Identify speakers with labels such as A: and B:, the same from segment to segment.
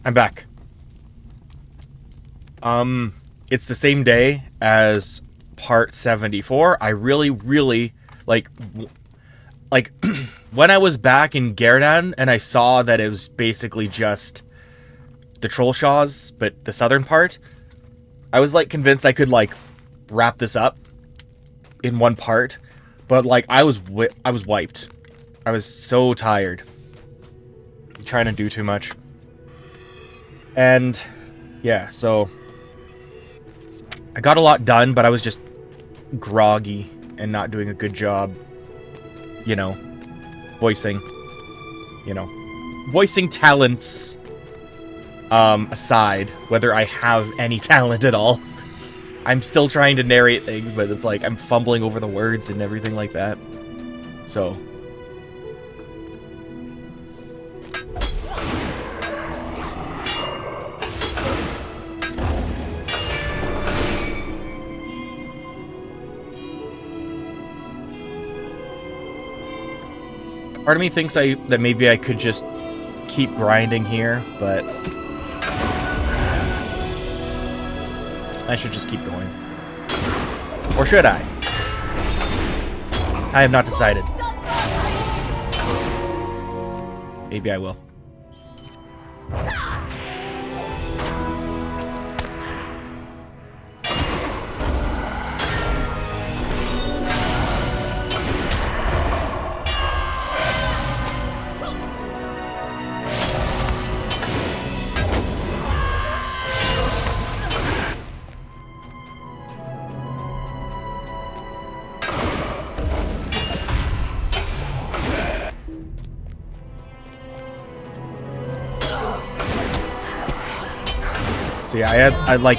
A: I'm back. It's the same day as part 74. I really, like, when I was back in Geradan and I saw that it was basically just the Trollshaws, but the southern part, I was, like, convinced I could, like, wrap this up in one part, but, like, I was wiped. I was so tired. Trying to do too much. And, yeah, so I got a lot done, but I was just groggy and not doing a good job, you know, voicing talents aside, whether I have any talent at all. I'm still trying to narrate things, but it's like I'm fumbling over the words and everything like that. So part of me thinks that maybe I could just keep grinding here, but I should just keep going. Or should I? I have not decided. Maybe I will. So yeah, I like...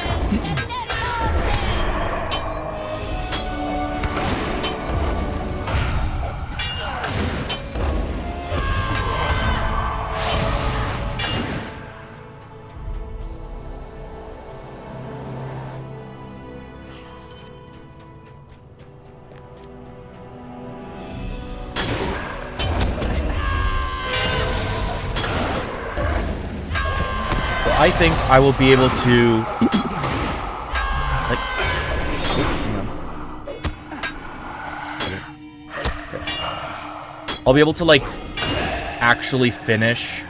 A: I think I will be able to, like, I'll be able to, like, actually finish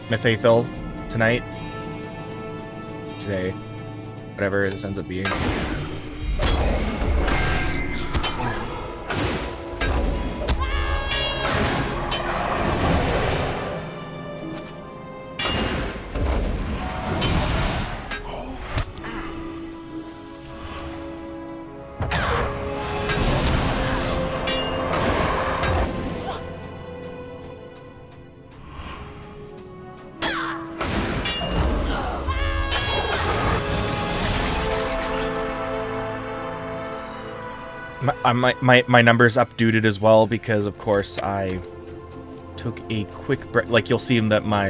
A: Mitheithel tonight, today, whatever this ends up being. My numbers updated as well because, of course, I took a quick break. Like, you'll see that my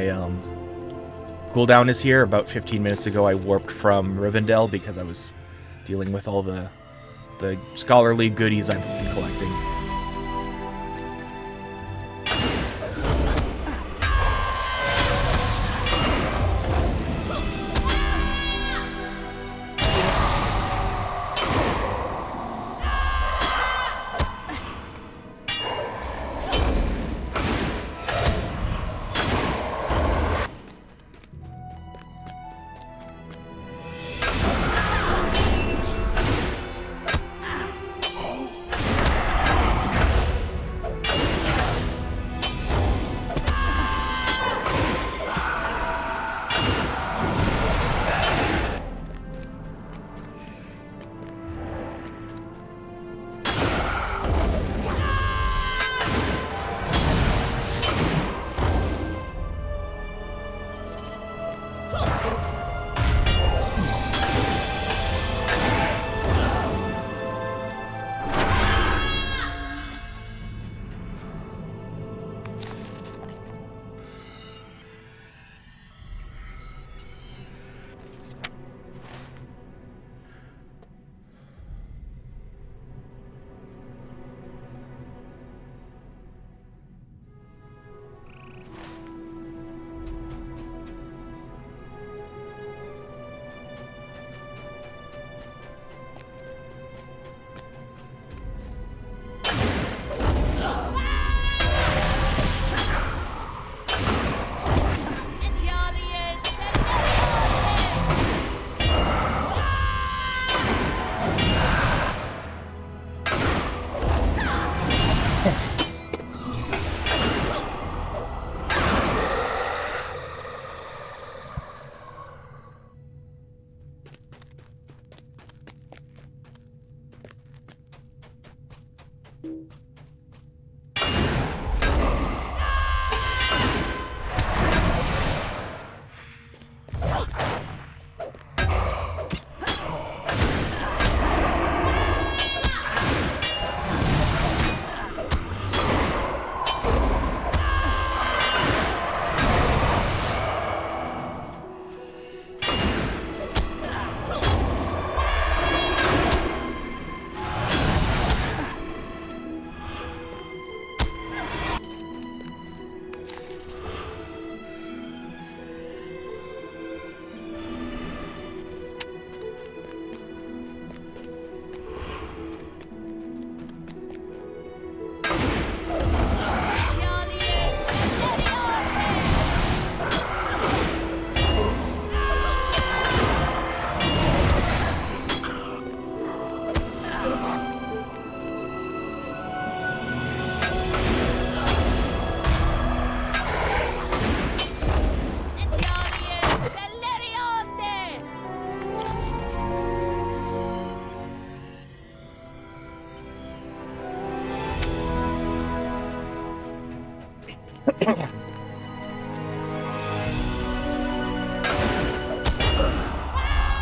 A: cooldown is here. About 15 minutes ago, I warped from Rivendell because I was dealing with all the scholarly goodies I've been collecting.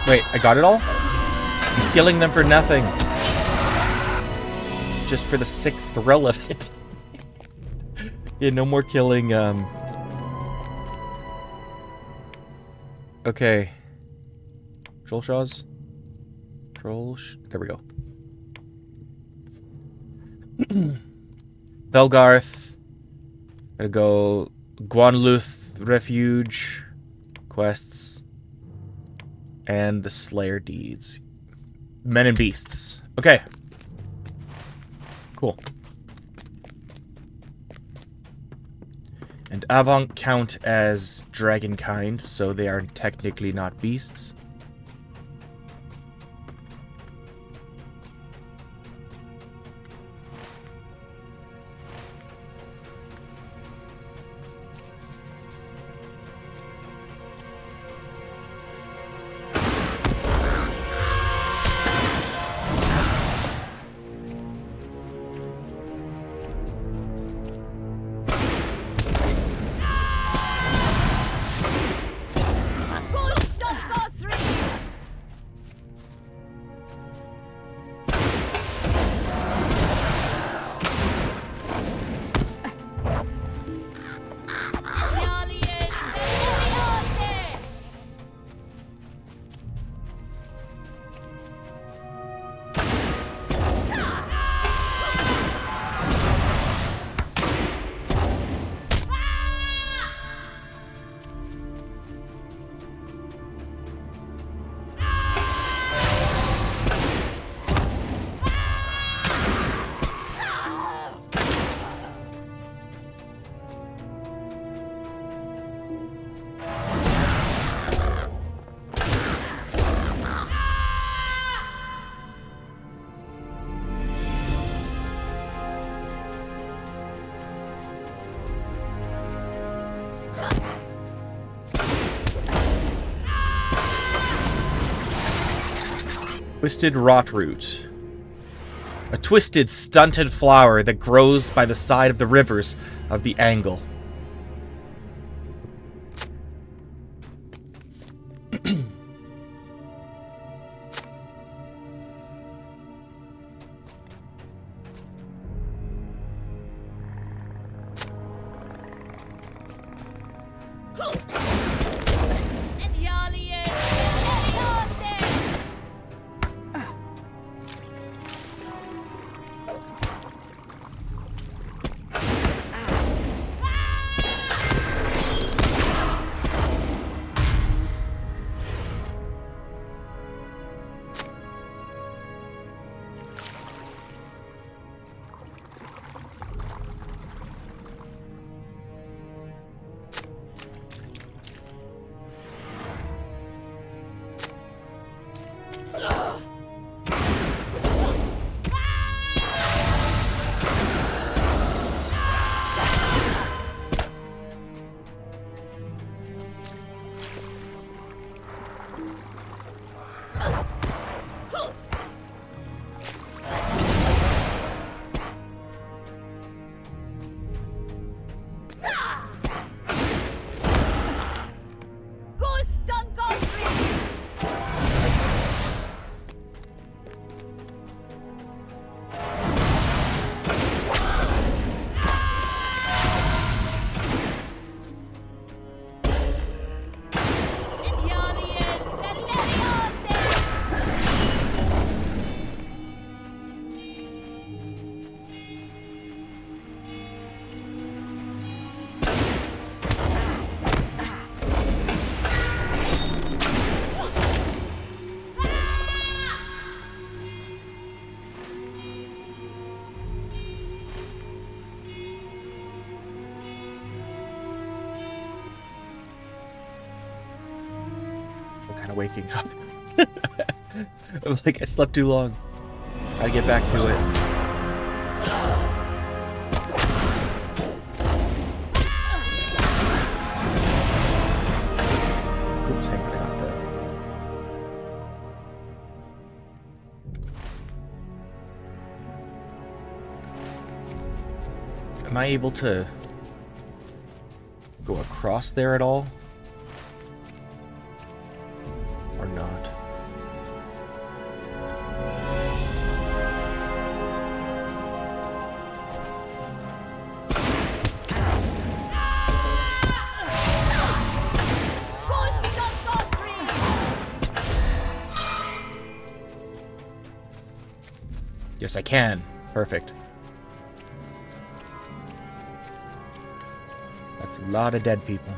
A: Wait, I got it all? I'm killing them for nothing. Just for the sick thrill of it. Yeah, no more killing, Okay. Troll Shaws? There we go. Belgarth. Gotta go Guanluth Refuge. Quests. And the Slayer Deeds. Men and Beasts. Okay. Cool. And Avant count as dragonkind, so they are technically not beasts. Twisted Rotroot. A twisted, stunted flower that grows by the side of the rivers of the Angle. Waking up. I'm like, I slept too long. Gotta get back to it. Oops, hang on, I got that. Am I able to go across there at all? Or not? Yes, I can. Perfect. That's a lot of dead people.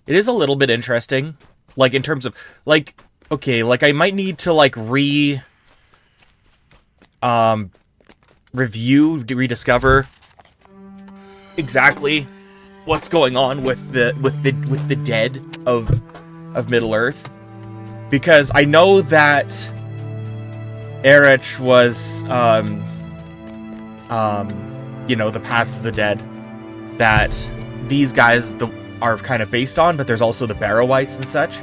A: It is a little bit interesting, like in terms of, like, okay, like I might need to like rediscover exactly what's going on with the dead of Middle Earth, because I know that Erich was you know, the paths of the dead that these guys are kind of based on, but there's also the Barrow-wites and such.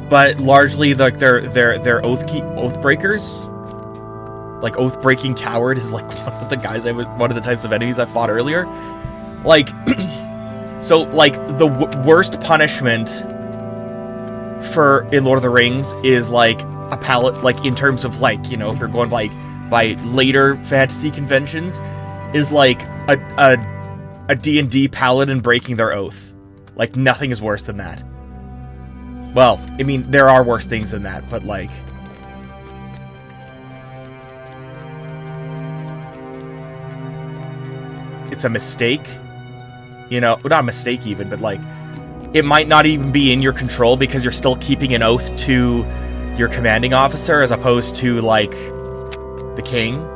A: But largely, like they're oath breakers. Like oath-breaking coward is like one of the types of enemies I fought earlier. Like, so like the worst punishment in Lord of the Rings is like a palette, like in terms of like, you know, if you're going by later fantasy conventions, is like a D&D paladin breaking their oath. Like, nothing is worse than that. Well, I mean, there are worse things than that, but like... It's a mistake. You know, not a mistake even, but like... It might not even be in your control because you're still keeping an oath to your commanding officer as opposed to, like, the king.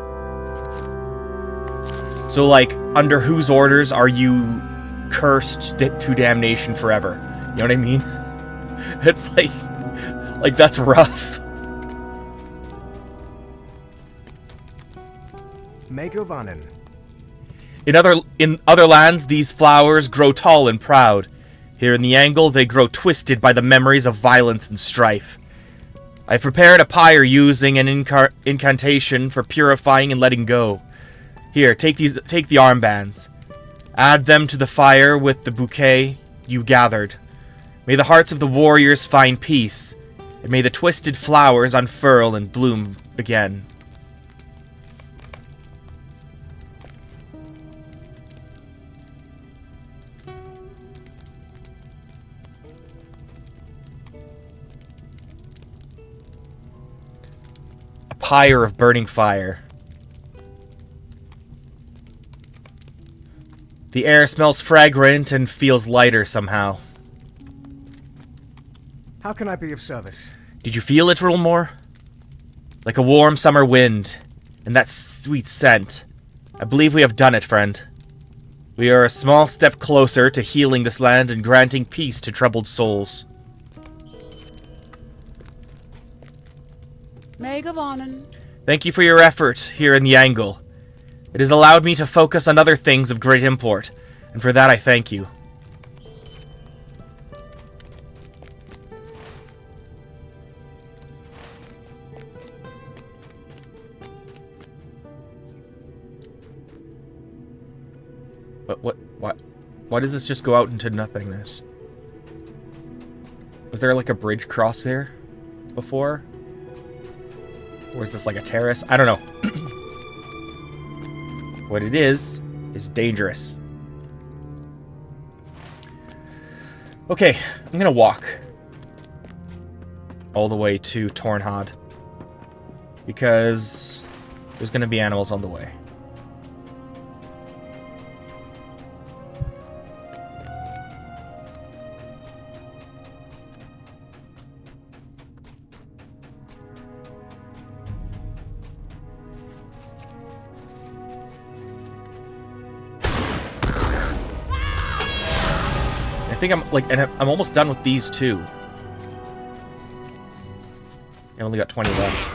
A: So, like, under whose orders are you cursed to damnation forever? You know what I mean? It's like that's rough.
B: Megovanen.
A: In other lands, these flowers grow tall and proud. Here in the Angle, they grow twisted by the memories of violence and strife. I've prepared a pyre using an incantation for purifying and letting go. Here, take the armbands. Add them to the fire with the bouquet you gathered. May the hearts of the warriors find peace, and may the twisted flowers unfurl and bloom again. A pyre of burning fire. The air smells fragrant and feels lighter somehow.
B: How can I be of service?
A: Did you feel it, Rulmore? Like a warm summer wind, and that sweet scent. I believe we have done it, friend. We are a small step closer to healing this land and granting peace to troubled souls.
C: Megavonen.
A: Thank you for your effort here in the Angle. It has allowed me to focus on other things of great import, and for that I thank you. But why does this just go out into nothingness? Was there like a bridge cross there before? Or is this like a terrace? I don't know. What it is dangerous. Okay, I'm gonna walk all the way to Tornhod because there's gonna be animals on the way. I think I'm almost done with these two. I only got 20 left.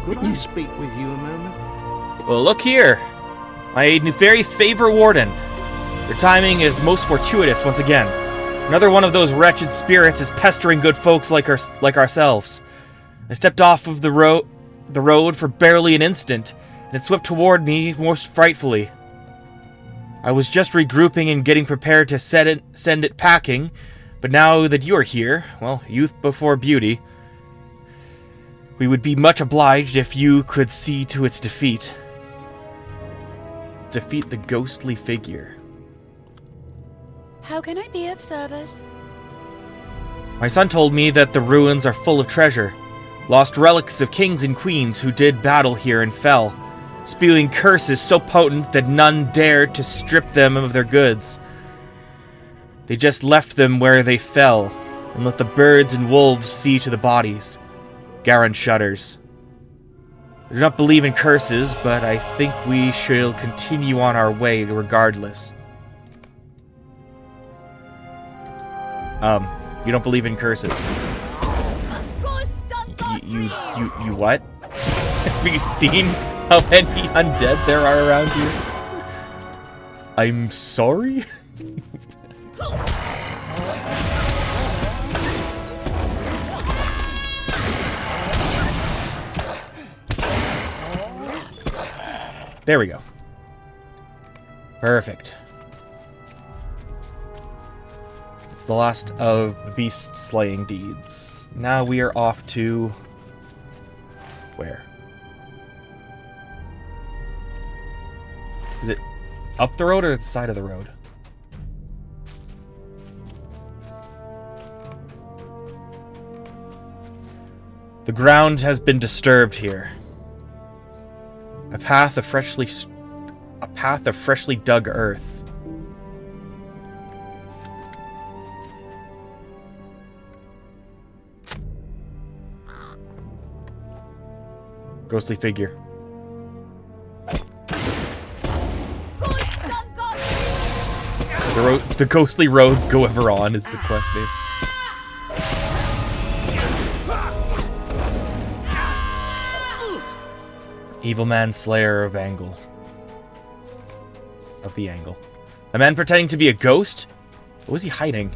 C: Could I speak with you a moment?
A: Well, look here. My very favorite warden. Your timing is most fortuitous once again. Another one of those wretched spirits is pestering good folks like ourselves. I stepped off of the road for barely an instant, and it swept toward me most frightfully. I was just regrouping and getting prepared to send it packing, but now that you are here, well, youth before beauty, we would be much obliged if you could see to its defeat. Defeat the ghostly figure.
D: How can I be of service?
A: My son told me that the ruins are full of treasure, lost relics of kings and queens who did battle here and fell, spewing curses so potent that none dared to strip them of their goods. They just left them where they fell, and let the birds and wolves see to the bodies. Garen shudders. I do not believe in curses, but I think we shall continue on our way regardless. You don't believe in curses. You what? Have you seen how many undead there are around here? I'm sorry? There we go. Perfect. It's the last of the beast slaying deeds. Now we are off to... where? Is it up the road or the side of the road? The ground has been disturbed here. A path of freshly dug earth. Ghostly figure. The ghostly roads go ever on is the quest name. Evil man slayer of Angle. Of the Angle. A man pretending to be a ghost? What was he hiding?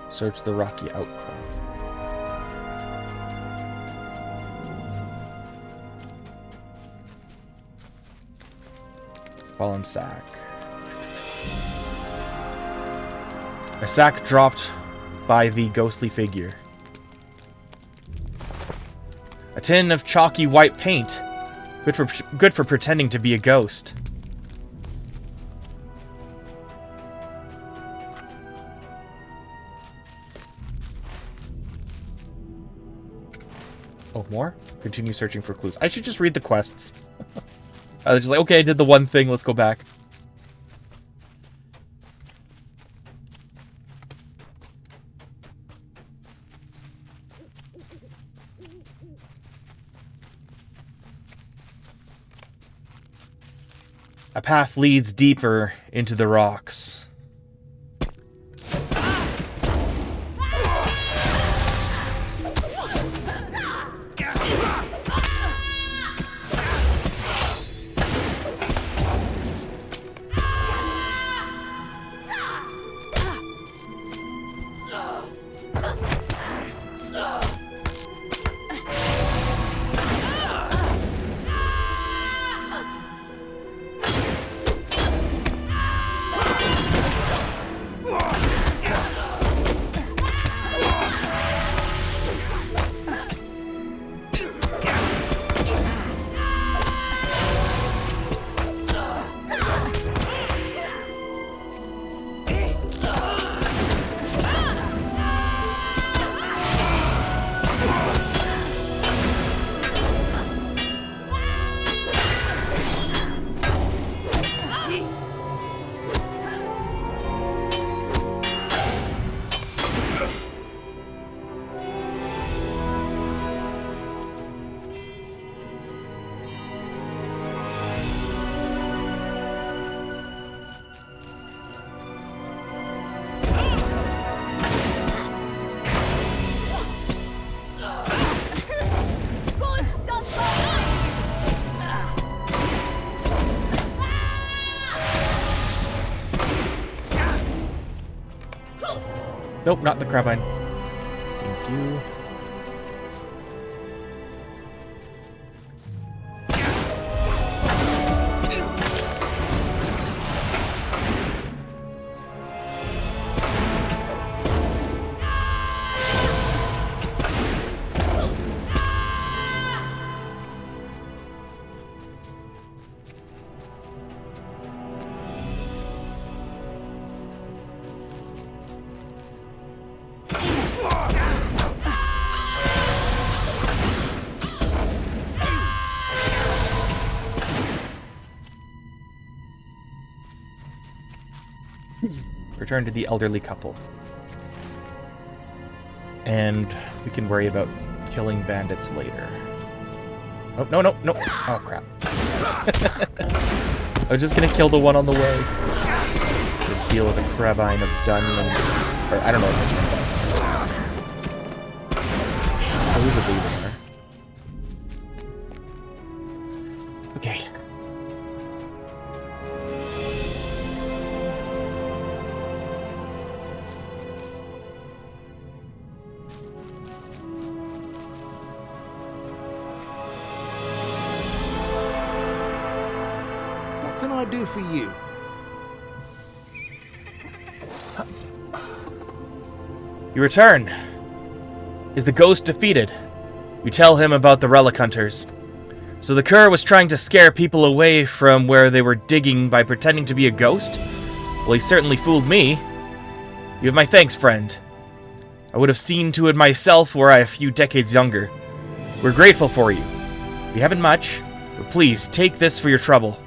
A: Search the rocky outcrop. Fallen sack. A sack dropped by the ghostly figure. A tin of chalky white paint. Good for pretending to be a ghost. Oh, more? Continue searching for clues. I should just read the quests. I was just like, okay, I did the one thing, let's go back. A path leads deeper into the rocks. Nope, not the crabine. Thank you. Return to the elderly couple. And we can worry about killing bandits later. Oh, no, no, no. Oh, crap. I was just gonna kill the one on the way. To deal with a crabine of done. Or, I don't know what that's from. Oh, there's a baby there. Okay.
C: What can I do for you?
A: You return. Is the ghost defeated? You tell him about the relic hunters. So the cur was trying to scare people away from where they were digging by pretending to be a ghost? Well, he certainly fooled me. You have my thanks, friend. I would have seen to it myself were I a few decades younger. We're grateful for you. We haven't much, but please take this for your trouble.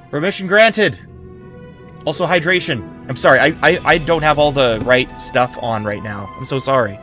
A: Permission granted. Also hydration. I'm sorry, I don't have all the right stuff on right now. I'm so sorry.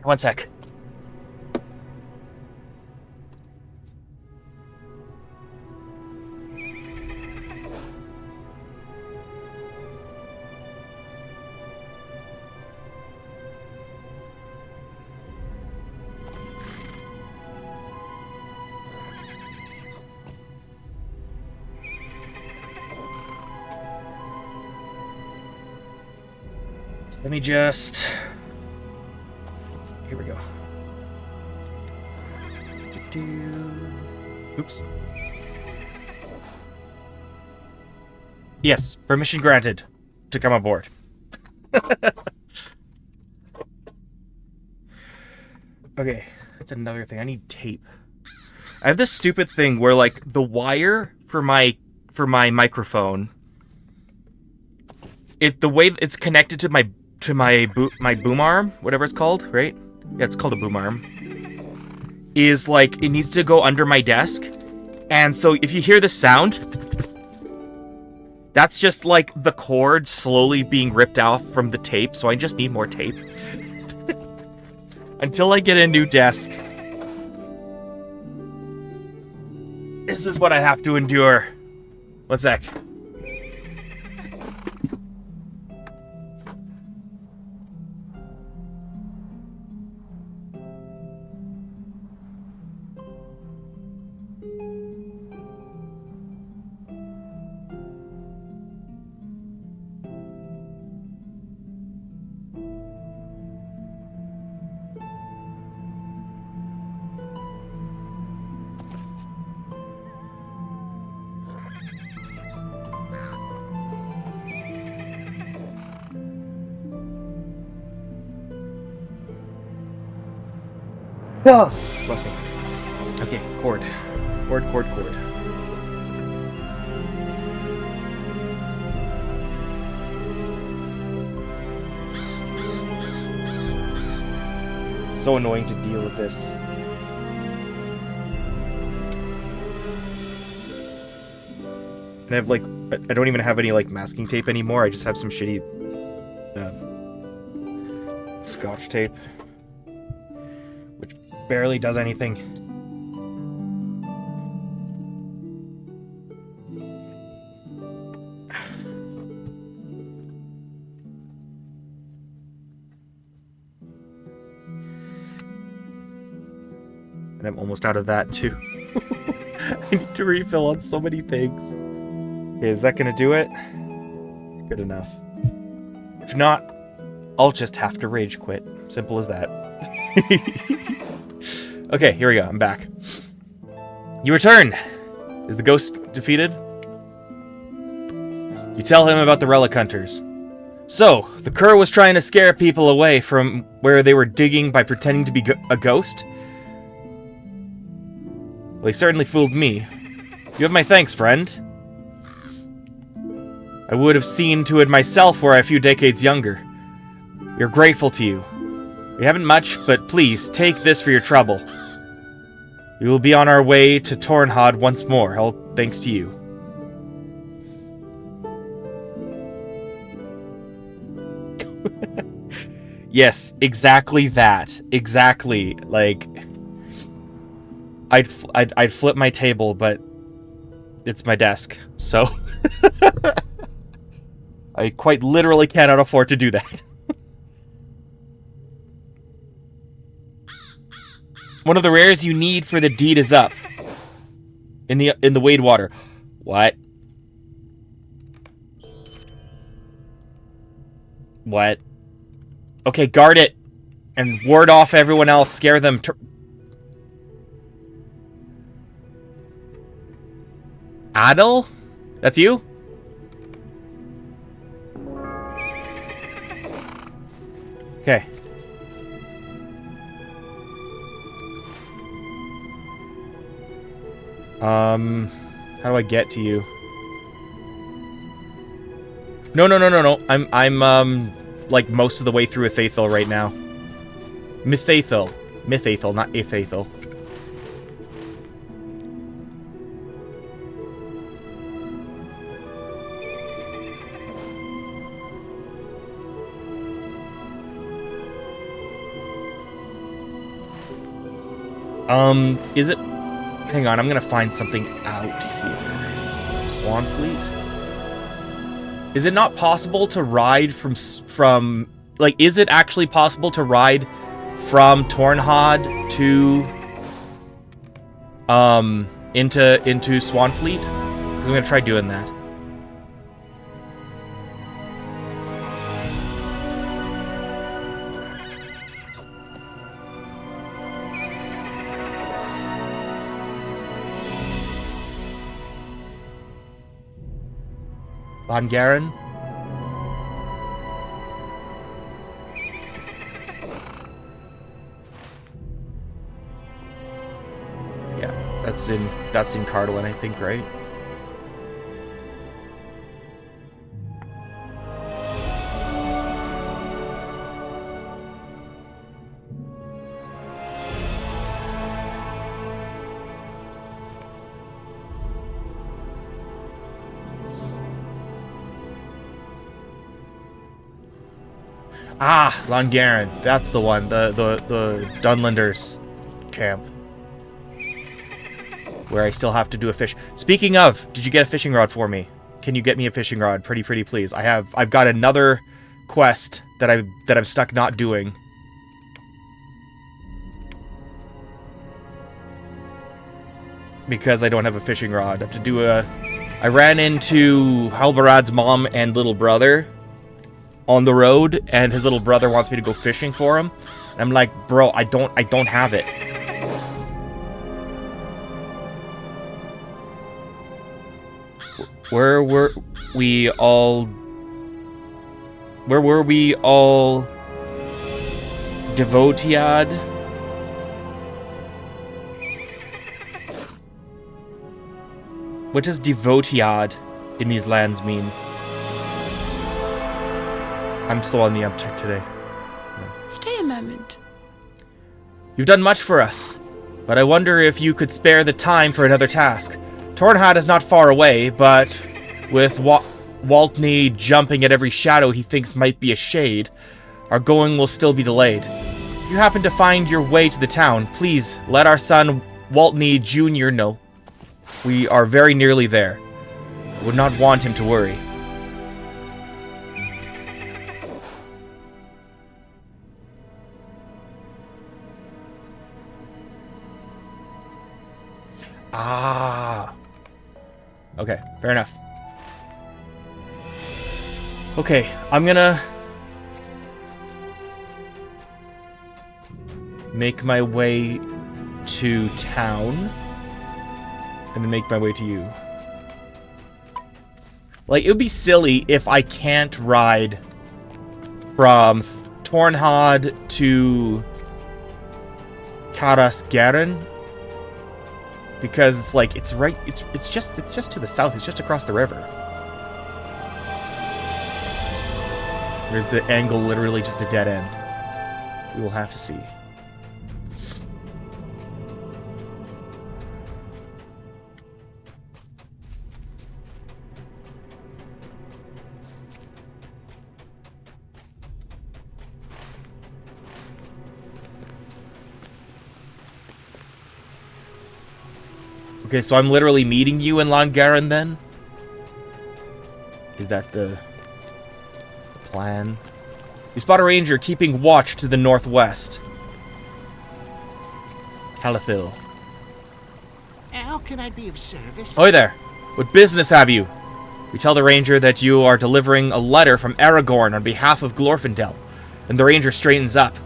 A: One sec. Let me just... Here we go. Oops. Yes, permission granted to come aboard. Okay, that's another thing. I need tape. I have this stupid thing where, like, the wire for my microphone, the way it's connected to my boom arm, whatever it's called, right? Yeah, it's called a boom arm. Is like, it needs to go under my desk. And so if you hear the sound, that's just like the cord slowly being ripped off from the tape. So I just need more tape. Until I get a new desk. This is what I have to endure. One sec. Oh, bless me. Okay, cord. Cord. It's so annoying to deal with this. And I have like, I don't even have any like masking tape anymore. I just have some shitty Scotch tape, which barely does anything. And I'm almost out of that too. I need to refill on so many things. Okay, is that gonna do it? Good enough. If not, I'll just have to rage quit. Simple as that. Okay, here we go. I'm back. You return! Is the ghost defeated? You tell him about the relic hunters. So, the cur was trying to scare people away from where they were digging by pretending to be a ghost? Well, he certainly fooled me. You have my thanks, friend. I would have seen to it myself were I a few decades younger. We're grateful to you. We haven't much, but please, take this for your trouble. We will be on our way to Tornhod once more, all thanks to you. Yes, exactly that. Exactly. Like, I'd flip my table, but it's my desk, so I quite literally cannot afford to do that. One of the rares you need for the deed is up. In the Wade water. What? What? Okay, guard it. And ward off everyone else. Scare them. Adel? That's you? Okay. How do I get to you? No. I'm like most of the way through Mitheithel right now. Mitheithel, not Mitheithel. Is it... Hang on, I'm gonna find something out here. Swanfleet? Is it not possible to ride from... Like, is it actually possible to ride from Tornhod to... into Swanfleet? Because I'm gonna try doing that. Von Garen? Yeah, that's in Cardwin, I think, right? Ah, Longaren. That's the one. The Dunlanders camp. Where I still have to do a fish. Speaking of, did you get a fishing rod for me? Can you get me a fishing rod? Pretty please. I've got another quest that I'm stuck not doing. Because I don't have a fishing rod. I have to do a... I ran into Halbarad's mom and little brother on the road, and his little brother wants me to go fishing for him. And I'm like, bro, I don't have it. Where were we all devotead? What does devotiad in these lands mean? I'm slow on the uptick today.
D: Stay a moment.
A: You've done much for us, but I wonder if you could spare the time for another task. Tornhad is not far away, but with Waltney jumping at every shadow he thinks might be a shade, our going will still be delayed. If you happen to find your way to the town, please let our son Waltney Jr. know. We are very nearly there. I would not want him to worry. Ah. Okay, fair enough. Okay, I'm gonna make my way to town and then make my way to you. Like, it would be silly if I can't ride from Tornhad to Karasgaren. Because, like, it's right, it's just to the south, it's just across the river. There's the angle, literally just a dead end. We will have to see. Okay, so I'm literally meeting you in Langaren then? Is that the plan? You spot a ranger keeping watch to the northwest. Mitheithel.
C: How can I be of service?
A: Oi there! What business have you? We tell the ranger that you are delivering a letter from Aragorn on behalf of Glorfindel. And the ranger straightens up.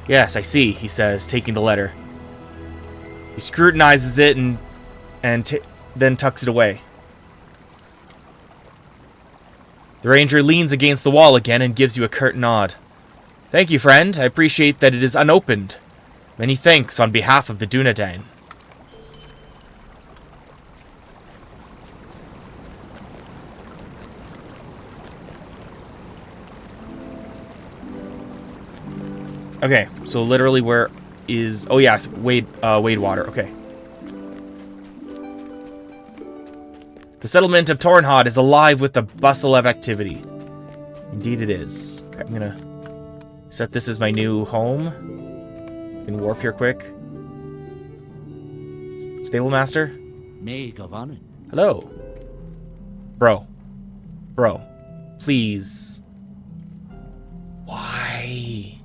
A: Yes, I see, he says, taking the letter. He scrutinizes it and then tucks it away. The ranger leans against the wall again and gives you a curt nod. Thank you, friend. I appreciate that it is unopened. Many thanks on behalf of the Dunedain. Okay, so literally where is... Oh yeah, Wade Water. Okay. The settlement of Tornhad is alive with the bustle of activity. Indeed it is. Okay, I'm gonna set this as my new home. Can warp here quick. Stable Master? Hello. Bro. Please. Why?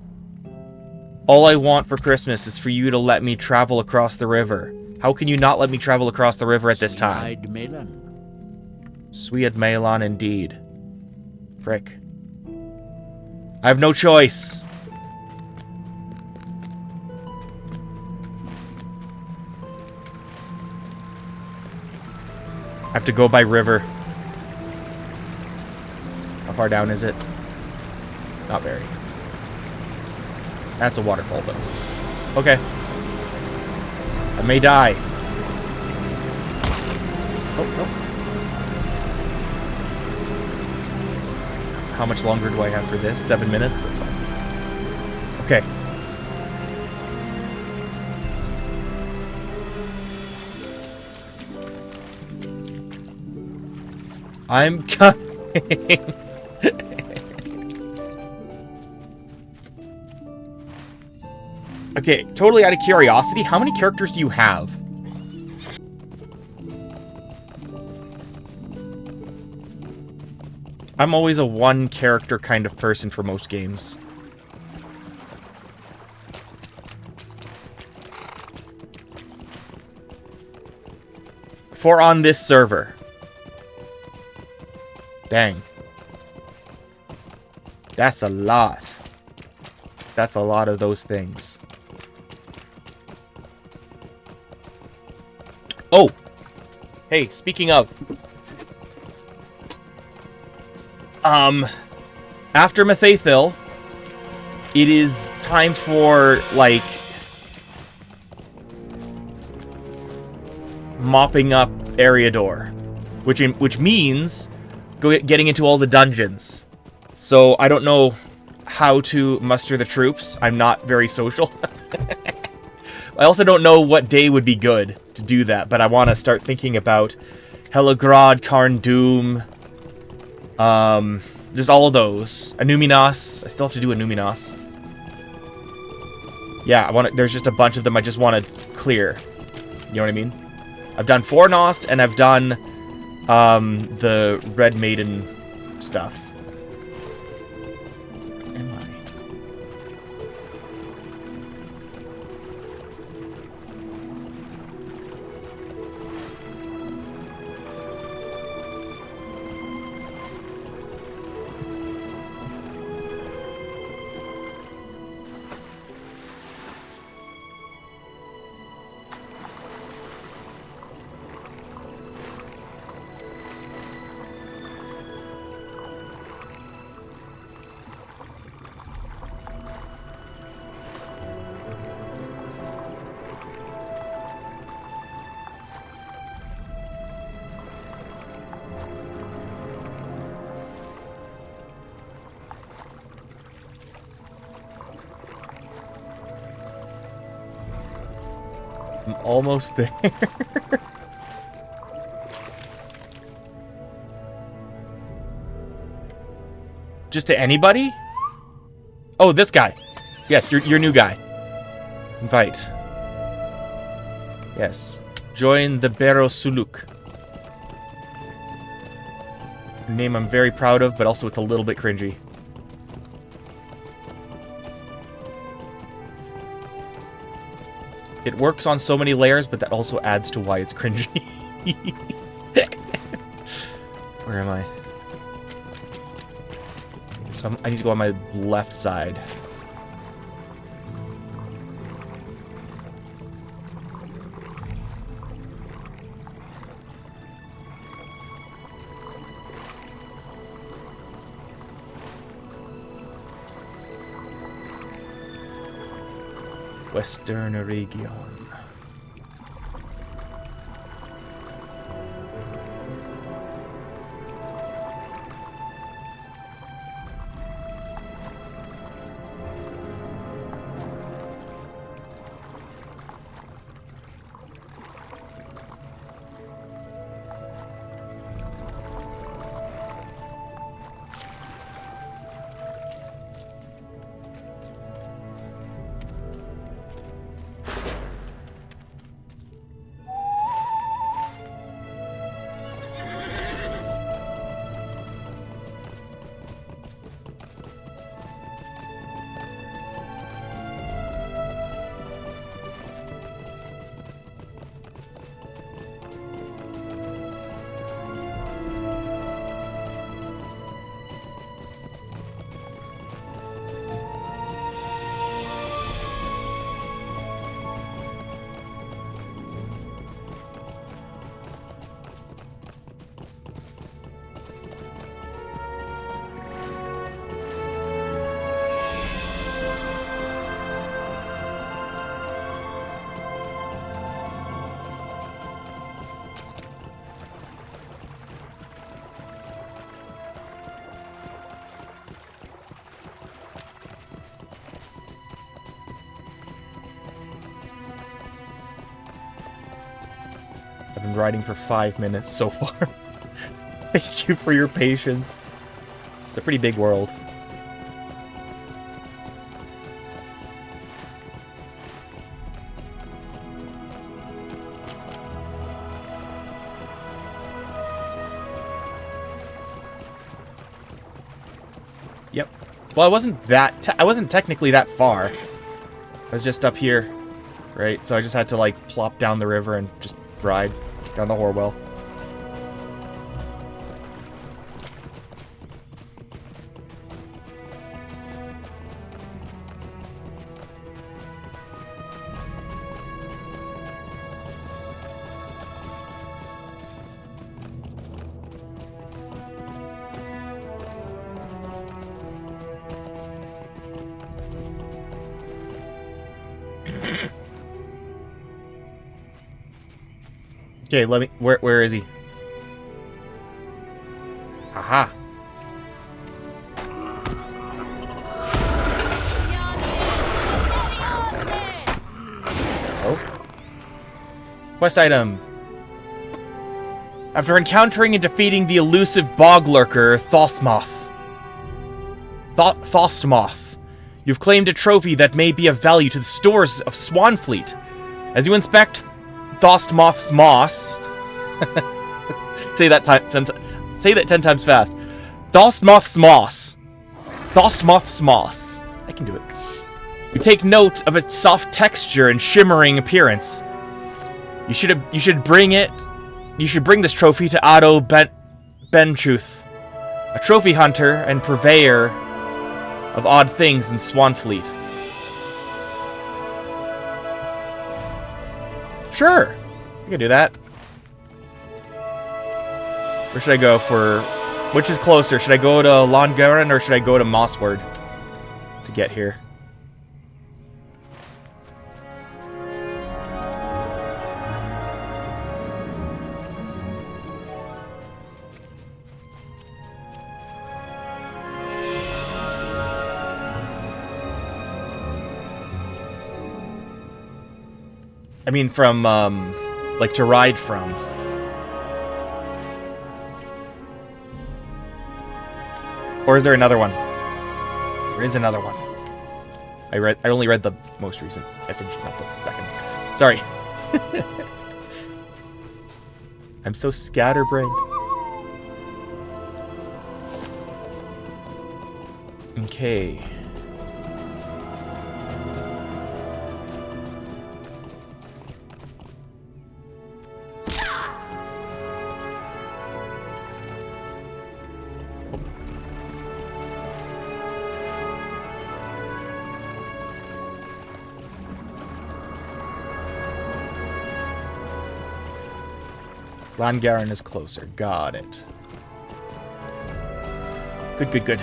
A: All I want for Christmas is for you to let me travel across the river. How can you not let me travel across the river at this time? Sweet Melon indeed. Frick. I have no choice. I have to go by river. How far down is it? Not very. That's a waterfall though. Okay. I may die. Oh, no. How much longer do I have for this? 7 minutes? That's fine. Okay. I'm coming. Okay, totally out of curiosity, how many characters do you have? I'm always a one character kind of person for most games. For on this server. Dang. That's a lot. That's a lot of those things. Oh! Hey, speaking of... after Mitheithel, it is time for, like, mopping up Eriador. which means getting into all the dungeons. So I don't know how to muster the troops. I'm not very social. I also don't know what day would be good to do that, but I want to start thinking about Helagrad, Karn Doom. There's all of those. Anuminos. I still have to do Anuminos. Yeah, there's just a bunch of them I just want to clear. You know what I mean? I've done Fornost, and I've done the Red Maiden stuff. Where am I? I'm almost there. Just to anybody? Oh, this guy. Yes, your new guy. Invite. Yes. Join the Bero Suluk. A name I'm very proud of, but also it's a little bit cringy. It works on so many layers, but that also adds to why it's cringy. Where am I? So I need to go on my left side. Western region. I've been riding for 5 minutes so far. Thank you for your patience. It's a pretty big world. Yep. Well, I wasn't technically that far. I was just up here, right? So I just had to like plop down the river and just ride down the Horwell. Okay, let me. Where is he? Aha. Oh. Quest item. After encountering and defeating the elusive bog lurker, Thostmoth, you've claimed a trophy that may be of value to the stores of Swanfleet. As you inspect Thostmoth's moss... say that 10 times fast. Thostmoth's moss. Thostmoth's moss. I can do it. You take note of its soft texture and shimmering appearance. You should bring this trophy to Otto Benchuth, a trophy hunter and purveyor of odd things in Swanfleet. Sure, I can do that. Where should I go for... Which is closer? Should I go to Longaren or should I go to Mossward to get here? I mean, from, like, to ride from. Or is there another one? There is another one. I only read the most recent message, not the second. Sorry. I'm so scatterbrained. Okay. Longaren is closer. Got it. Good, good, good.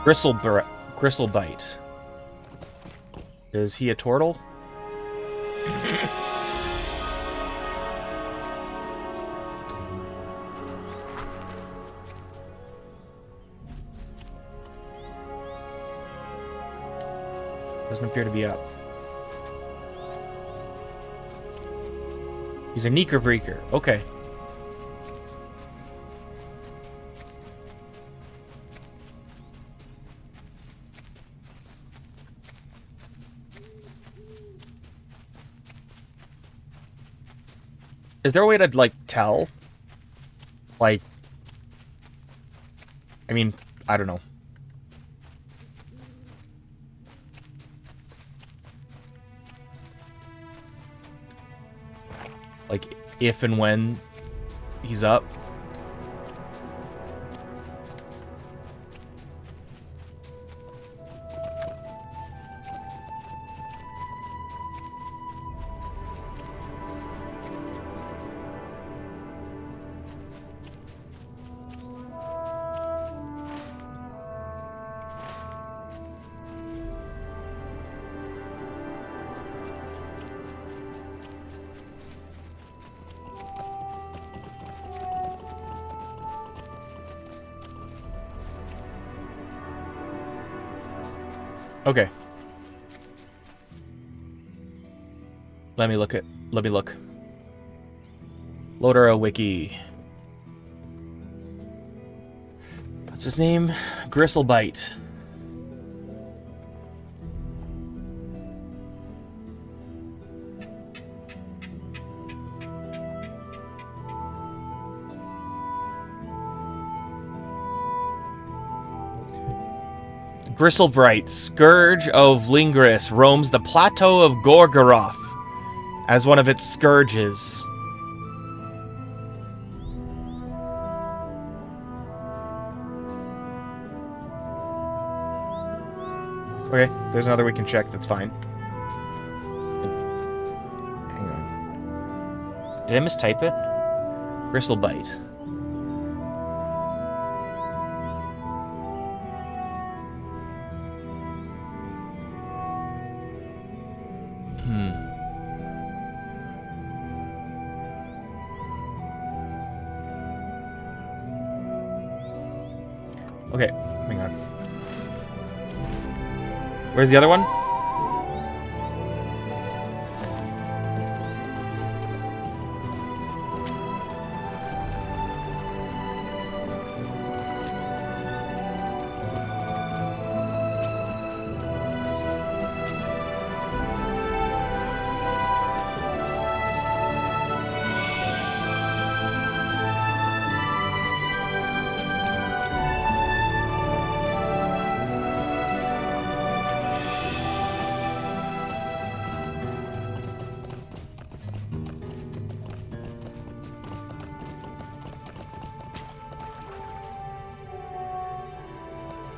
A: Gristlebite. Is he a turtle? Doesn't appear to be up. He's a Knickerbreaker. Okay. Is there a way to, like, tell? Like... I mean, I don't know. Like, if and when he's up? Okay. Let me look. Lodero Wiki. What's his name? Gristlebite. Bristlebright, Scourge of Lingris, roams the plateau of Gorgoroth as one of its scourges. Okay, there's another we can check, that's fine. Hang on. Did I mistype it? Bristlebite. Okay, hang on. Where's the other one?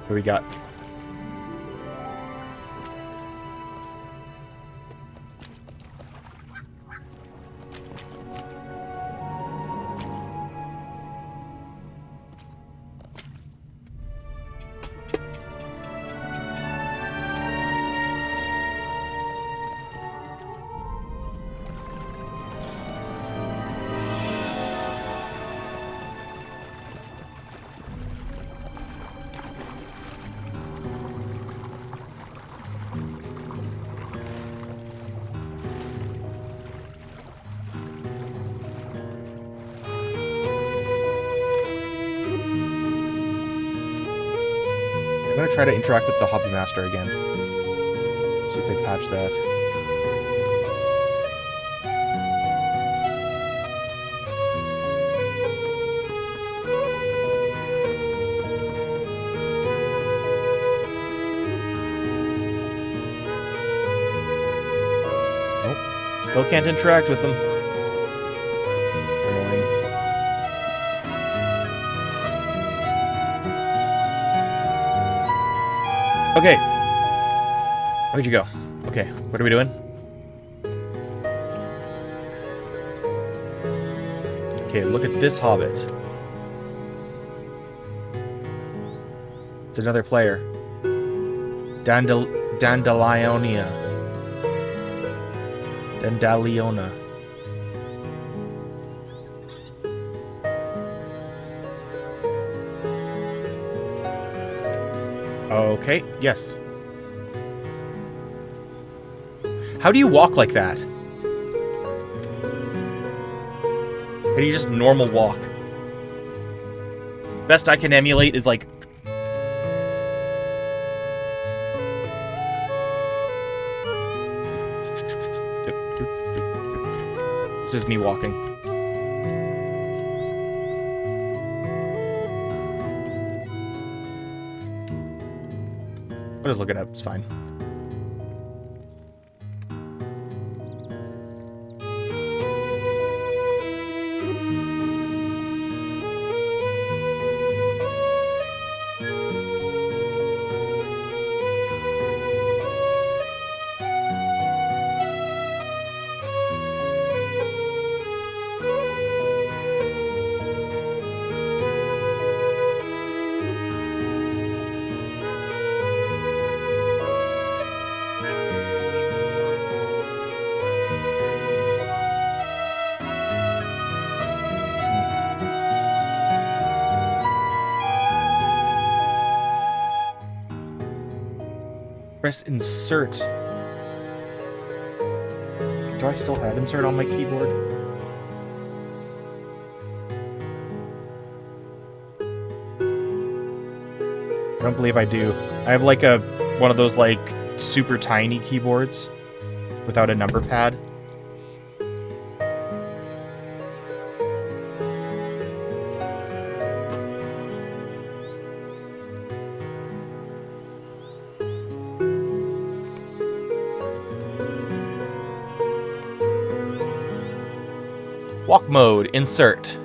A: What do we got? I'm gonna try to interact with the Hobby Master again. See if they patch that. Nope. Still can't interact with them. Annoying. Okay. Where'd you go? Okay, what are we doing? Okay, look at this hobbit. It's another player. Dandalionia. Dandaliona. Okay, yes. How do you walk like that? How do you just normal walk? Best I can emulate is like... This is me walking. I'll just look it up, it's fine. Press insert. Do I still have insert on my keyboard? I don't believe I do. I have like one of those like super tiny keyboards without a number pad. Walk mode, insert.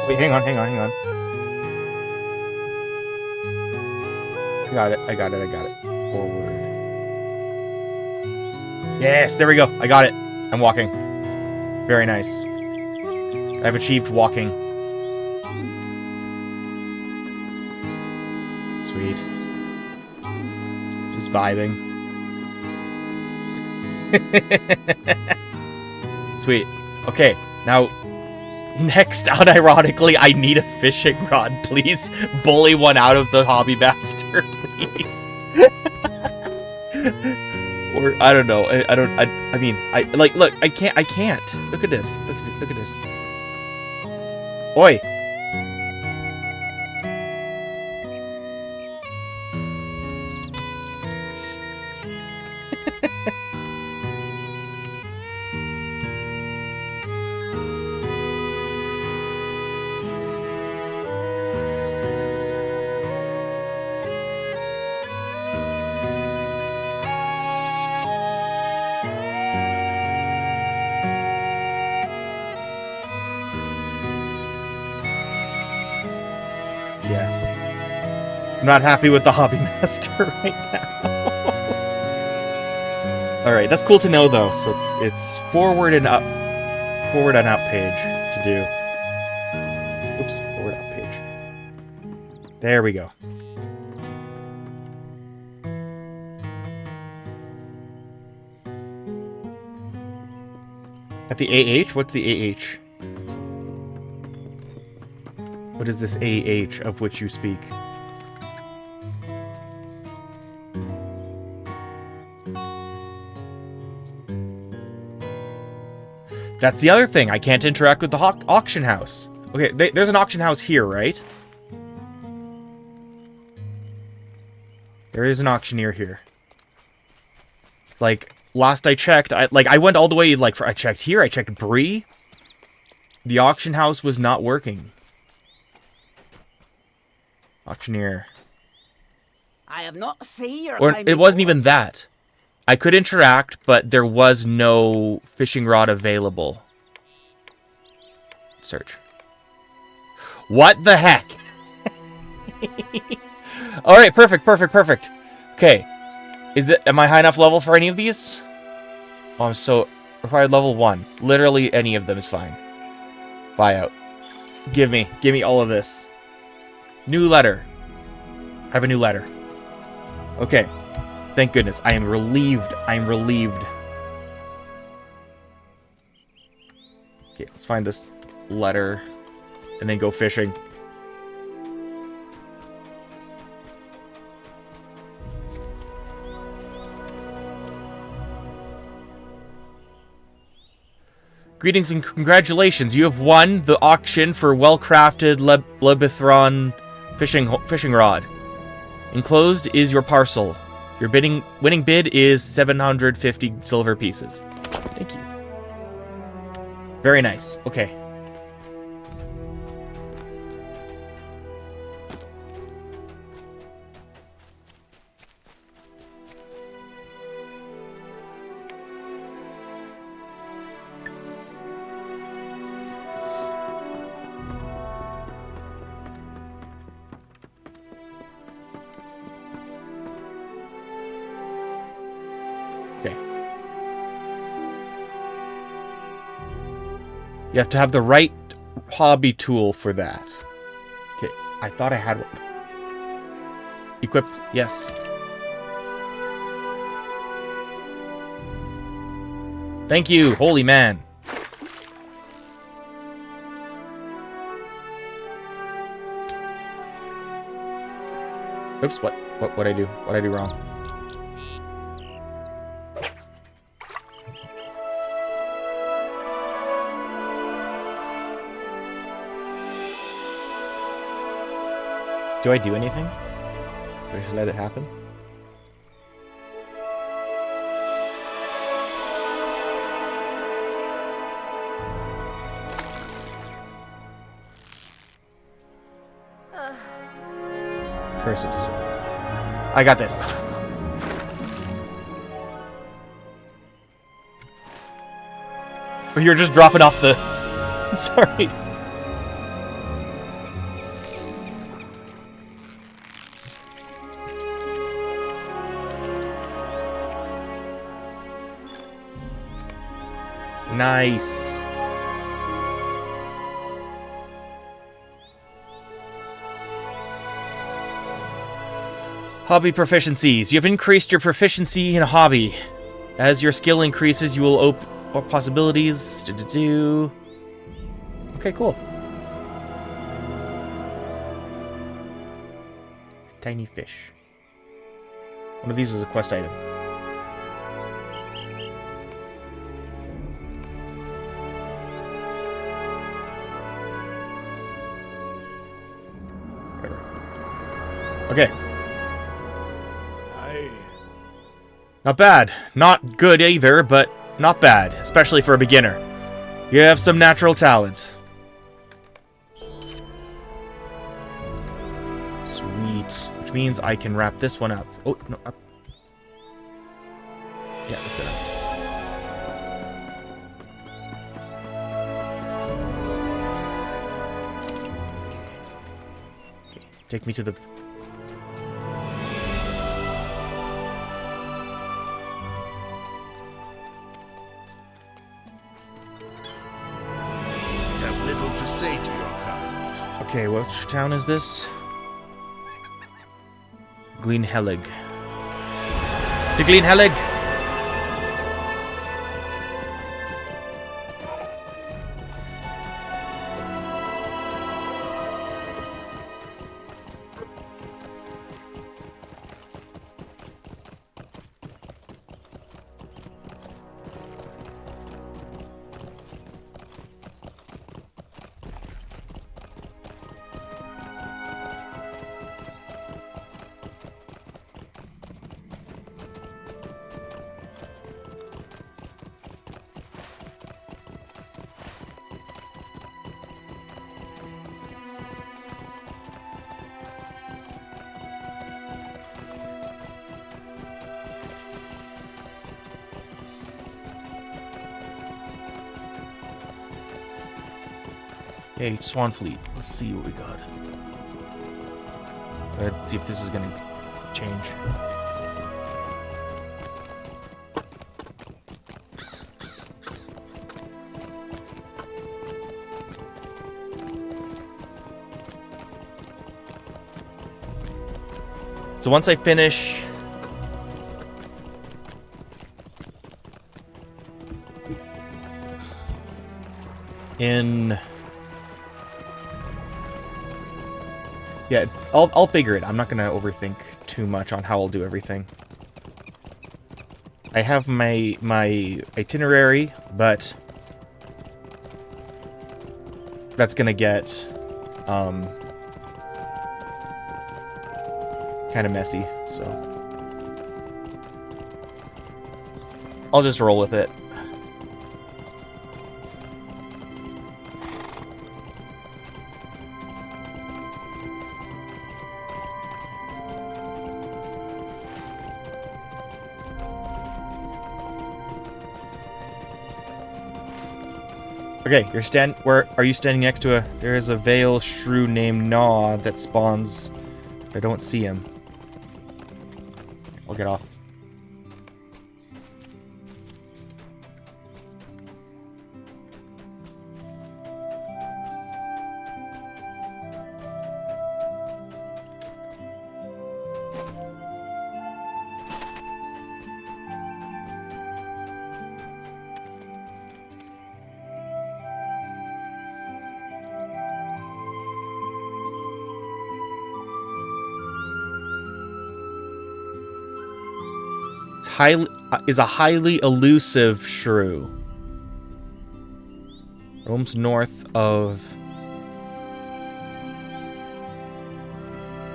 A: Wait, hang on. I got it. Forward. Yes, there we go. I got it. I'm walking. Very nice. I've achieved walking. Sweet. Just vibing. Sweet. Okay, now... Next, unironically, I need a fishing rod. Please bully one out of the hobby master, please. Or I don't know. I mean, look. I can't. Look at this. Look at this. Oi. Yeah. I'm not happy with the hobby master right now. Alright, that's cool to know though. So it's forward and up page to do. Oops, forward up page. There we go. At the AH? What's the AH? What is this AH of which you speak? That's the other thing. I can't interact with the auction house. Okay, there's an auction house here, right? There is an auctioneer here. Like, last I checked, I went all the way, like, I checked here, I checked Bree. The auction house was not working. Auctioneer.
E: I have not seen your
A: Or
E: kind
A: it wasn't
E: before.
A: even that. I could interact, but there was no fishing rod available. Search. What the heck? Alright, perfect. Okay. Am I high enough level for any of these? Oh, I'm so... Required level 1. Literally any of them is fine. Buyout. Give me all of this. New letter. I have a new letter. Okay. Thank goodness. I am relieved. Okay, let's find this letter and then go fishing. Greetings and congratulations. You have won the auction for well-crafted Lebithron fishing rod. Enclosed is your parcel. Your winning bid is 750 silver pieces. Thank you. Very nice. Okay. You have to have the right hobby tool for that. Okay, I thought I had one. Equip, yes. Thank you, holy man. Oops, what I do? What I do wrong? Do I do anything? Do I just let it happen? Curses. I got this. Or you're just dropping off the... Sorry. Nice. Hobby proficiencies. You have increased your proficiency in a hobby. As your skill increases, you will open more possibilities. Okay, cool. Tiny fish. One of these is a quest item. Okay. Not bad. Not good either, but not bad. Especially for a beginner. You have some natural talent. Sweet. Which means I can wrap this one up. Oh, no. Up. Yeah, that's it. Okay. Take me to the... Okay, which town is this? Gleenhelig. To Gleenhelig! Hey, Swan Fleet. Let's see what we got. Let's see if this is gonna change. So once I finish in... Yeah, I'll figure it. I'm not gonna overthink too much on how I'll do everything. I have my itinerary, but that's gonna get kind of messy, so I'll just roll with it. Okay, where are you standing next to there is a Veil Shrew named Gnaw that spawns. I don't see him. I'll get off. is a highly elusive shrew. Roams north of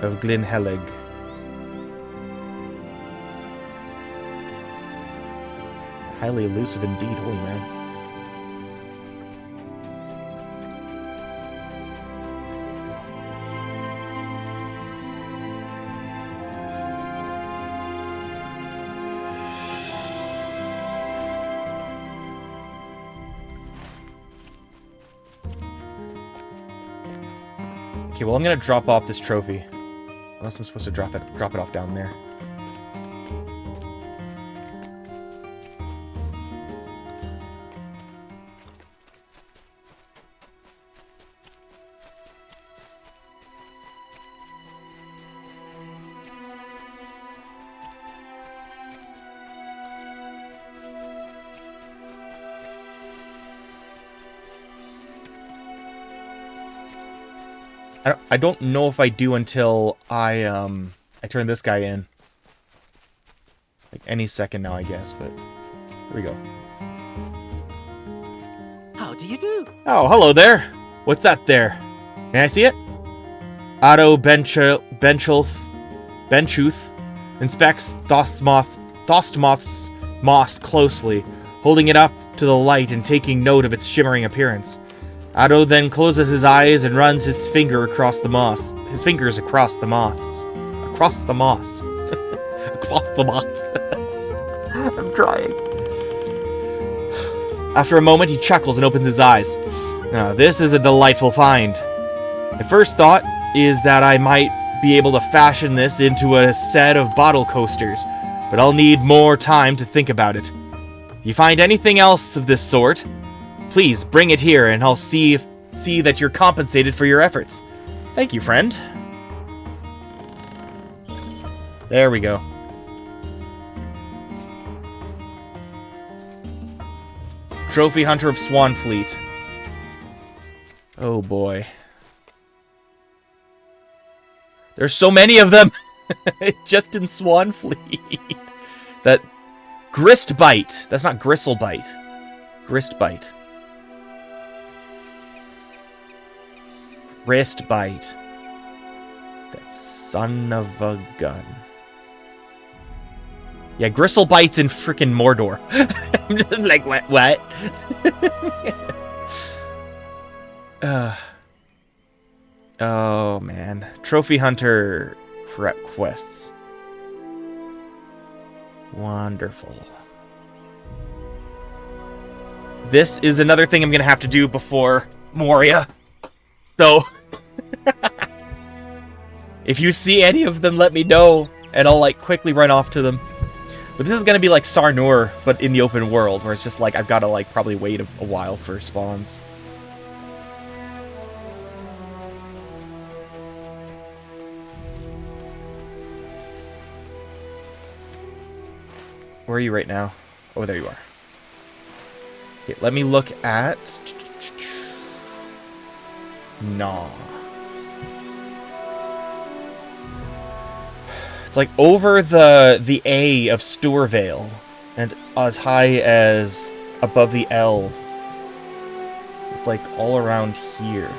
A: Glenhelig. Highly elusive indeed, holy man. Okay, well, I'm gonna drop off this trophy. Unless I'm supposed to drop it off down there. I don't know if I do until I turn this guy in. Like any second now, I guess, but here we go.
C: How do you do?
A: Oh, hello there. What's that there? May I see it? Otto Benchuth inspects Thostmoth's moss closely, holding it up to the light and taking note of its shimmering appearance. Otto then closes his eyes and runs his fingers across the moss. Across the moss. Across the moss. I'm trying. After a moment, he chuckles and opens his eyes. Now, this is a delightful find. The first thought is that I might be able to fashion this into a set of bottle coasters, but I'll need more time to think about it. If you find anything else of this sort, please bring it here, and I'll see that you're compensated for your efforts. Thank you, friend. There we go. Trophy Hunter of Swanfleet. Oh boy. There's so many of them! Just in Swanfleet. That Gristbite. That's not Gristlebite. Gristbite. Gristbite. That son of a gun. Yeah, Gristlebite's in frickin' Mordor. I'm just like, what? Oh, man. Trophy Hunter quests. Wonderful. This is another thing I'm gonna have to do before Moria. So, if you see any of them, let me know, and I'll, like, quickly run off to them. But this is gonna be like Sarnur, but in the open world, where it's just like, I've gotta, like, probably wait a while for spawns. Where are you right now? Oh, there you are. Okay, let me look at... Nah. It's like over the A of Stourvale, and as high as above the L. It's like all around here.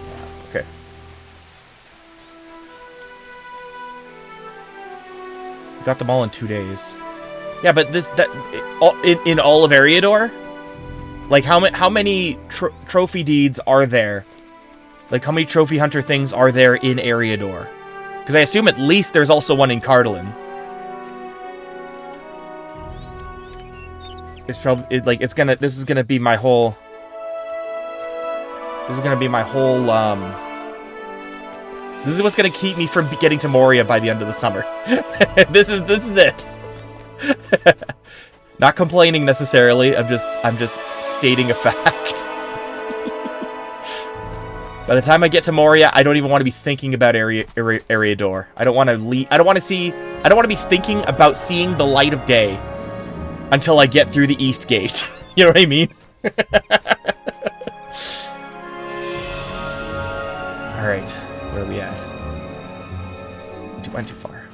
A: Yeah, okay. Got them all in 2 days. Yeah, but in all of Eriador? Like, how many trophy deeds are there? Like, how many trophy hunter things are there in Eriador? Because I assume at least there's also one in Cardalin. It's probably this is gonna be my whole. This is gonna be my whole. This is what's gonna keep me from getting to Moria by the end of the summer. This is it. Not complaining necessarily. I'm just stating a fact. By the time I get to Moria, I don't even want to be thinking about Eriador. I don't want to leave. I don't want to be thinking about seeing the light of day until I get through the East Gate. You know what I mean? All right, where are we at? Went too far.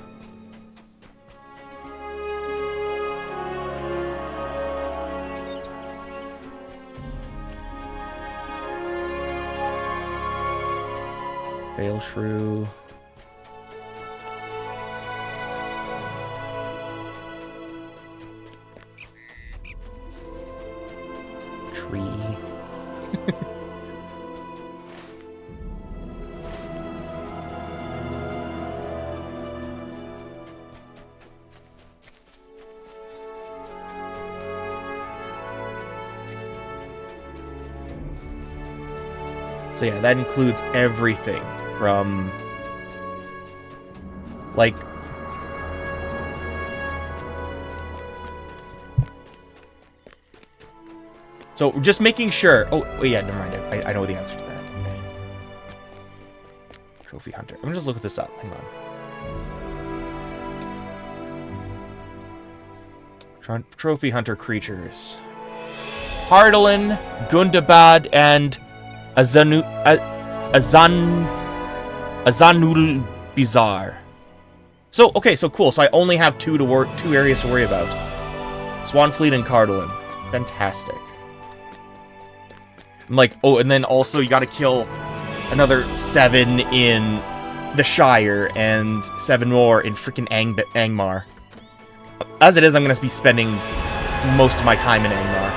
A: Bale Shrew. Tree. So yeah, that includes everything from, like, so just making sure. Oh, yeah, never mind. I know the answer to that. Okay. Trophy Hunter. I'm gonna just look at this up. Hang on. Trophy Hunter creatures. Hardalin, Gundabad, and Azanul Bizarre. So, okay, so cool. So I only have two areas to worry about. Swanfleet and Cardalin. Fantastic. I'm like, oh, and then also you gotta kill another 7 in the Shire and 7 more in freaking Angmar. As it is, I'm gonna be spending most of my time in Angmar.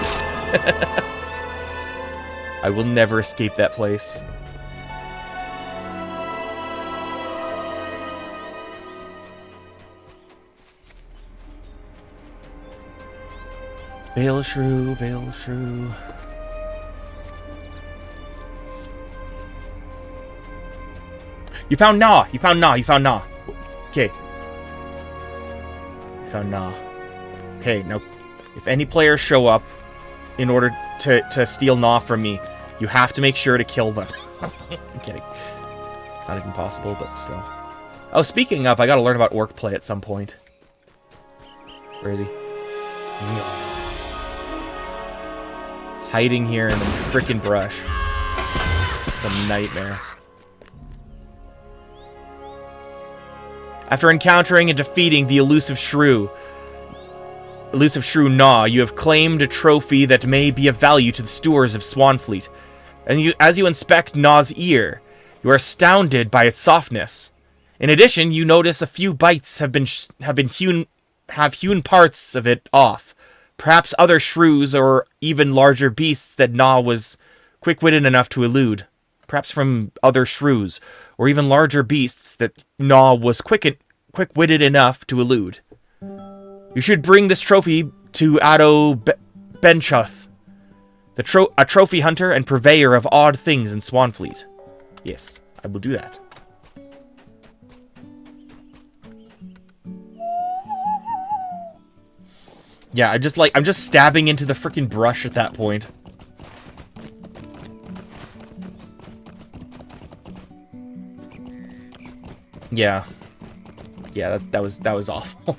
A: I will never escape that place. Vale Shrew, Vale Shrew. You found Na! You found Na! You found Na! Okay. You found Na. Okay, now, if any players show up in order to steal Na from me, you have to make sure to kill them. I'm kidding. It's not even possible, but still. Oh, speaking of, I gotta learn about orc play at some point. Where is he? Hiding here in the frickin' brush. It's a nightmare. After encountering and defeating the elusive shrew Na, you have claimed a trophy that may be of value to the stewards of Swanfleet. And as you inspect Na's ear, you are astounded by its softness. In addition, you notice a few bites have hewn parts of it off. Perhaps other shrews or even larger beasts that Na was quick-witted enough to elude. Perhaps from other shrews or even larger beasts that Na was quick-witted enough to elude. You should bring this trophy to Ado Benchuth, a trophy hunter and purveyor of odd things in Swanfleet. Yes, I will do that. Yeah, I'm just stabbing into the frickin' brush at that point. Yeah. Yeah, that was awful.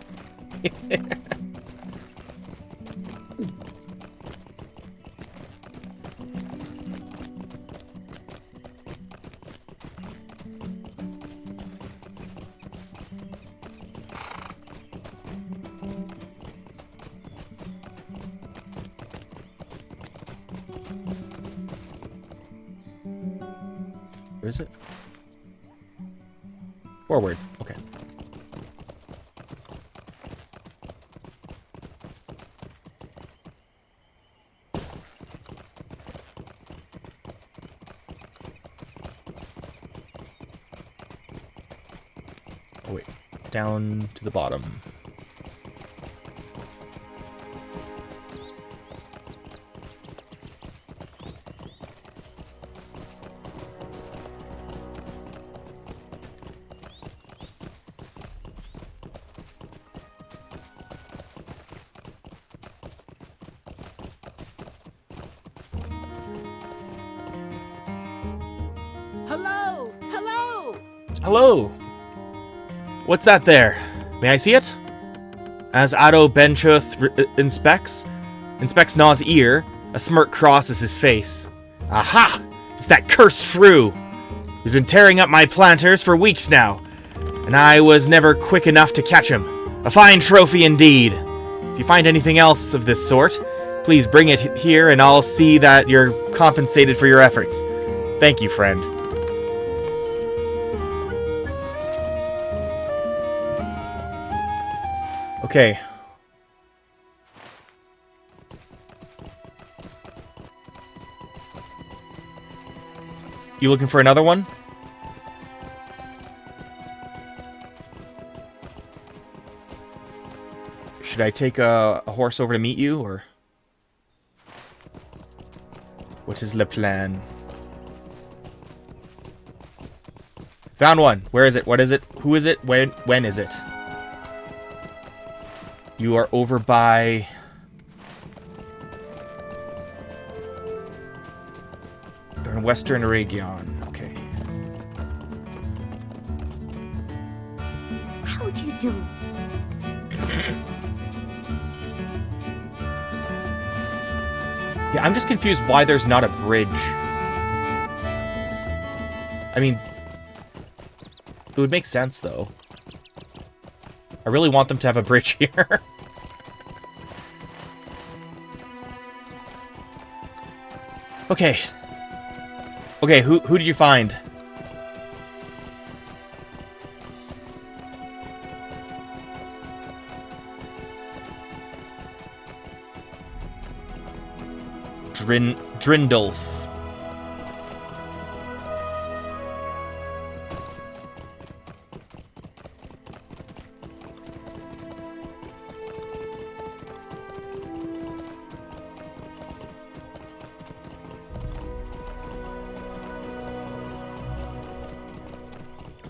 A: Where is it? Forward. Okay. Oh, wait. Down to the bottom.
C: Hello! Hello!
A: Hello! What's that there? May I see it? As Ado Benchuth inspects Na's ear, a smirk crosses his face. Aha! It's that cursed shrew! He's been tearing up my planters for weeks now, and I was never quick enough to catch him. A fine trophy indeed. If you find anything else of this sort, please bring it here and I'll see that you're compensated for your efforts. Thank you, friend. Okay. You looking for another one? Should I take a horse over to meet you, or what is le plan? Found one. Where is it? What is it? Who is it? When is it? You are over by... They're in Western Region. Okay.
E: How do you do?
A: Yeah, I'm just confused why there's not a bridge. I mean, it would make sense, though. I really want them to have a bridge here. Okay. Okay, who did you find? Drindolf.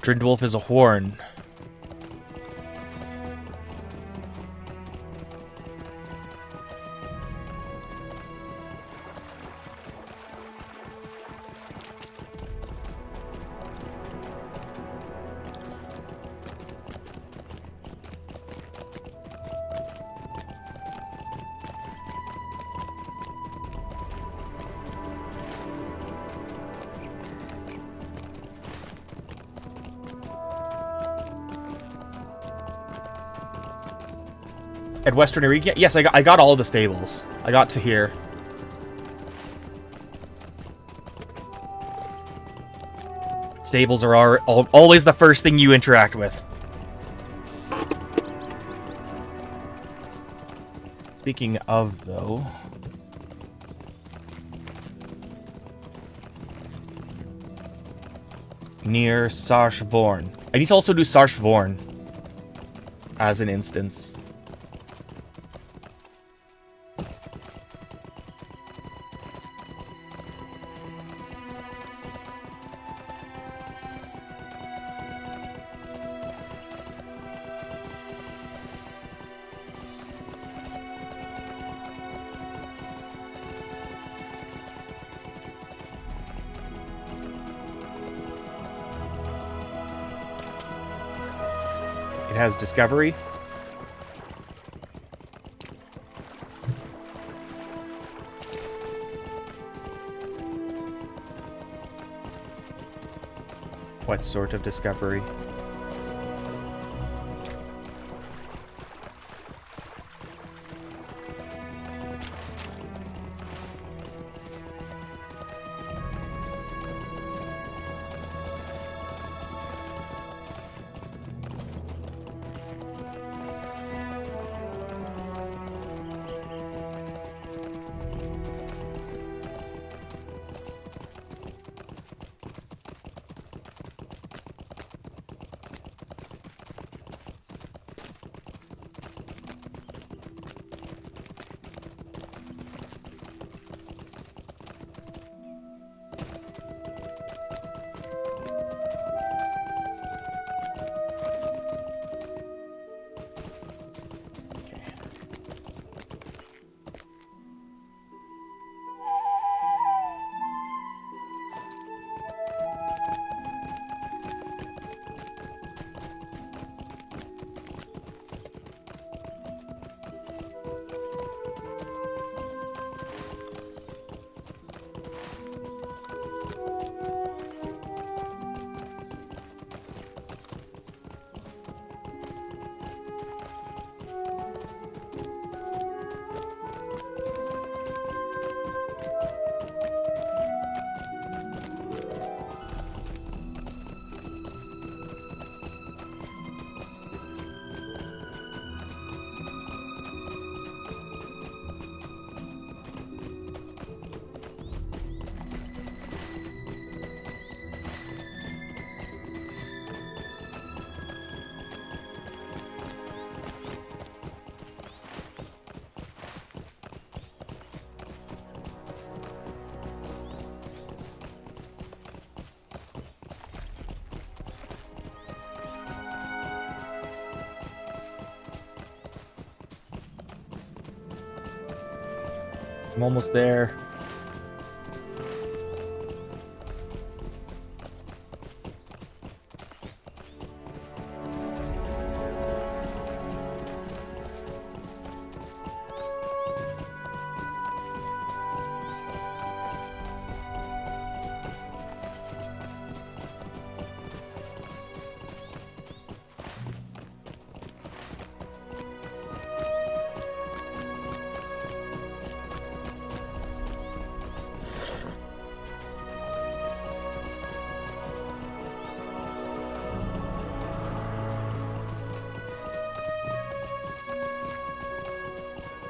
A: Drindolf is a horn. At Western Region? Yes, I got all of the stables. I got to here. Stables are always the first thing you interact with. Speaking of, though... Near Sarshvorn. I need to also do Sarshvorn as an instance. It has discovery. What sort of discovery? I'm almost there.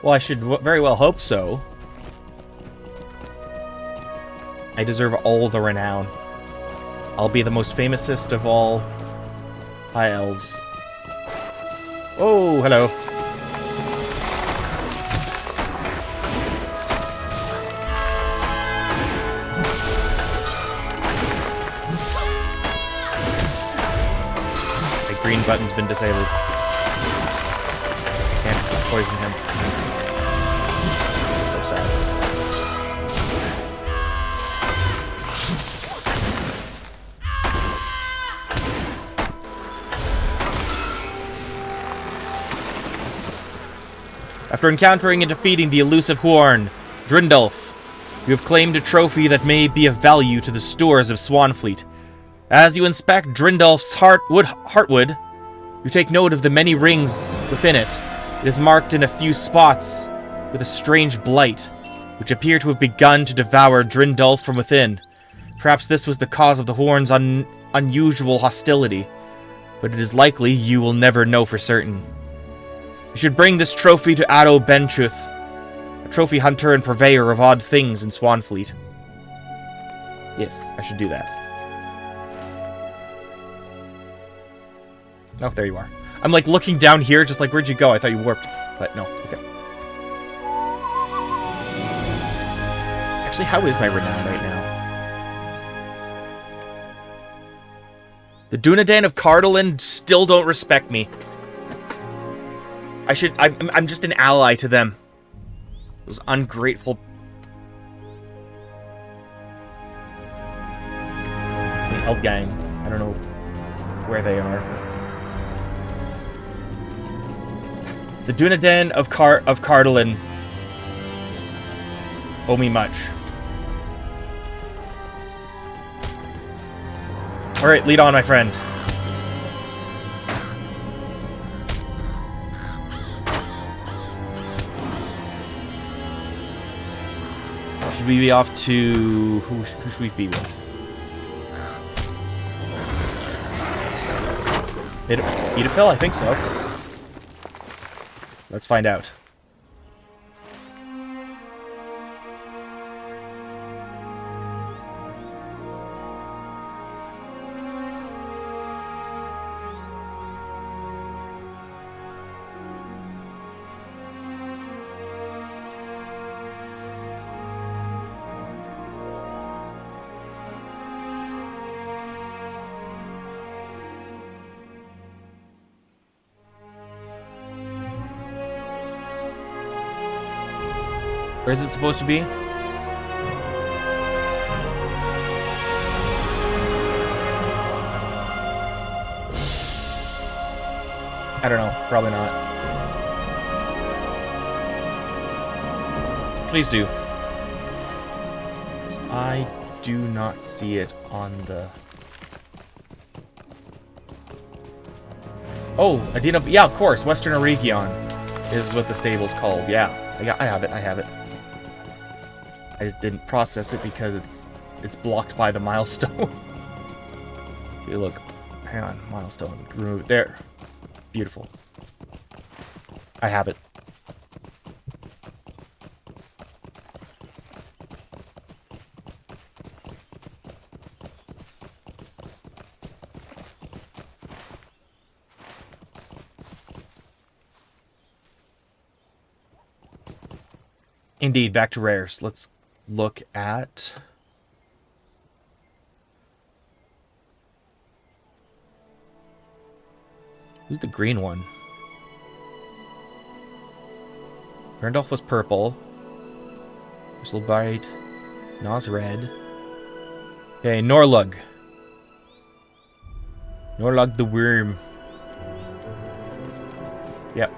A: Well, I should very well hope so. I deserve all the renown. I'll be the most famousest of all high elves. Oh, hello. The green button's been disabled. Can't poison him. This is so sad. After encountering and defeating the elusive Horn, Drindulf, you have claimed a trophy that may be of value to the stores of Swanfleet. As you inspect Drindulf's heartwood, you take note of the many rings within it. It is marked in a few spots with a strange blight, which appear to have begun to devour Drindulf from within. Perhaps this was the cause of the Horn's unusual hostility, but it is likely you will never know for certain. You should bring this trophy to Addo Benchuth, a trophy hunter and purveyor of odd things in Swanfleet. Yes, I should do that. Oh, there you are. I'm like looking down here, just like, where'd you go? I thought you warped. But no, okay. Actually, how is my renown right now? The Dunedain of Cardolan still don't respect me. I'm just an ally to them. Those ungrateful... The Eldgang. I don't know where they are. The Dunedain of Cardolan owe me much. Alright, lead on, my friend. Should we be off to... Who should we be with? Mitheithel? I think so. Let's find out. Where is it supposed to be? I don't know. Probably not. Please do. 'Cause I do not see it on the... Oh, Adina... Yeah, of course. Western Eregion is what the stable's called. Yeah. I have it. I have it. I just didn't process it because it's blocked by the milestone. Okay, look. Hang on. Milestone. Remove it. There. Beautiful. I have it. Indeed, back to rares. Let's look at... Who's the green one? Randolph was purple. Bite. Nos red. Okay, Norlug. Norlug the worm. Yep.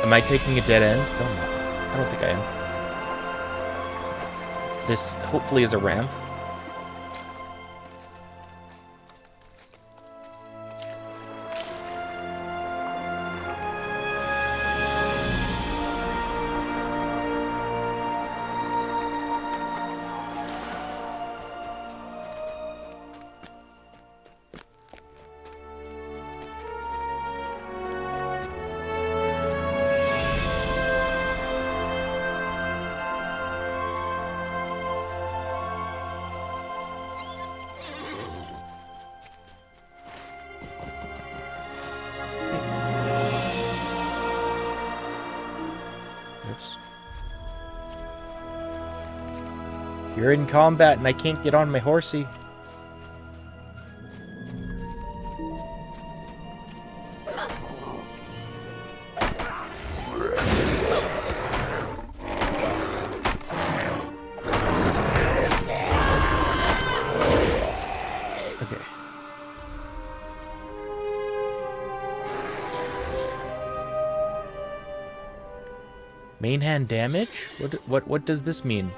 A: Am I taking a dead end? No, I'm not. I don't think I am. This hopefully is a ramp. You're in combat and I can't get on my horsey. Okay. Main hand damage? What does this mean?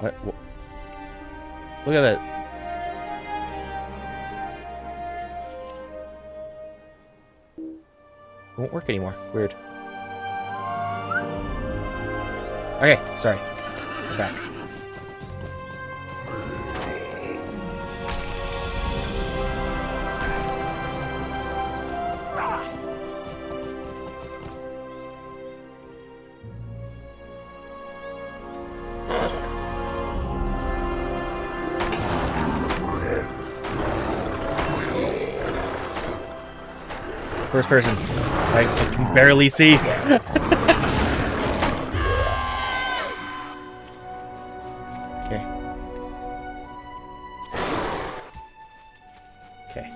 A: What? Look at that. It won't work anymore. Weird. Okay, sorry. We're back. First person. I can barely see. Okay. Okay.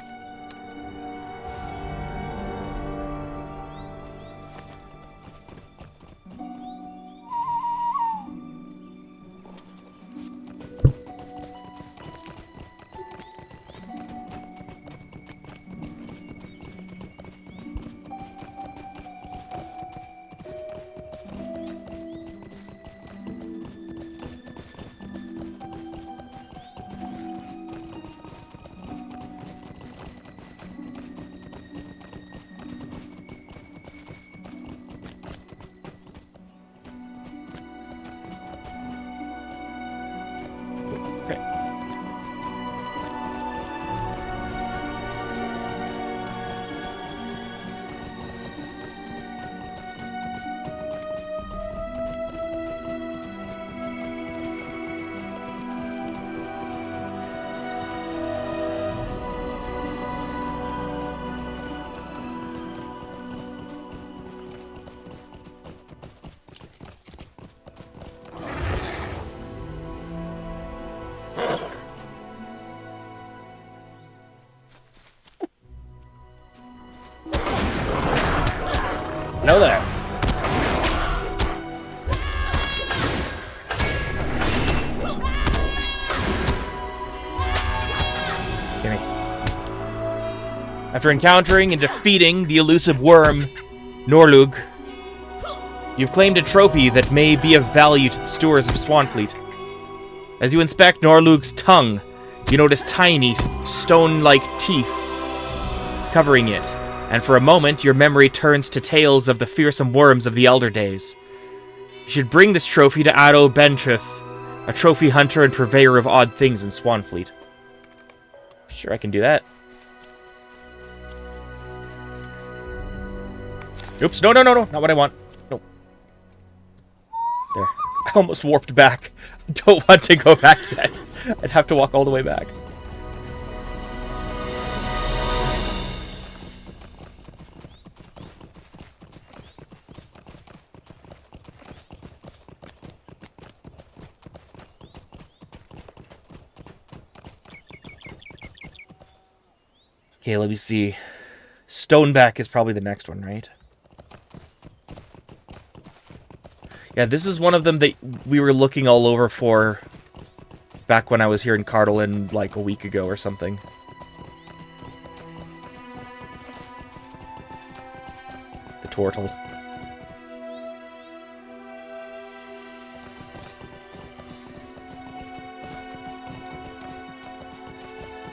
A: Know that. Gimme. After encountering and defeating the elusive worm, Norlug, you've claimed a trophy that may be of value to the stewards of Swanfleet. As you inspect Norlug's tongue, you notice tiny, stone-like teeth covering it, and for a moment your memory turns to tales of the fearsome worms of the elder days. You should bring this trophy to Addo Bentrith, a trophy hunter and purveyor of odd things in Swanfleet. Sure, I can do that. Oops, no, not what I want. No. There. I almost warped back. I don't want to go back yet. I'd have to walk all the way back. Okay, let me see. Stoneback is probably the next one, right? Yeah, this is one of them that we were looking all over for back when I was here in Cardolan like a week ago or something. The turtle.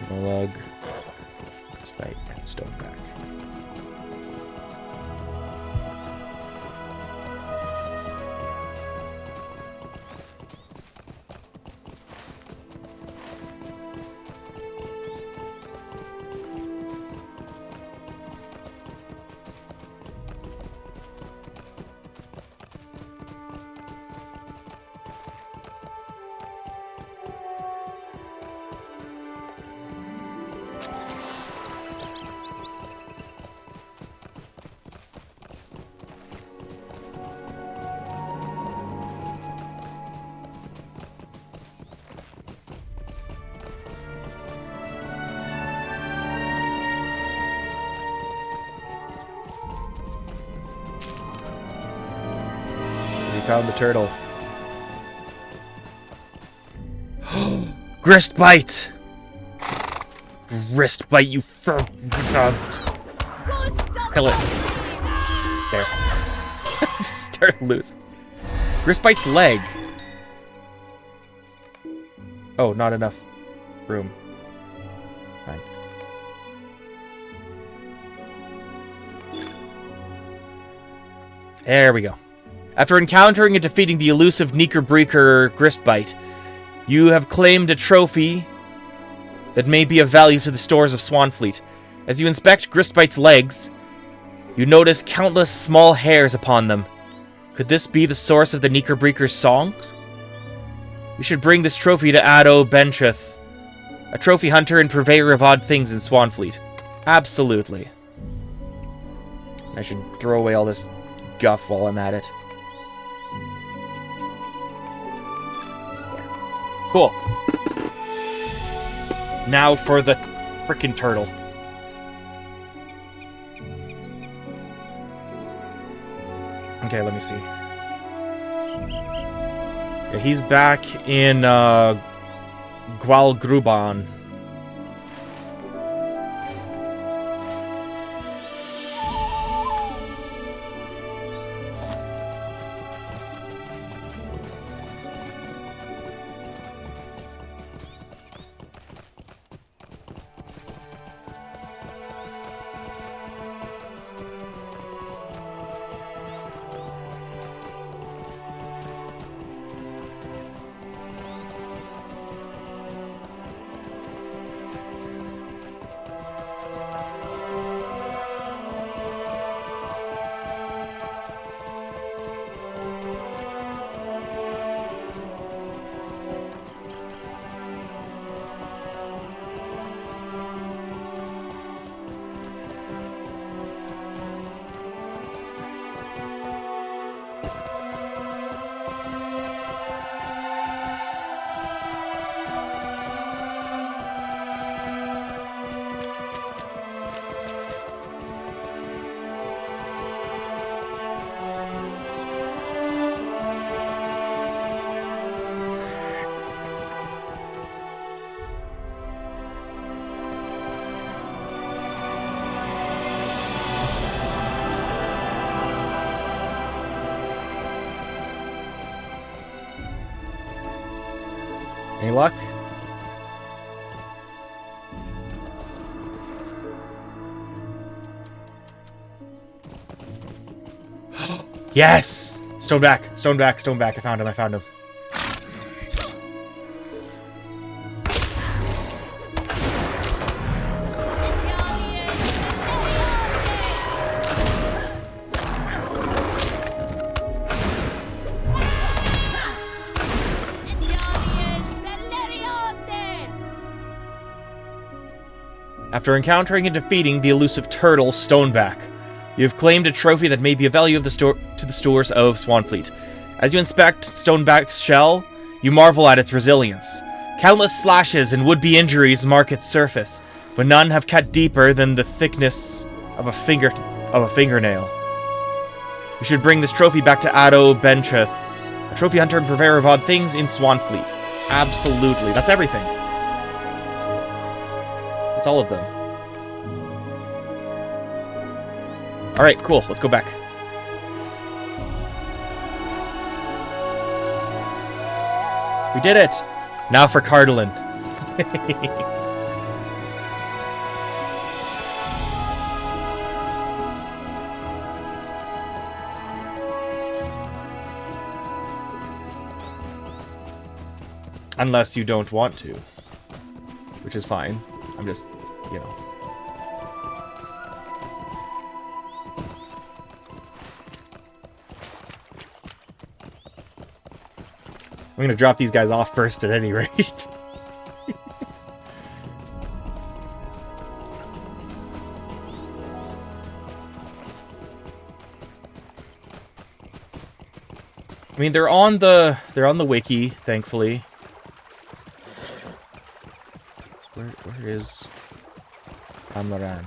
A: Log. Spike. Stoneback. Found the turtle. Grist bite! Grist bite, you Kill it. There. Just started losing. Grist bite's leg. Oh, not enough room. Fine. There we go. After encountering and defeating the elusive Knickerbreaker Gristbite, you have claimed a trophy that may be of value to the stores of Swanfleet. As you inspect Gristbite's legs, you notice countless small hairs upon them. Could this be the source of the Knickerbreaker's songs? We should bring this trophy to Addo Bentrith, a trophy hunter and purveyor of odd things in Swanfleet. Absolutely. I should throw away all this guff while I'm at it. Cool. Now for the frickin' turtle. Okay, let me see. Yeah, he's back in Gwalgruban. Any luck? Yes! Stone back, stone back, stone back. I found him, I found him. After encountering and defeating the elusive turtle Stoneback, you have claimed a trophy that may be of value to the stores of Swanfleet. As you inspect Stoneback's shell, you marvel at its resilience. Countless slashes and would-be injuries mark its surface, but none have cut deeper than the thickness of a fingernail. You should bring this trophy back to Addo Bencheth, a trophy hunter and purveyor of odd things in Swanfleet. Absolutely. That's everything. That's all of them. Alright, cool. Let's go back. We did it! Now for Cardolin. Unless you don't want to. Which is fine. I'm just, you know. I'm gonna drop these guys off first at any rate. I mean, they're on the wiki, thankfully. Where is Amaran?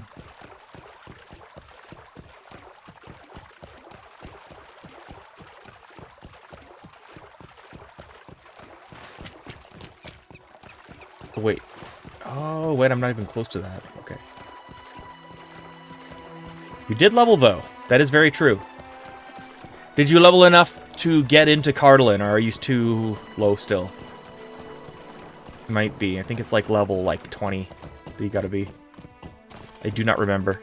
A: Oh, wait. Oh, wait, I'm not even close to that. Okay. You did level, though. That is very true. Did you level enough to get into Cardolin, or are you too low still? Might be. I think it's like level, like, 20 that you gotta be. I do not remember.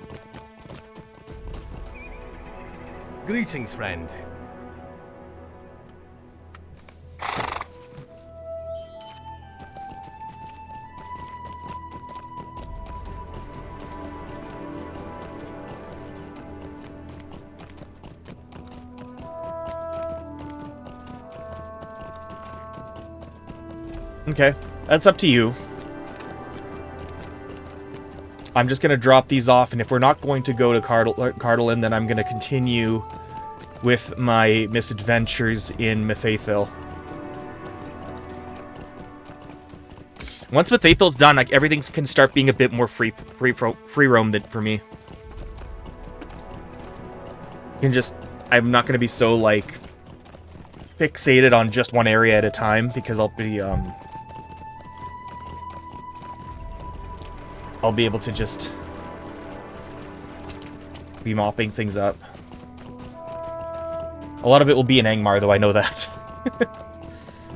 B: Greetings, friend.
A: Okay, that's up to you. I'm just going to drop these off, and if we're not going to go to Cardolin, then I'm going to continue with my misadventures in Mitheithel. Once Mitheithel's done, like, everything can start being a bit more free roam for me. You can just, I'm not going to be so, like, fixated on just one area at a time, because I'll be able to just be mopping things up. A lot of it will be in Angmar, though, I know that.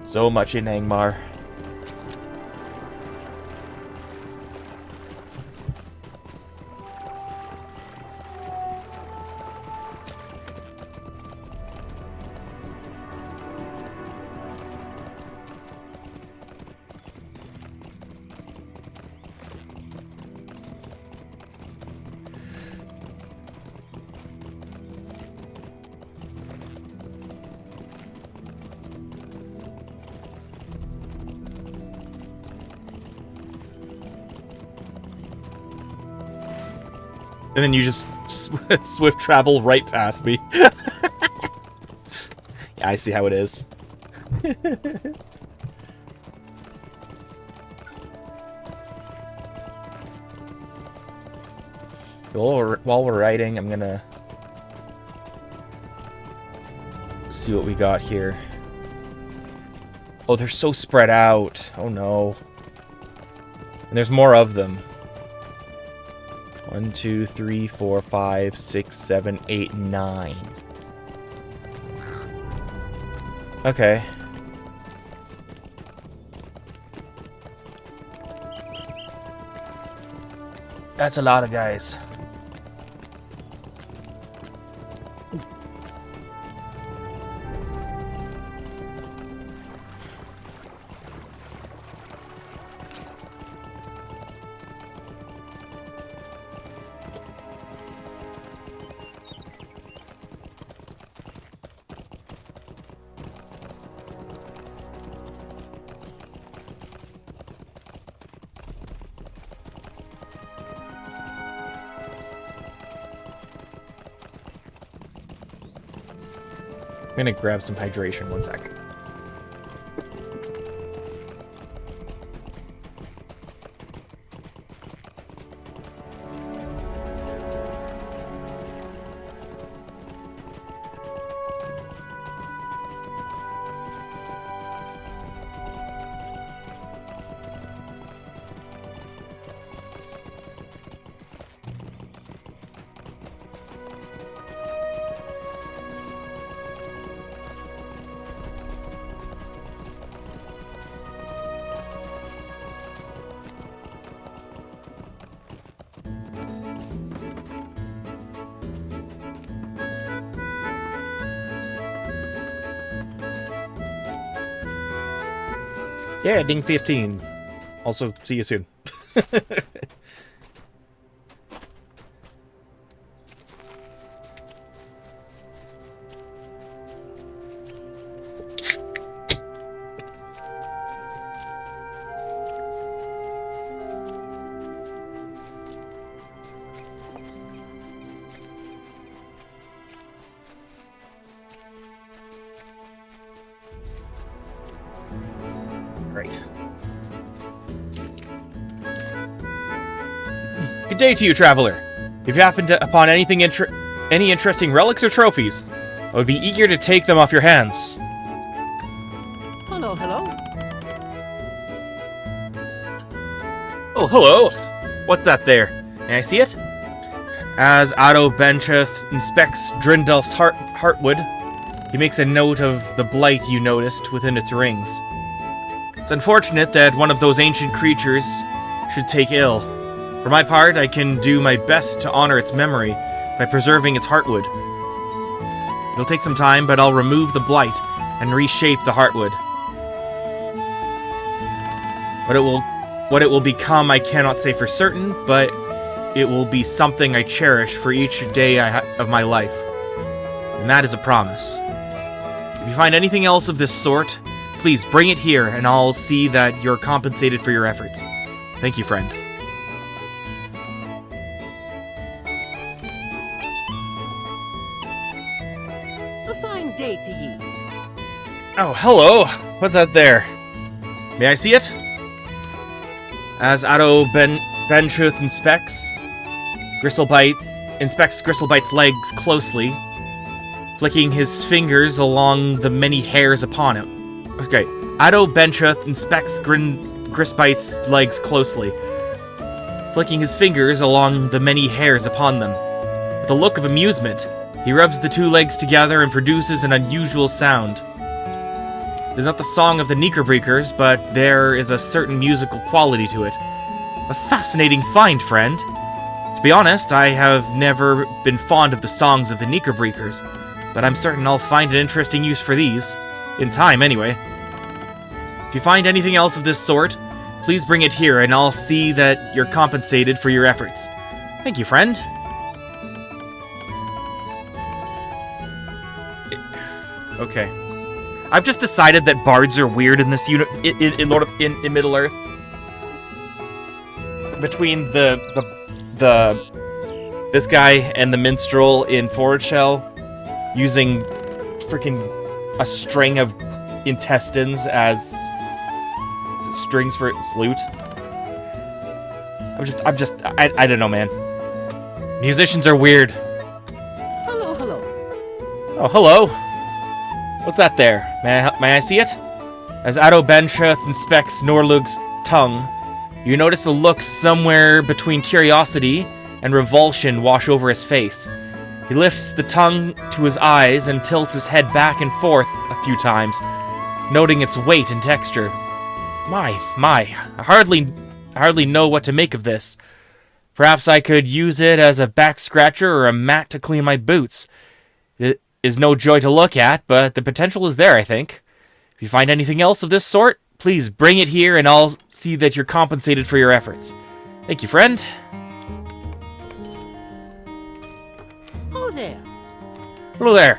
A: So much in Angmar. And then you just swift travel right past me. Yeah, I see how it is. While we're writing, I'm gonna see what we got here. Oh, they're so spread out. Oh no. And there's more of them. 1, 2, 3, 4, 5, 6, 7, 8, 9. Okay. That's a lot of guys. I'm gonna grab some hydration, 1 sec. Yeah, ding 15. Also, see you soon. Great. Good day to you, traveler. If you happen upon anything any interesting relics or trophies, I would be eager to take them off your hands.
C: Hello, hello.
A: Oh, hello. What's that there? May I see it? As Otto Bencheth inspects Drindolf's heartwood, he makes a note of the blight you noticed within its rings. It's unfortunate that one of those ancient creatures should take ill. For my part, I can do my best to honor its memory by preserving its heartwood. It'll take some time, but I'll remove the blight and reshape the heartwood. What it will become, I cannot say for certain, but it will be something I cherish for each day of my life. And that is a promise. If you find anything else of this sort, please bring it here, and I'll see that you're compensated for your efforts. Thank you, friend.
E: A fine day to ye.
A: Oh, hello! What's that there? May I see it? As Otto Benchuth inspects Gristlebite's legs closely, flicking his fingers along the many hairs upon him. Okay, Otto Benchuth inspects Gristlebite's legs closely, flicking his fingers along the many hairs upon them. With a look of amusement, he rubs the two legs together and produces an unusual sound. It is not the song of the Knickerbockers, but there is a certain musical quality to it. A fascinating find, friend. To be honest, I have never been fond of the songs of the Knickerbockers, but I'm certain I'll find an interesting use for these. In time, anyway. If you find anything else of this sort, please bring it here, and I'll see that you're compensated for your efforts. Thank you, friend. Okay. I've just decided that bards are weird in this in Middle Earth. Between this guy and the minstrel in Forward Shell, using freaking a string of intestines as strings for its lute. I don't know, man. Musicians are weird.
C: Hello, hello.
A: Oh, hello. What's that there? May I see it? As Otto Benchuth inspects Norlug's tongue, you notice a look somewhere between curiosity and revulsion wash over his face. He lifts the tongue to his eyes and tilts his head back and forth a few times, noting its weight and texture. My, I hardly know what to make of this. Perhaps I could use it as a back scratcher or a mat to clean my boots. It is no joy to look at, but the potential is there, I think. If you find anything else of this sort, please bring it here and I'll see that you're compensated for your efforts. Thank you, friend.
E: Oh, there.
A: Hello there.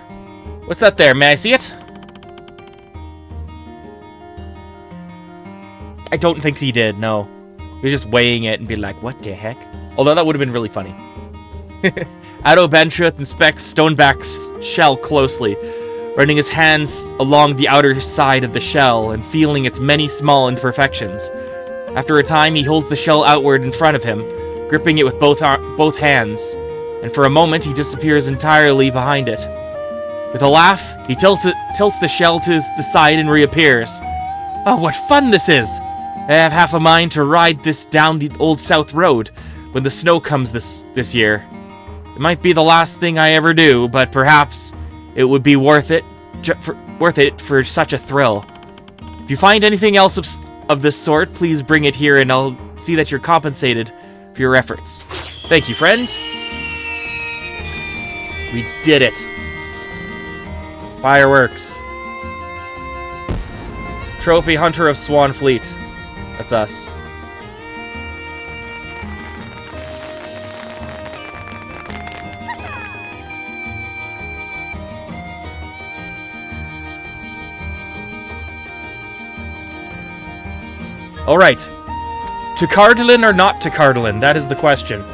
A: What's that there? May I see it? I don't think he did, no. He was just weighing it and be like, what the heck? Although that would have been really funny. Addo Bentruth inspects Stoneback's shell closely, running his hands along the outer side of the shell and feeling its many small imperfections. After a time, he holds the shell outward in front of him, gripping it with both hands, and for a moment he disappears entirely behind it. With a laugh, he tilts the shell to the side and reappears. Oh, what fun this is! I have half a mind to ride this down the old South Road when the snow comes this year. It might be the last thing I ever do, but perhaps it would be worth it for such a thrill. If you find anything else of this sort, please bring it here and I'll see that you're compensated for your efforts. Thank you, friend. We did it. Fireworks. Trophy Hunter of Swan Fleet. That's us. Alright. To Cardolin or not to Cardolin? That is the question.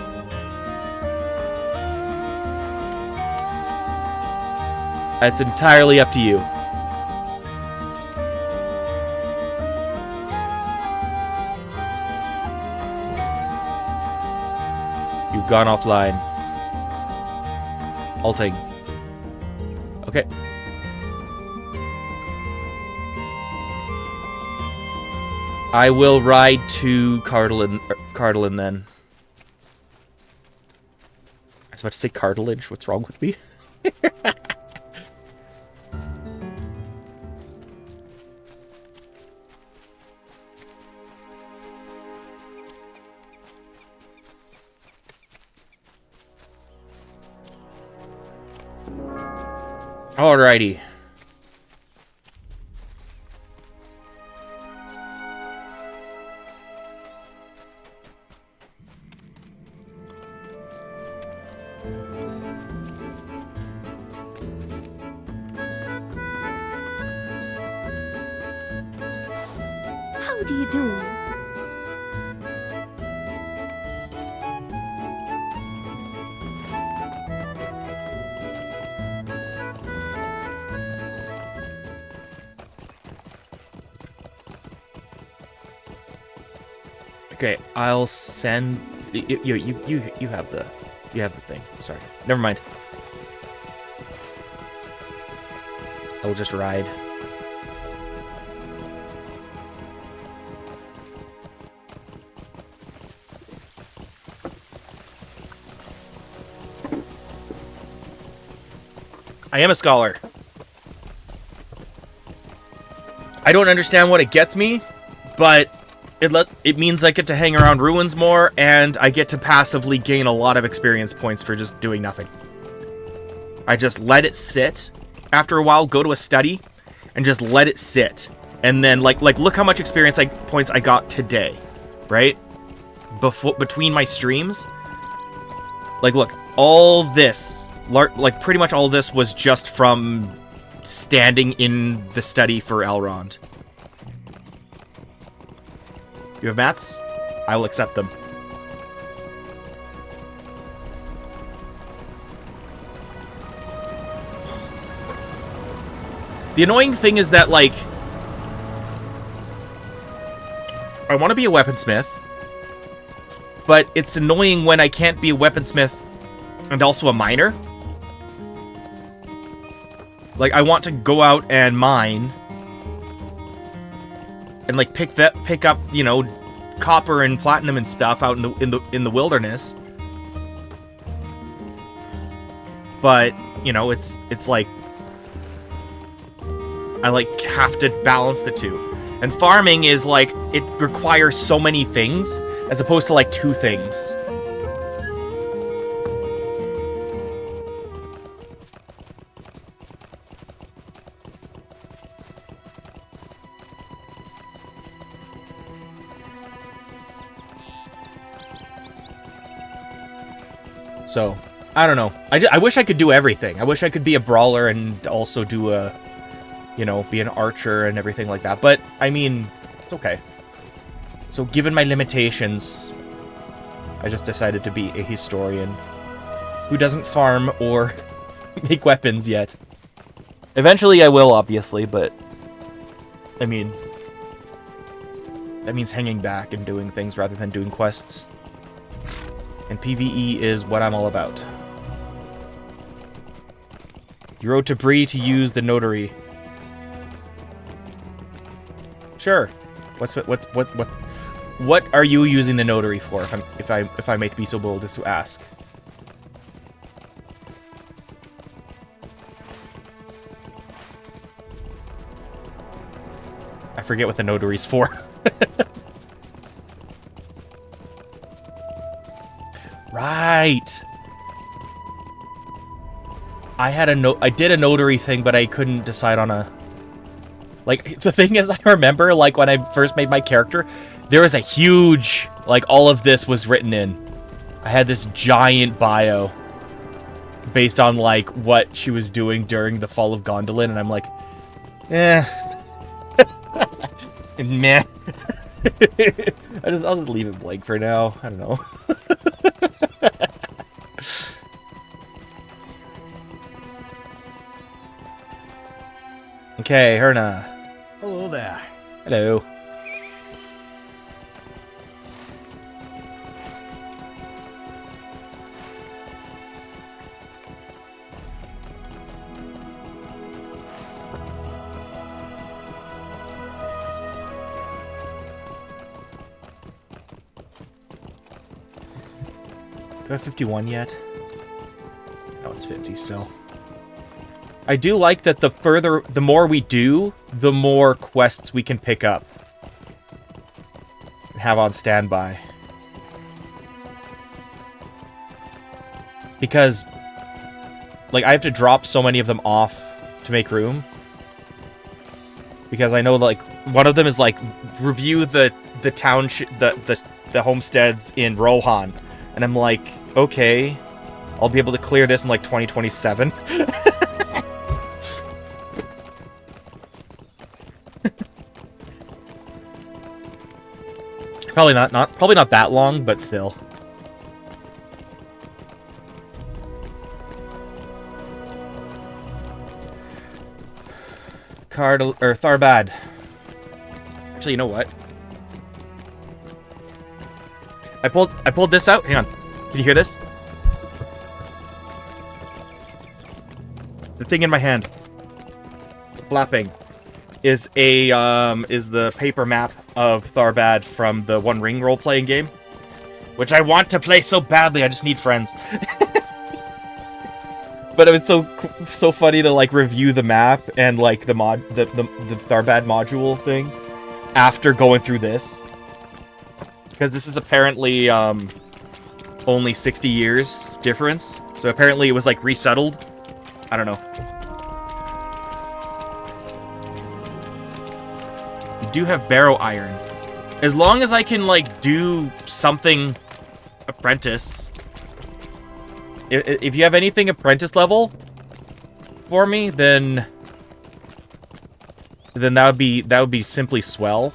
A: It's entirely up to you. You've gone offline. Alting. Okay. I will ride to Cardolin then. I was about to say cartilage. What's wrong with me? Alrighty.
E: How do you do?
A: Okay, I'll send you have the thing. Sorry. Never mind. I'll just ride. I am a scholar. I don't understand what it gets me, but it means I get to hang around ruins more, and I get to passively gain a lot of experience points for just doing nothing. I just let it sit. After a while, go to a study, and just let it sit. And then, like look how much experience points I got today, right? Between my streams. Like, look, all this, like, pretty much all this was just from standing in the study for Elrond. You have mats? I will accept them. The annoying thing is that, like, I want to be a weaponsmith, but it's annoying when I can't be a weaponsmith and also a miner. Like, I want to go out and mine and, like, pick up, you know, copper and platinum and stuff out in the wilderness. But, you know, it's like I, like, have to balance the two. And farming is, like, it requires so many things as opposed to, like, 2 things. So, I don't know. I wish I could do everything. I wish I could be a brawler and also do a, be an archer and everything like that. But, I mean, it's okay. So, given my limitations, I just decided to be a historian who doesn't farm or make weapons yet. Eventually I will, obviously, but, I mean, that means hanging back and doing things rather than doing quests. And PvE is what I'm all about. You wrote to Bree to use the notary. Sure. What are you using the notary for? If I may be so bold as to ask. I forget what the notary's for. Right. I did a notary thing, but I couldn't decide on a... Like, the thing is, I remember, like, when I first made my character, there was a huge... Like, all of this was written in. I had this giant bio based on, like, what she was doing during the fall of Gondolin, and I'm like, eh. Meh. I'll just leave it blank for now. I don't know. Okay, Herna.
B: Hello there.
A: Hello. Do I have 51 yet? No, it's 50 still. I do like that the more we do, the more quests we can pick up and have on standby. Because, like, I have to drop so many of them off to make room. Because I know, like, one of them is, like, review the township, the homesteads in Rohan. And I'm like, okay, I'll be able to clear this in, like, 2027. Probably not that long, but still. Tharbad. Actually, you know what? I pulled this out. Hang on. Can you hear this? The thing in my hand, flapping, is the paper map of Tharbad from the One Ring role-playing game, which I want to play so badly. I just need friends. But it was so funny to, like, review the map and, like, the Tharbad module thing after going through this, because this is apparently only 60 years difference. So apparently it was, like, resettled. I don't know. You do have barrow iron. As long as I can, like, do something apprentice. If you have anything apprentice level for me, then that would be simply swell.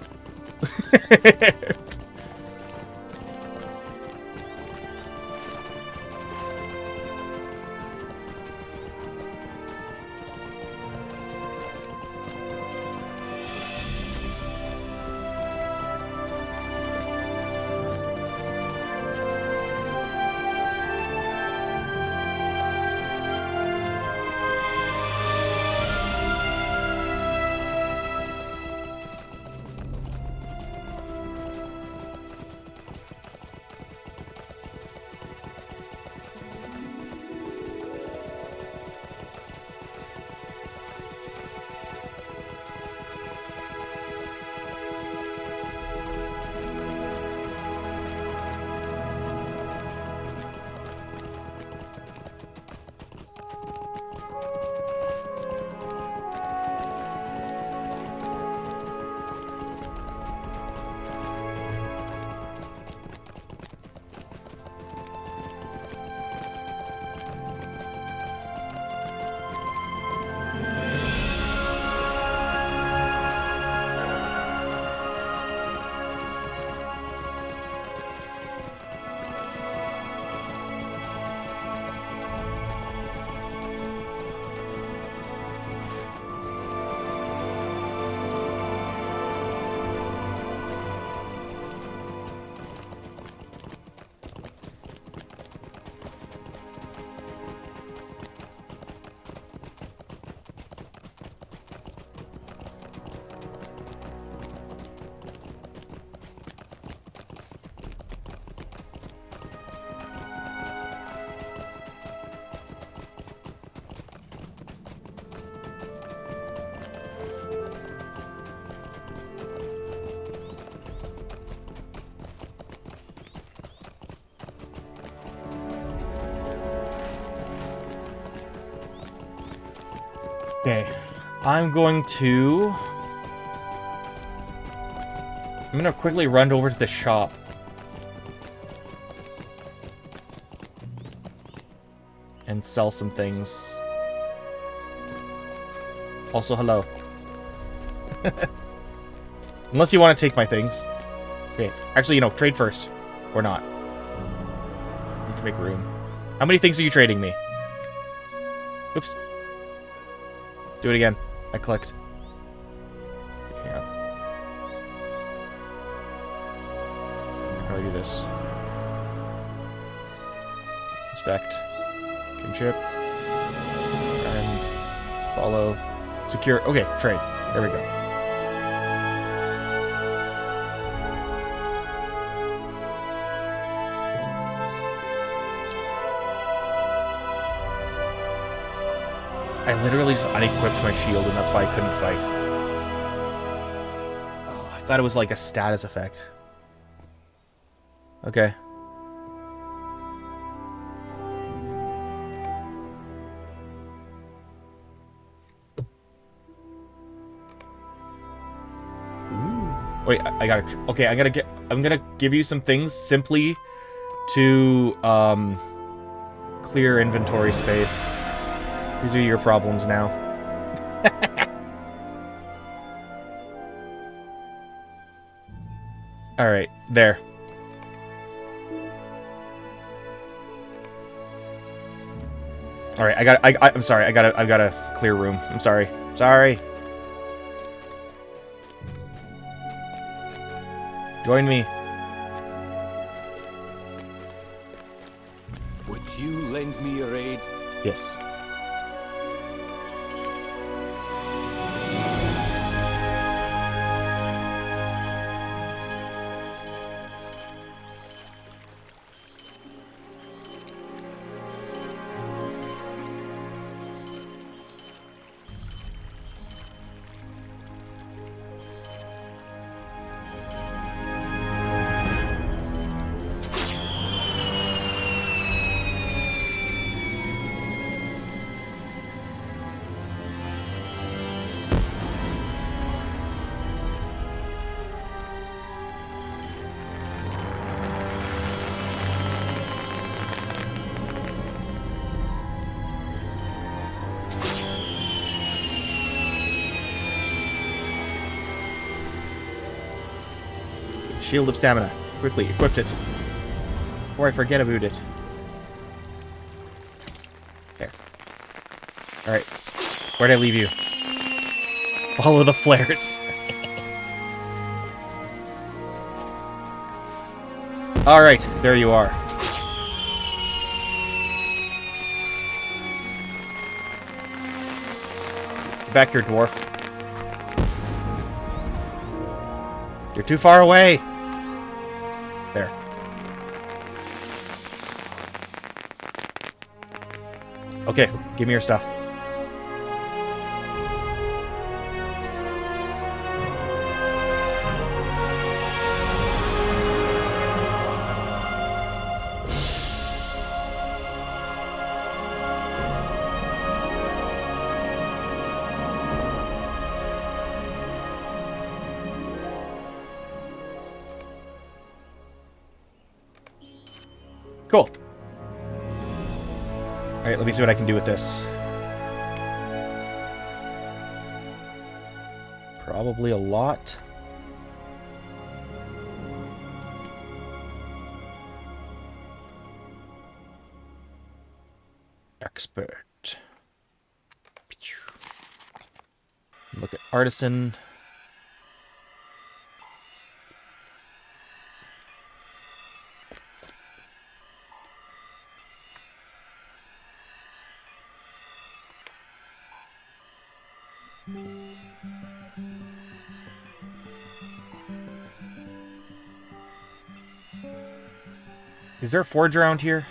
A: Okay. I'm going to quickly run over to the shop. And sell some things. Also, hello. Unless you want to take my things. Okay. Actually, trade first. Or not. Need to make room. How many things are you trading me? Oops. Do it again. I clicked. Yeah. How do I do this? Inspect. Kinship. And follow. Secure. Okay, trade. There we go. I literally just unequipped my shield, and that's why I couldn't fight. Oh, I thought it was like a status effect. Okay. Wait, I gotta... Okay, I'm gonna give you some things simply to, clear inventory space. These are your problems now. Alright, there. Alright, I'm sorry, I've got a clear room. I'm sorry. Sorry. Join me.
B: Would you lend me a aid?
A: Yes. Shield of Stamina. Quickly, equipped it. Before I forget about it. There. Alright. Where'd I leave you? Follow the flares. Alright, there you are. Back here, dwarf. You're too far away. There. Okay, give me your stuff. Cool. Alright, let me see what I can do with this. Probably a lot. Expert. Look at artisan. Is there a forge around here?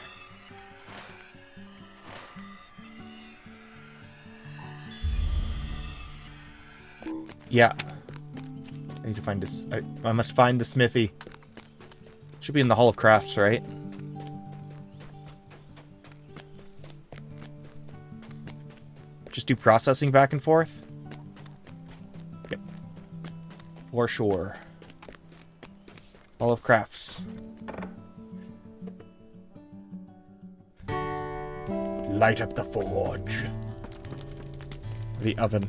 A: Yeah. I need to find this. I must find the smithy. Should be in the Hall of Crafts, right? Just do processing back and forth. Yep. For sure. All of crafts. Light up the forge. The oven.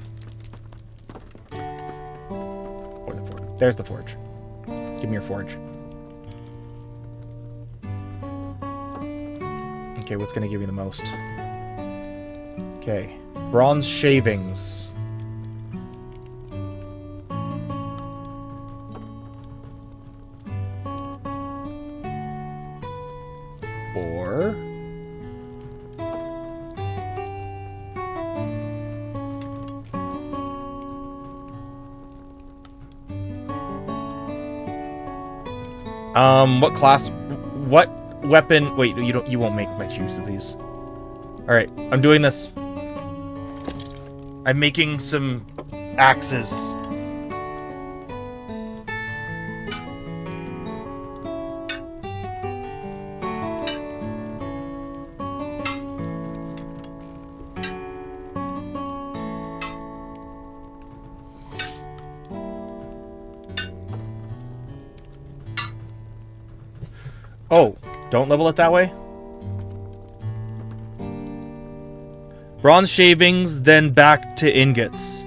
A: Or the forge. There's the forge. Give me your forge. Okay, what's gonna give you the most? Okay. Bronze shavings. Or... what class... What weapon... Wait, you won't make much use of these. Alright, I'm doing this. I'm making some axes. Oh, don't level it that way? Bronze shavings, then back to ingots.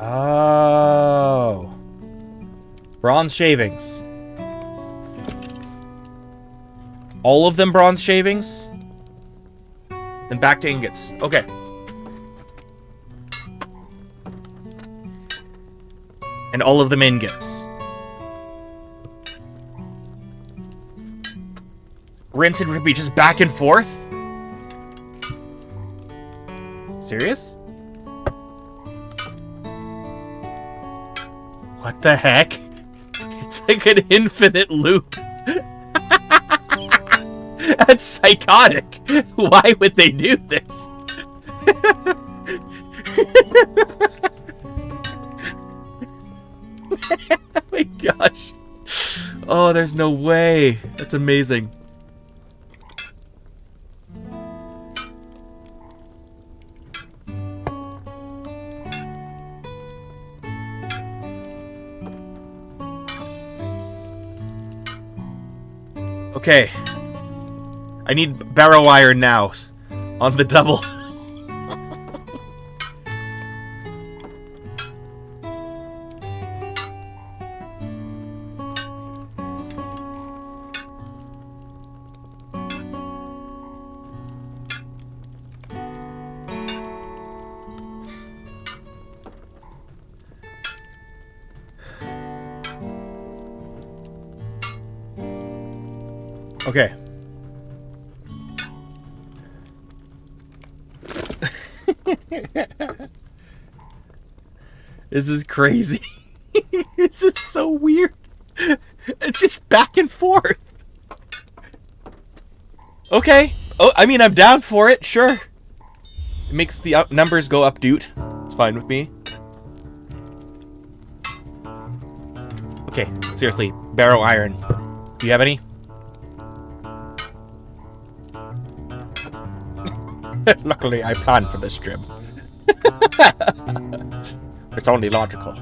A: Oh. Bronze shavings. All of them bronze shavings? Then back to ingots. Okay. And all of them ingots. Rinse and repeat, just back and forth? Serious? What the heck? It's like an infinite loop. That's psychotic. Why would they do this? Oh my gosh. Oh, there's no way. That's amazing. Okay. I need barrow iron now. On the double. Okay. This is crazy. This is so weird. It's just back and forth. Okay. Oh, I mean, I'm down for it. Sure. It makes the numbers go up, dude. It's fine with me. Okay, seriously. Barrow iron. Do you have any? Luckily, I planned for this trip. It's only logical.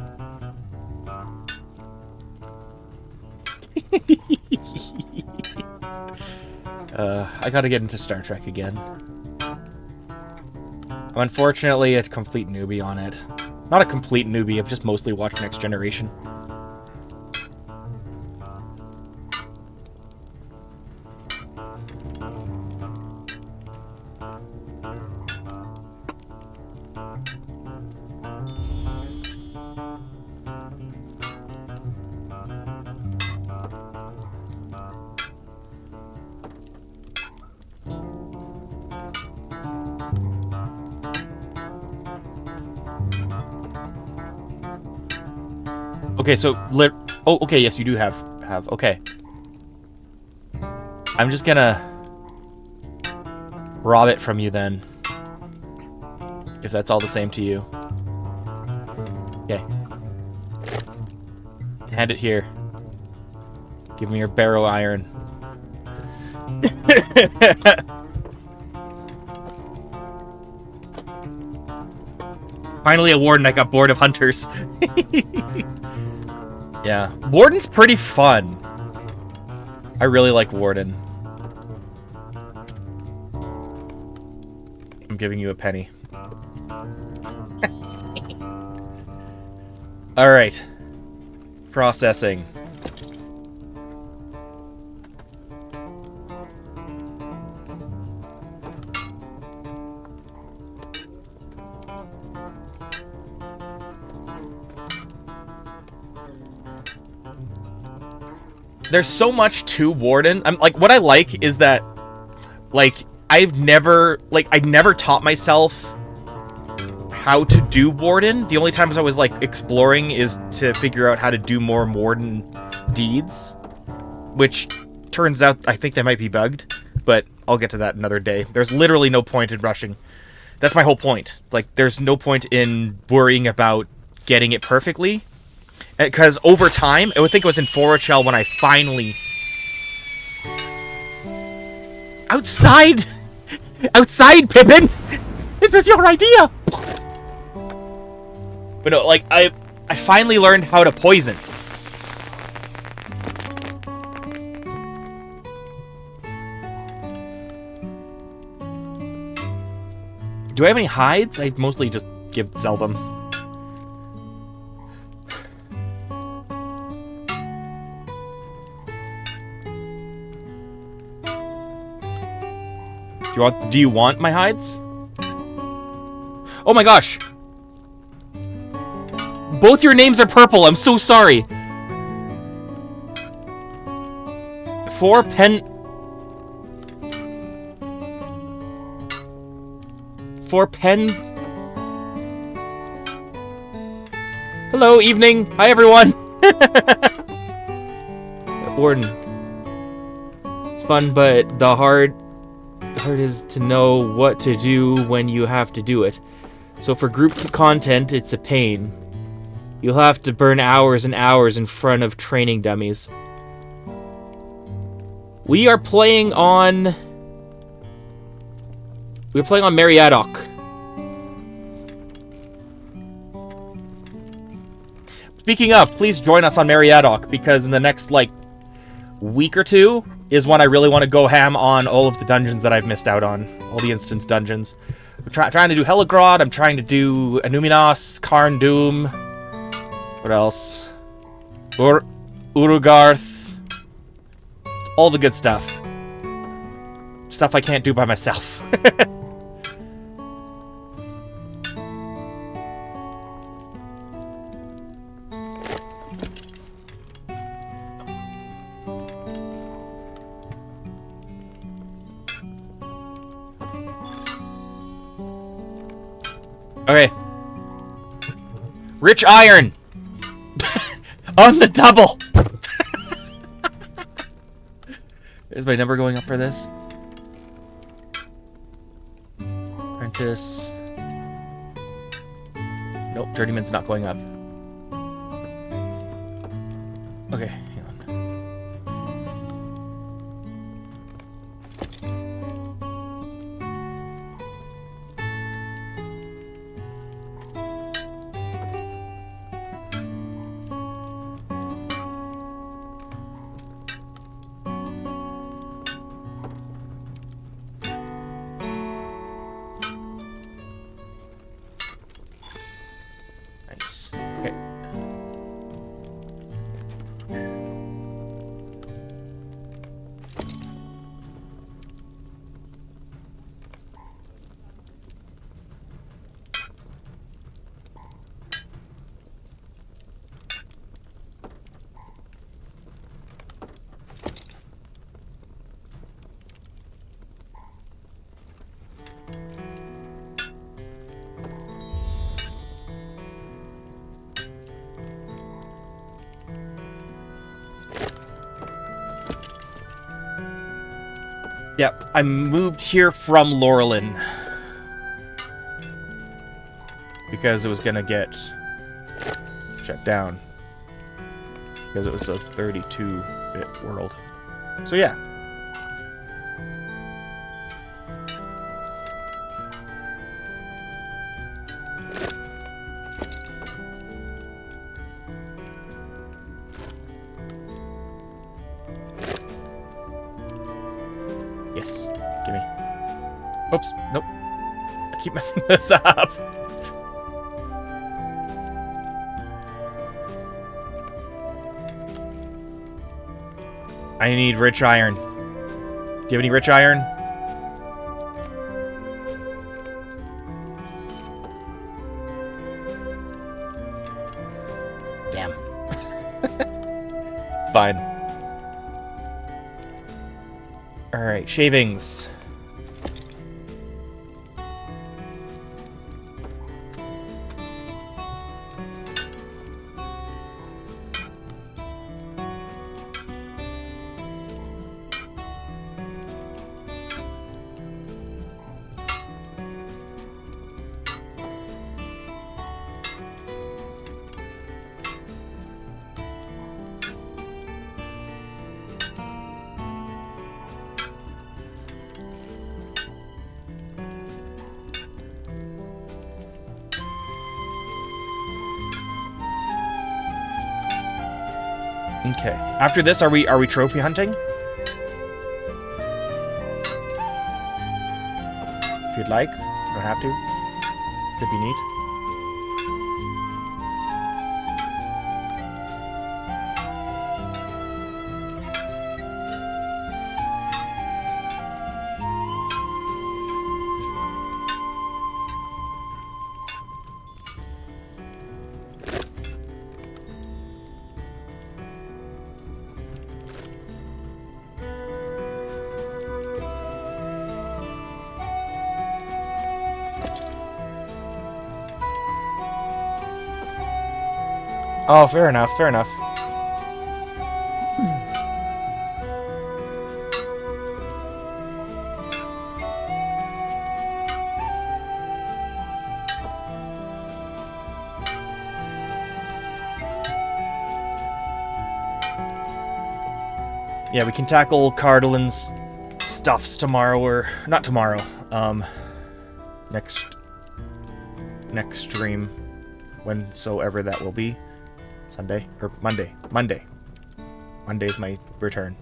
A: I gotta get into Star Trek again. I'm unfortunately a complete newbie on it. Not a complete newbie, I've just mostly watched Next Generation. Okay, so oh, okay, yes, you do have okay. I'm just gonna rob it from you then. If that's all the same to you. Okay. Hand it here. Give me your barrow iron. Finally a warden. I got bored of hunters. Yeah. Warden's pretty fun. I really like Warden. I'm giving you a penny. Alright. Processing. There's so much to Warden. I'm like, what I like is that, like, I never taught myself how to do Warden. The only times I was like exploring is to figure out how to do more Warden deeds, which turns out I think they might be bugged, but I'll get to that another day. There's literally no point in rushing. That's my whole point. Like, there's no point in worrying about getting it perfectly. Because over time, I would think it was in Forochel when I finally... Outside! Outside, Pippin! This was your idea! But no, like, I finally learned how to poison. Do I have any hides? I mostly just sell them. Do you want my hides? Oh my gosh! Both your names are purple, I'm so sorry! For pen... Hello, evening! Hi everyone! Warden. It's fun, but the hard is to know what to do when you have to do it. So for group content, it's a pain. You'll have to burn hours and hours in front of training dummies. We're playing on Mitheithel. Speaking of, please join us on Mitheithel, because in the next, like, week or two is when I really want to go ham on all of the dungeons that I've missed out on. All the instance dungeons. I'm trying to do Helagrod, I'm trying to do Anuminos, Karn Doom. What else? Urugarth. All the good stuff. Stuff I can't do by myself. Okay. Rich iron! On the double! Is my number going up for this? Apprentice. Nope, Journeyman's not going up. Okay, hang on. Nice. Okay. Yep, I moved here from Laurelin. Because it was gonna get shut down. Because it was a 32-bit world. So yeah. Yes. Gimme. Oops. Nope. I keep messing this up. I need rich iron. Do you have any rich iron? Damn. It's fine. Alright, shavings. Okay. After this, are we trophy hunting? If you'd like. You don't have to. Could be neat. Oh, fair enough, fair enough. Yeah, we can tackle Cardolin's stuffs tomorrow, or not tomorrow. Next stream, whensoever that will be. Sunday or Monday. Monday. Monday's my return.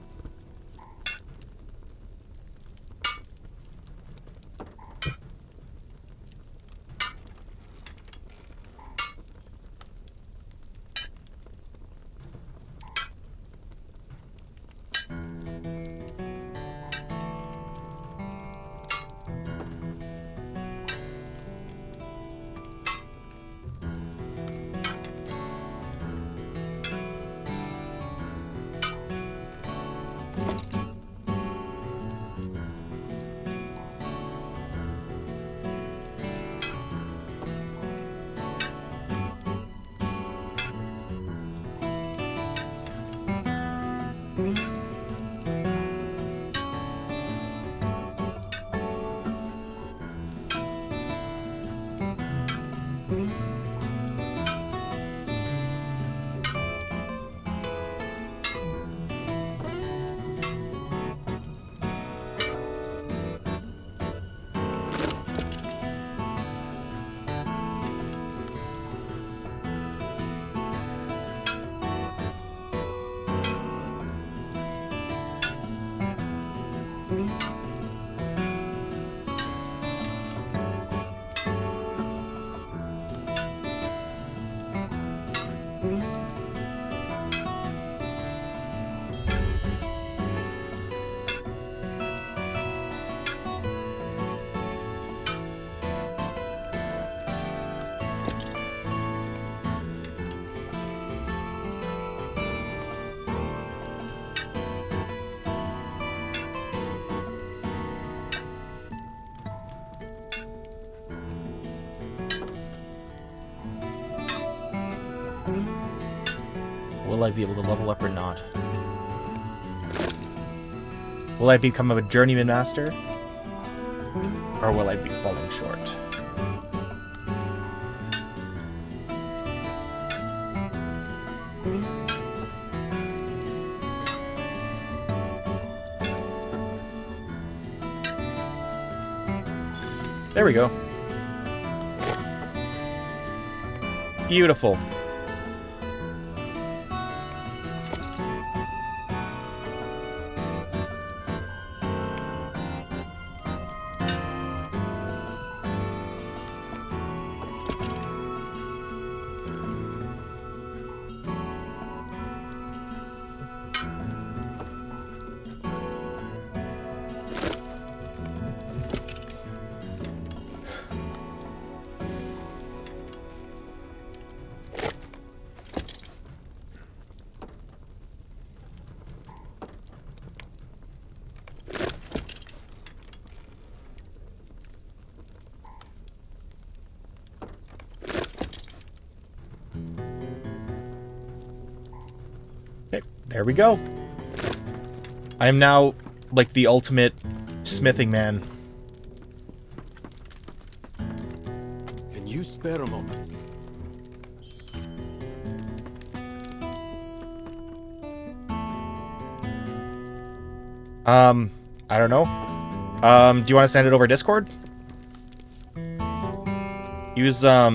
A: Will I be able to level up or not? Will I become a journeyman master? Or will I be falling short? There we go. Beautiful. There we go. I am now, like, the ultimate smithing man.
B: Can you spare a moment?
A: I don't know. Do you want to send it over Discord? Use, yeah,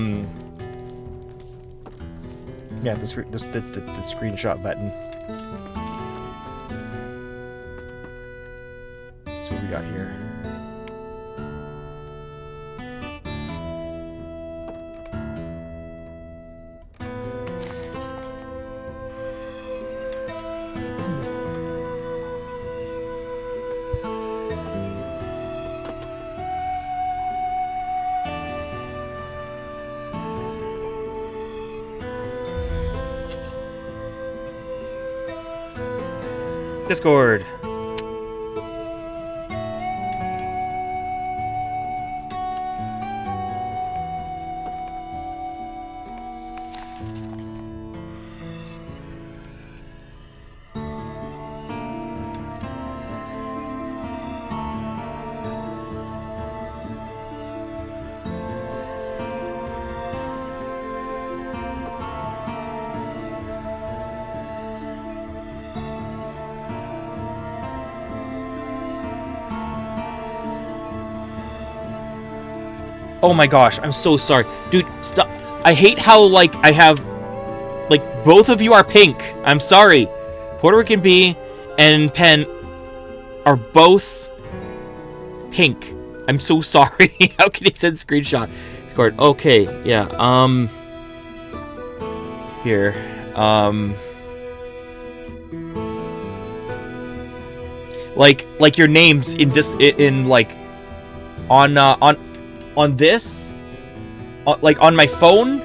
A: the screenshot button. So what we got here. Discord. Oh my gosh, I'm so sorry. Dude, stop. I hate how, like, I have... Like, both of you are pink. I'm sorry. Puerto Rican Bee and Pen are both pink. I'm so sorry. How can he send screenshot? Discord. Okay, yeah, here. Like your names in this... In, like... On this, like on my phone,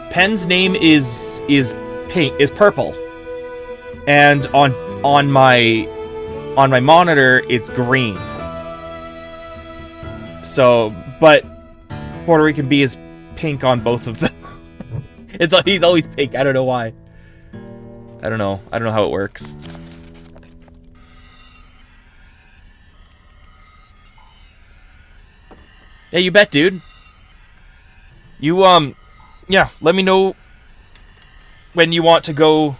A: Pen's name is pink, is purple, and on my monitor it's green. So, but Puerto Rican Bee is pink on both of them. He's always pink. I don't know why. I don't know how it works. Yeah, you bet, dude. You, yeah, let me know when you want to go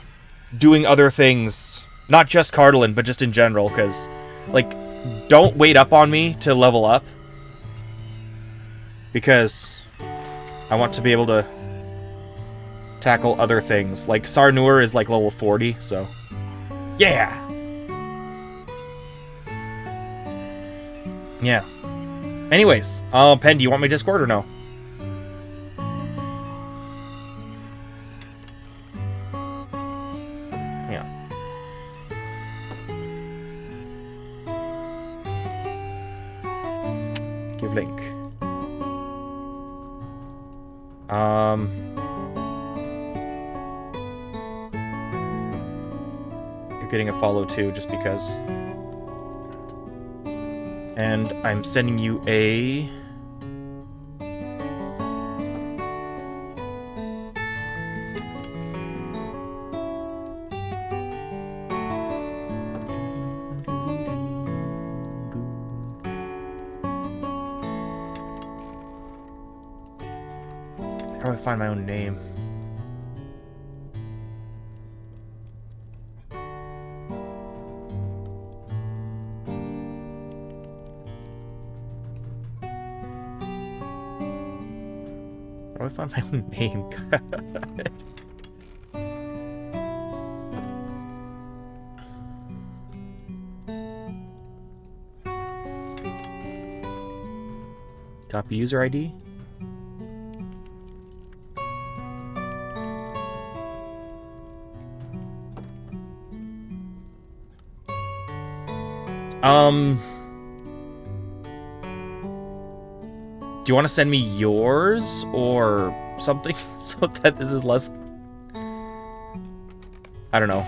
A: doing other things. Not just Cardalin, but just in general, because, like, don't wait up on me to level up. Because I want to be able to tackle other things. Like, Sarnur is, like, level 40, so... Yeah! Yeah. Anyways, Pen, do you want my Discord or no? Yeah. Give link. You're getting a follow too, just because. And I'm sending you a... How do I find my own name? How do I find my own name? God. Copy user ID. Do you want to send me yours or something so that this is less... I don't know.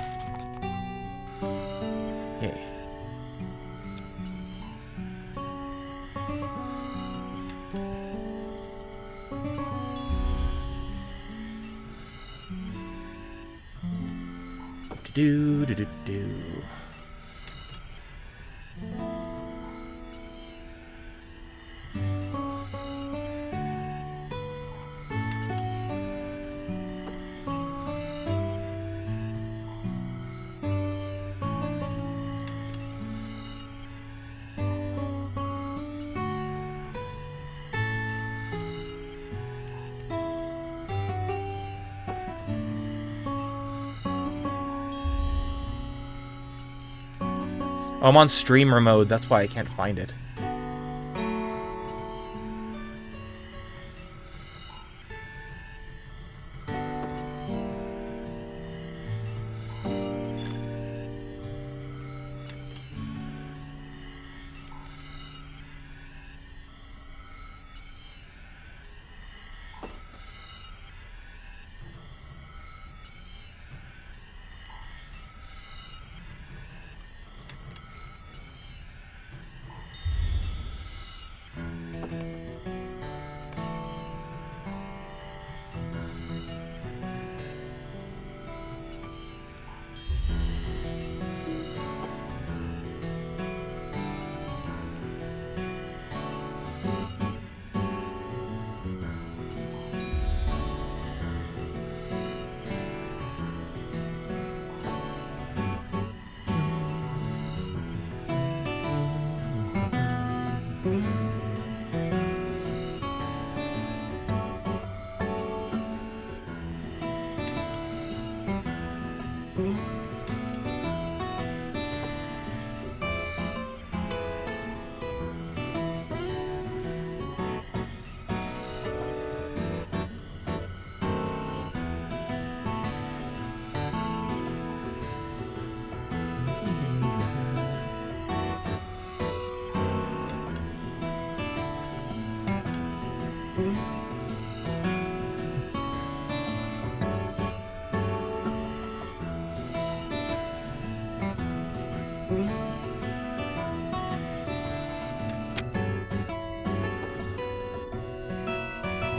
A: Hey. Do do do do. Oh, I'm on streamer mode, that's why I can't find it.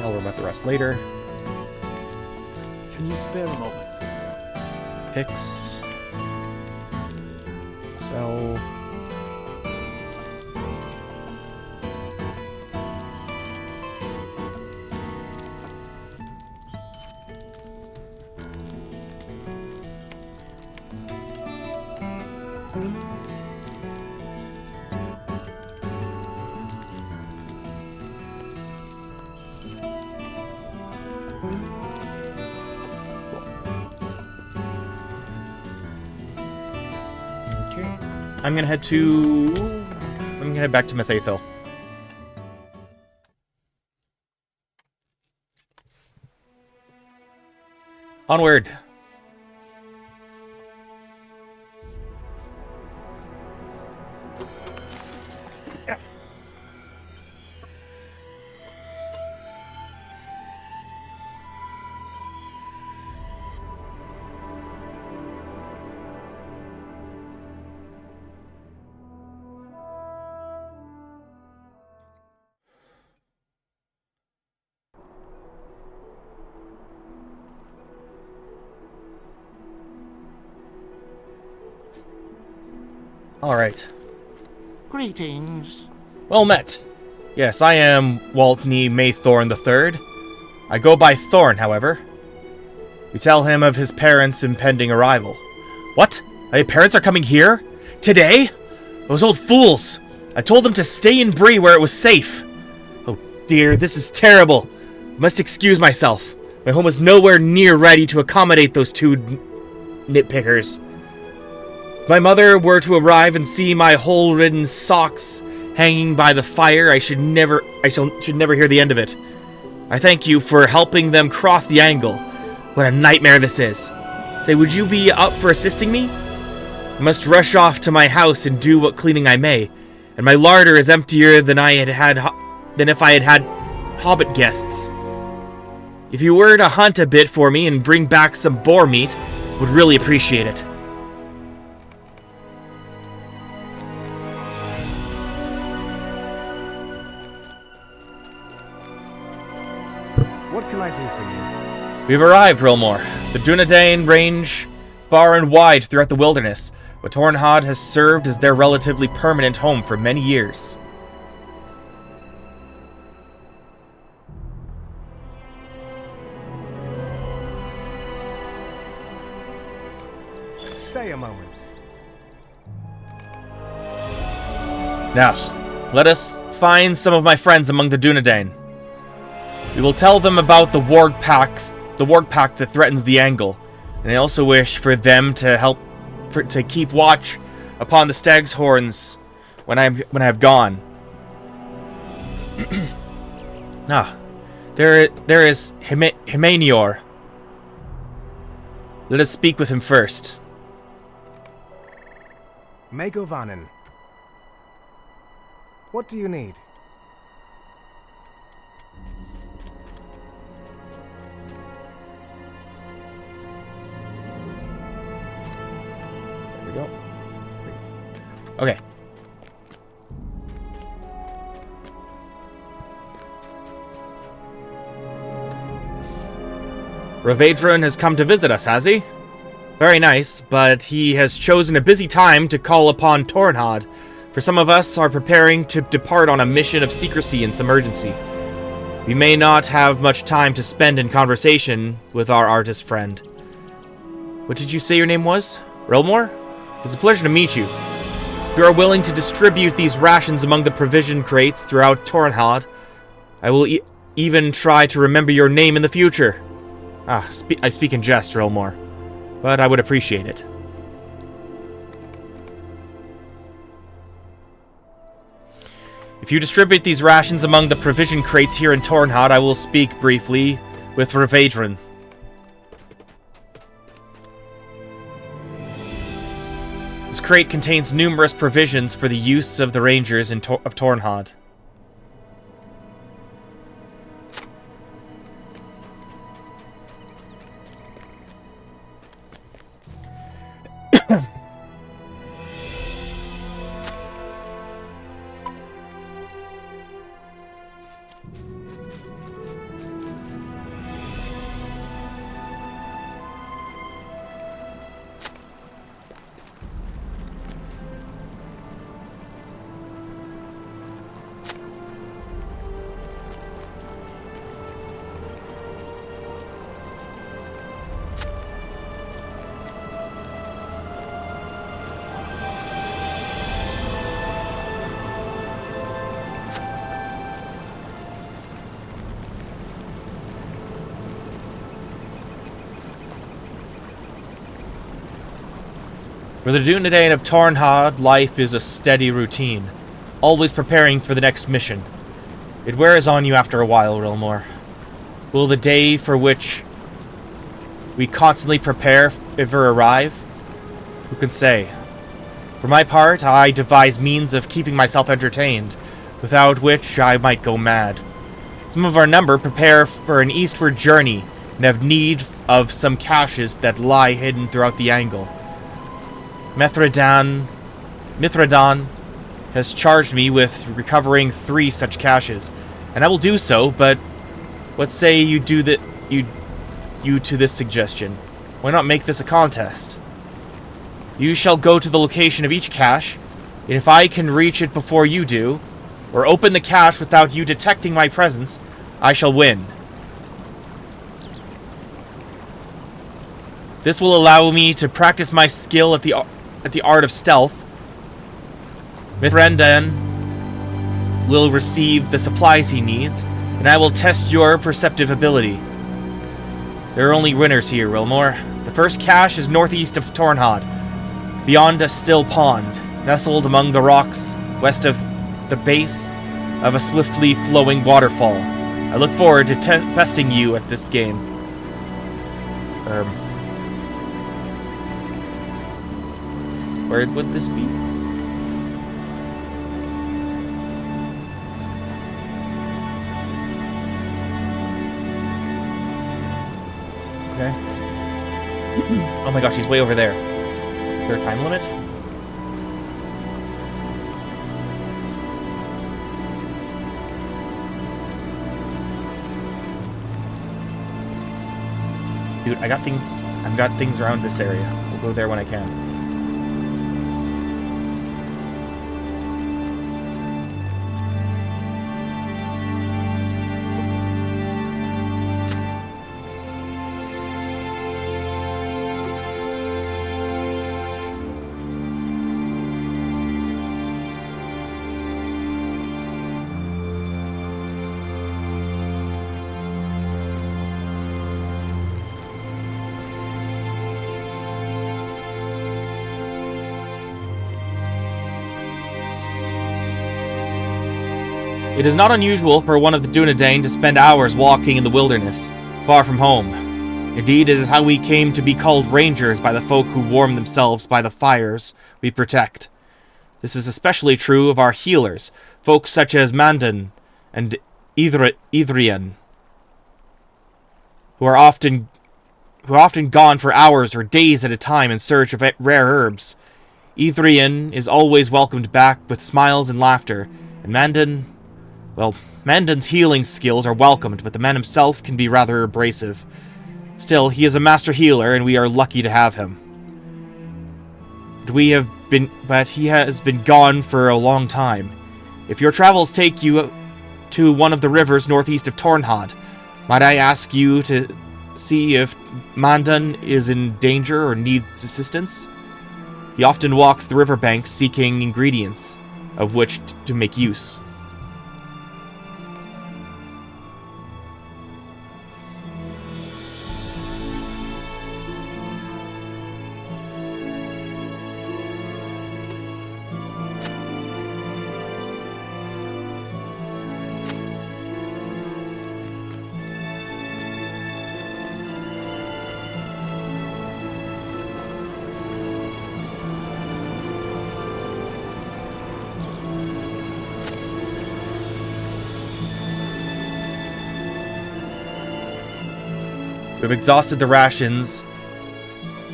A: I'll worry about the rest later.
B: Can you spare a moment?
A: Picks. Sell. I'm gonna head back to Mitheithel. Onward. All right.
C: Greetings.
A: Well met. Yes, I am Waltney Maythorn III. I go by Thorn, however. We tell him of his parents' impending arrival. What? My parents are coming here? Today? Those old fools! I told them to stay in Bree where it was safe. Oh dear, this is terrible. I must excuse myself. My home is nowhere near ready to accommodate those two nitpickers. If my mother were to arrive and see my hole-ridden socks hanging by the fire, I should never hear the end of it. I thank you for helping them cross the angle. What a nightmare this is. Say, would you be up for assisting me? I must rush off to my house and do what cleaning I may, and my larder is emptier than if I had had hobbit guests. If you were to hunt a bit for me and bring back some boar meat, would really appreciate it.
F: What can I do for you?
A: We've arrived, Rilmore. The Dunedain range far and wide throughout the wilderness, but Tornhad has served as their relatively permanent home for many years.
F: Stay a moment.
A: Now, let us find some of my friends among the Dunedain. We will tell them about the warg pack that threatens the Angle, and I also wish for them to to keep watch upon the Stag's Horns when I have gone. There is Hymenior. Let us speak with him first.
F: Megovanen. What do you need?
A: There we go. Okay. Ravadron has come to visit us, has he? Very nice, but he has chosen a busy time to call upon Tornhad. For some of us are preparing to depart on a mission of secrecy and submergency. We may not have much time to spend in conversation with our artist friend. What did you say your name was? Rilmore? It's a pleasure to meet you. If you are willing to distribute these rations among the provision crates throughout Tornhad, I will even try to remember your name in the future. I speak in jest, Rilmore, but I would appreciate it. If you distribute these rations among the provision crates here in Tornhad, I will speak briefly with Ravadron. This crate contains numerous provisions for the use of the Rangers of Tornhad. For the Dunedain of Tornhad, life is a steady routine, always preparing for the next mission. It wears on you after a while, Rilmore. Will the day for which we constantly prepare ever arrive? Who can say? For my part, I devise means of keeping myself entertained, without which I might go mad. Some of our number prepare for an eastward journey and have need of some caches that lie hidden throughout the Angle. Mithradan has charged me with recovering 3 such caches, and I will do so, but what say you do that you to this suggestion? Why not make this a contest? You shall go to the location of each cache, and if I can reach it before you do, or open the cache without you detecting my presence, I shall win. This will allow me to practice my skill at the art of stealth. Mithrandan will receive the supplies he needs, and I will test your perceptive ability. There are only winners here, Rilmore. The first cache is northeast of Tornhad, beyond a still pond, nestled among the rocks west of the base of a swiftly flowing waterfall. I look forward to testing you at this game. Where would this be? Okay. Oh my gosh, he's way over there. Is there a time limit? Dude, I've got things around this area. go there when I can. It is not unusual for one of the Dunedain to spend hours walking in the wilderness, far from home. Indeed, it is how we came to be called rangers by the folk who warm themselves by the fires we protect. This is especially true of our healers, folk such as Mandan and Ithrian, who are often gone for hours or days at a time in search of rare herbs. Ithrian is always welcomed back with smiles and laughter, and Mandan's healing skills are welcomed, but the man himself can be rather abrasive. Still, he is a master healer, and we are lucky to have him. But he has been gone for a long time. If your travels take you to one of the rivers northeast of Tornhad, might I ask you to see if Mandan is in danger or needs assistance? He often walks the riverbanks seeking ingredients of which to make use. We have exhausted the rations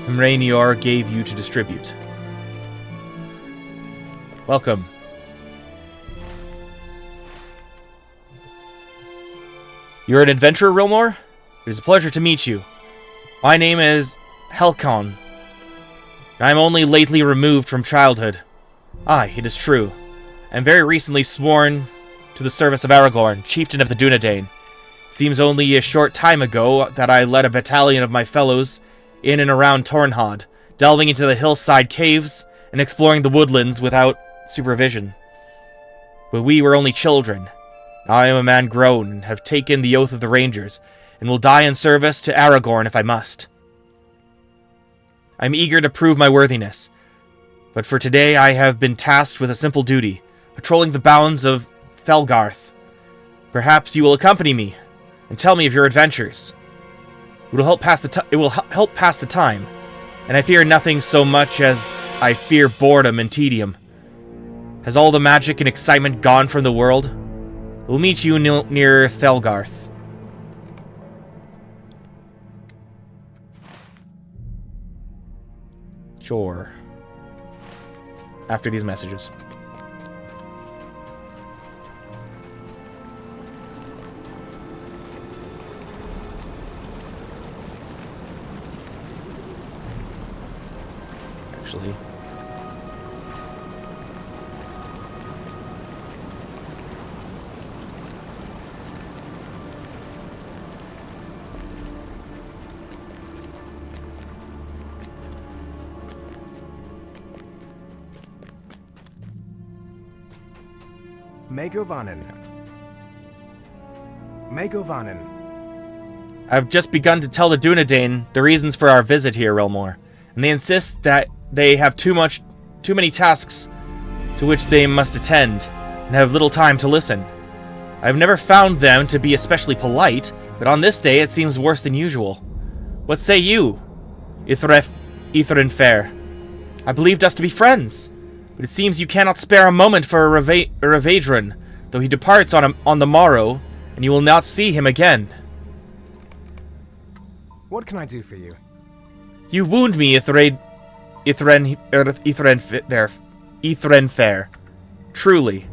A: Mrainior gave you to distribute. Welcome. You're an adventurer, Rilmor? It is a pleasure to meet you. My name is Helcon. I am only lately removed from childhood. Aye, it is true. I am very recently sworn to the service of Aragorn, chieftain of the Dunedain. It seems only a short time ago that I led a battalion of my fellows in and around Tornhad, delving into the hillside caves and exploring the woodlands without supervision. But we were only children. I am a man grown and have taken the oath of the Rangers, and will die in service to Aragorn if I must. I am eager to prove my worthiness, but for today I have been tasked with a simple duty, patrolling the bounds of Felgarth. Perhaps you will accompany me and tell me of your adventures. It will help pass the time, and I fear nothing so much as I fear boredom and tedium. Has all the magic and excitement gone from the world? We'll meet you near Felgarth. Sure. After these messages. Actually.
F: Megovanen.
A: I've just begun to tell the Dunedain the reasons for our visit here, Rilmor, and they insist that they have too many tasks to which they must attend, and have little time to listen. I've never found them to be especially polite, but on this day it seems worse than usual. What say you, Ithrin Fair? I believed us to be friends, but it seems you cannot spare a moment for Ravadron, though he departs on the morrow, and you will not see him again.
F: What can I do for you?
A: You wound me, Ithrin Fair. Truly.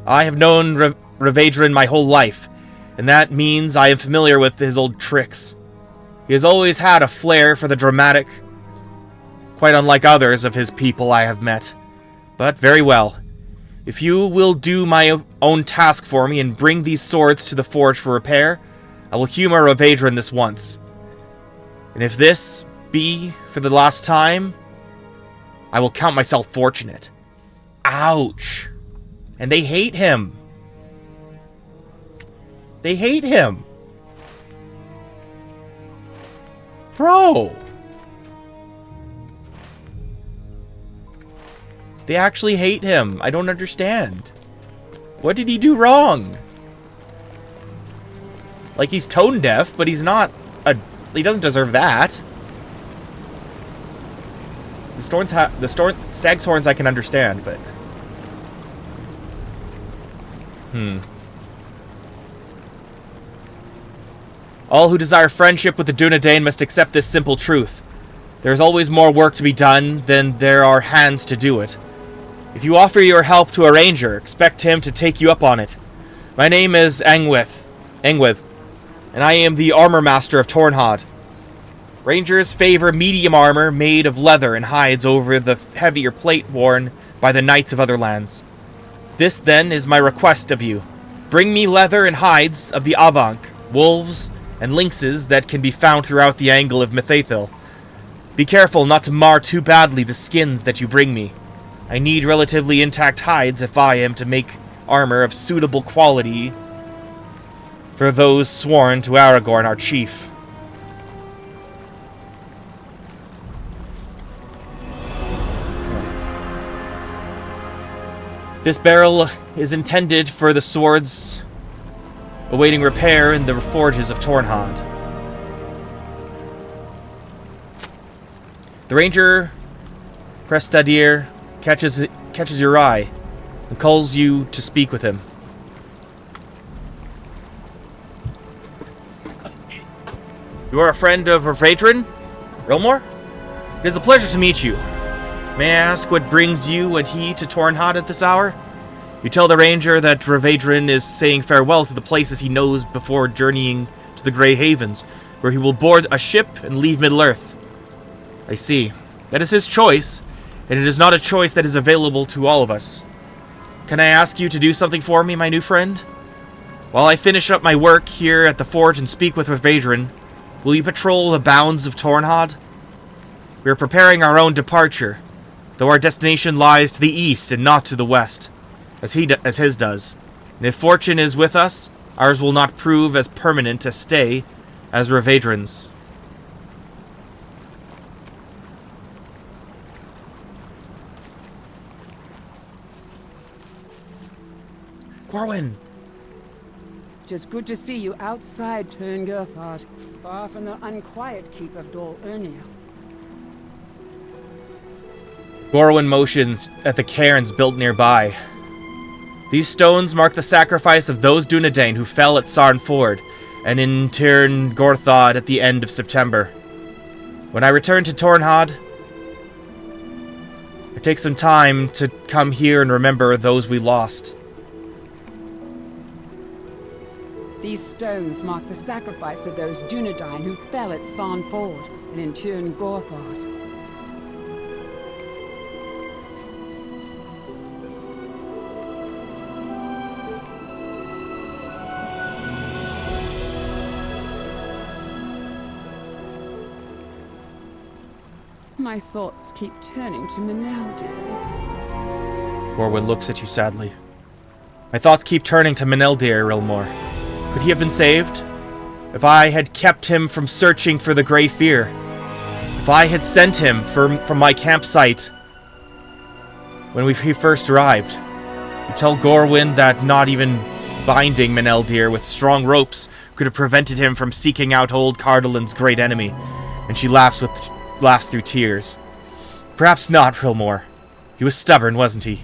A: I have known Ravadron my whole life, and that means I am familiar with his old tricks. He has always had a flair for the dramatic, quite unlike others of his people I have met. But very well. If you will do my own task for me and bring these swords to the forge for repair, I will humor Ravadran this once. And if this be for the last time, I will count myself fortunate. Ouch. And they hate him. They hate him. Bro. They actually hate him. I don't understand. What did he do wrong? Like, he's tone deaf, but he's not a... He doesn't deserve that. The stag's horns I can understand, but... All who desire friendship with the Dunedain must accept this simple truth. There is always more work to be done than there are hands to do it. If you offer your help to a ranger, expect him to take you up on it. My name is Engwith, and I am the armor master of Tornhad. Rangers favor medium armor made of leather and hides over the heavier plate worn by the knights of other lands. This, then, is my request of you. Bring me leather and hides of the Avank, wolves, and lynxes that can be found throughout the angle of Mitheithel. Be careful not to mar too badly the skins that you bring me. I need relatively intact hides if I am to make armor of suitable quality for those sworn to Aragorn, our chief. This barrel is intended for the swords awaiting repair in the forges of Tornhad. The ranger Prestadir catches your eye and calls you to speak with him. You are a friend of Ravadran, Rilmore? It is a pleasure to meet you. May I ask what brings you and he to Tornhad at this hour? You tell the ranger that Ravadran is saying farewell to the places he knows before journeying to the Grey Havens, where he will board a ship and leave Middle-earth. I see. That is his choice, and it is not a choice that is available to all of us. Can I ask you to do something for me, my new friend? While I finish up my work here at the forge and speak with Ravadran, will you patrol the bounds of Tornhad? We are preparing our own departure, though our destination lies to the east and not to the west, as his does. And if fortune is with us, ours will not prove as permanent a stay as Ravadran's. Corwin!
G: Tis good to see you outside Tern Gerthard, far from the unquiet keep of Dol Erniel.
A: Gorwin motions at the cairns built nearby. These stones mark the sacrifice of those Dunedain who fell at Sarn Ford and in Tern Gorthad at the end of September. When I return to Tornhad, I take some time to come here and remember those we lost.
G: These stones mark the sacrifice of those Dunedain who fell at Sarn Ford and in Tern Gorthad. My thoughts keep turning to Meneldir.
A: Gorwin looks at you sadly. My thoughts keep turning to Meneldir, Rilmore. Could he have been saved? If I had kept him from searching for the Grey Fear. If I had sent him from my campsite when he first arrived. You tell Gorwin that not even binding Meneldir with strong ropes could have prevented him from seeking out old Cardolin's great enemy. And she laughs through tears. Perhaps not, Rilmore. He was stubborn, wasn't he?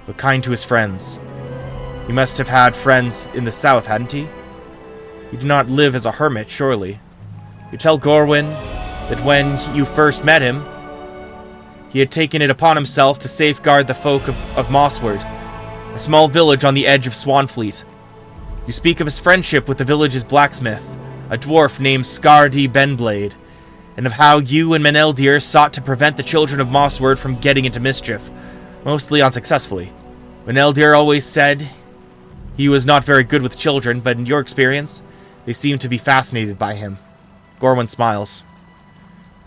A: But kind to his friends. He must have had friends in the south, hadn't he? He did not live as a hermit, surely. You tell Gorwin that when you first met him, he had taken it upon himself to safeguard the folk of Mossward, a small village on the edge of Swanfleet. You speak of his friendship with the village's blacksmith, a dwarf named Scardy Benblade, and of how you and Meneldir sought to prevent the children of Mossword from getting into mischief, mostly unsuccessfully. Meneldir always said he was not very good with children, but in your experience, they seem to be fascinated by him. Gorwyn smiles.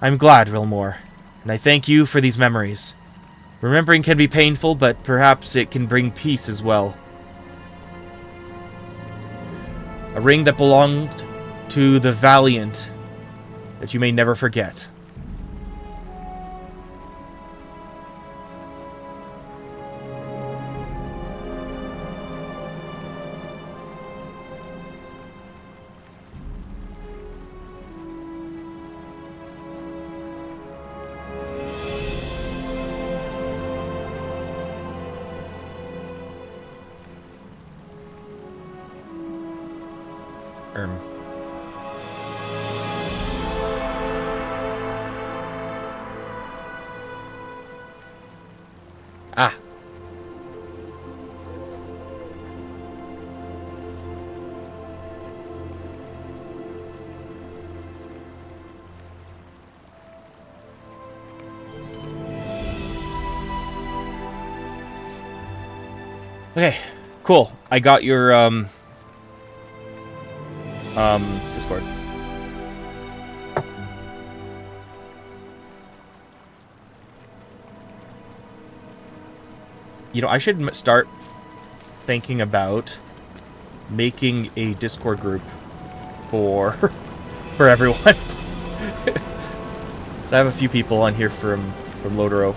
A: I'm glad, Rilmore, and I thank you for these memories. Remembering can be painful, but perhaps it can bring peace as well. A ring that belonged to the Valiant, that you may never forget. Ah. Okay, cool. I got your Discord. You know, I should start thinking about making a Discord group for for everyone. So I have a few people on here from Lodero.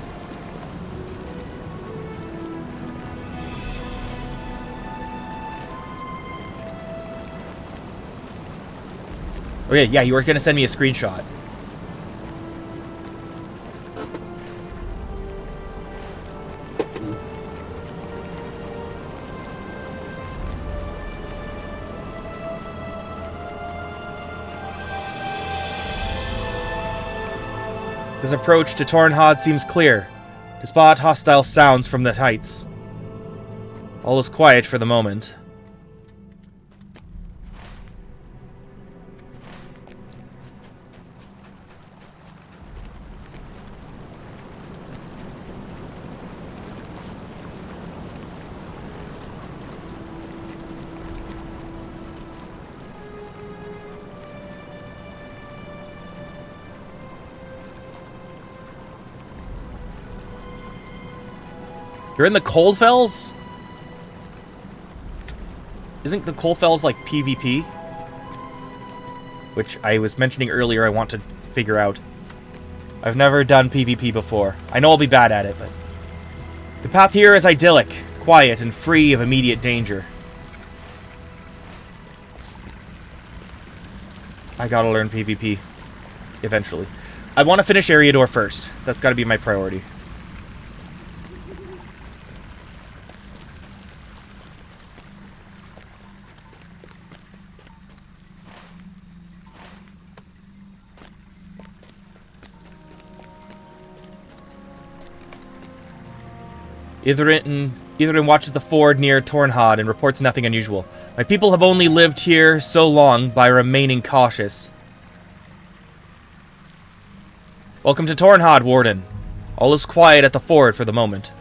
A: Okay, yeah, you were gonna send me a screenshot. This approach to Tornhad seems clear, to spot hostile sounds from the heights. All is quiet for the moment. You're in the Coldfells? Isn't the Coldfells like PvP? Which I was mentioning earlier I want to figure out. I've never done PvP before. I know I'll be bad at it, but... The path here is idyllic, quiet, and free of immediate danger. I gotta learn PvP. Eventually. I want to finish Eriador first. That's gotta be my priority. Itherin watches the ford near Tornhad and reports nothing unusual. My people have only lived here so long by remaining cautious. Welcome to Tornhad, Warden. All is quiet at the ford for the moment.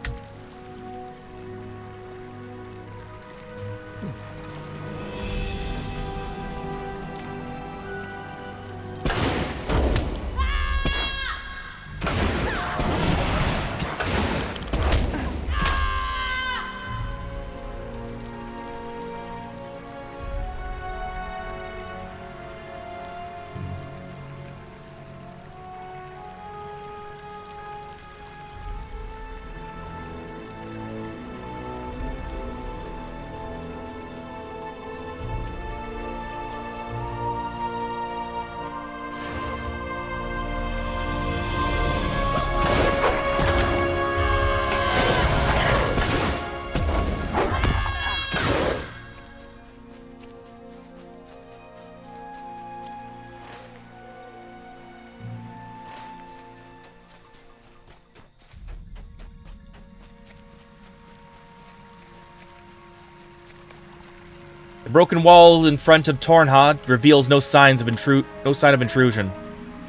A: The broken wall in front of Tornhod reveals no sign of intrusion.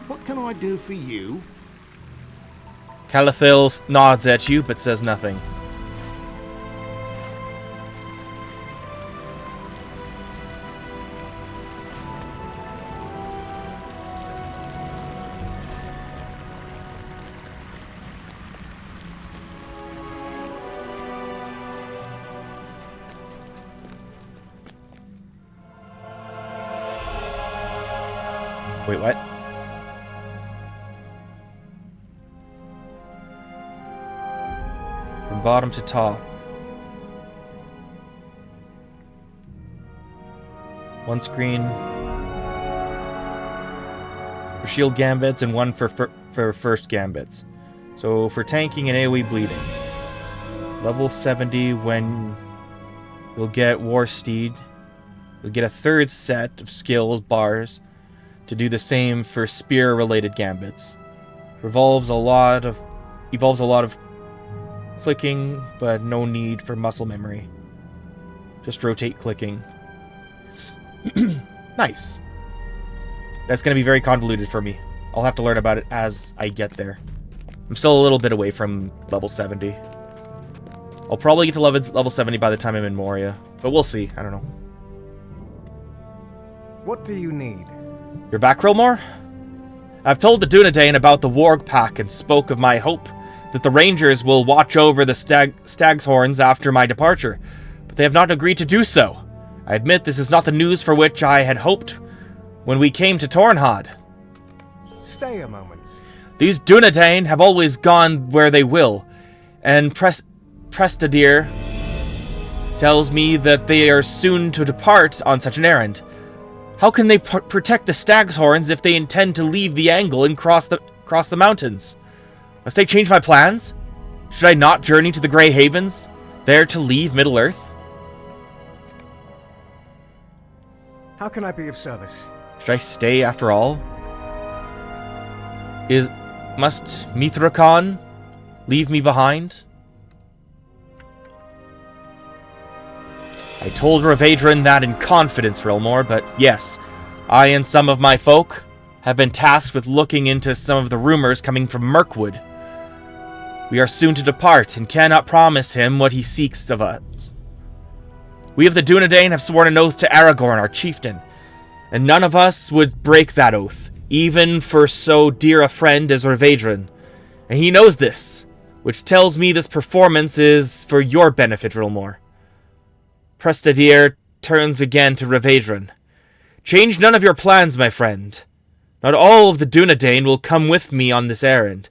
C: What can I do for you?
A: Calathil nods at you, but says nothing. Wait, what? From bottom to top. One screen for shield gambits and one for first gambits. So for tanking and AoE bleeding. Level 70 when you'll get War Steed. You'll get a third set of skills bars to do the same for spear-related gambits. Evolves a lot of clicking, but no need for muscle memory. Just rotate clicking. Nice. That's going to be very convoluted for me. I'll have to learn about it as I get there. I'm still a little bit away from level 70. I'll probably get to level 70 by the time I'm in Moria, but we'll see. I don't know.
F: What do you need?
A: You're back, Rilmore? I've told the Dunedain about the Warg Pack and spoke of my hope that the Rangers will watch over the Stag's Horns after my departure, but they have not agreed to do so. I admit this is not the news for which I had hoped when we came to Tornhod.
F: Stay a moment.
A: These Dunedain have always gone where they will, and Prestadir tells me that they are soon to depart on such an errand. How can they protect the Stag's Horns if they intend to leave the Angle and cross the mountains? Must I change my plans? Should I not journey to the Grey Havens, there to leave Middle-earth?
F: How can I be of service?
A: Should I stay after all? Must Mithrakon leave me behind? I told Ravadran that in confidence, Rilmore, but yes, I and some of my folk have been tasked with looking into some of the rumors coming from Mirkwood. We are soon to depart and cannot promise him what he seeks of us. We of the Dunedain have sworn an oath to Aragorn, our chieftain, and none of us would break that oath, even for so dear a friend as Ravadran. And he knows this, which tells me this performance is for your benefit, Rilmore. Prestadir turns again to Ravadran. Change none of your plans, my friend. Not all of the Dunedain will come with me on this errand,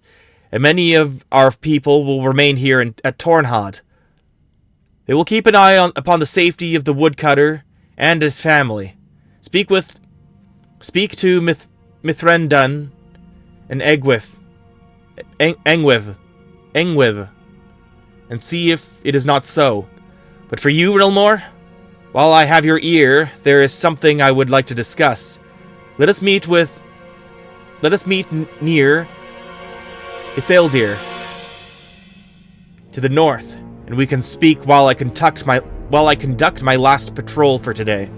A: and many of our people will remain here at Tornhod. They will keep an eye upon the safety of the woodcutter and his family. Speak to Mithrandan and Engwith, and see if it is not so. But for you, Rilmore, while I have your ear, there is something I would like to discuss. Let us meet near Ifeldir to the north, and we can speak while I conduct my last patrol for today.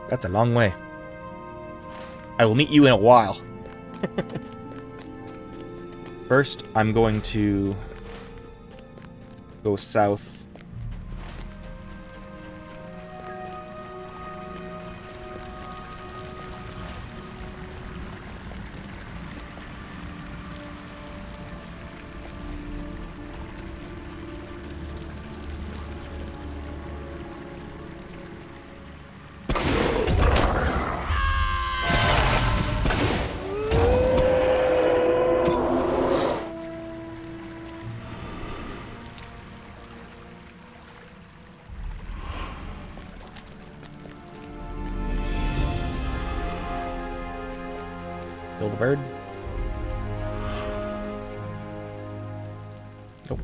A: That's a long way. I will meet you in a while. First, I'm going to go south. Kill the bird. Nope.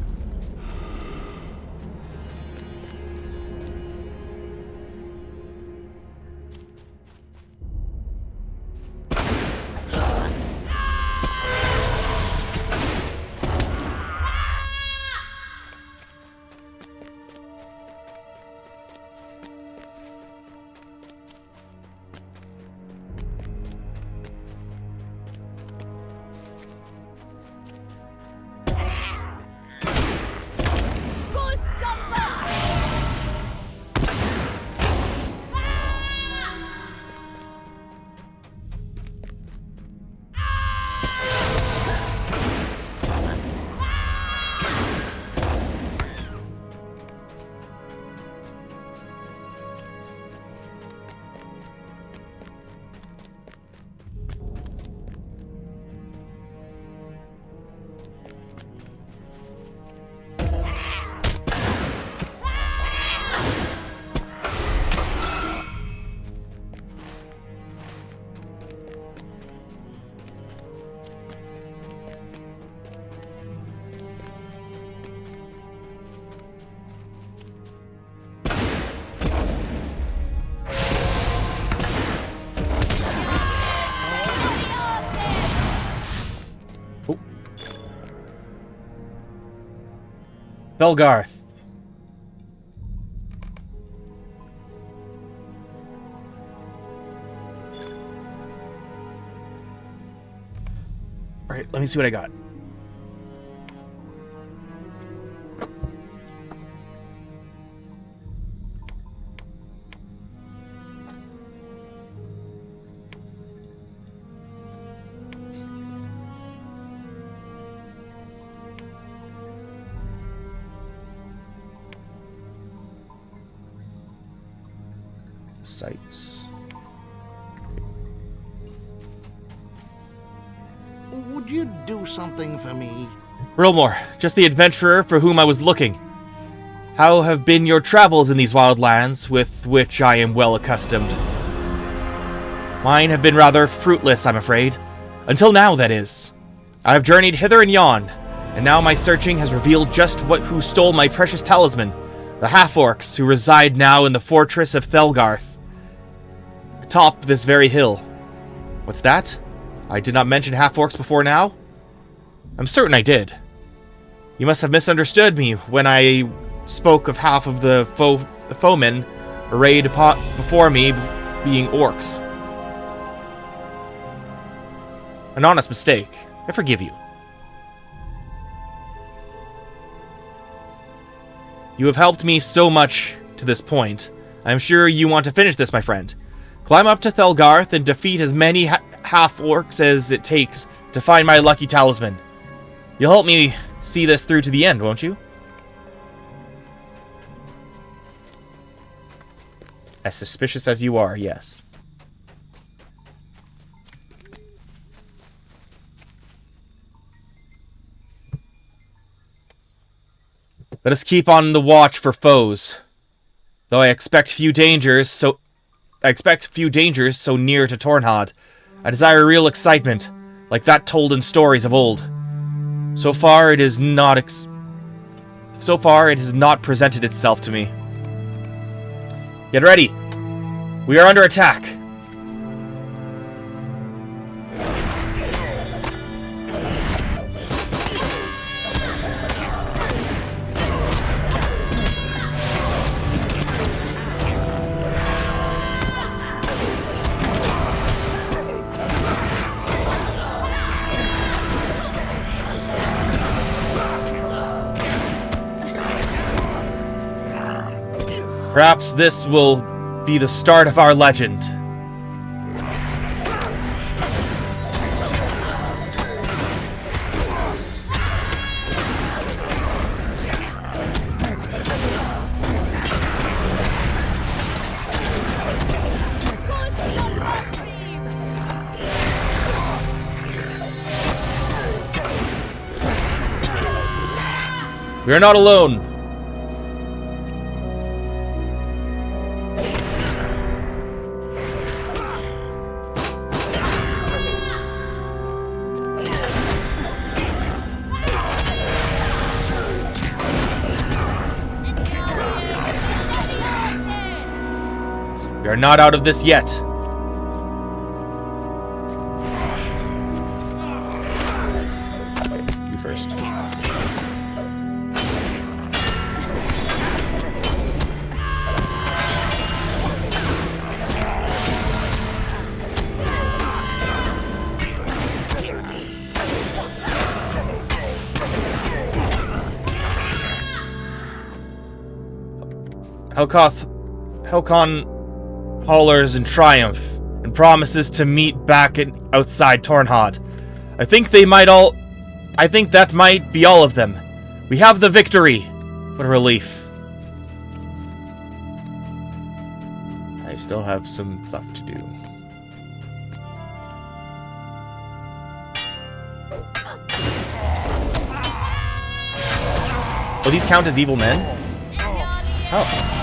A: Belgarth. Alright, let me see what I got. Sites.
C: Would you do something for me?
A: Rilmore, just the adventurer for whom I was looking. How have been your travels in these wild lands, with which I am well accustomed? Mine have been rather fruitless, I'm afraid. Until now, that is. I have journeyed hither and yon, and now my searching has revealed just who stole my precious talisman. The half-orcs who reside now in the fortress of Thelgarth, atop this very hill. What's that? I did not mention half-orcs before now? I'm certain I did. You must have misunderstood me when I spoke of half of the foemen arrayed before me being orcs. An honest mistake. I forgive you. You have helped me so much to this point. I am sure you want to finish this, my friend. Climb up to Thelgarth and defeat as many half-orcs as it takes to find my lucky talisman. You'll help me see this through to the end, won't you? As suspicious as you are, yes. Let us keep on the watch for foes. Though I expect few dangers so near to Tornhad. I desire real excitement, like that told in stories of old. So far it has not presented itself to me. Get ready. We are under attack. Perhaps this will be the start of our legend. We are not alone. We are not out of this yet. You first. Helcon hollers in triumph and promises to meet back outside Tornhad. I think that might be all of them. We have the victory. What a relief. I still have some stuff to do. Will these count as evil men? Oh.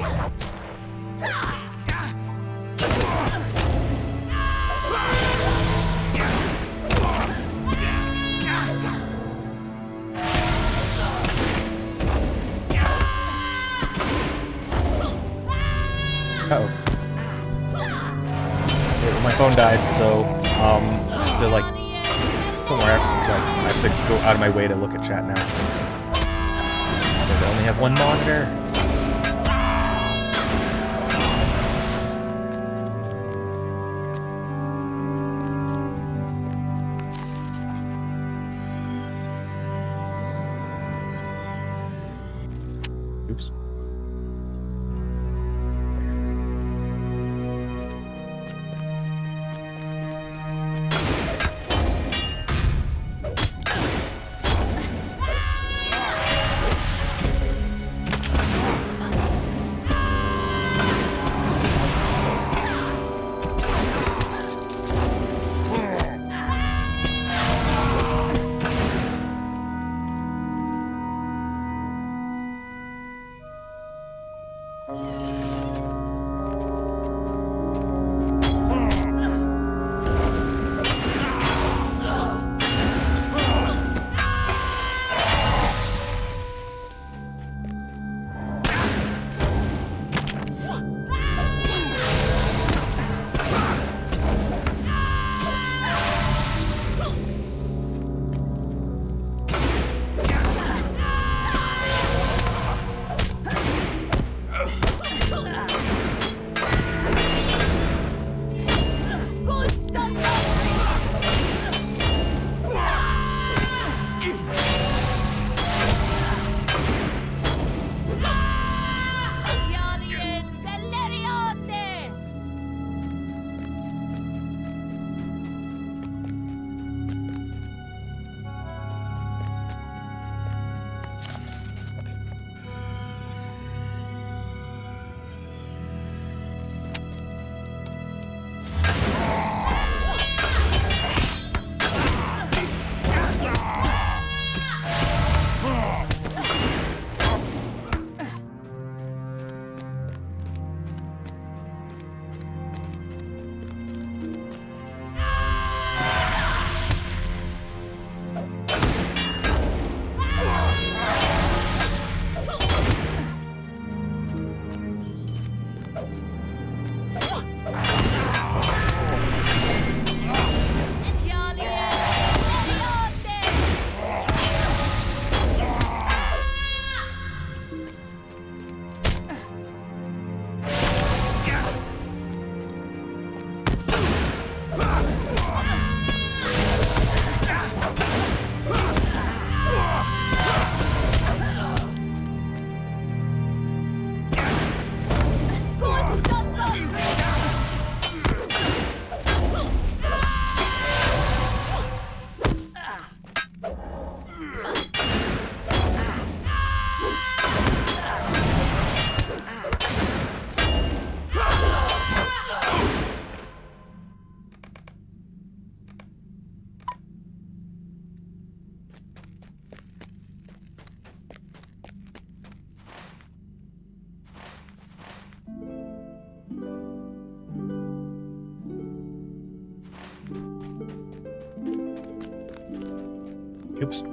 A: Uh-oh. My phone died, so, to, like, don't worry, I have to go out of my way to look at chat now. Because I only have one monitor. Oops. Oops.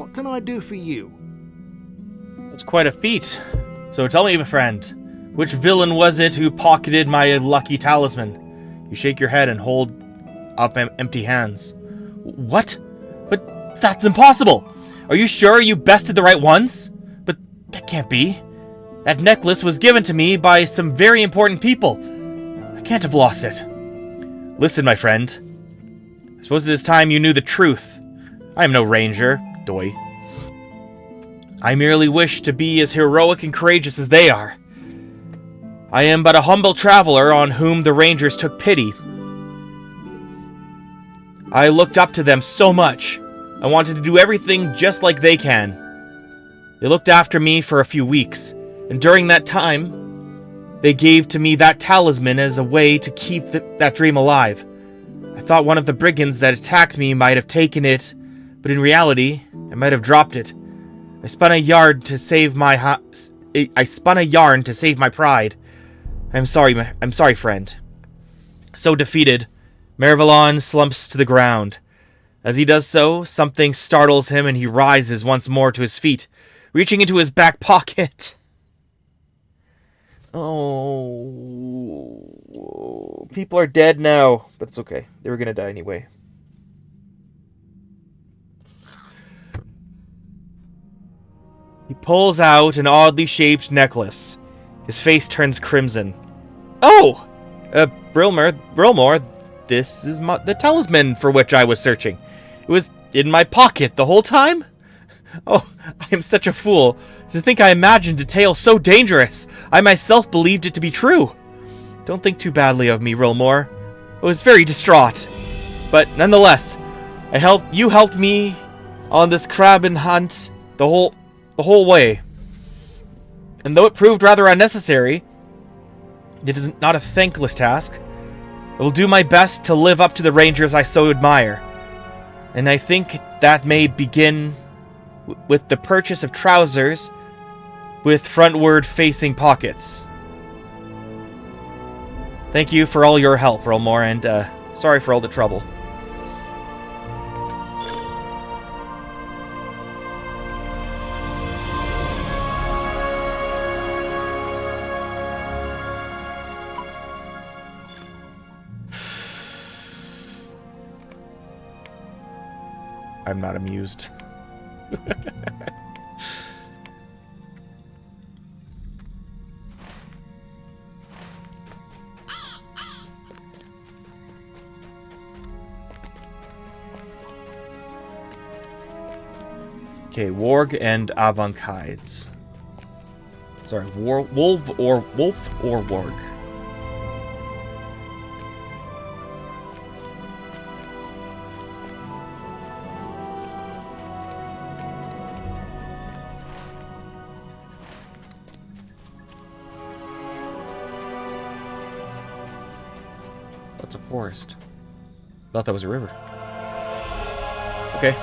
C: What can I do for you?
A: It's quite a feat. So tell me, my friend, which villain was it who pocketed my lucky talisman? You shake your head and hold up empty hands. What? But that's impossible! Are you sure you bested the right ones? But that can't be. That necklace was given to me by some very important people. I can't have lost it. Listen, my friend. I suppose it is time you knew the truth. I am no ranger, doy. I merely wish to be as heroic and courageous as they are. I am but a humble traveler on whom the rangers took pity. I looked up to them so much. I wanted to do everything just like they can. They looked after me for a few weeks, and during that time, they gave to me that talisman as a way to keep that dream alive. I thought one of the brigands that attacked me might have taken it, but in reality, I might have dropped it. I spun a yarn to save my pride. I'm sorry, friend. So defeated, Mervillon slumps to the ground. As he does so, something startles him and he rises once more to his feet, reaching into his back pocket. Oh, people are dead now, but it's okay. They were gonna die anyway. He pulls out an oddly shaped necklace. His face turns crimson. Oh! Brilmore, this is the talisman for which I was searching. It was in my pocket the whole time? Oh, I am such a fool. To think I imagined a tale so dangerous. I myself believed it to be true. Don't think too badly of me, Brilmore. I was very distraught. But nonetheless, you helped me on this crabin hunt the whole way. And though it proved rather unnecessary, it is not a thankless task. I will do my best to live up to the rangers I so admire. And I think that may begin with the purchase of trousers with frontward facing pockets. Thank you for all your help, Brilmore, and sorry for all the trouble. I'm not amused. Okay, Warg and Avankides. Sorry, Wolf or Warg. That's a forest. Thought that was a river. Okay.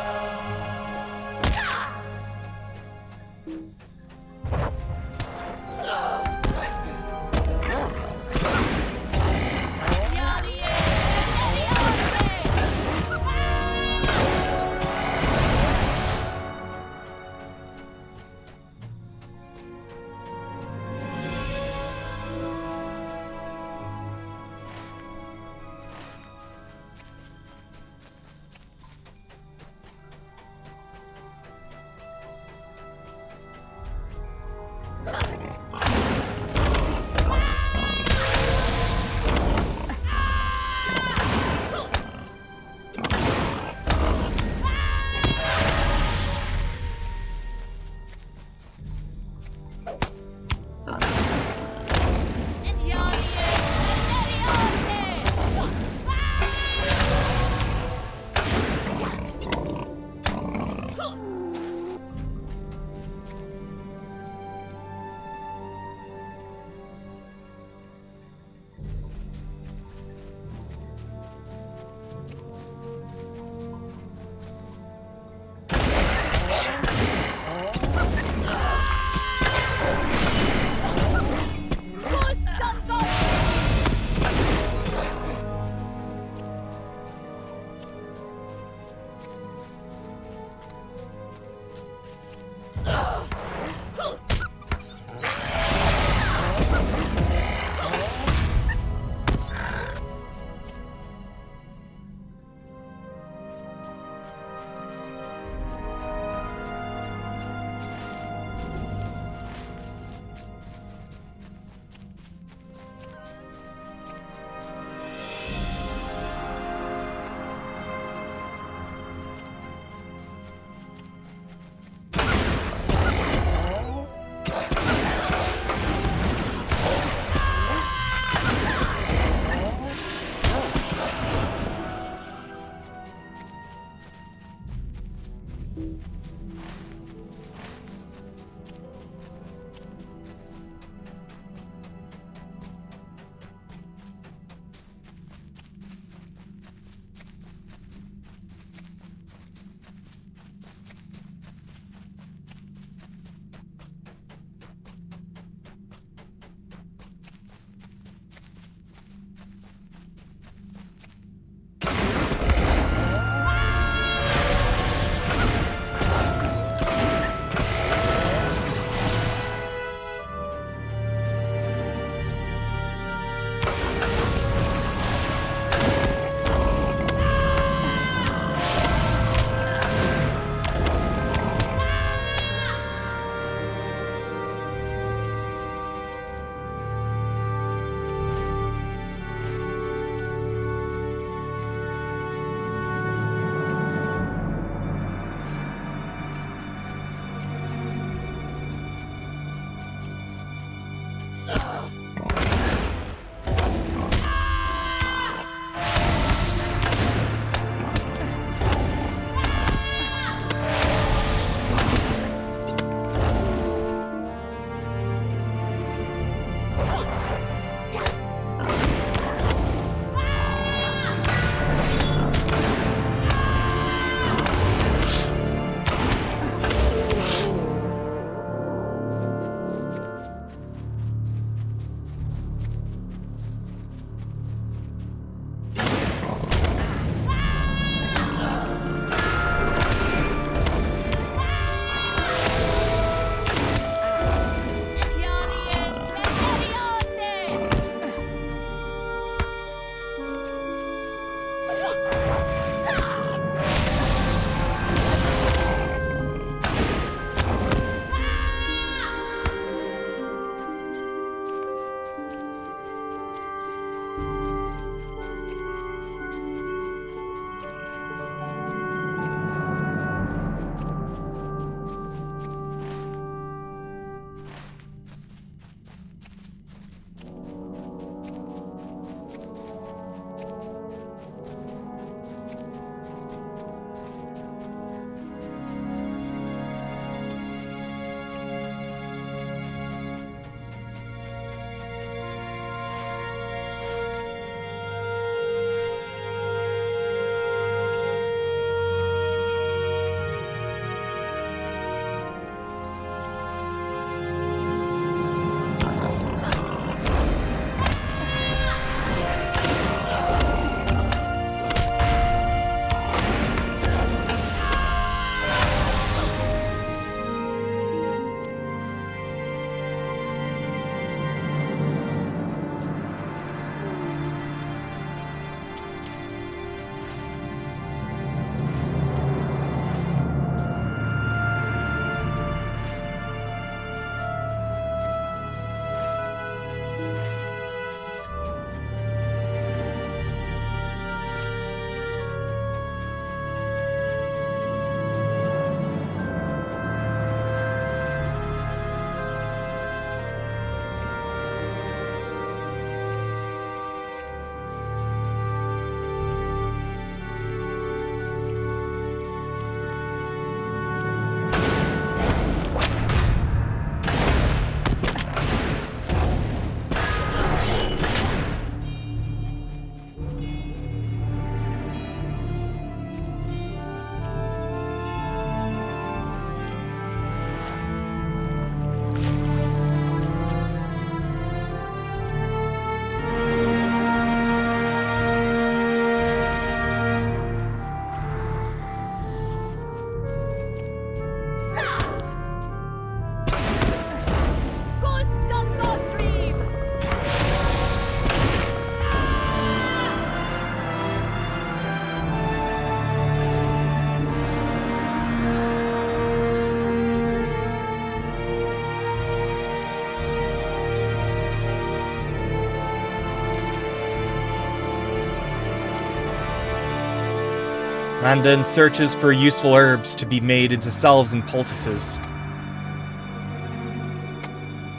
A: and then searches for useful herbs to be made into salves and poultices.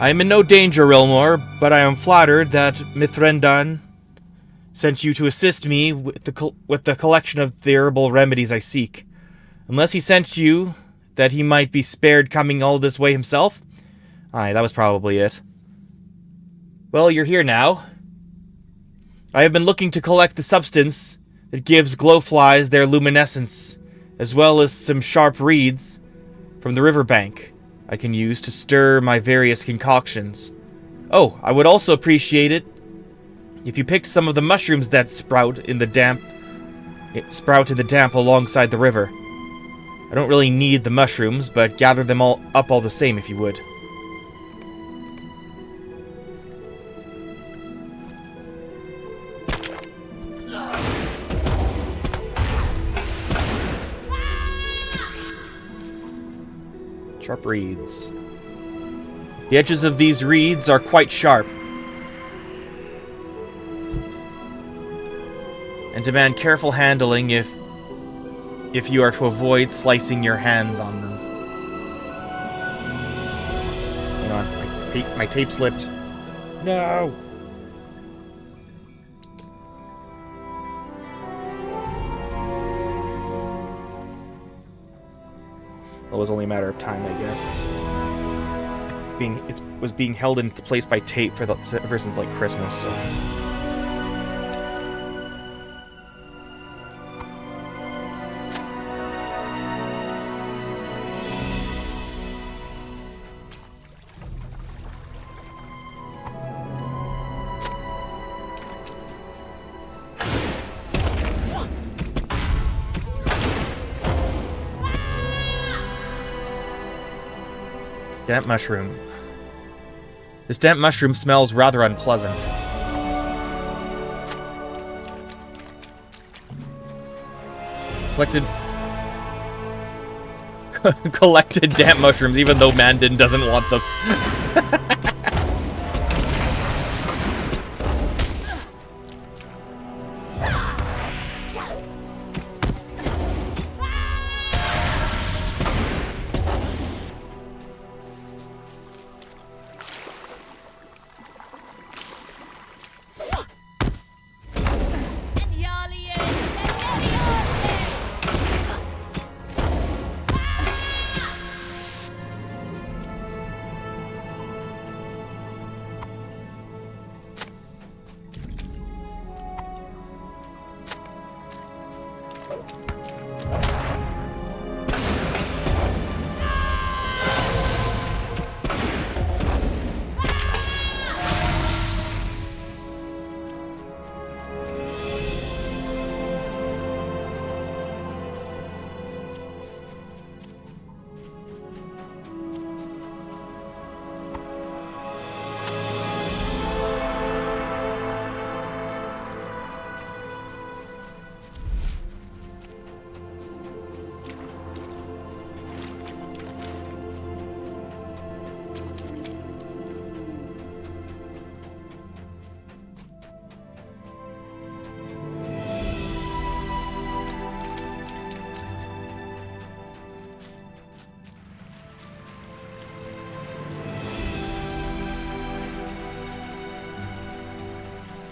A: I am in no danger, Rilmore, but I am flattered that Mitheithel sent you to assist me with the collection of the herbal remedies I seek. Unless he sent you that he might be spared coming all this way himself? Aye, that was probably it. Well, you're here now. I have been looking to collect the substance that gives glowflies their luminescence, as well as some sharp reeds from the riverbank I can use to stir my various concoctions. Oh, I would also appreciate it if you picked some of the mushrooms that sprout in the damp alongside the river. I don't really need the mushrooms, but gather them all up all the same if you would. Sharp reeds. The edges of these reeds are quite sharp and demand careful handling if you are to avoid slicing your hands on them. Hang on, my tape slipped. No! It was only a matter of time, I guess. It was being held in place by tape ever since like Christmas. So. Damp mushroom. This damp mushroom smells rather unpleasant. Collected damp mushrooms, even though Mandin doesn't want them.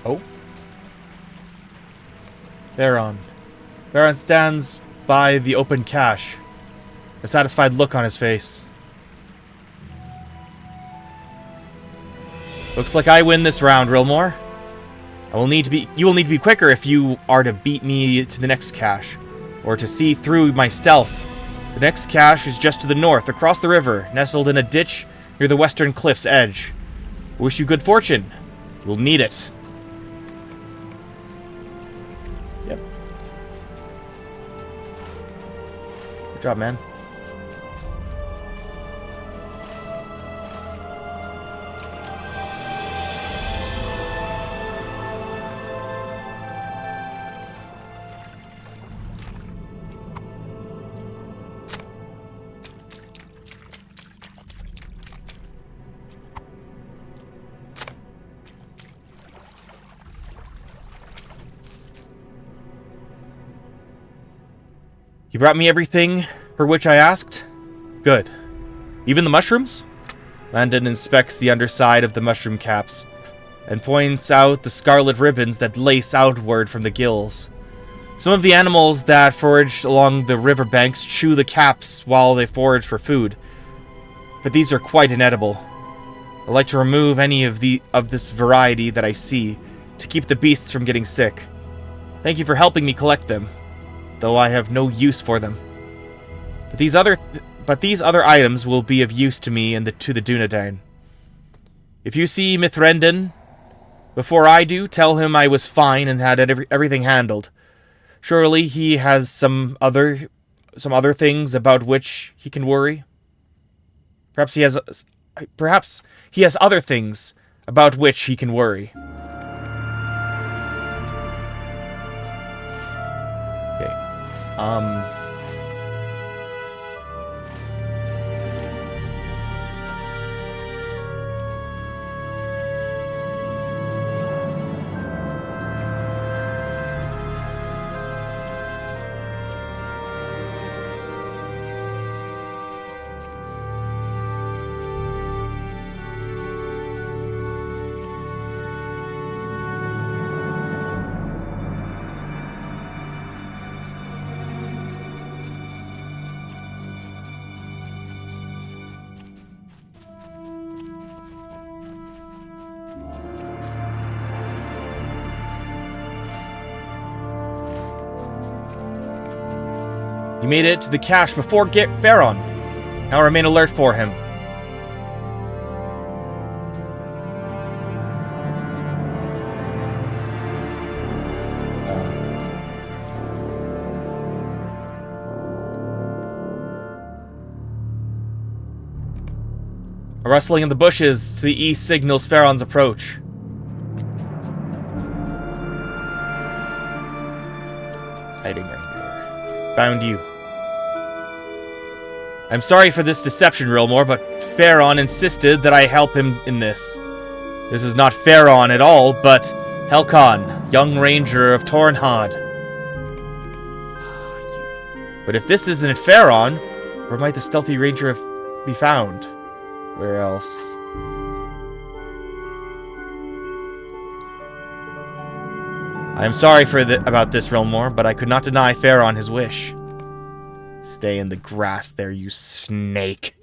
A: Oh. Baron. Baron stands by the open cache, a satisfied look on his face. Looks like I win this round, Rilmore. You will need to be quicker if you are to beat me to the next cache, or to see through my stealth. The next cache is just to the north, across the river, nestled in a ditch near the western cliff's edge. I wish you good fortune. You'll need it. Yep. Good job, man. You brought me everything for which I asked? Good. Even the mushrooms? Landon inspects the underside of the mushroom caps and points out the scarlet ribbons that lace outward from the gills. Some of the animals that forage along the riverbanks chew the caps while they forage for food, but these are quite inedible. I like to remove any of this variety that I see to keep the beasts from getting sick. Thank you for helping me collect them, though I have no use for them. But these other items will be of use to me and to the Dunedain. If you see Mithrenden before I do, tell him I was fine and had everything handled. Surely he has some other things about which he can worry. Perhaps he has other things about which he can worry. Okay. You made it to the cache before Pharaon. Now remain alert for him. A rustling in the bushes to the east signals Pharaon's approach. Hiding Ranger. Found you. I'm sorry for this deception, Rilmore, but Pharaon insisted that I help him in this. This is not Pharaon at all, but Helkan, young ranger of Tornhad. But if this isn't Pharaon, where might the stealthy ranger be found? Where else? I am sorry about this, Rilmore, but I could not deny Pharaon his wish. Stay in the grass there, you snake.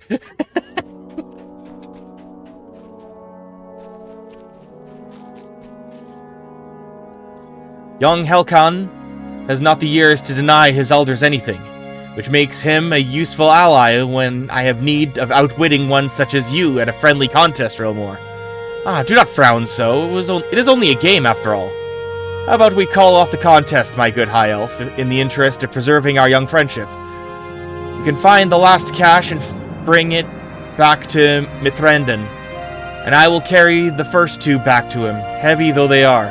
A: Young Helkan has not the years to deny his elders anything, which makes him a useful ally when I have need of outwitting one such as you at a friendly contest, Rilmore. Ah, do not frown so. It is only a game, after all. How about we call off the contest, my good high elf, in the interest of preserving our young friendship? You can find the last cache and bring it back to Mithrenden, and I will carry the first two back to him, heavy though they are.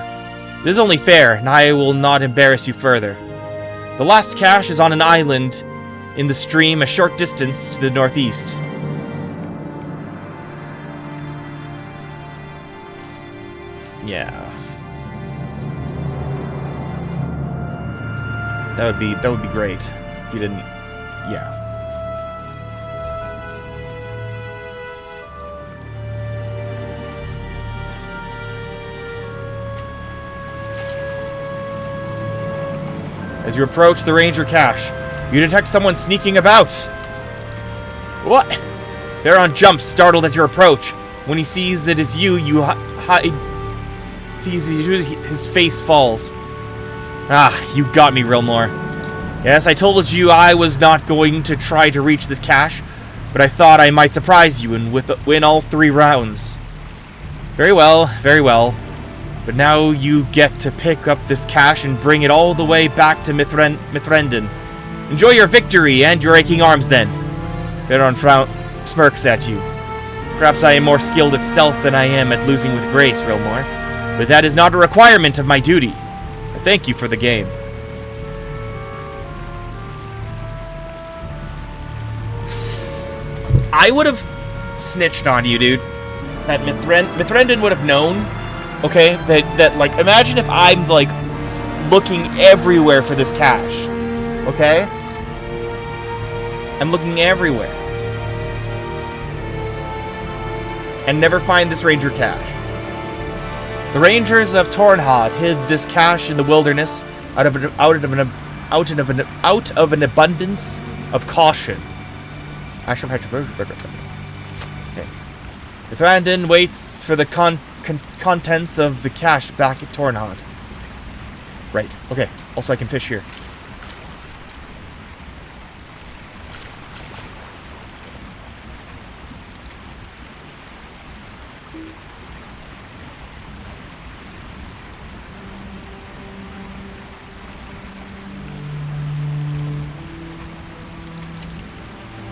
A: It is only fair, and I will not embarrass you further. The last cache is on an island in the stream a short distance to the northeast. Yeah. That would be great. If you didn't... Yeah. As you approach the ranger cache, you detect someone sneaking about. What? Pharaon jumps, startled at your approach. When he sees that it's you, his face falls. Ah, you got me, Rilmore. Yes, I told you I was not going to try to reach this cache, but I thought I might surprise you and win all 3 rounds. Very well, very well. But now you get to pick up this cache and bring it all the way back to Mithrenden. Enjoy your victory and your aching arms, then. Pharaon smirks at you. Perhaps I am more skilled at stealth than I am at losing with grace, Rilmore, but that is not a requirement of my duty. I thank you for the game. I would have snitched on you, dude. That Mithrenden would have known. Okay, that like, imagine if I'm like looking everywhere for this cache. Okay, I'm looking everywhere. And never find this ranger cache. The rangers of Tornhod hid this cache in the wilderness out of an abundance of caution. Action packed. Okay. The Thrandon waits for the contents of the cache back at Tornhod. Right. Okay. Also, I can fish here.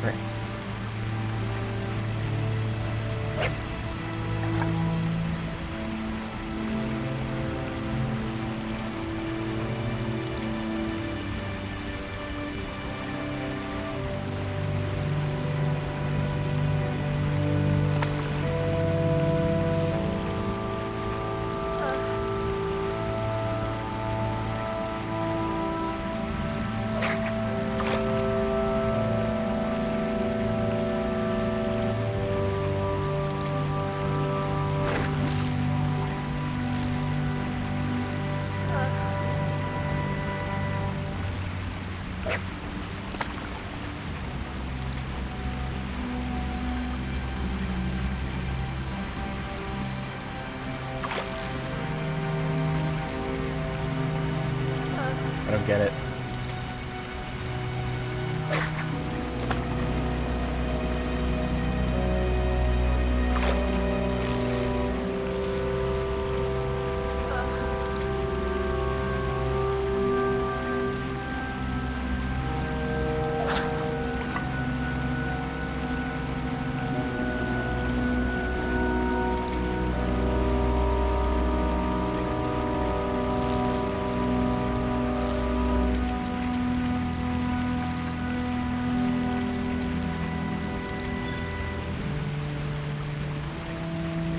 A: Right. I don't get it.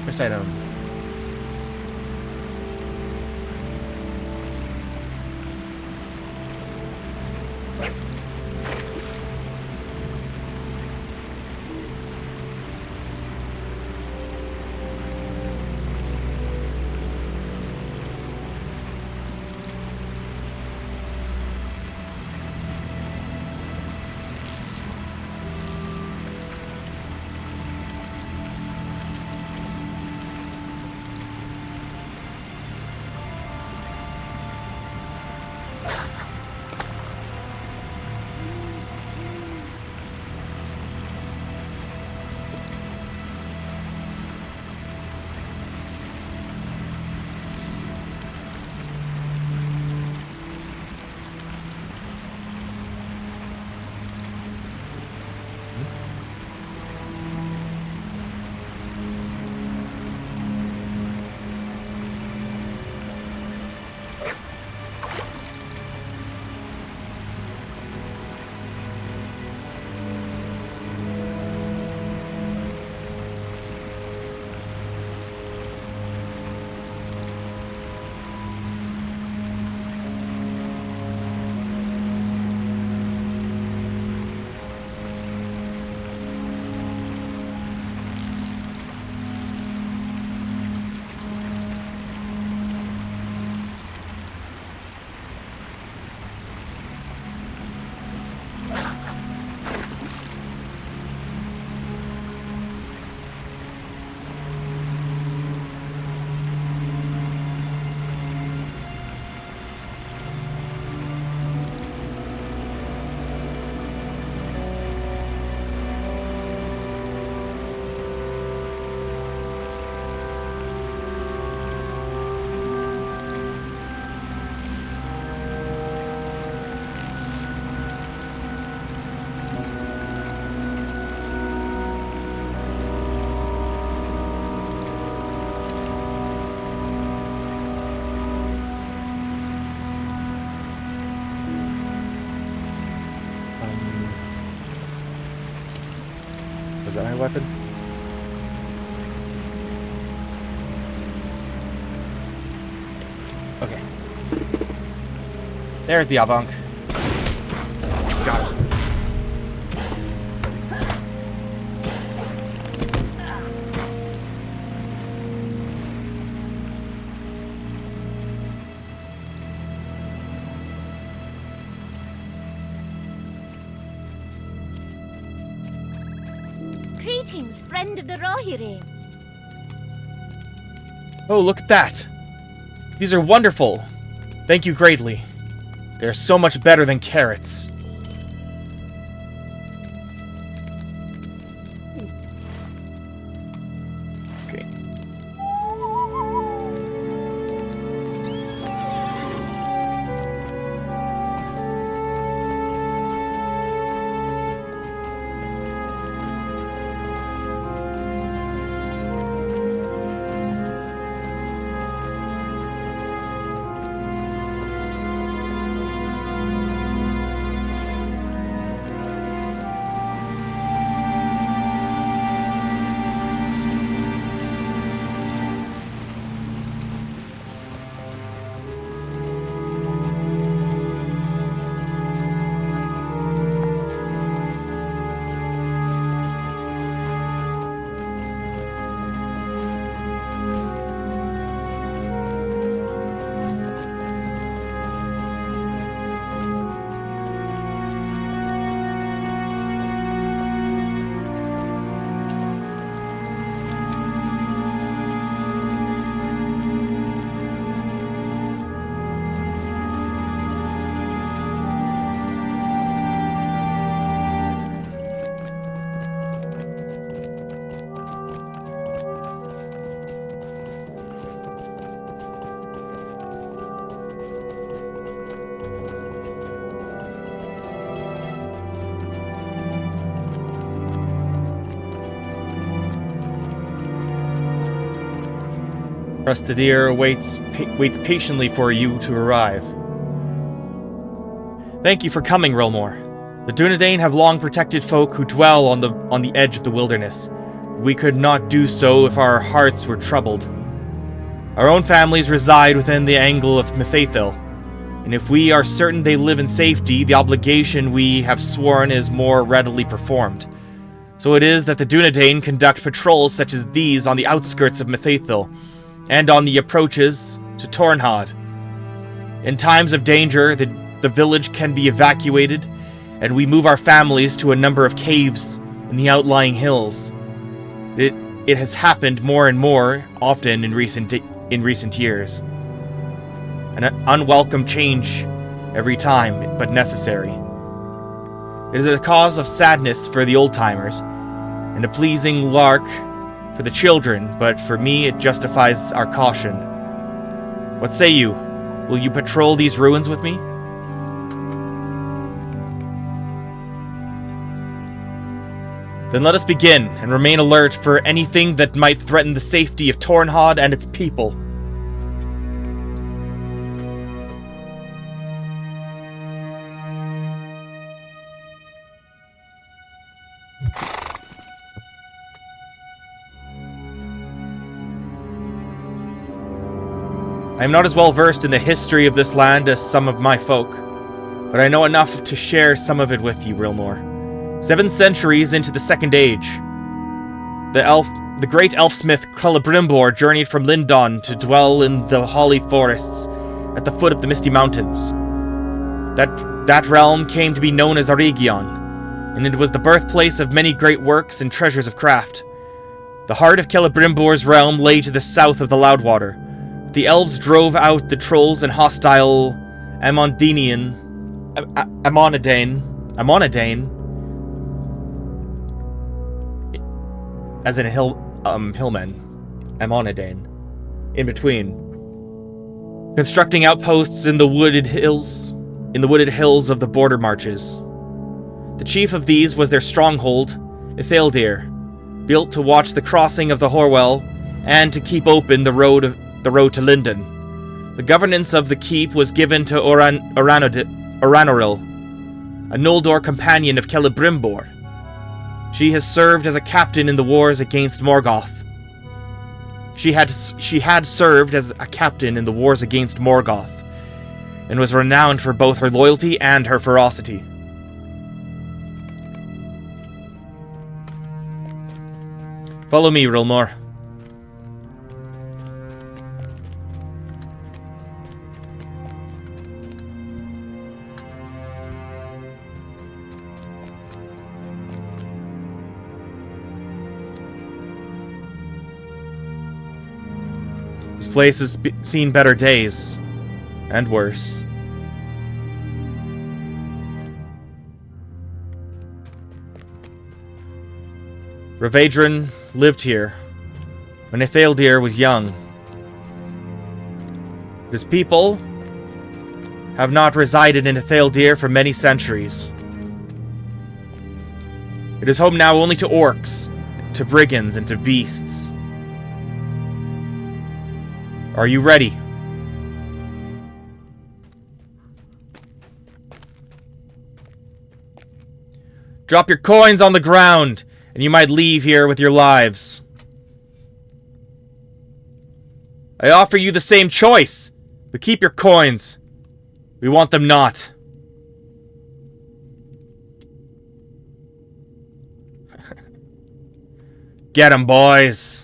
A: First item. Was that my weapon? Okay. There's the Avunk. Got it.
E: Greetings, friend of the Rohirrim.
A: Oh, look at that. These are wonderful. Thank you greatly. They're so much better than carrots. Okay. Rustidir waits patiently for you to arrive. Thank you for coming, Rilmore. The Dunedain have long protected folk who dwell on the edge of the wilderness. We could not do so if our hearts were troubled. Our own families reside within the angle of Mitheithel, and if we are certain they live in safety, the obligation we have sworn is more readily performed. So it is that the Dunedain conduct patrols such as these on the outskirts of Mitheithel, and on the approaches to Tornhad. In times of danger, the village can be evacuated, and we move our families to a number of caves in the outlying hills. It has happened more and more often in recent years. An unwelcome change every time, but necessary. It is a cause of sadness for the old-timers, and a pleasing lark for the children, but for me it justifies our caution. What say you? Will you patrol these ruins with me? Then let us begin, and remain alert for anything that might threaten the safety of Tornhad and its people. I am not as well versed in the history of this land as some of my folk, but I know enough to share some of it with you, Rilmore. 7 centuries into the Second Age, the great elfsmith Celebrimbor journeyed from Lindon to dwell in the Holly Forests at the foot of the Misty Mountains. That realm came to be known as Arigion, and it was the birthplace of many great works and treasures of craft. The heart of Celebrimbor's realm lay to the south of the Loudwater. The elves drove out the trolls and hostile Amonidane, as in hillmen, Amonidane, in between, constructing outposts in the wooded hills of the border marches. The chief of these was their stronghold, Itheildir, built to watch the crossing of the Horwell and to keep open the road to Linden. The governance of the keep was given to Oranoril, a Noldor companion of Celebrimbor. She has served as a captain in the wars against Morgoth. She had served as a captain in the wars against Morgoth, and was renowned for both her loyalty and her ferocity. Follow me, Rilmore. This place has seen better days. And worse. Ravadran lived here when Mitheithel was young. His people have not resided in Mitheithel for many centuries. It is home now only to orcs, to brigands, and to beasts. Are you ready? Drop your coins on the ground, and you might leave here with your lives. I offer you the same choice, but keep your coins. We want them not. Get 'em, boys.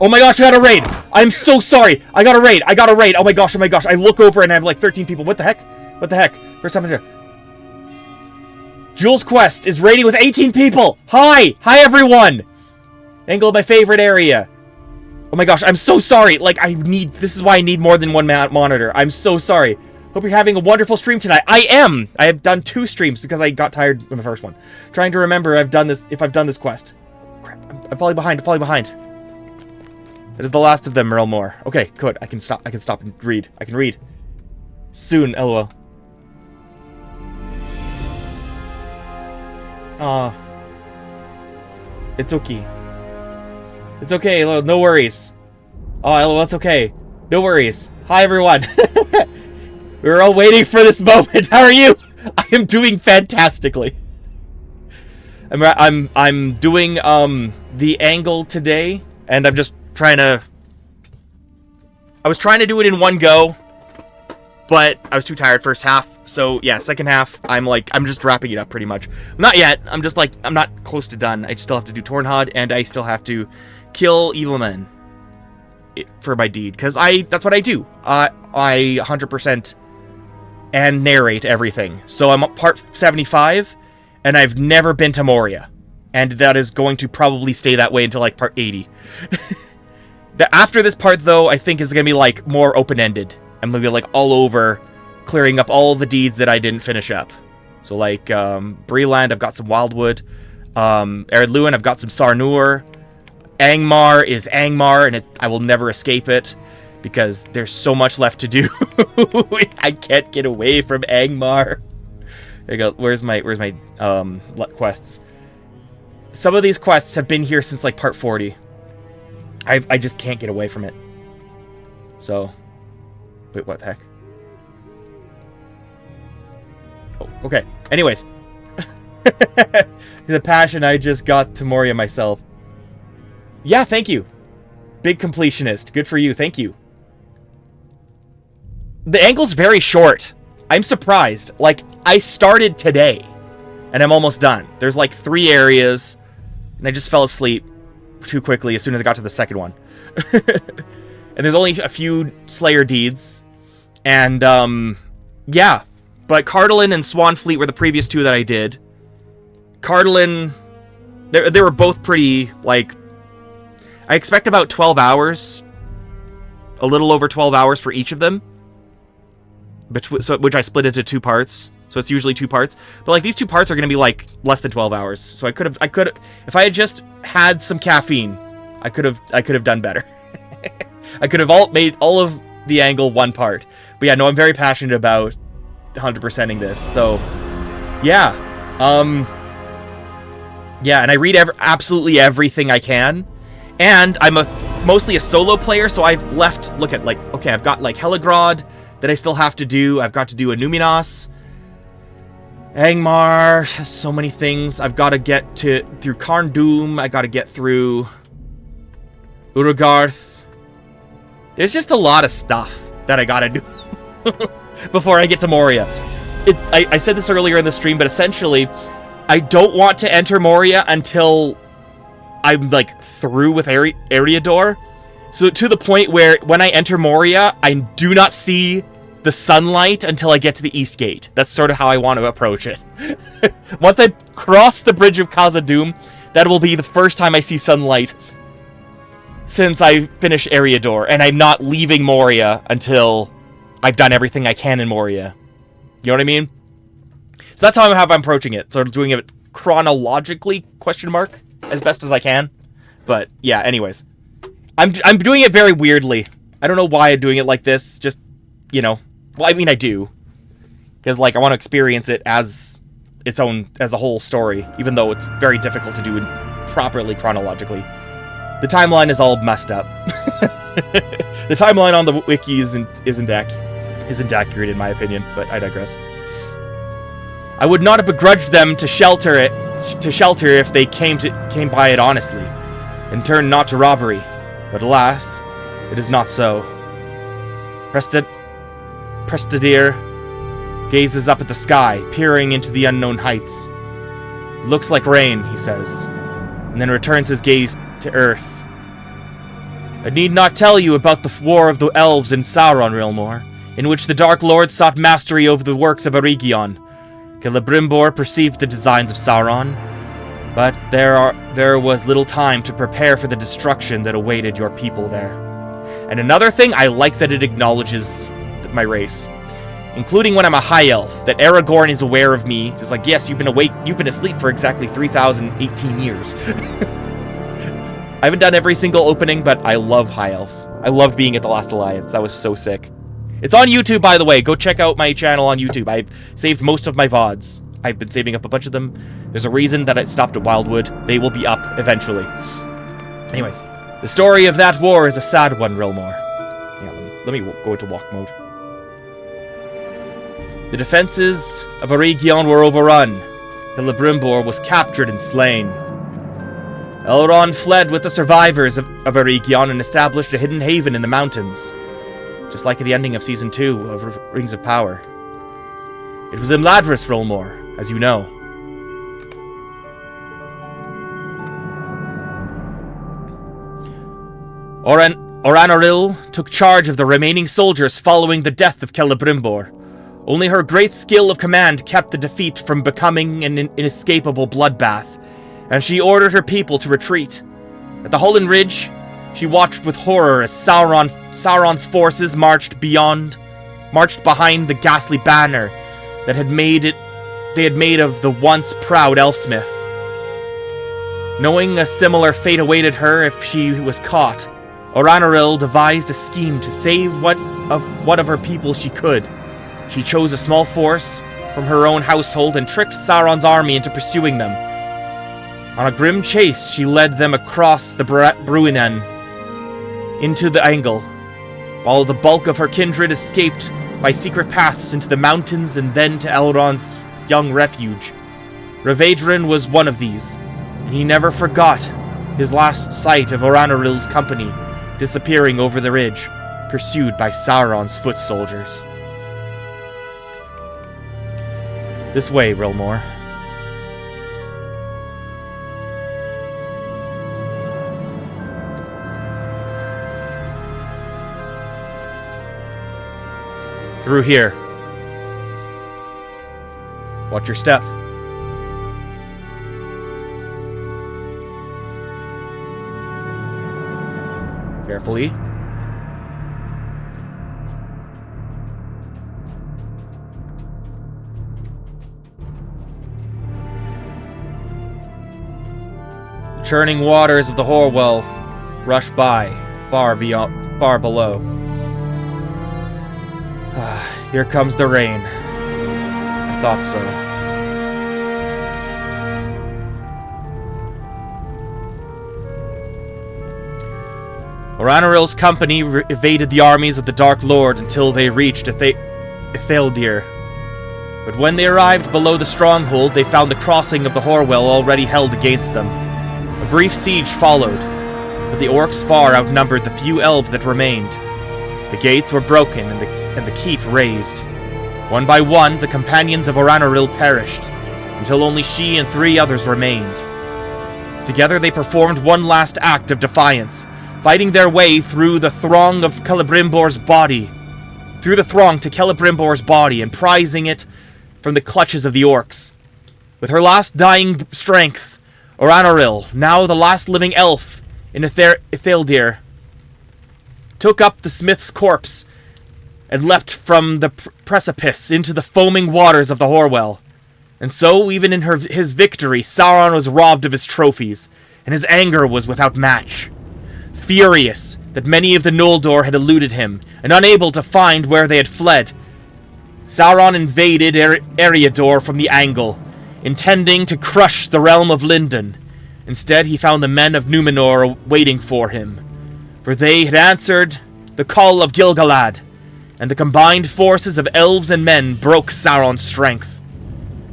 A: Oh my gosh, I got a raid! I'm so sorry! I got a raid! I got a raid! Oh my gosh, oh my gosh. I look over and I have like 13 people. What the heck? What the heck? First time I'm here. Jules Quest is raiding with 18 people! Hi! Hi everyone! Angle of my favorite area. Oh my gosh, I'm so sorry! Like, this is why I need more than one monitor. I'm so sorry. Hope you're having a wonderful stream tonight. I am! I have done 2 streams because I got tired in the first one. Trying to remember if I've done this quest. Crap, I'm falling behind, I'm falling behind. That is the last of them, Merle Moore. Okay, good. I can stop and read. I can read. Soon, lol. Aw. It's okay. It's okay, lol, no worries. Oh, lol, it's okay. No worries. Hi, everyone. We were all waiting for this moment. How are you? I am doing fantastically. I'm doing, the angle today, and I'm just I was trying to do it in one go, but I was too tired first half. So yeah, second half, I'm just wrapping it up pretty much. Not yet. I'm not close to done. I still have to do Tornhod, and I still have to kill evil men for my deed, because that's what I do. I 100% and narrate everything. So I'm at part 75, and I've never been to Moria, and that is going to probably stay that way until like part 80. After this part, though, I think is going to be, like, more open-ended. I'm going to be, like, all over, clearing up all the deeds that I didn't finish up. So, like, Breland, I've got some Wildwood. Ered Luin, I've got some Sarnur. Angmar is Angmar, and I will never escape it, because there's so much left to do. I can't get away from Angmar. There you go. Where's my quests? Some of these quests have been here since, like, part 40. I just can't get away from it. So, wait, what the heck? Oh, okay. Anyways. The passion I just got to Moria myself. Yeah, thank you. Big completionist. Good for you. Thank you. The angle's very short. I'm surprised. Like, I started today, and I'm almost done. There's like 3 areas, and I just fell asleep too quickly as soon as I got to the second one. And there's only a few Slayer deeds. And, yeah. But Cardalin and Swanfleet were the previous 2 that I did. Cardalin, they were both pretty, like, I expect about 12 hours. A little over 12 hours for each of them. Which I split into 2 parts. So it's usually 2 parts. But, like, these 2 parts are going to be, like, less than 12 hours. So I could have, if I had just had some caffeine, I could have done better. I could have made all of the angle 1 part. But yeah, no, I'm very passionate about 100%ing this. So, yeah. Yeah, and I read absolutely everything I can. And I'm mostly a solo player, so I've left, look at, like, okay, I've got, like, Heligrod that I still have to do. I've got to do a Numinos. Angmar, so many things. I've got to get through Karn Doom. I got to get through Urugarth. There's just a lot of stuff that I got to do before I get to Moria. I said this earlier in the stream, but essentially, I don't want to enter Moria until I'm, like, through with Eriador. So to the point where when I enter Moria, I do not see the sunlight until I get to the East Gate. That's sort of how I want to approach it. Once I cross the bridge of Khazad-dûm, that will be the first time I see sunlight since I finish Eriador, and I'm not leaving Moria until I've done everything I can in Moria. You know what I mean? So that's how I'm approaching it. Sort of doing it chronologically, question mark, as best as I can. But yeah, anyways. I'm doing it very weirdly. I don't know why I'm doing it like this. Just, you know. Well, I mean, I do. Because, like, I want to experience it as its own, as a whole story. Even though it's very difficult to do it properly chronologically. The timeline is all messed up. The timeline on the wiki isn't accurate in my opinion, but I digress. I would not have begrudged them to shelter if they came by it honestly, and turned not to robbery. But alas, it is not so. Prestadir gazes up at the sky, peering into the unknown heights. It looks like rain, he says, and then returns his gaze to earth. I need not tell you about the war of the elves in Sauron, Rilmor, in which the Dark Lord sought mastery over the works of Eregion. Celebrimbor perceived the designs of Sauron, but there was little time to prepare for the destruction that awaited your people there. And another thing, I like that it acknowledges my race, including when I'm a high elf, that Aragorn is aware of me. Just like, yes, you've been asleep for exactly 3,018 years. I haven't done every single opening, but I love High Elf. I loved being at the Last Alliance. That was so sick. It's on YouTube, by the way. Go check out my channel on YouTube. I've saved most of my VODs. I've been saving up a bunch of them. There's a reason that it stopped at Wildwood. They will be up eventually. Anyways, the story of that war is a sad one, Rilmor. Yeah, let me go into walk mode. The defenses of Eregion were overrun. Celebrimbor was captured and slain. Elrond fled with the survivors of Eregion and established a hidden haven in the mountains, just like at the ending of Season 2 of Rings of Power. It was in Ladris, Rilmor, as you know. Oranaril took charge of the remaining soldiers following the death of Celebrimbor. Only her great skill of command kept the defeat from becoming an inescapable bloodbath, and she ordered her people to retreat. At the Hullen Ridge, she watched with horror as Sauron's forces marched behind the ghastly banner that they had made of the once proud elfsmith. Knowing a similar fate awaited her if she was caught, Oranaril devised a scheme to save what of her people she could. She chose a small force from her own household and tricked Sauron's army into pursuing them. On a grim chase, she led them across the Bruinen into the Angle, while the bulk of her kindred escaped by secret paths into the mountains and then to Elrond's young refuge. Ravaedrin was one of these, and he never forgot his last sight of Oranaril's company disappearing over the ridge, pursued by Sauron's foot soldiers. This way, Rilmor. Through here. Watch your step. Carefully. The churning waters of the Horwell rush by, far below. Here comes the rain. I thought so. Oranaril's company evaded the armies of the Dark Lord until they reached Mitheithel. But when they arrived below the stronghold, they found the crossing of the Horwell already held against them. A brief siege followed, but the orcs far outnumbered the few elves that remained. The gates were broken and the keep razed. One by one, the companions of Oranaril perished, until only she and 3 others remained. Together they performed one last act of defiance, fighting their way through the throng to Celebrimbor's body and prizing it from the clutches of the orcs. With her last dying strength, Oranaril, now the last living elf in Mitheithel, took up the smith's corpse and leapt from the precipice into the foaming waters of the Horwell. And so, even in his victory, Sauron was robbed of his trophies, and his anger was without match. Furious that many of the Noldor had eluded him, and unable to find where they had fled, Sauron invaded Eriador from the angle, intending to crush the realm of Lindon. Instead, he found the men of Numenor waiting for him, for they had answered the call of Gil-galad, and the combined forces of elves and men broke Sauron's strength.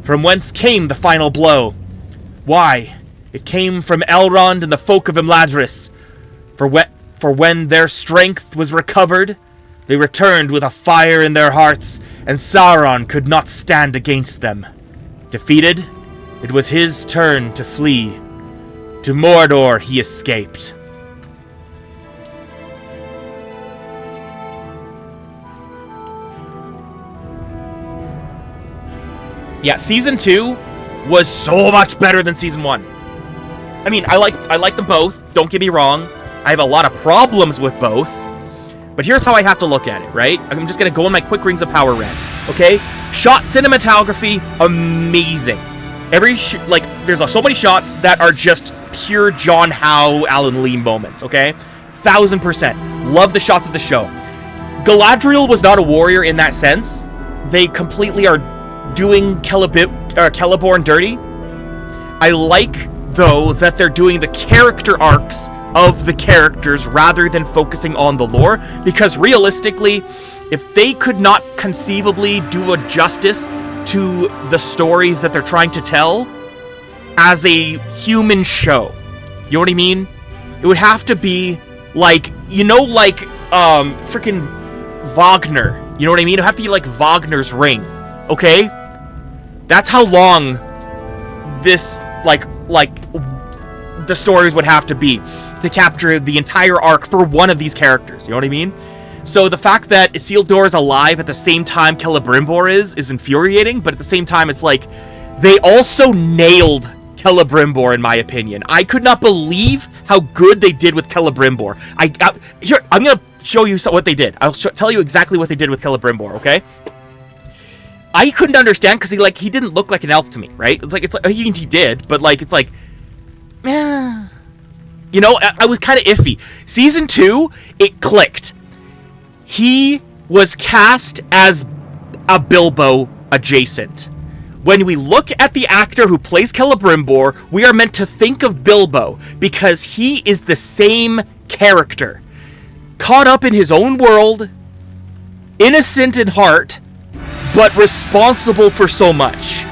A: From whence came the final blow? Why, it came from Elrond and the folk of Imladris, for when their strength was recovered, they returned with a fire in their hearts, and Sauron could not stand against them. Defeated, it was his turn to flee. To Mordor he escaped. Yeah, Season 2 was so much better than Season 1. I mean, I like them both, don't get me wrong. I have a lot of problems with both. But here's how I have to look at it, right? I'm just going to go in my quick Rings of Power rant, okay? Shot cinematography, amazing. There's so many shots that are just pure John Howe, Alan Lee moments, okay? 1000%. Love the shots of the show. Galadriel was not a warrior in that sense. They completely are doing Celeborn dirty. I like, though, that they're doing the character arcs of the characters rather than focusing on the lore, because realistically, if they could not conceivably do a justice to the stories that they're trying to tell as a human show, you know what I mean? It would have to be like, freaking Wagner, you know what I mean? It would have to be like Wagner's Ring, okay? That's how long this, the stories would have to be to capture the entire arc for one of these characters, you know what I mean? So the fact that Isildur is alive at the same time Celebrimbor is infuriating, but at the same time it's like, they also nailed Celebrimbor in my opinion. I could not believe how good they did with Celebrimbor. Here, I'm gonna show you what they did. I'll tell you exactly what they did with Celebrimbor, okay? I couldn't understand, because he didn't look like an elf to me, right? It's like he did, but it's like, eh. You know, I was kind of iffy. Season 2, it clicked. He was cast as a Bilbo adjacent. When we look at the actor who plays Celebrimbor, we are meant to think of Bilbo, because he is the same character. Caught up in his own world, innocent in heart, but responsible for so much.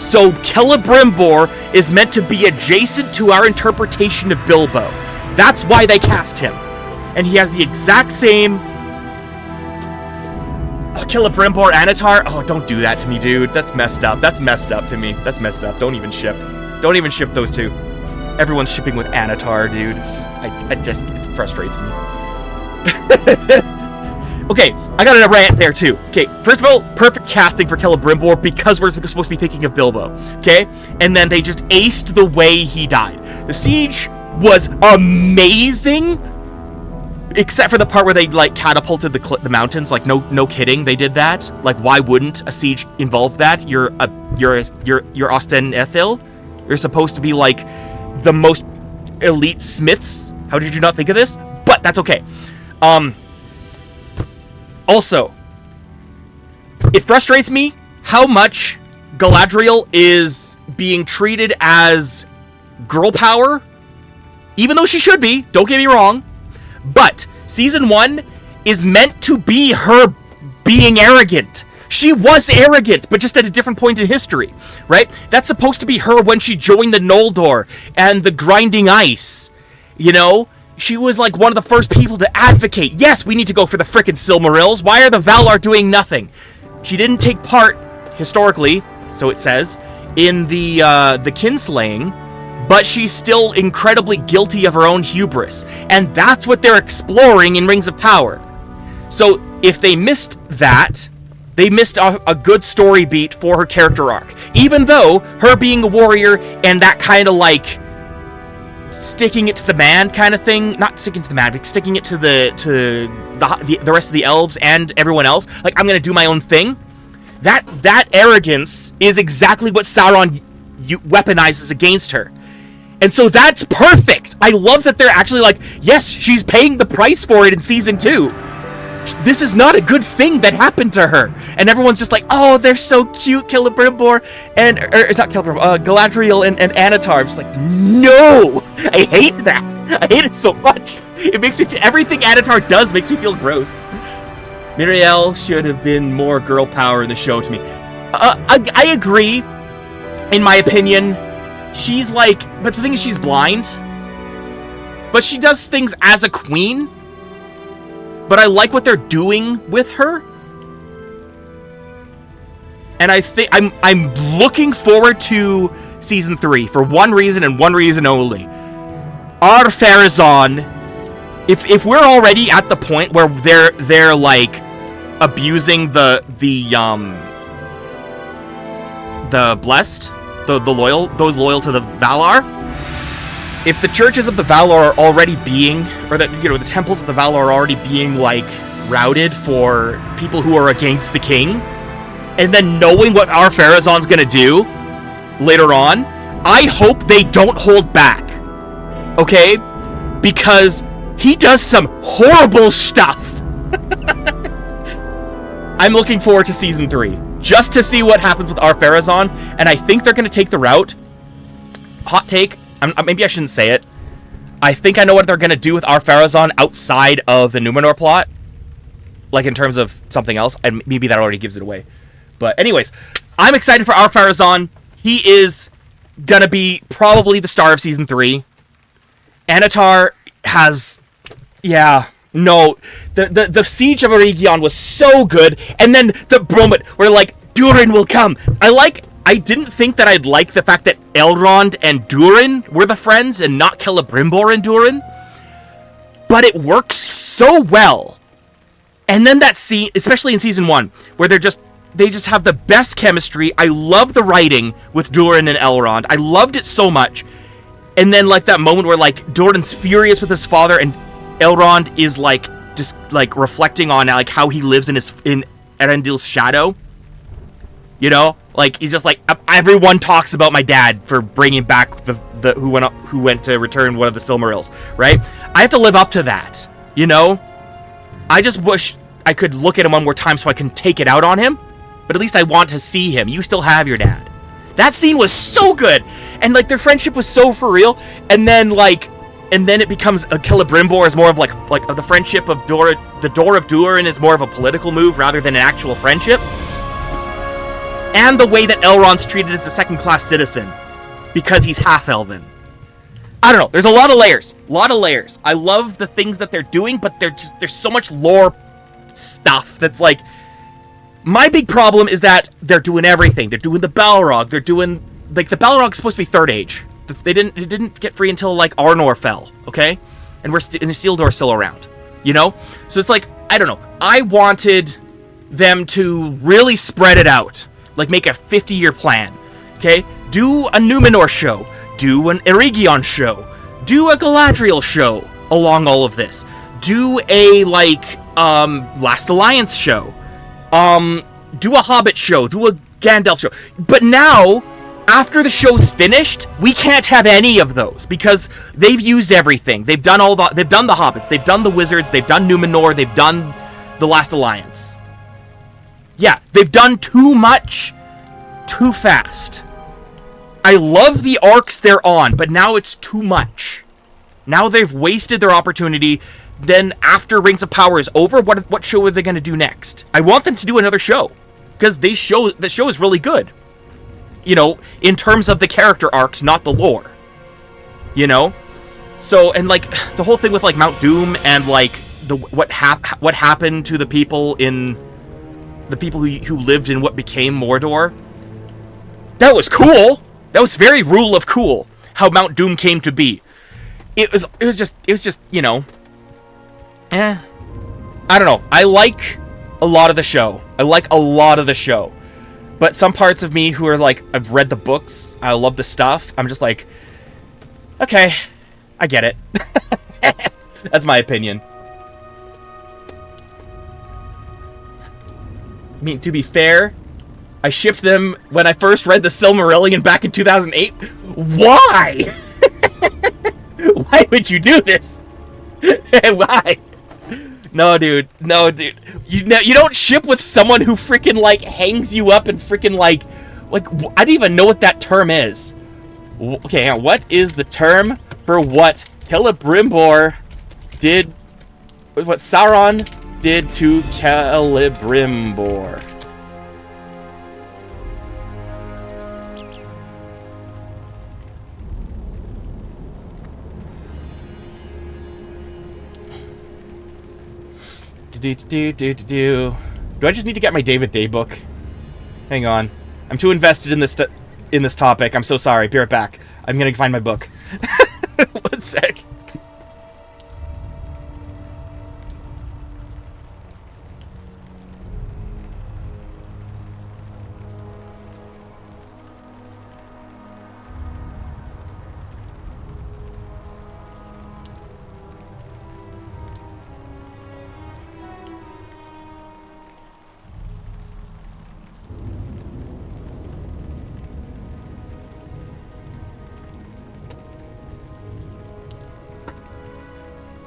A: So Celebrimbor is meant to be adjacent to our interpretation of Bilbo. That's why they cast him. And he has the exact same Celebrimbor Anatar. Oh, don't do that to me, dude. That's messed up. That's messed up to me. That's messed up. Don't even ship those two. Everyone's shipping with Anatar, dude. It's just, it frustrates me. Okay, I got a rant there too. Okay, first of all, perfect casting for Celebrimbor because we're supposed to be thinking of Bilbo. Okay, and then they just aced the way he died. The siege was amazing, except for the part where they catapulted the mountains. No kidding, they did that. Why wouldn't a siege involve that? You're Mitheithel. You're supposed to be the most elite smiths. How did you not think of this? But that's okay. Also, it frustrates me how much Galadriel is being treated as girl power, even though she should be, don't get me wrong, But season 1 is meant to be her being arrogant. She was arrogant, but just at a different point in history, right? That's supposed to be her when she joined the Noldor and the Grinding Ice. You know? She was like one of the first people to advocate, yes, we need to go for the frickin' Silmarils. Why are the Valar doing nothing? She didn't take part, historically, so it says, in the kinslaying, but she's still incredibly guilty of her own hubris. And that's what they're exploring in Rings of Power. So if they missed that, they missed a good story beat for her character arc. Even though her being a warrior and that kind of like sticking it to the man kind of thing, not sticking to the man, but sticking it to the rest of the elves and everyone else, like I'm gonna do my own thing. That arrogance is exactly what Sauron weaponizes against her. And so that's perfect. I love that they're actually like, yes, she's paying the price for it in season 2. This is not a good thing that happened to her. And everyone's just like, oh, they're so cute, Celebrimbor and... Or, it's not Celebrimbor, Galadriel and Annatar. I'm just like, no! I hate that. I hate it so much. It makes me feel... Everything Annatar does makes me feel gross. Mitheithel should have been more girl power in the show to me. I agree. In my opinion, she's like... But the thing is, she's blind. But she does things as a queen. But I like what they're doing with her. And I think I'm looking forward to season 3 for one reason and one reason only. Ar-Pharazôn, if we're already at the point where they're like abusing the blessed, the loyal, those loyal to the Valar. If the churches of the Valar are already being, or that, you know, the temples of the Valar are already being, like, routed for people who are against the king, and then knowing what Ar-Pharazôn's gonna do later on, I hope they don't hold back, okay? Because he does some horrible stuff. I'm looking forward to season 3, just to see what happens with Ar-Pharazôn, and I think they're gonna take the route. Hot take. Maybe I shouldn't say it. I think I know what they're going to do with Ar-Pharazôn outside of the Numenor plot. Like, in terms of something else. And maybe that already gives it away. But anyways, I'm excited for Ar-Pharazôn. He is going to be probably the star of Season 3. Annatar has... Yeah. No. The Siege of Eregion was so good. And then the moment where, like, Durin will come. I didn't think that I'd like the fact that Elrond and Durin were the friends and not Celebrimbor and Durin. But it works so well. And then that scene, especially in season 1, where they just have the best chemistry. I love the writing with Durin and Elrond. I loved it so much. And then like that moment where like Durin's furious with his father and Elrond is like just like reflecting on like how he lives in Erendil's shadow. You know, like he's just like, everyone talks about my dad for bringing back the who went to return one of the Silmarils, right? I have to live up to that, you know. I just wish I could look at him one more time so I can take it out on him, but at least I want to see him. You still have your dad. That scene was so good, and like their friendship was so for real. And then it becomes a Celebrimbor is more of like the friendship of the Door of Durin is more of a political move rather than an actual friendship. And the way that Elrond's treated as a second-class citizen because he's half-elven. I don't know. There's a lot of layers. I love the things that they're doing, but there's so much lore stuff that's like... My big problem is that they're doing everything. They're doing the Balrog. They're doing... Like, the Balrog's supposed to be Third Age. It didn't get free until, like, Arnor fell, okay? And the Isildur's still around, you know? So it's like, I don't know. I wanted them to really spread it out. Like, make a 50-year plan, okay? Do a Numenor show. Do an Eregion show. Do a Galadriel show along all of this. Do a, like, Last Alliance show. Do a Hobbit show. Do a Gandalf show. But now, after the show's finished, we can't have any of those because they've used everything. They've done they've done the Hobbit. They've done the Wizards. They've done Numenor. They've done the Last Alliance. Yeah, they've done too much, too fast. I love the arcs they're on, but now it's too much. Now they've wasted their opportunity. then after Rings of Power is over, what show are they going to do next? I want them to do another show, because the show is really good. You know, in terms of the character arcs, not the lore. You know? So, and like, the whole thing with like Mount Doom and like what happened to the people who lived in what became Mordor. That was cool. That was very rule of cool, how Mount Doom came to be. It was just, you know, I don't know. I like a lot of the show. But some parts of me who are like, I've read the books, I love the stuff, I'm just like, okay, I get it. That's my opinion. I mean, to be fair, I shipped them when I first read the Silmarillion back in 2008. Why? Why would you do this? Why? No, dude. You don't ship with someone who freaking, like, hangs you up and freaking, like, I don't even know what that term is. Okay, hang on. What is the term for what Celebrimbor did, what Sauron did to Celebrimbor? Do I just need to get my David Day book? Hang on. I'm too invested in this topic. I'm so sorry. Be right back. I'm gonna find my book. 1 sec.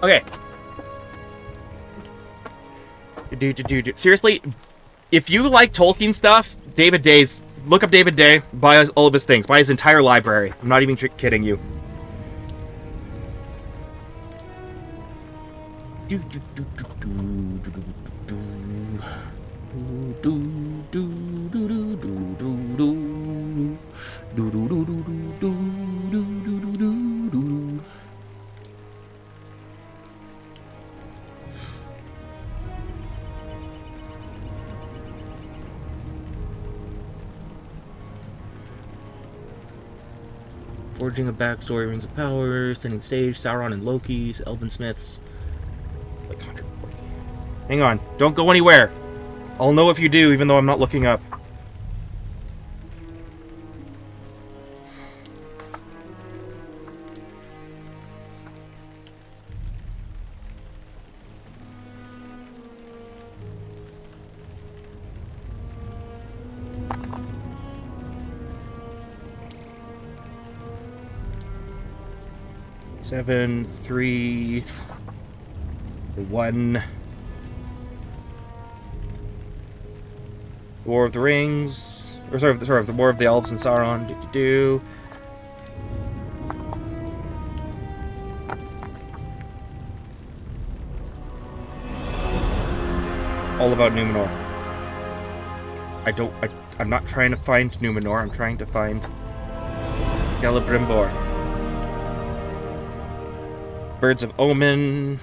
A: Okay. Seriously, if you like Tolkien stuff, look up David Day, buy all of his things, buy his entire library. I'm not even kidding you. Forging a backstory, Rings of Power, Standing Stage, Sauron and Loki, Elven Smiths. Like 140. Hang on, don't go anywhere. I'll know if you do, even though I'm not looking up. Seven, 3, 1. War of the Rings, or sorry, the War of the Elves and Sauron. All about Numenor. I'm not trying to find Numenor. I'm trying to find Celebrimbor. Birds of Omen.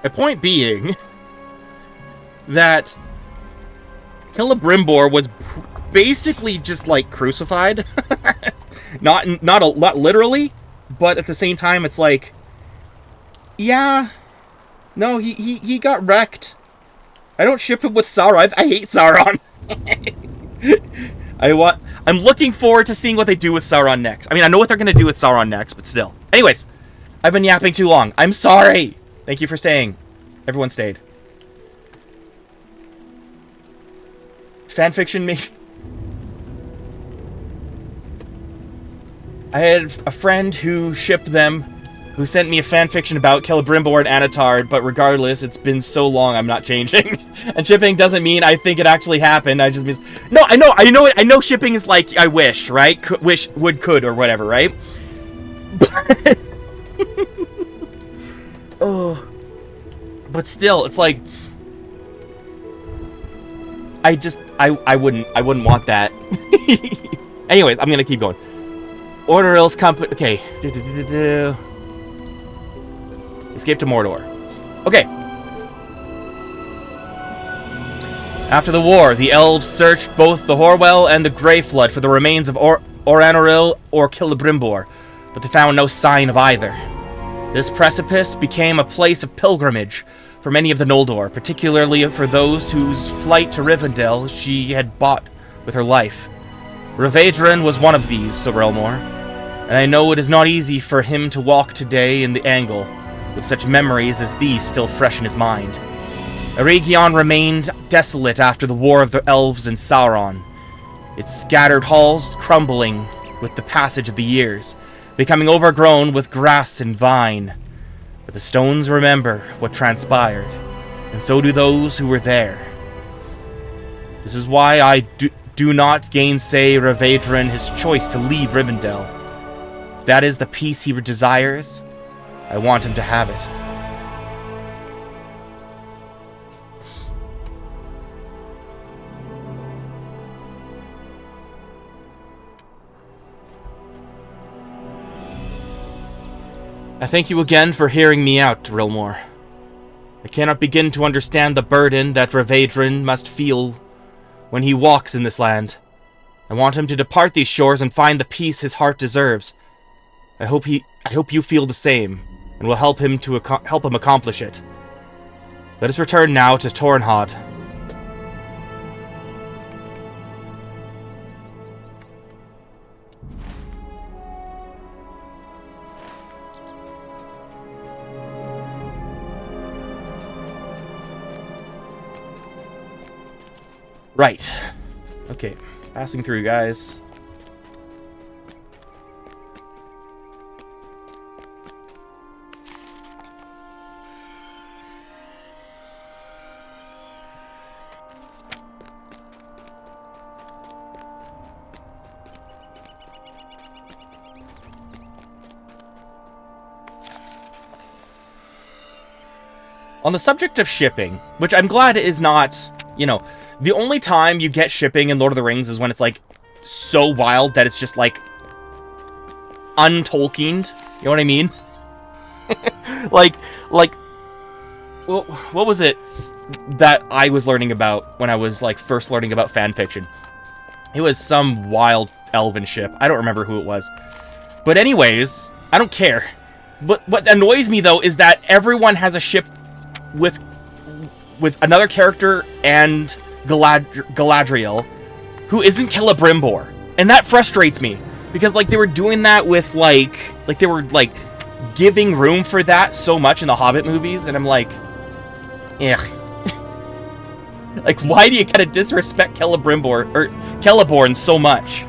A: A point being that Celebrimbor was basically just like crucified, not literally, but at the same time it's like, yeah, no, he got wrecked. I don't ship him with Sauron. I hate Sauron. I'm looking forward to seeing what they do with Sauron next. I mean, I know what they're gonna do with Sauron next, but still. Anyways, I've been yapping too long. I'm sorry. Thank you for staying. Everyone stayed. Fanfiction me. I had a friend who shipped them, who sent me a fanfiction about Celebrimbor and Anatard, but regardless, it's been so long I'm not changing. And shipping doesn't mean I think it actually happened, I just means... No, I know shipping is like, I wish, right? Wish, would, could, or whatever, right? But... oh... But still, it's like... I wouldn't want that. Anyways, I'm gonna keep going. Ordoril's company... Okay. Escape to Mordor. Okay. After the war, the elves searched both the Horwell and the Greyflood for the remains of Oranoril or Celebrimbor, but they found no sign of either. This precipice became a place of pilgrimage for many of the Noldor, particularly for those whose flight to Rivendell she had bought with her life. Ravaedron was one of these, Sir Elmore, and I know it is not easy for him to walk today in the Angle, with such memories as these still fresh in his mind. Eregion remained desolate after the War of the Elves and Sauron, its scattered halls crumbling with the passage of the years, becoming overgrown with grass and vine. But the stones remember what transpired, and so do those who were there. This is why I do not gainsay Ravaedron his choice to leave Rivendell. If that is the peace he desires, I want him to have it. I thank you again for hearing me out, Rilmore. I cannot begin to understand the burden that Ravaedron must feel when he walks in this land. I want him to depart these shores and find the peace his heart deserves. I hope you feel the same, and will help him accomplish it. Let us return now to Tornhod. Right. Okay. Passing through, guys. On the subject of shipping, which I'm glad is not, you know, the only time you get shipping in Lord of the Rings is when it's, like, so wild that it's just, like, un-Tolkiened. You know what I mean? like, what was it that I was learning about when I was, like, first learning about fanfiction? It was some wild elven ship. I don't remember who it was. But anyways, I don't care. What annoys me, though, is that everyone has a ship with another character and Galadriel, who isn't Celebrimbor, and that frustrates me because like they were doing that with like they were like giving room for that so much in the Hobbit movies, and I'm like, ugh. Like, why do you gotta disrespect Celebrimbor or Celeborn so much?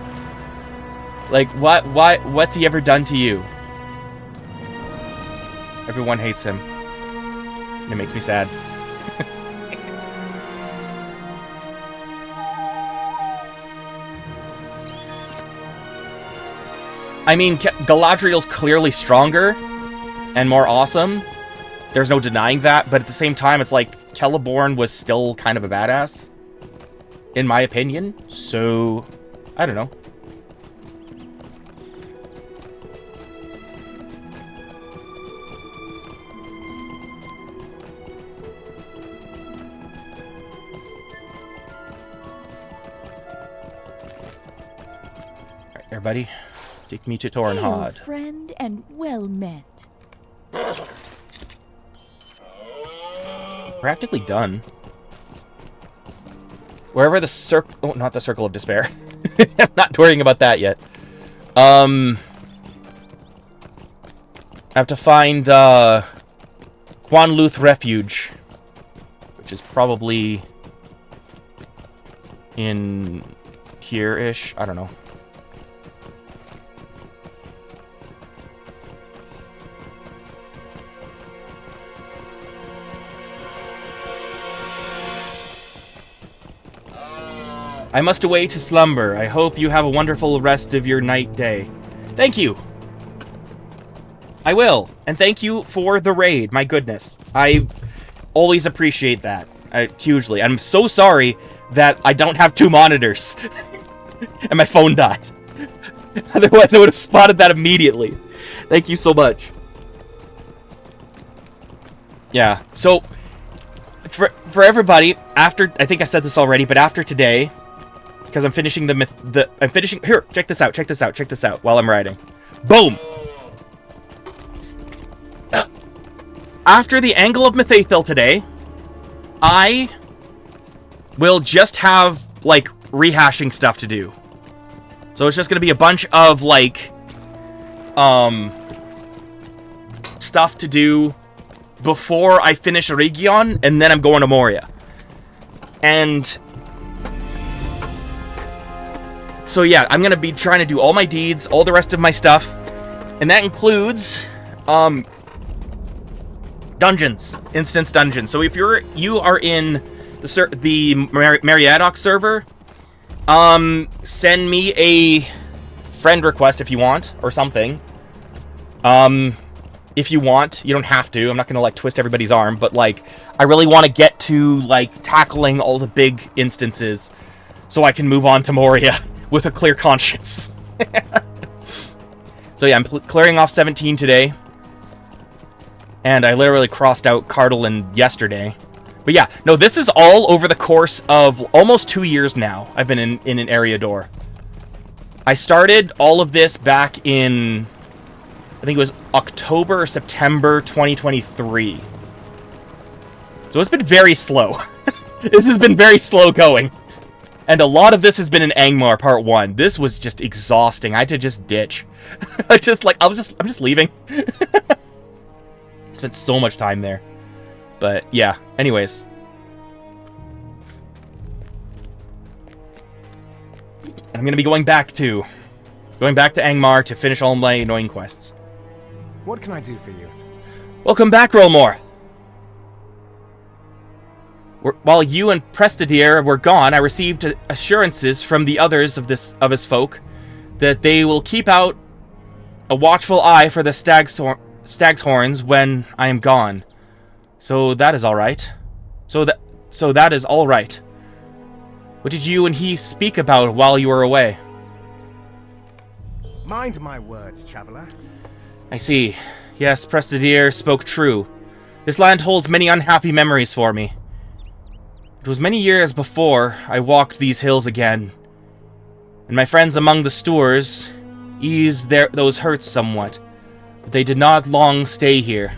A: Like, what's he ever done to you? Everyone hates him. It makes me sad. I mean, Galadriel's clearly stronger and more awesome. There's no denying that, but at the same time, it's like Celeborn was still kind of a badass, in my opinion. So, I don't know. Alright, everybody. Take me to Tornhod.
H: Hail, friend, and well met.
A: Practically done. Wherever the circle... Oh, not the Circle of Despair. I'm not worrying about that yet. I have to find Quanluth Refuge, which is probably in here-ish. I don't know. I must away to slumber. I hope you have a wonderful rest of your night day. Thank you. I will. And thank you for the raid. My goodness. I always appreciate that. Hugely. I'm so sorry that I don't have 2 monitors. And my phone died. Otherwise, I would have spotted that immediately. Thank you so much. Yeah. So, for everybody, after... I think I said this already, but after today... Because I'm finishing I'm finishing... Here, check this out, check this out, check this out while I'm writing. Boom! After the Angle of Mitheithel today, I will just have, like, rehashing stuff to do. So it's just gonna be a bunch of, like, stuff to do before I finish Region, and then I'm going to Moria. And... So yeah, I'm gonna be trying to do all my deeds, all the rest of my stuff, and that includes, dungeons, instance dungeons. So if you are in the Mariadoc server, send me a friend request if you want, or something. If you want, you don't have to. I'm not gonna like twist everybody's arm, but like, I really want to get to like tackling all the big instances, so I can move on to Moria with a clear conscience. So yeah, I'm clearing off 17 today. And I literally crossed out Cardolin yesterday. But yeah, no, this is all over the course of almost 2 years now. I've been in an Eriador. I started all of this back in... I think it was October or September 2023. So it's been very slow. This has been very slow going. And a lot of this has been in Angmar Part 1. This was just exhausting. I had to just ditch. I'm just leaving. Spent so much time there. But yeah, anyways. I'm going to be going back to Angmar to finish all my annoying quests.
F: What can I do for you?
A: Welcome back, Rolmore. While you and Prestidir were gone, I received assurances from the others of his folk that they will keep out a watchful eye for the stag's horns when I am gone. So that is all right. So that is all right. What did you and he speak about while you were away?
F: Mind my words, traveler.
A: I see. Yes, Prestidir spoke true. This land holds many unhappy memories for me. It was many years before I walked these hills again, and my friends among the Stoors eased those hurts somewhat, but they did not long stay here.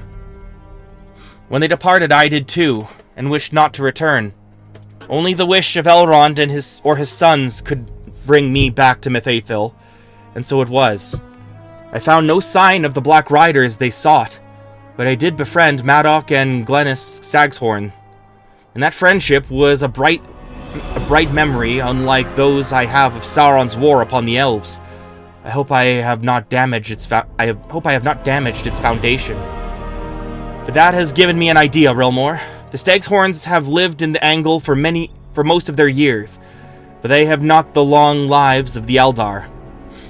A: When they departed, I did too, and wished not to return. Only the wish of Elrond and his sons could bring me back to Mitheithel, and so it was. I found no sign of the Black Riders they sought, but I did befriend Madoc and Glennis Stagshorn. And that friendship was a bright memory, unlike those I have of Sauron's war upon the elves. I hope I have not damaged its foundation. But that has given me an idea, Relmore. The Staghorns have lived in the Angle for most of their years, but they have not the long lives of the Eldar.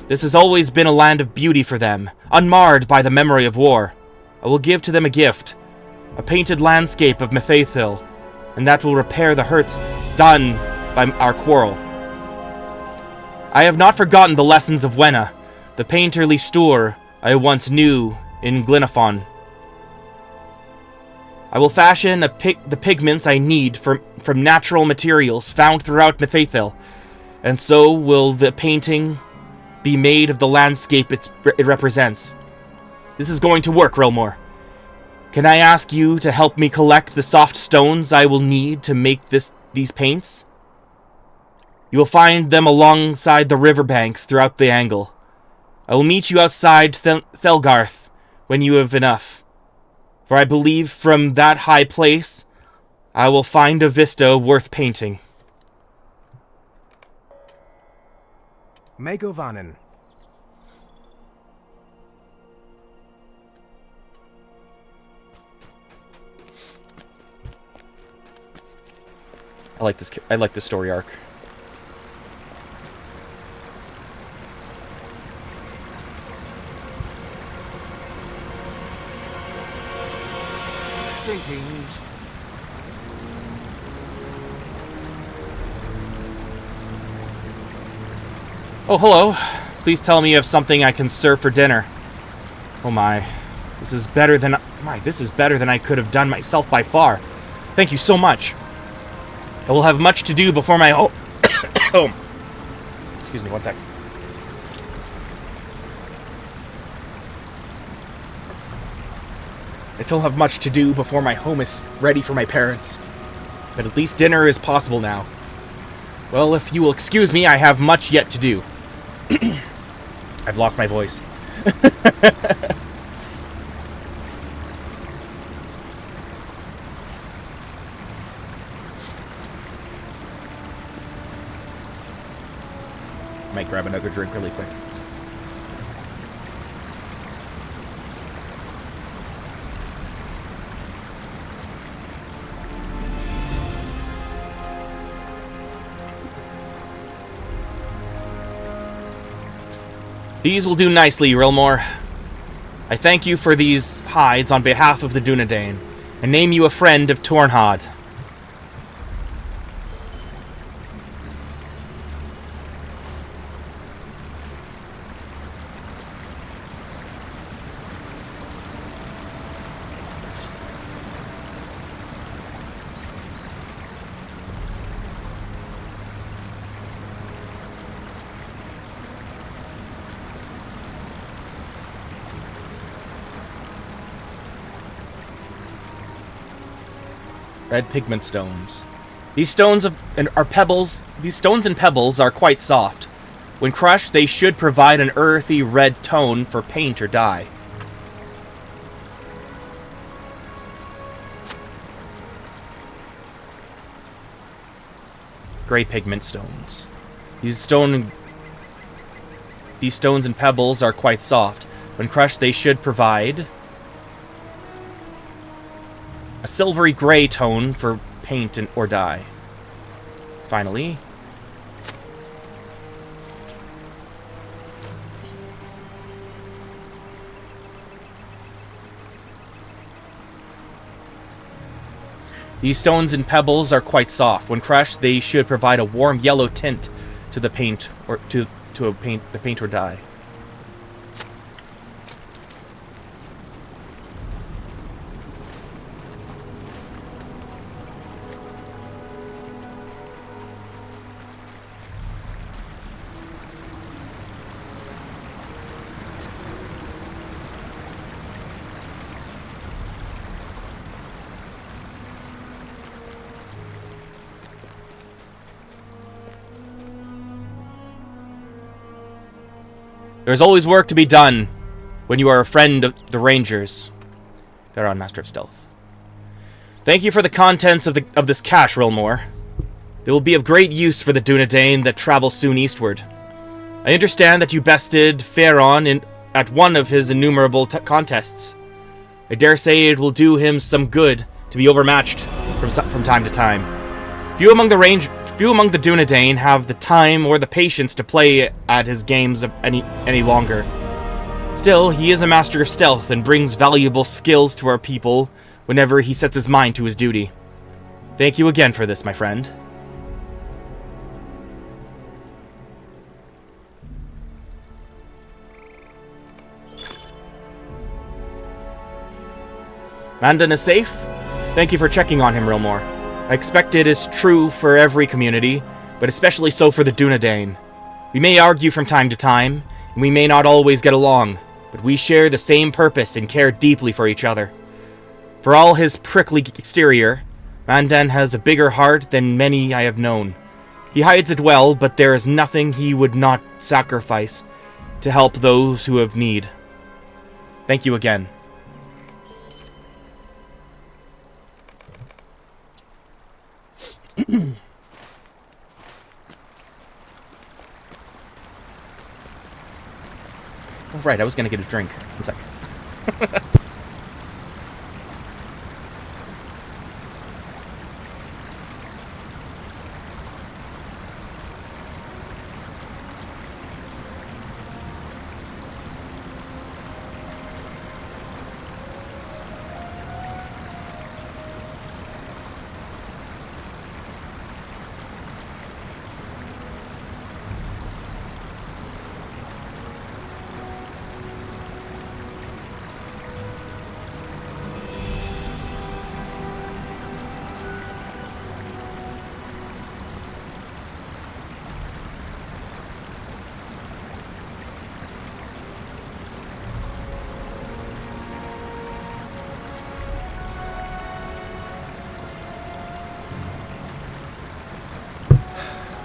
A: This has always been a land of beauty for them, unmarred by the memory of war. I will give to them a gift, a painted landscape of Mitheithel, and that will repair the hurts done by our quarrel. I have not forgotten the lessons of Wenna, the painterly stoor I once knew in Glynaphon. I will fashion the pigments I need from natural materials found throughout Mitheithel, and so will the painting be made of the landscape it represents. This is going to work, Relmore. Can I ask you to help me collect the soft stones I will need to make these paints? You will find them alongside the riverbanks throughout the angle. I will meet you outside Thelgarth when you have enough. For I believe from that high place I will find a vista worth painting.
F: Megovanen.
A: I like this story arc.
C: Greetings.
A: Oh, hello. Please tell me you have something I can serve for dinner. Oh my. This is better than I could have done myself by far. Thank you so much. I will have much to do before my home. Excuse me, one sec. I still have much to do before my home is ready for my parents. But at least dinner is possible now. Well, if you will excuse me, I have much yet to do. I've lost my voice. Might grab another drink really quick. These will do nicely, Rilmore. I thank you for these hides on behalf of the Dunedain, and name you a friend of Tornhad. Red pigment stones. These stones are pebbles. These stones and pebbles are quite soft. When crushed, they should provide an earthy red tone for paint or dye. Gray pigment stones. These stones and pebbles are quite soft. When crushed, they should provide a silvery gray tone for paint or dye. Finally, these stones and pebbles are quite soft. When crushed, they should provide a warm yellow tint to the paint or to the paint or dye. There's always work to be done when you are a friend of the Rangers. Theron, Master of Stealth. Thank you for the contents of this cache, Rilmore. They will be of great use for the Dunedain that travel soon eastward. I understand that you bested Theron at one of his innumerable contests. I dare say it will do him some good to be overmatched from time to time. Few among the Dunedain have the time or the patience to play at his games any longer. Still, he is a master of stealth and brings valuable skills to our people whenever he sets his mind to his duty. Thank you again for this, my friend. Mandan is safe? Thank you for checking on him, Rilmore. I expect it is true for every community, but especially so for the Dunedain. We may argue from time to time, and we may not always get along, but we share the same purpose and care deeply for each other. For all his prickly exterior, Mandan has a bigger heart than many I have known. He hides it well, but there is nothing he would not sacrifice to help those who have need. Thank you again. Oh, right, I was gonna get a drink. One sec.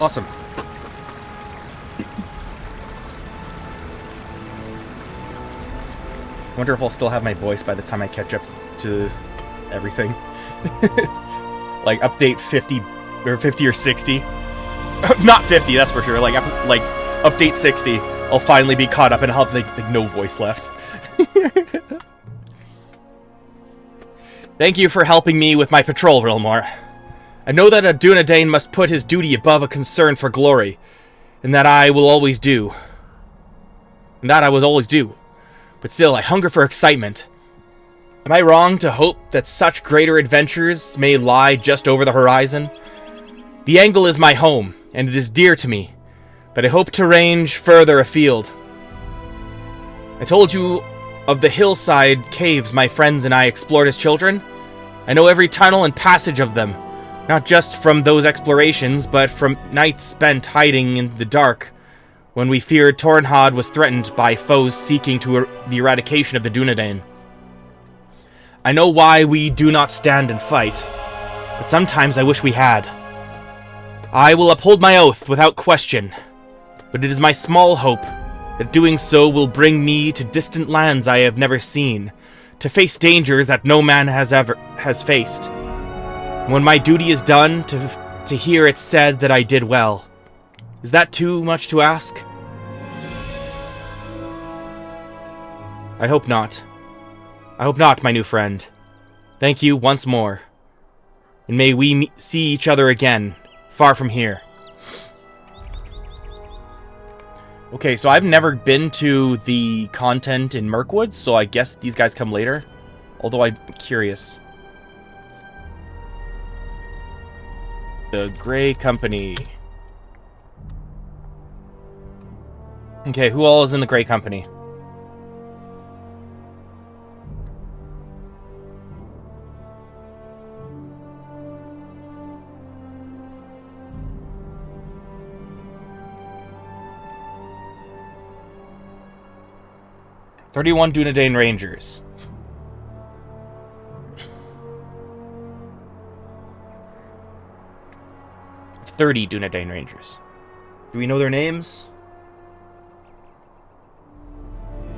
A: Awesome. Wonder if I'll still have my voice by the time I catch up to everything. Like update 50 or 60. Not 50, that's for sure. Like update 60, I'll finally be caught up and I'll have like no voice left. Thank you for helping me with my patrol, Rilmore. I know that a Dunedain must put his duty above a concern for glory, and that I will always do. But still, I hunger for excitement. Am I wrong to hope that such greater adventures may lie just over the horizon? The Angle is my home, and it is dear to me, but I hope to range further afield. I told you of the hillside caves my friends and I explored as children. I know every tunnel and passage of them. Not just from those explorations, but from nights spent hiding in the dark, when we feared Tornhad was threatened by foes seeking the eradication of the Dunedain. I know why we do not stand and fight, but sometimes I wish we had. I will uphold my oath without question, but it is my small hope that doing so will bring me to distant lands I have never seen, to face dangers that no man has faced. When my duty is done, to hear it said that I did well. Is that too much to ask? I hope not. I hope not, my new friend. Thank you once more. And may we see each other again, far from here. Okay, so I've never been to the content in Mirkwood, so I guess these guys come later. Although I'm curious. The Grey Company. Okay, who all is in the Grey Company? "31 Dunedain Rangers. 30 Dunedain Rangers. Do we know their names?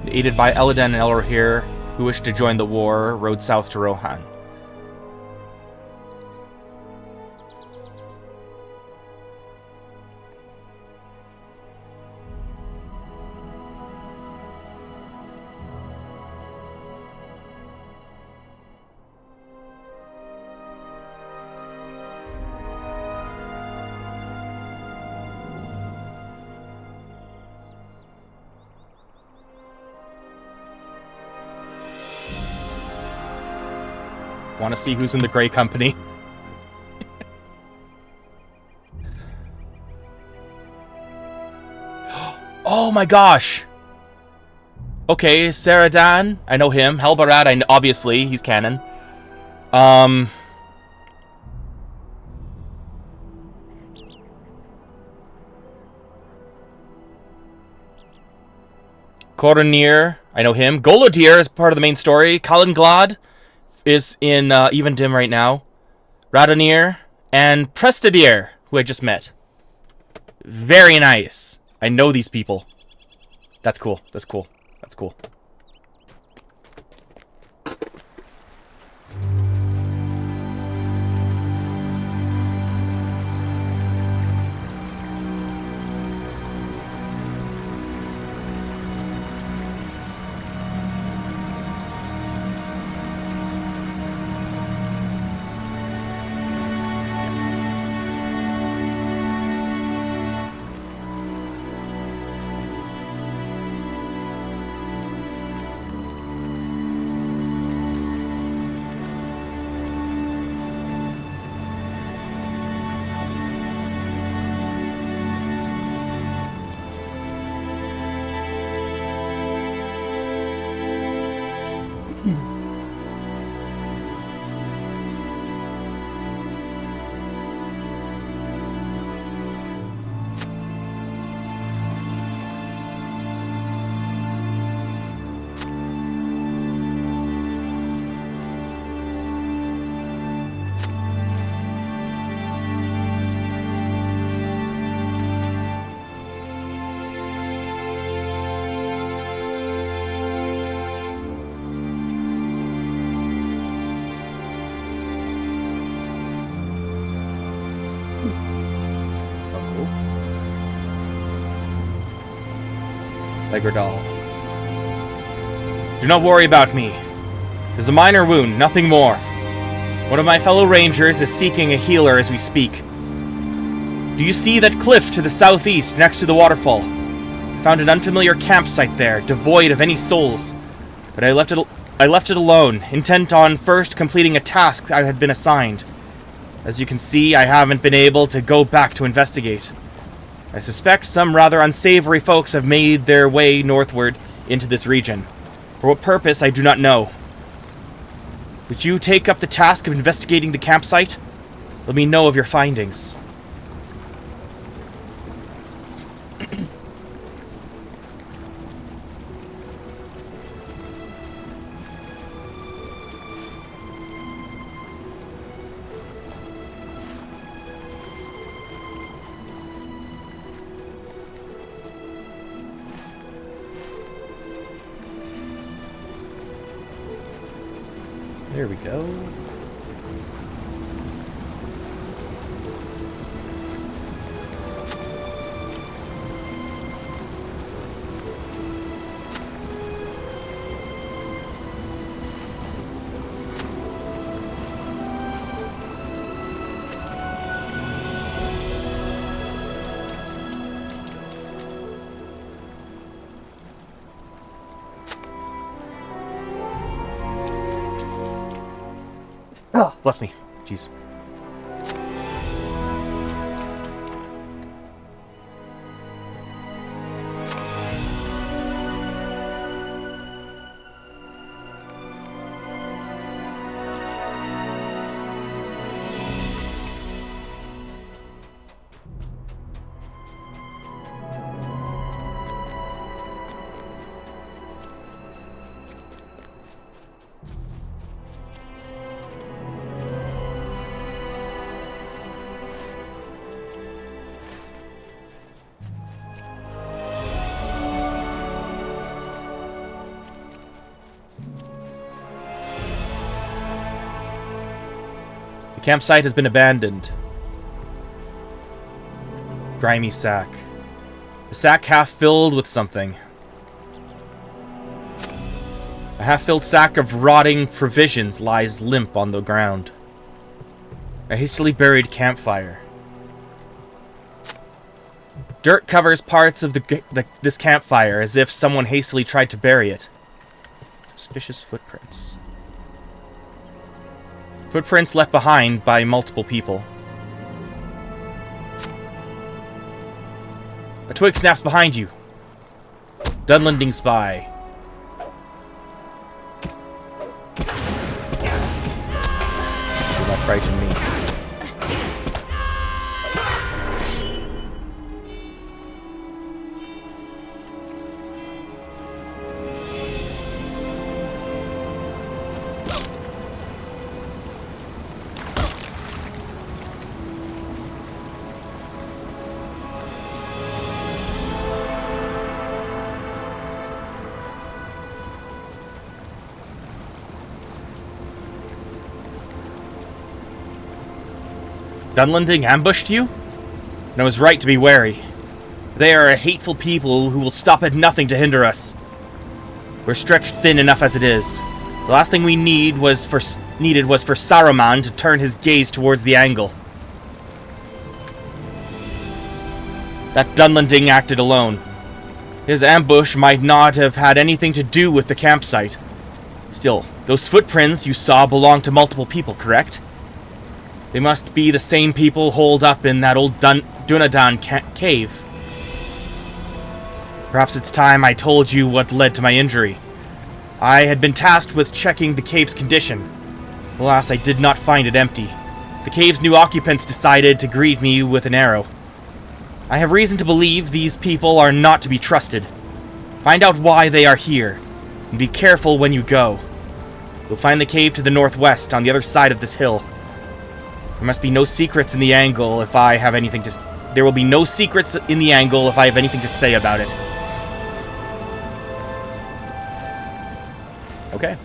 A: Aided by Elladan and Elrohir, who wished to join the war, rode south to Rohan. Want to see who's in the Grey Company? Oh my gosh! Okay, Saradan, I know him. Helbarad, obviously, he's canon. Coronir, I know him. Golodir is part of the main story. Kalinglad is in Evendim right now. Radonir, and Prestadir, who I just met. Very nice. I know these people. That's cool. That's cool. That's cool. Legradal. Do not worry about me. There's a minor wound, nothing more. One of my fellow rangers is seeking a healer as we speak. Do you see that cliff to the southeast next to the waterfall? I found an unfamiliar campsite there, devoid of any souls. But I left it alone, intent on first completing a task I had been assigned. As you can see, I haven't been able to go back to investigate. I suspect some rather unsavory folks have made their way northward into this region. For what purpose, I do not know. Would you take up the task of investigating the campsite? Let me know of your findings. There we go. Oh, bless me. Jeez. The campsite has been abandoned. Grimy sack. The sack half filled with something. A half-filled sack of rotting provisions lies limp on the ground. A hastily buried campfire. Dirt covers parts of this campfire as if someone hastily tried to bury it. Suspicious footprints. Footprints left behind by multiple people. A twig snaps behind you. Dunlending spy. Do not frighten me. Dunlanding ambushed you? And I was right to be wary. They are a hateful people who will stop at nothing to hinder us. We're stretched thin enough as it is. The last thing we needed was for Saruman to turn his gaze towards the angle. That Dunlanding acted alone. His ambush might not have had anything to do with the campsite. Still, those footprints you saw belong to multiple people, correct? They must be the same people holed up in that old Dunedain cave. Perhaps it's time I told you what led to my injury. I had been tasked with checking the cave's condition. Alas, I did not find it empty. The cave's new occupants decided to greet me with an arrow. I have reason to believe these people are not to be trusted. Find out why they are here, and be careful when you go. You'll find the cave to the northwest, on the other side of this hill. There must be no secrets in the angle if I have anything to... There will be no secrets in the angle if I have anything to say about it. Okay.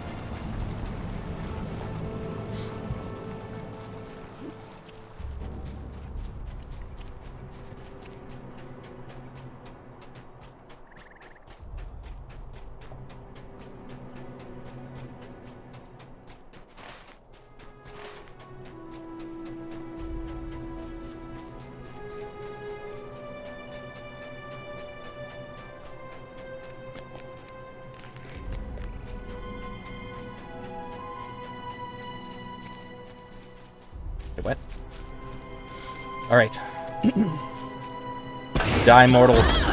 A: What? Alright. Die, mortals.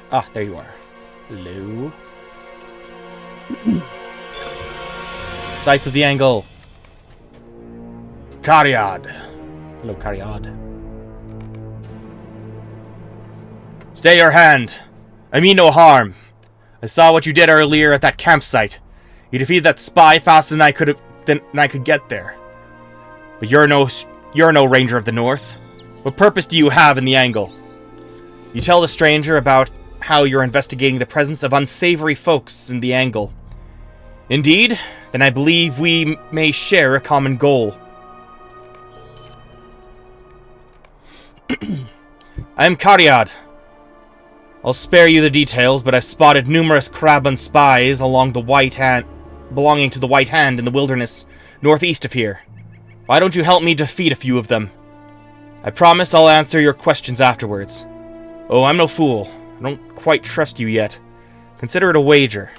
A: Ah, there you are. Hello. Sights of the angle. Cariad. Hello, Cariad. Stay your hand. I mean no harm. I saw what you did earlier at that campsite. You defeated that spy faster than I could get there. But you're no Ranger of the North. What purpose do you have in the angle? You tell the stranger about how you're investigating the presence of unsavory folks in the angle. Indeed, then I believe we may share a common goal. I am Cariad. I'll spare you the details, but I've spotted numerous Kraban spies belonging to the White Hand in the wilderness northeast of here. Why don't you help me defeat a few of them? I promise I'll answer your questions afterwards. Oh, I'm no fool. I don't quite trust you yet. Consider it a wager.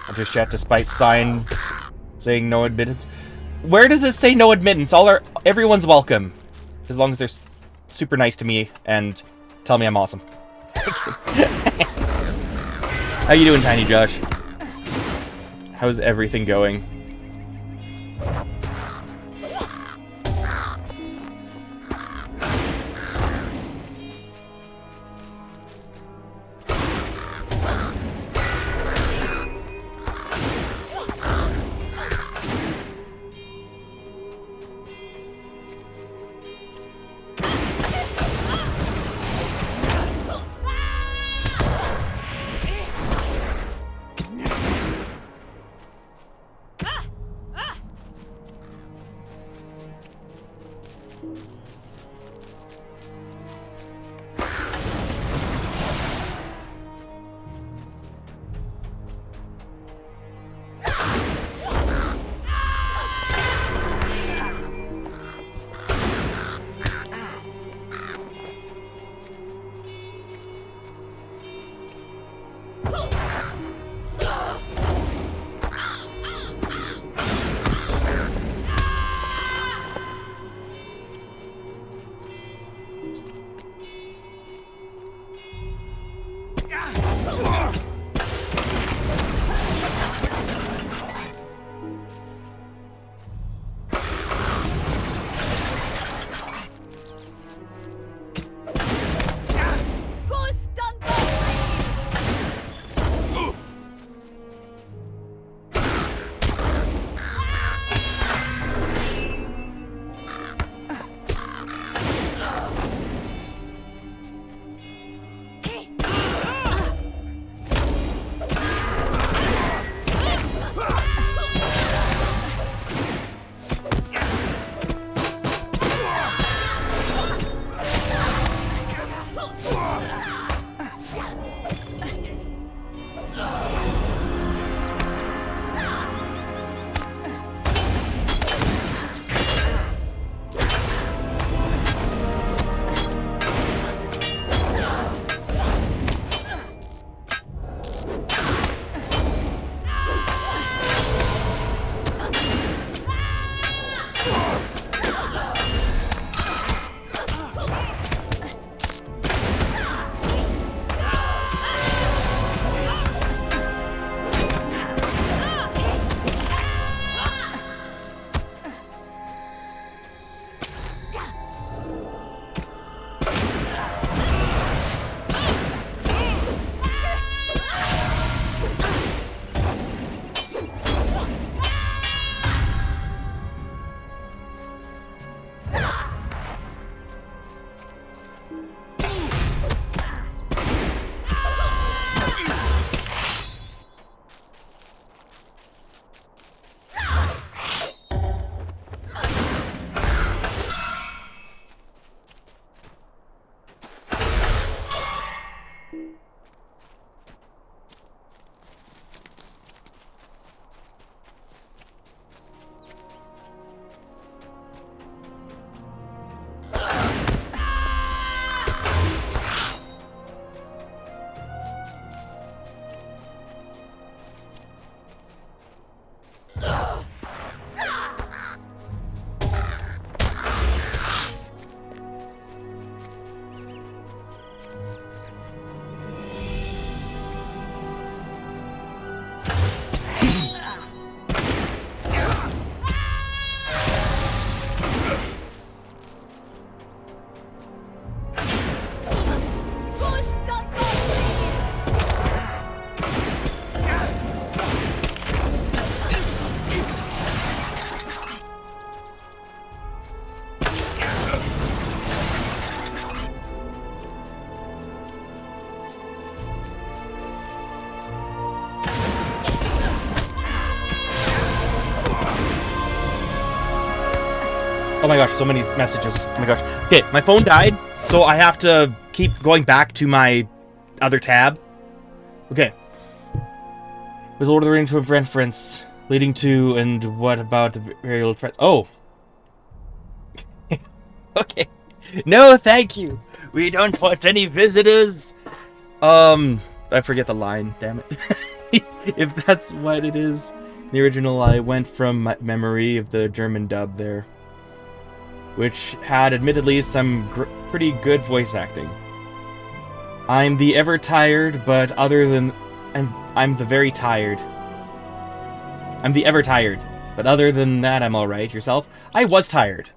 A: Hunter's chat despite sign saying no admittance. Where does it say no admittance? Everyone's welcome. As long as they're super nice to me and tell me I'm awesome. How you doing, Tiny Josh? How's everything going? Oh my gosh, so many messages. Oh my gosh. Okay, my phone died, so I have to keep going back to my other tab. Okay. Was Lord of the Rings to a reference leading to, and what about the very old friends? Oh. Okay. No, thank you. We don't want any visitors. I forget the line, damn it. If that's what it is. The original, I went from my memory of the German dub there, which had admittedly some pretty good voice acting. I'm the ever tired, but other than... I'm the very tired. I'm the ever tired, but other than that, I'm alright. Yourself? I was tired.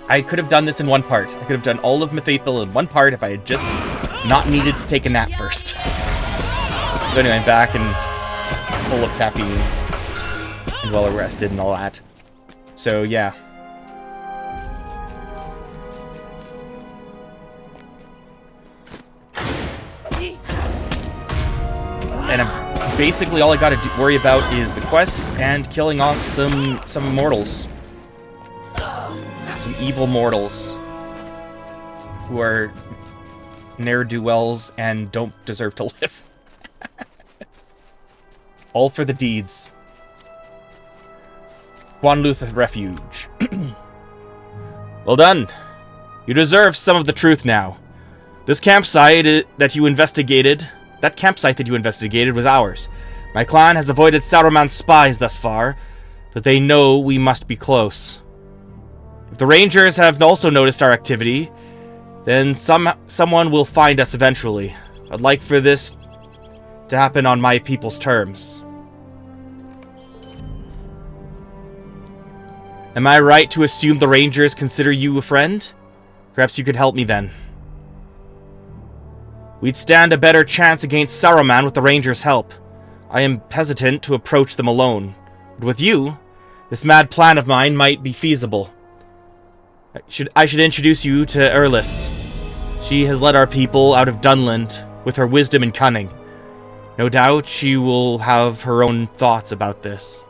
A: I could have done this in one part. I could have done all of Mitheithel in one part if I had just not needed to take a nap first. So anyway, I'm back and full of caffeine and well rested and all that. So yeah. And basically all I gotta worry about is the quests and killing off some immortals. Some evil mortals who are ne'er-do-wells and don't deserve to live. All for the deeds. Quanluth Refuge. Well done. You deserve some of the truth now. This campsite that you investigated was ours. My clan has avoided Sauron's spies thus far, but they know we must be close. If the Rangers have also noticed our activity, then someone will find us eventually. I'd like for this to happen on my people's terms. Am I right to assume the Rangers consider you a friend? Perhaps you could help me then. We'd stand a better chance against Saruman with the Rangers' help. I am hesitant to approach them alone. But with you, this mad plan of mine might be feasible. I should introduce you to Erlis. She has led our people out of Dunland with her wisdom and cunning. No doubt she will have her own thoughts about this.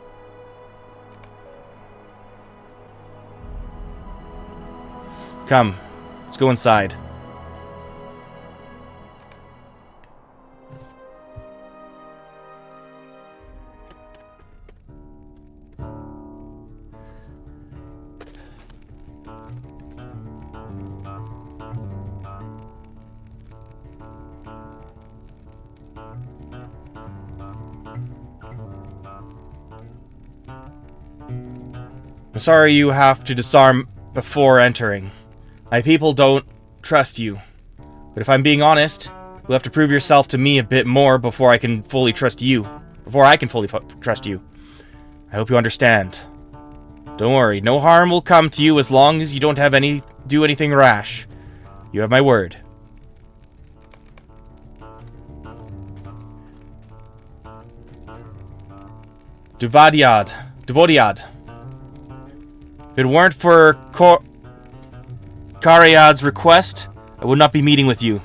A: Come, let's go inside. I'm sorry you have to disarm before entering. My people don't trust you. But if I'm being honest, you'll have to prove yourself to me a bit more before I can fully trust you. Trust you. I hope you understand. Don't worry, no harm will come to you as long as you don't do anything rash. You have my word. Duvodiad. If it weren't for Cariad's request, I would not be meeting with you.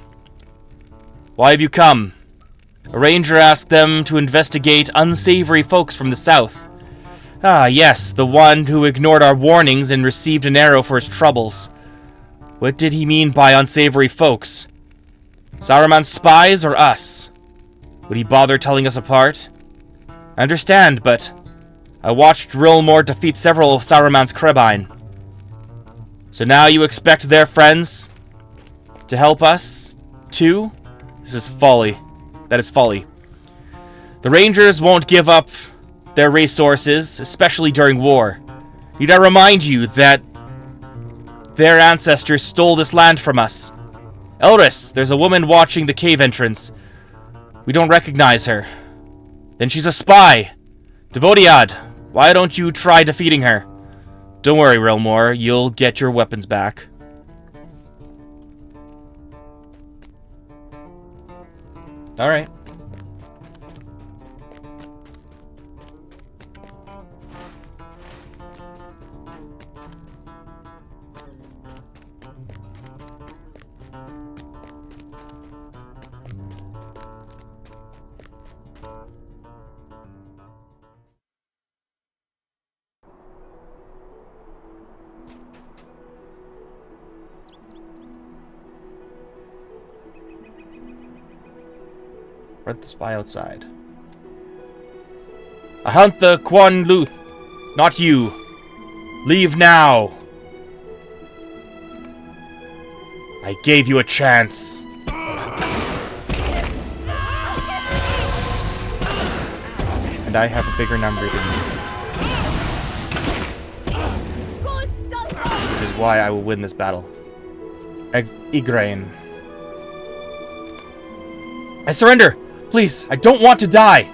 A: Why have you come? A ranger asked them to investigate unsavory folks from the south. Ah, yes, the one who ignored our warnings and received an arrow for his troubles. What did he mean by unsavory folks? Saruman's spies or us? Would he bother telling us apart? I understand, but I watched Rilmore defeat several of Saruman's Krebine. So now you expect their friends to help us, too? This is folly. That is folly. The Rangers won't give up their resources, especially during war. Need I remind you that their ancestors stole this land from us? Elris, there's a woman watching the cave entrance. We don't recognize her. Then she's a spy. Devodiad, why don't you try defeating her? Don't worry, Rilmore, you'll get your weapons back. Alright. Read the spy outside. I hunt the Quan Luth, not you. Leave now. I gave you a chance. And I have a bigger number than you. Which is why I will win this battle. Igraine. I surrender! Please, I don't want to die!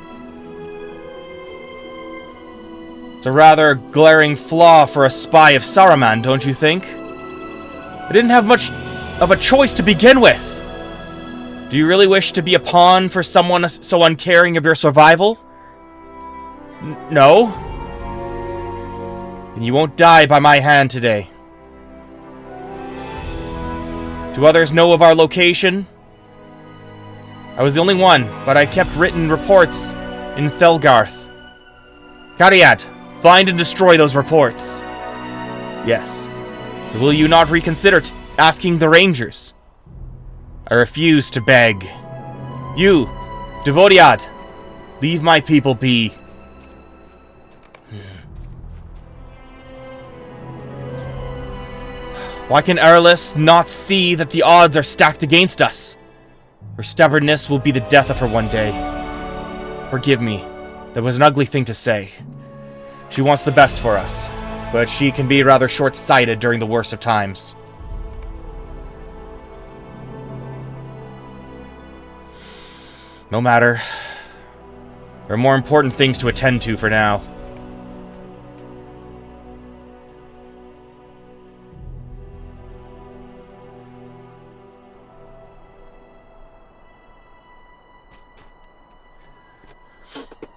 A: It's a rather glaring flaw for a spy of Saruman, don't you think? I didn't have much of a choice to begin with! Do you really wish to be a pawn for someone so uncaring of your survival? No? And you won't die by my hand today. Do others know of our location? I was the only one, but I kept written reports in Thelgarth. Cariad, find and destroy those reports. Yes. Will you not reconsider asking the Rangers? I refuse to beg. You, Devodiad, leave my people be. Why can Erlis not see that the odds are stacked against us? Her stubbornness will be the death of her one day. Forgive me. That was an ugly thing to say. She wants the best for us, but she can be rather short-sighted during the worst of times. No matter. There are more important things to attend to for now.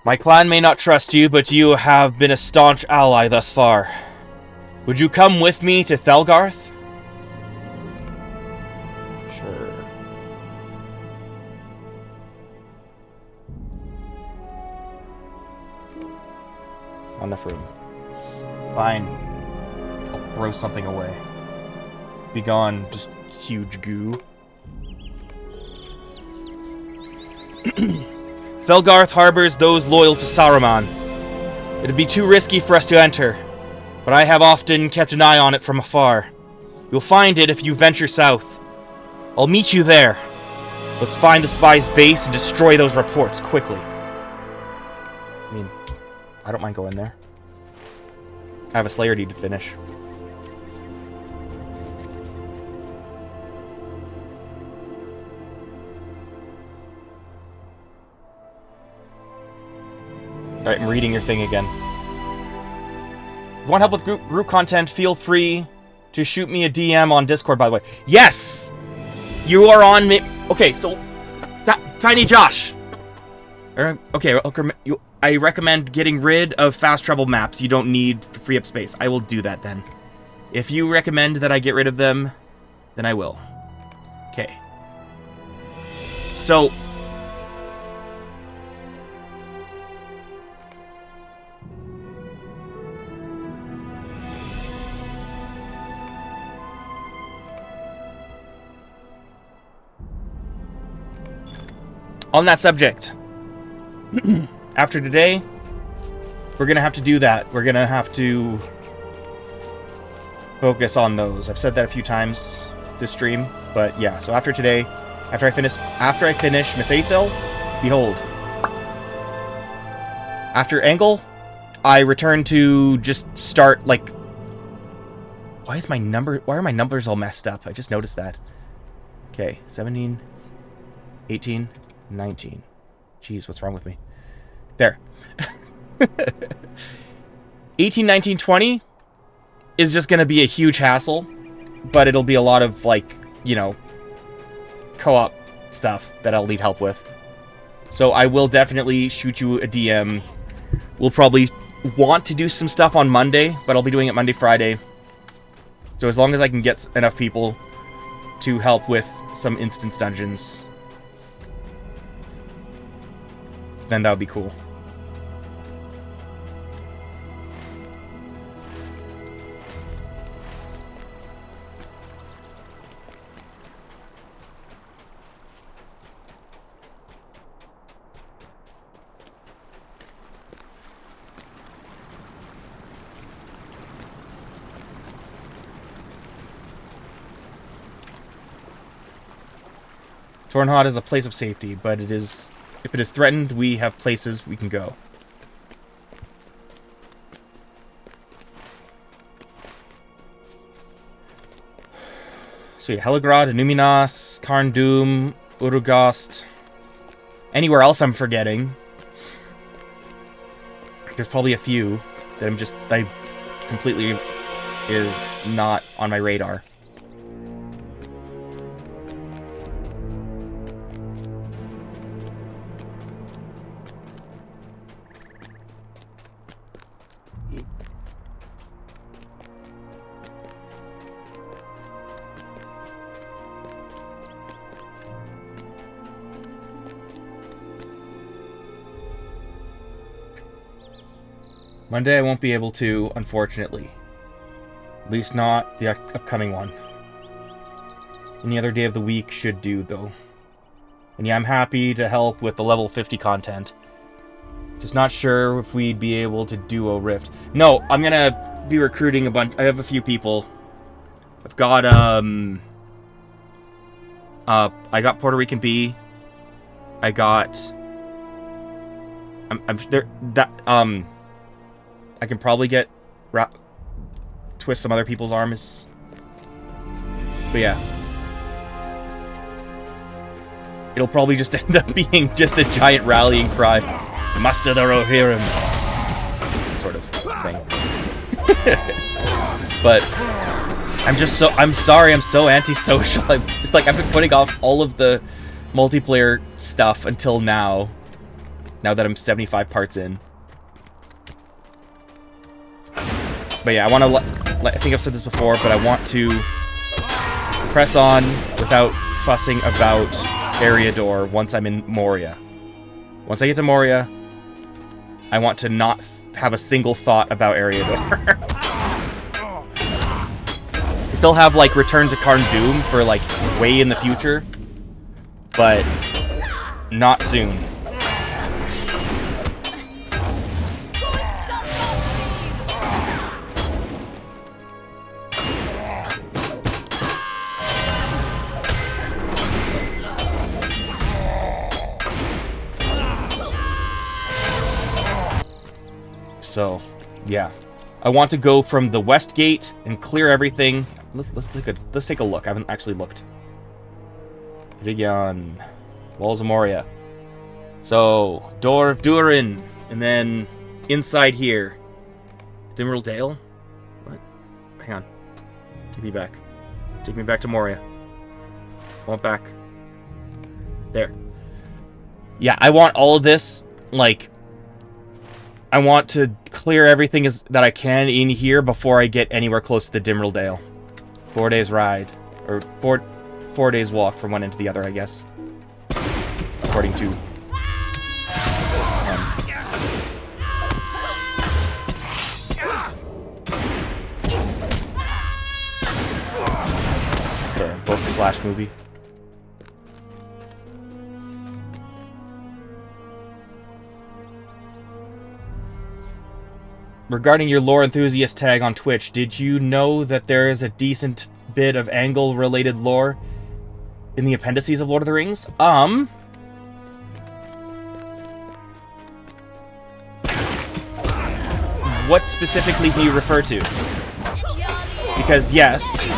A: My clan may not trust you, but you have been a staunch ally thus far. Would you come with me to Thelgarth? Sure. Not enough room. Fine. I'll throw something away. Be gone, just huge goo. Thelgarth harbors those loyal to Saruman. It'd be too risky for us to enter, but I have often kept an eye on it from afar. You'll find it if you venture south. I'll meet you there. Let's find the spy's base and destroy those reports quickly. I mean, I don't mind going there. I have a Slayer deed to finish. Alright, I'm reading your thing again. If you want help with group content, feel free to shoot me a DM on Discord, by the way. Yes! You are on me. Okay, so... Tiny Josh! Okay, I recommend getting rid of fast travel maps. You don't need to free up space. I will do that then. If you recommend that I get rid of them, then I will. Okay. So... on that subject, after today, we're going to have to do that. We're going to have to focus on those. I've said that a few times this stream, but yeah. So after today, after I finish Mitheithel, behold. After Angle, I return to just start like. Why are my numbers all messed up? I just noticed that. Okay, 17, 18. 19. Jeez, what's wrong with me? There. 18, 19, 20 is just going to be a huge hassle, but it'll be a lot of, like, you know, co-op stuff that I'll need help with. So I will definitely shoot you a DM. We'll probably want to do some stuff on Monday, but I'll be doing it Monday, Friday. So as long as I can get enough people to help with some instance dungeons, then that would be cool. Tornhod is a place of safety, but it is... If it is threatened, we have places we can go. So yeah, Heligrad, Numinas, Karn Doom, Urugast. Anywhere else I'm forgetting. There's probably a few that I completely is not on my radar. Monday I won't be able to, unfortunately. At least not the upcoming one. Any other day of the week should do, though. And yeah, I'm happy to help with the level 50 content. Just not sure if we'd be able to do a rift. No, I'm gonna be recruiting a bunch. I have a few people. I've got, I got Puerto Rican B. I got... I'm there, that, I can probably get twist some other people's arms. But yeah. It'll probably just end up being just a giant rallying cry. Muster the Rohirrim. Sort of thing. But I'm sorry, I'm so antisocial. It's like I've been putting off all of the multiplayer stuff until now. Now that I'm 75 parts in. But yeah, I want to I think I've said this before, but I want to press on without fussing about Eriador once I'm in Moria. Once I get to Moria, I want to not have a single thought about Eriador. I still have, like, Return to Karn Doom for, like, way in the future, but not soon. So, yeah. I want to go from the west gate and clear everything. Let's take a look. I haven't actually looked. Rigyan. Walls of Moria. So, Door of Durin. And then inside here. Dimmerl Dale? What? Hang on. Take me back. Take me back to Moria. I want back. There. Yeah, I want all of this, like... I want to clear everything that I can in here before I get anywhere close to the Dimmerl Dale. 4 days ride. Or 4 days walk from one end to the other, I guess. According to... the book/movie. Regarding your lore enthusiast tag on Twitch, did you know that there is a decent bit of angle-related lore in the appendices of Lord of the Rings? What specifically do you refer to? Because, yes,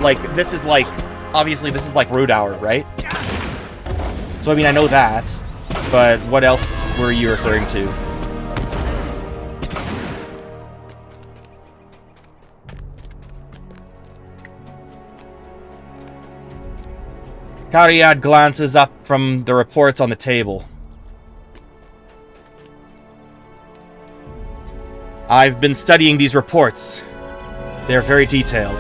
A: like, this is like, obviously this is like Rudour, right? So, I mean, I know that, but what else were you referring to? Cariad glances up from the reports on the table. I've been studying these reports. They're very detailed.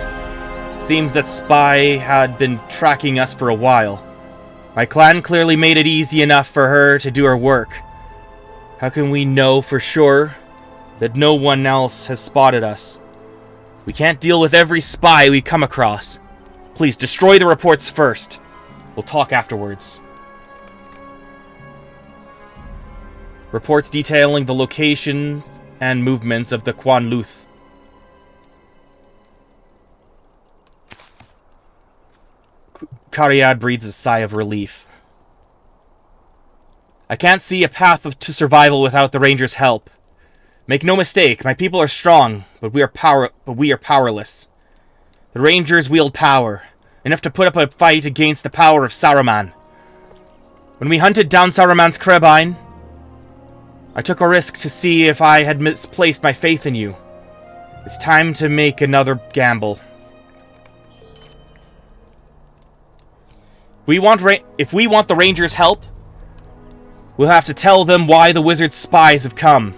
A: Seems that Spy had been tracking us for a while. My clan clearly made it easy enough for her to do her work. How can we know for sure that no one else has spotted us? We can't deal with every spy we come across. Please destroy the reports first. We'll talk afterwards. Reports detailing the location and movements of the Quan Luth. Cariad breathes a sigh of relief. I can't see a path to survival without the Rangers' help. Make no mistake, my people are strong, but we are powerless. The Rangers wield power, enough to put up a fight against the power of Saruman. When we hunted down Saruman's Carabine, I took a risk to see if I had misplaced my faith in you. It's time to make another gamble. If we want the Rangers' help, we'll have to tell them why the wizard's spies have come.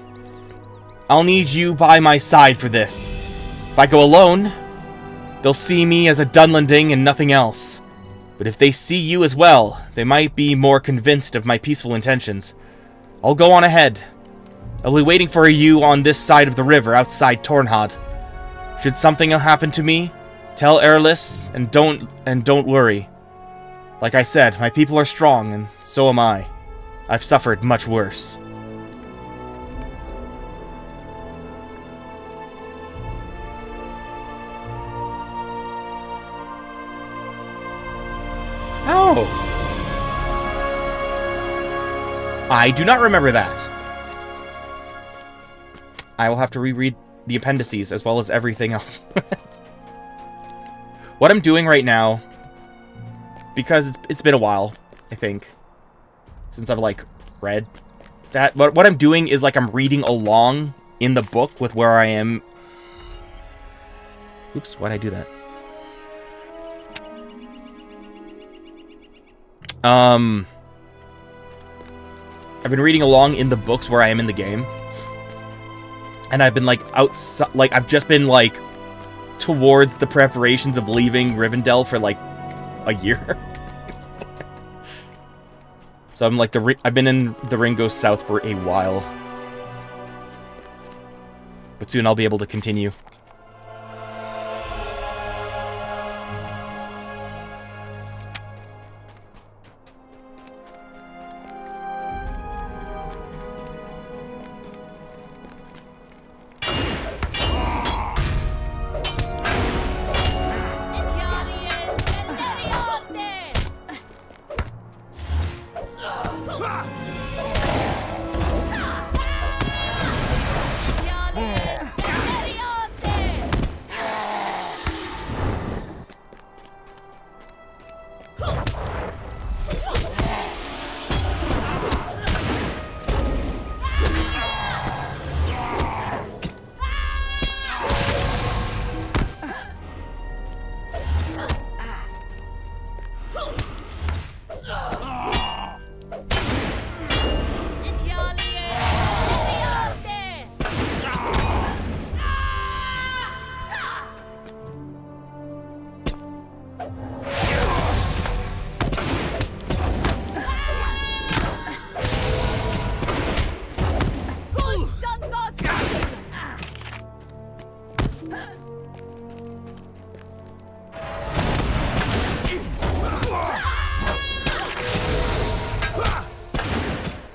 A: I'll need you by my side for this. If I go alone, they'll see me as a Dunlanding and nothing else. But if they see you as well, they might be more convinced of my peaceful intentions. I'll go on ahead. I'll be waiting for you on this side of the river outside Tornhad. Should something happen to me, tell Erlis and don't worry. Like I said, my people are strong, and so am I. I've suffered much worse. Oh! I do not remember that. I will have to reread the appendices as well as everything else. What I'm doing right now, because it's been a while, I think, since I've, like, read that. What I'm doing is, like, I'm reading along in the book with where I am. Oops, why'd I do that? I've been reading along in the books where I am in the game. And I've been, like, outside, like, I've just been, like, towards the preparations of leaving Rivendell for, like, a year. So I'm, like, I've been in the Ring Goes South for a while. But soon I'll be able to continue.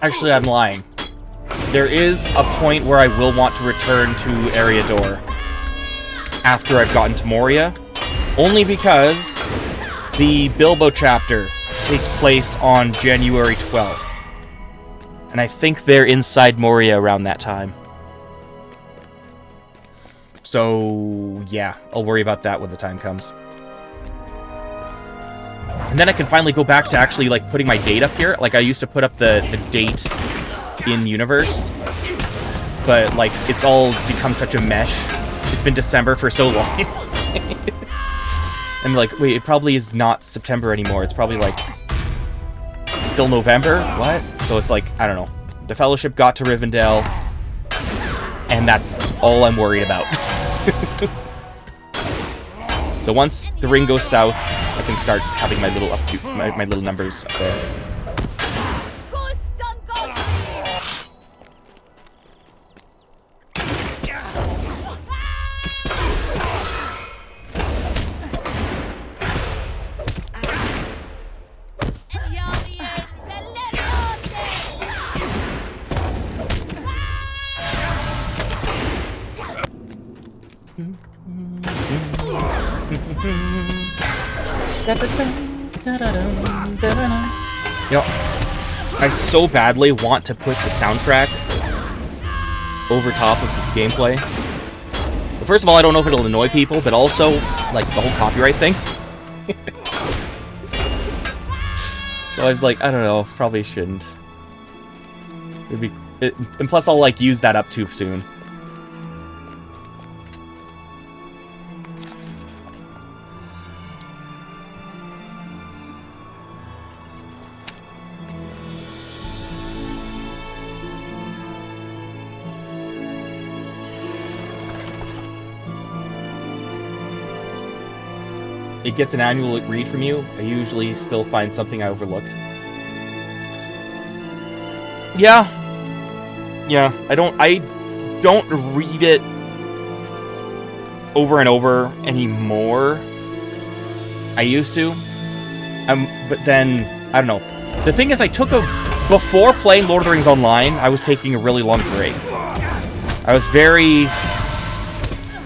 A: Actually, I'm lying. There is a point where I will want to return to Eriador after I've gotten to Moria, only because the Bilbo chapter takes place on January 12th. And I think they're inside Moria around that time. So, yeah, I'll worry about that when the time comes. And then I can finally go back to actually, like, putting my date up here. Like, I used to put up the date in Universe. But, like, it's all become such a mesh. It's been December for so long. I'm like, wait, it probably is not September anymore. It's probably, like, still November? What? So it's like, I don't know. The Fellowship got to Rivendell. And that's all I'm worried about. So once the ring goes south, I can start having my little my little numbers up there. You know, I so badly want to put the soundtrack over top of the gameplay. But first of all, I don't know if it'll annoy people, but also, like, the whole copyright thing. So I'm like, I don't know, probably shouldn't. And plus I'll, like, use that up too soon. It gets an annual read from you. I usually still find something I overlooked. Yeah. Yeah, I don't read it over and over anymore. I used to. But then, I don't know. The thing is, before playing Lord of the Rings Online, I was taking a really long break. I was very,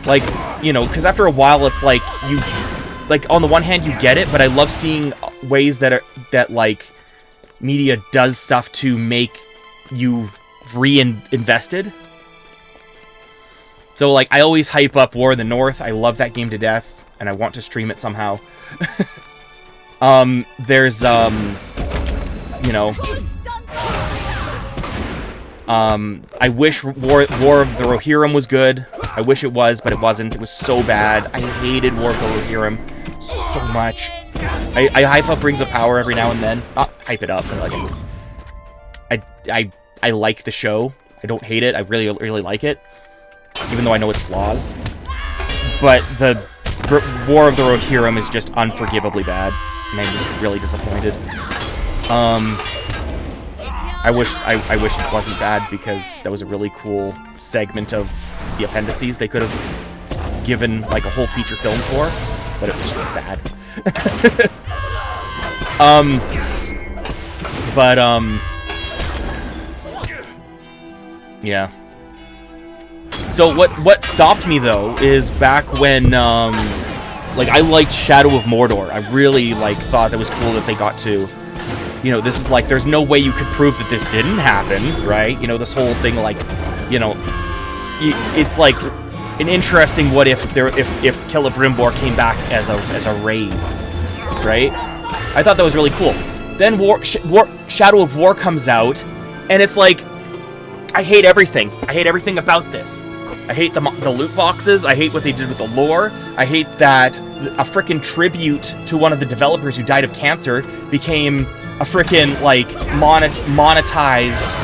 A: like, you know, because after a while, it's like, like, on the one hand, you get it, but I love seeing ways that like, media does stuff to make you reinvested. So, like, I always hype up War in the North. I love that game to death, and I want to stream it somehow. There's, you know... I wish War of the Rohirrim was good. I wish it was, but it wasn't. It was so bad. I hated War of the Rohirrim so much. I hype up Rings of Power every now and then. Not hype it up, but like I like the show. I don't hate it. I really, really like it, even though I know its flaws. But the War of the Rohirrim is just unforgivably bad, and I'm just really disappointed. I wish it wasn't bad, because that was a really cool segment of the appendices they could have given like a whole feature film for, but it was just bad. Yeah. So what stopped me though is back when like I liked Shadow of Mordor. I really like thought that was cool that they got to, you know, this is like, there's no way you could prove that this didn't happen, right? You know, this whole thing, like, you know, it's like an interesting what if Celebrimbor came back as a raid, right? I thought that was really cool. Then Shadow of War comes out, and it's like, I hate everything. I hate everything about this. I hate the loot boxes. I hate what they did with the lore. I hate that a frickin' tribute to one of the developers who died of cancer became a frickin', like, monetized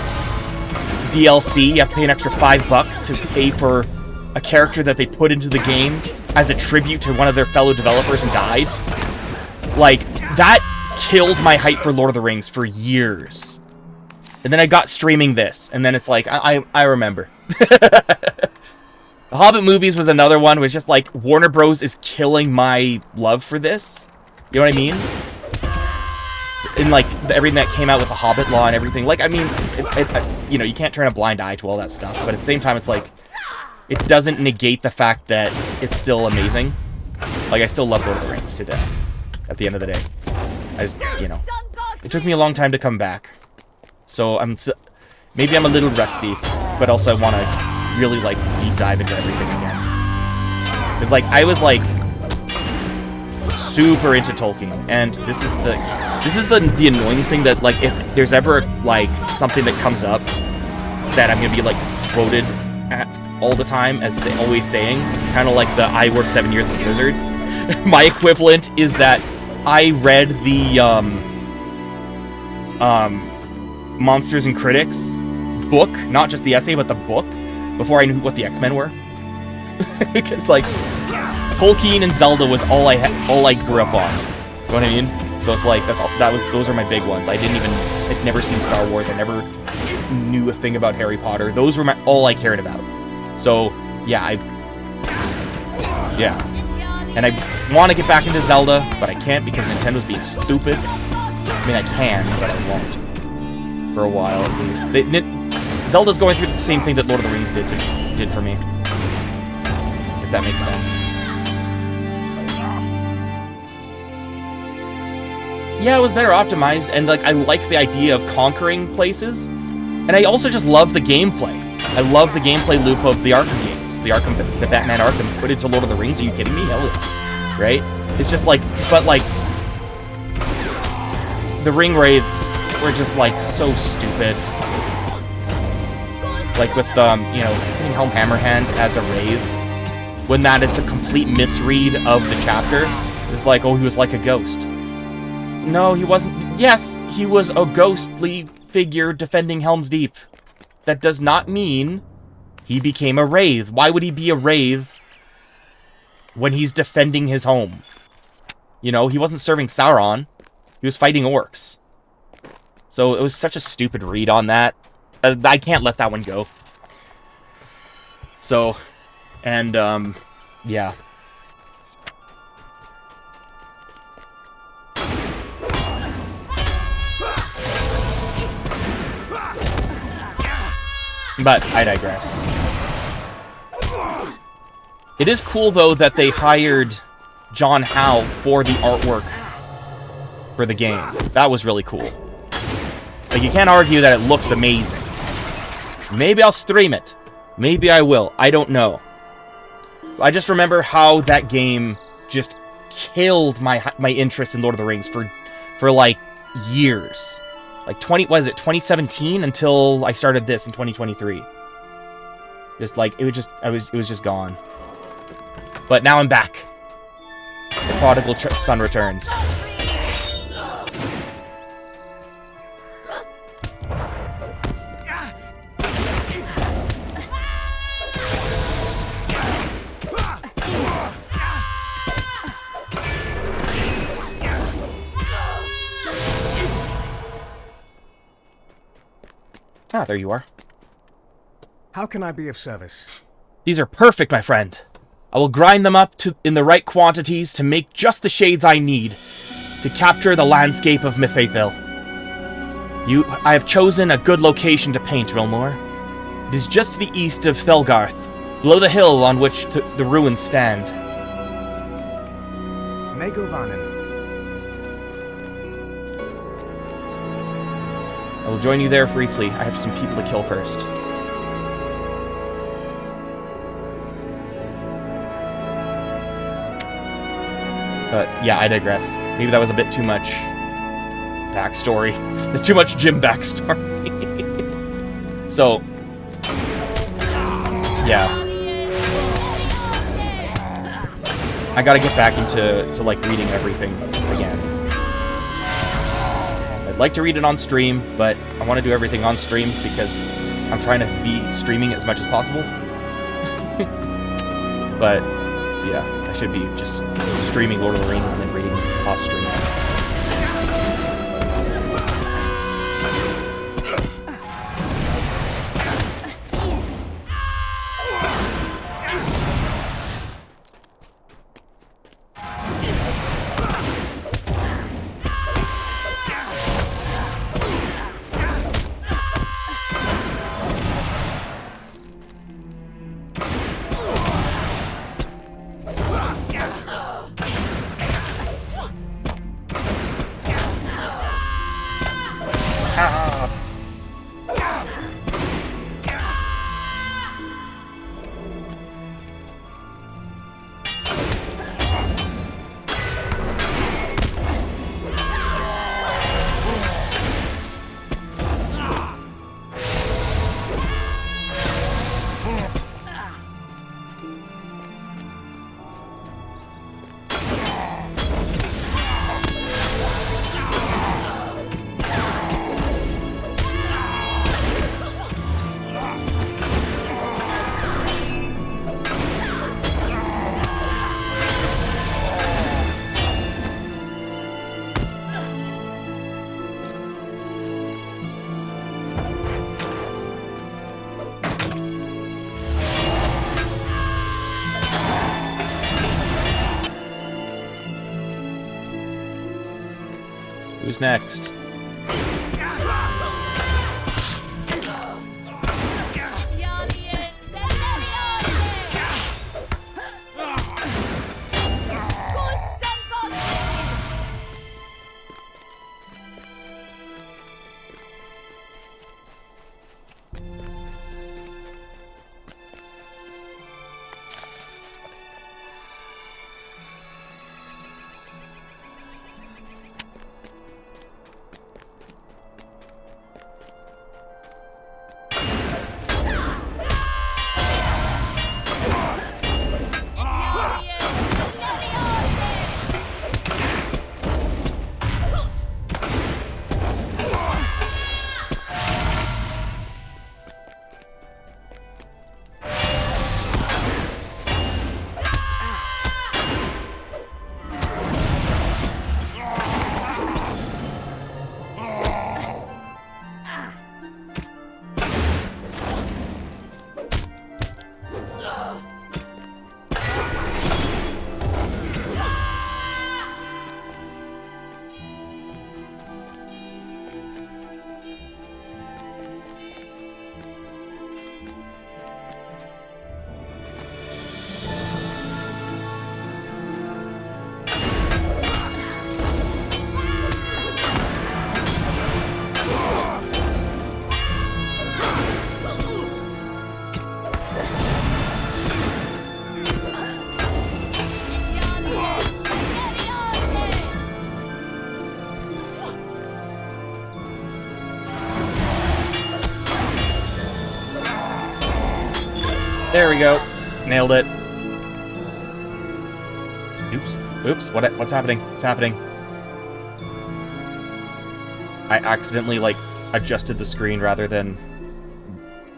A: DLC. You have to pay an extra $5 to pay for a character that they put into the game as a tribute to one of their fellow developers who died. Like, that killed my hype for Lord of the Rings for years. And then I got streaming this, and then it's like, I remember. The Hobbit movies was another one, was just like, Warner Bros. Is killing my love for this. You know what I mean? And like, everything that came out with the Hobbit law and everything. Like, I mean, you know, you can't turn a blind eye to all that stuff. But at the same time, it's like, it doesn't negate the fact that it's still amazing. Like, I still love Lord of the Rings to death. At the end of the day. You know. It took me a long time to come back. So, maybe I'm a little rusty. But also I want to really, like, deep dive into everything again. Because, like, I was, like, super into Tolkien. And this is the annoying thing, that, like, if there's ever, like, something that comes up that I'm gonna be, like, quoted at all the time as always saying, kind of like the I worked 7 years at Blizzard. My equivalent is that I read the Monsters and Critics book, not just the essay, but the book, before I knew what the X-Men were. Because, like, Tolkien and Zelda was all I grew up on. You know what I mean? So it's like, those are my big ones. I'd never seen Star Wars. I never knew a thing about Harry Potter. Those were all I cared about. So, yeah, And I want to get back into Zelda, but I can't because Nintendo's being stupid. I mean, I can, but I won't. For a while, at least. Zelda's going through the same thing that Lord of the Rings did for me. If that makes sense. Yeah, it was better optimized, and like I like the idea of conquering places, and I also just love the gameplay. I love the gameplay loop of the Arkham games, the Batman Arkham put into Lord of the Rings. Are you kidding me? Hell yeah, right? It's just like, but like the ring raids were just like so stupid. Like with you know, putting home Hammerhand as a wraith, when that is a complete misread of the chapter. It's like, oh, he was like a ghost. No, he wasn't. Yes, he was a ghostly figure defending Helm's Deep. That does not mean he became a wraith. Why would he be a wraith when he's defending his home? You know, he wasn't serving Sauron. He was fighting orcs. So it was such a stupid read on that. I can't let that one go. So, and, yeah. But I digress. It is cool, though, that they hired John Howe for the artwork for the game. That was really cool. Like, you can't argue that it looks amazing. Maybe I'll stream it. Maybe I will. I don't know. I just remember how that game just killed my interest in Lord of the Rings for like years. Like 2017 until I started this in 2023. Just like it was just gone. But now I'm back. The prodigal son returns. Ah, there you are.
F: How can I be of service?
A: These are perfect, my friend. I will grind them up in the right quantities to make just the shades I need to capture the landscape of Mitheithel. I have chosen a good location to paint, Rilmore. It is just to the east of Thelgarth, below the hill on which the ruins stand.
F: Megovanen.
A: I will join you there briefly. I have some people to kill first. But yeah, I digress. Maybe that was a bit too much backstory. Too much Jim backstory. So, yeah. I gotta get back into like reading everything again. I'd like to read it on stream, but I want to do everything on stream because I'm trying to be streaming as much as possible. But yeah, I should be just streaming Lord of the Rings and then reading off stream. Who's next? There we go. Nailed it. Oops. Oops. What's happening? What's happening? I accidentally, like, adjusted the screen rather than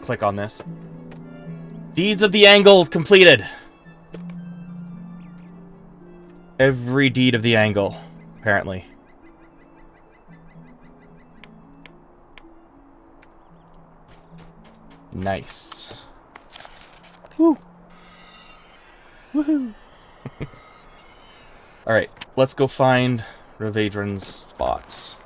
A: click on this. Deeds of the Angle completed. Every deed of the Angle, apparently. Nice. Woo. Woohoo. Alright, let's go find Ravadran's spot.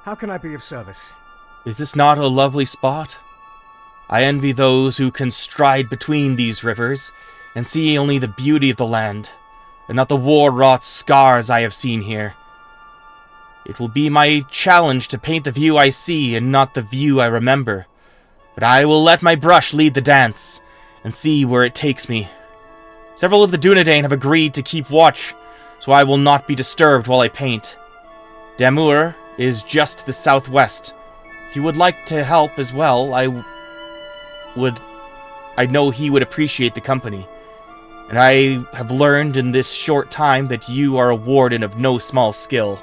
F: How can I be of service?
A: Is this not a lovely spot? I envy those who can stride between these rivers and see only the beauty of the land, and not the war-wrought scars I have seen here. It will be my challenge to paint the view I see and not the view I remember, but I will let my brush lead the dance and see where it takes me. Several of the Dunedain have agreed to keep watch, so I will not be disturbed while I paint. Damour is just to the southwest. If you would like to help as well, I know he would appreciate the company. And I have learned in this short time that you are a warden of no small skill.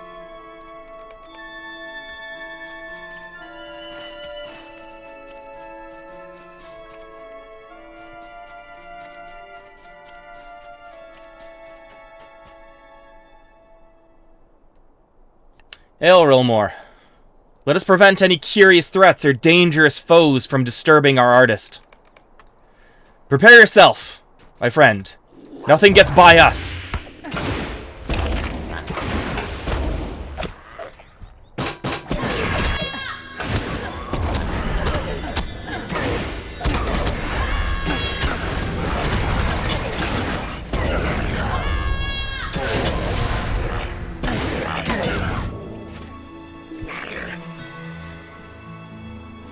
A: Hail, Rilmore. Let us prevent any curious threats or dangerous foes from disturbing our artist. Prepare yourself, my friend. Nothing gets by us.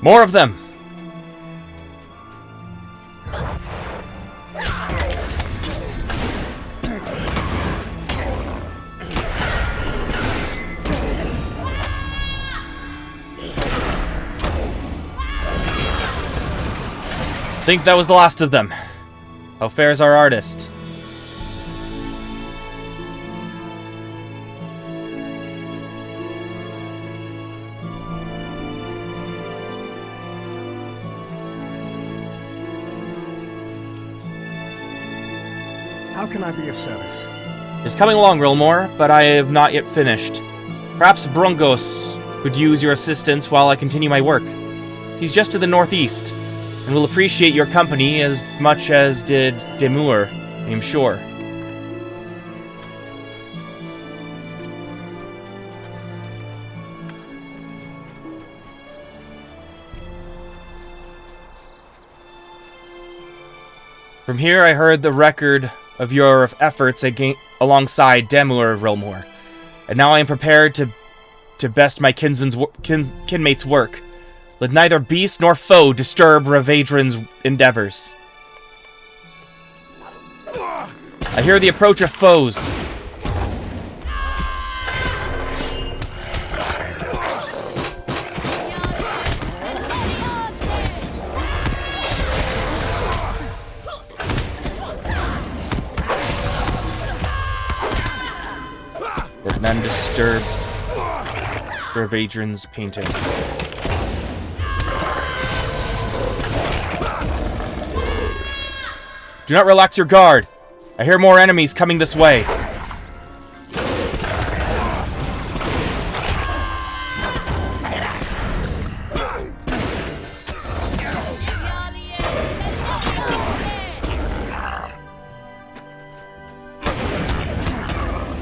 A: More of them! Think that was the last of them. How fares our artist?
F: How can I be of service?
A: It's coming along, Rilmore, but I have not yet finished. Perhaps Brungos could use your assistance while I continue my work. He's just to the northeast, and will appreciate your company as much as did Damour, I am sure. From here I heard the record of your efforts alongside Damour, Rilmore, and now I am prepared to best my kinmate's work. Let neither beast nor foe disturb Ravadran's endeavors. I hear the approach of foes. Let none disturb Ravadran's painting. Do not relax your guard. I hear more enemies coming this way.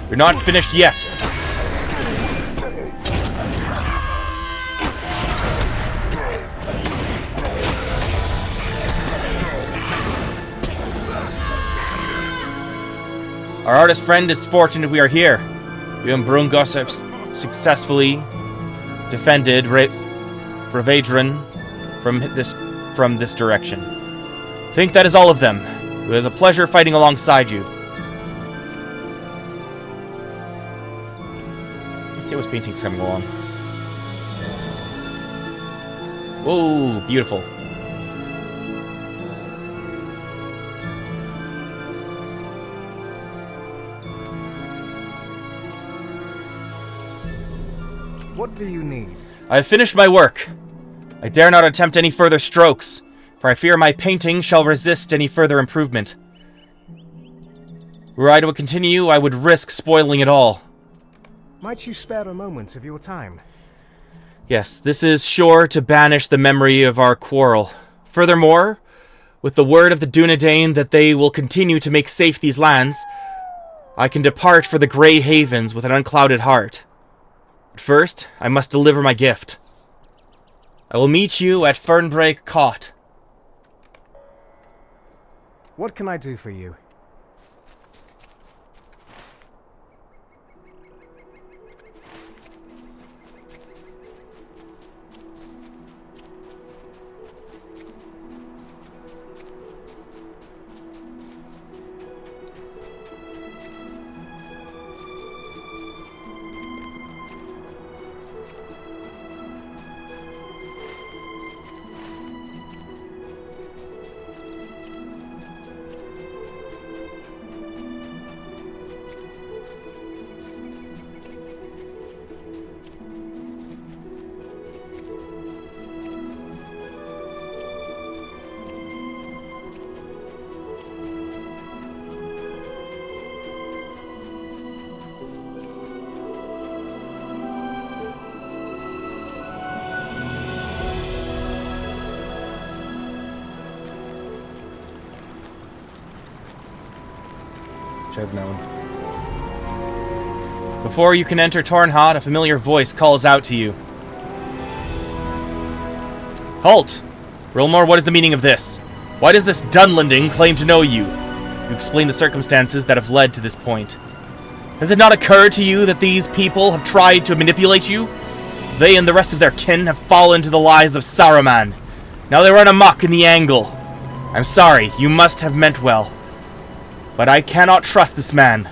A: We're not finished yet. Our artist friend is fortunate we are here. You and Brungos have successfully defended Ravadran from this direction. I think that is all of them. It was a pleasure fighting alongside you. Let's see what painting's coming along. Whoa, beautiful.
F: What do you need?
A: I have finished my work. I dare not attempt any further strokes, for I fear my painting shall resist any further improvement. Were I to continue, I would risk spoiling it all.
F: Might you spare a moment of your time?
A: Yes, this is sure to banish the memory of our quarrel. Furthermore, with the word of the Dunedain that they will continue to make safe these lands, I can depart for the Grey Havens with an unclouded heart. But first, I must deliver my gift. I will meet you at Fernbreak Cot.
F: What can I do for you?
A: I've known. Before you can enter Tornhad, a familiar voice calls out to you. Halt! Rilmore, what is the meaning of this? Why does this Dunlending claim to know you? You explain the circumstances that have led to this point. Has it not occurred to you that these people have tried to manipulate you? They and the rest of their kin have fallen to the lies of Saruman. Now they run amok in the Angle. I'm sorry, you must have meant well. But I cannot trust this man.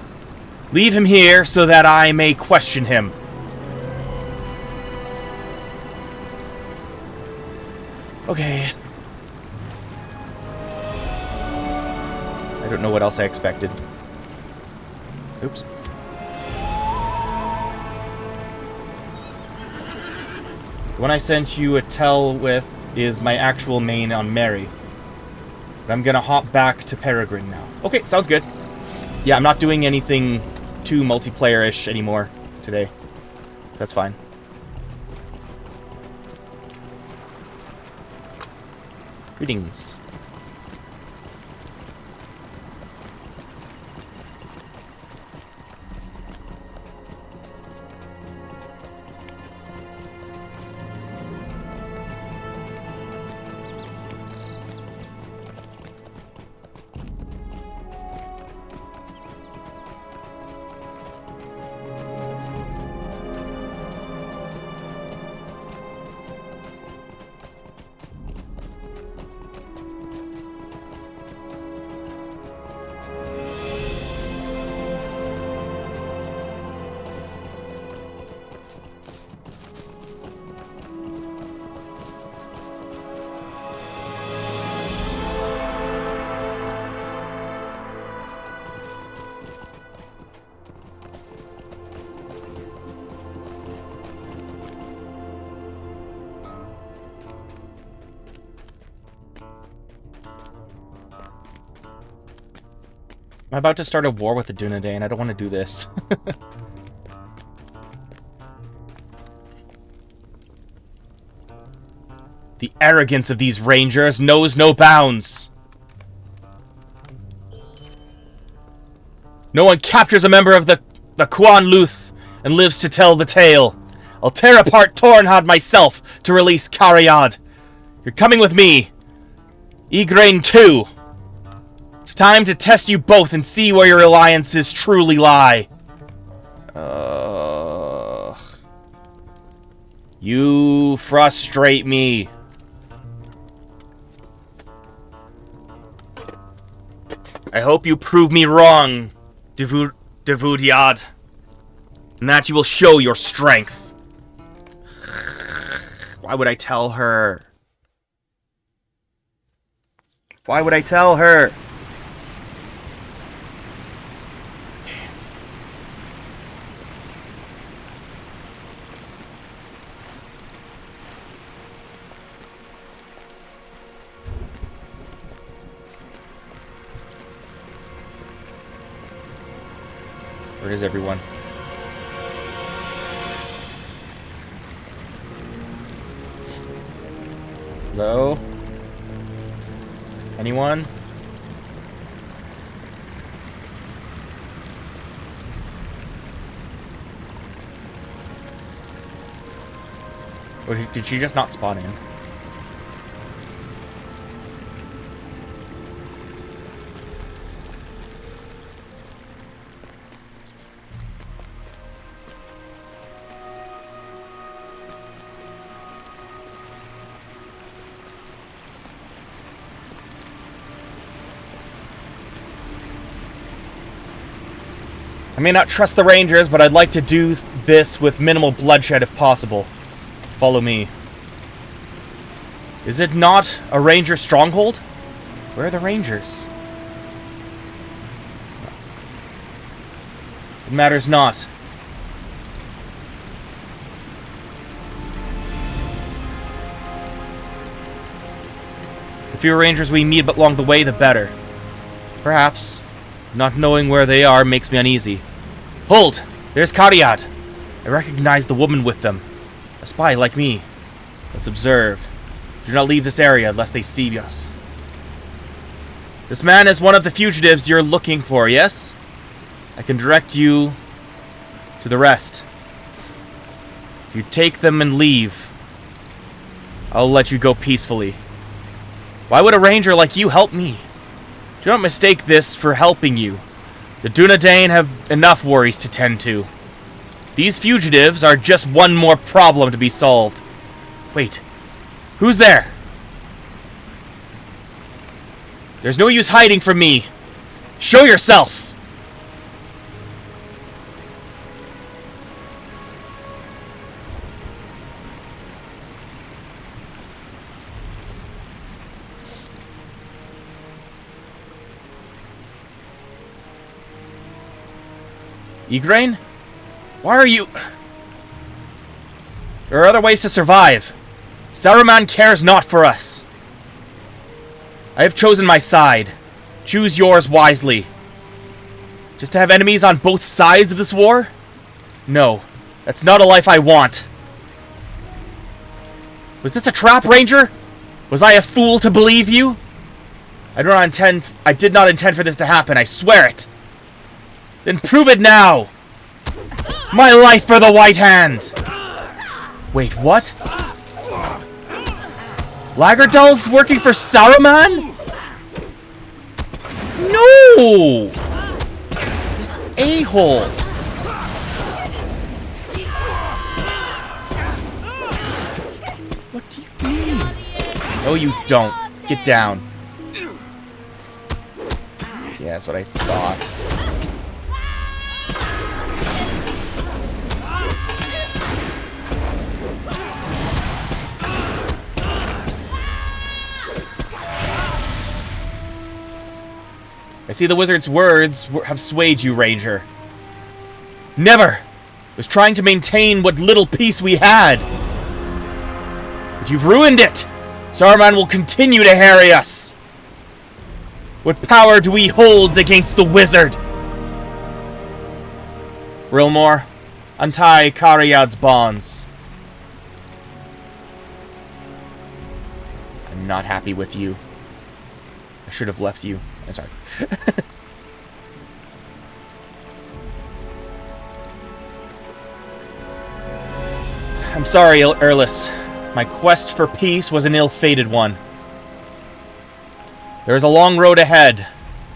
A: Leave him here so that I may question him. Okay. I don't know what else I expected. Oops. The one I sent you a tell with is my actual main on Mary. But I'm gonna hop back to Peregrine now. Okay, sounds good. Yeah, I'm not doing anything too multiplayer-ish anymore today. That's fine. Greetings. I'm about to start a war with the Dunedain. I don't want to do this. The arrogance of these rangers knows no bounds. No one captures a member of the Quan Luth and lives to tell the tale. I'll tear apart Tornhad myself to release Cariad. You're coming with me. Igraine too. It's time to test you both and see where your alliances truly lie. You frustrate me. I hope you prove me wrong, Devudyad, and that you will show your strength. Why would I tell her? Why would I tell her? Where is everyone? Hello? Anyone? Or did she just not spawn in? I may not trust the Rangers, but I'd like to do this with minimal bloodshed if possible. Follow me. Is it not a Ranger stronghold? Where are the Rangers? It matters not. The fewer Rangers we meet along the way, the better. Perhaps. Not knowing where they are makes me uneasy. Hold! There's Karyad! I recognize the woman with them. A spy like me. Let's observe. Do not leave this area lest they see us. This man is one of the fugitives you're looking for, yes? I can direct you to the rest. If you take them and leave, I'll let you go peacefully. Why would a ranger like you help me? Do not mistake this for helping you. The Dunedain have enough worries to tend to. These fugitives are just one more problem to be solved. Wait. Who's there? There's no use hiding from me. Show yourself! Igraine? Why are you... There are other ways to survive. Saruman cares not for us. I have chosen my side. Choose yours wisely. Just to have enemies on both sides of this war? No, that's not a life I want. Was this a trap, Ranger? Was I a fool to believe you? I did not intend for this to happen, I swear it. Then prove it now! My life for the White Hand! Wait, what? Lagardal's working for Saruman? No! This a-hole. What do you mean? No, you don't. Get down. Yeah, that's what I thought. I see the wizard's words have swayed you, Ranger. Never! I was trying to maintain what little peace we had. But you've ruined it! Saruman will continue to harry us! What power do we hold against the wizard? Rilmore, untie Karyad's bonds. I'm not happy with you. I should have left you. I'm sorry. I'm sorry, Erlis. My quest for peace was an ill-fated one. There is a long road ahead,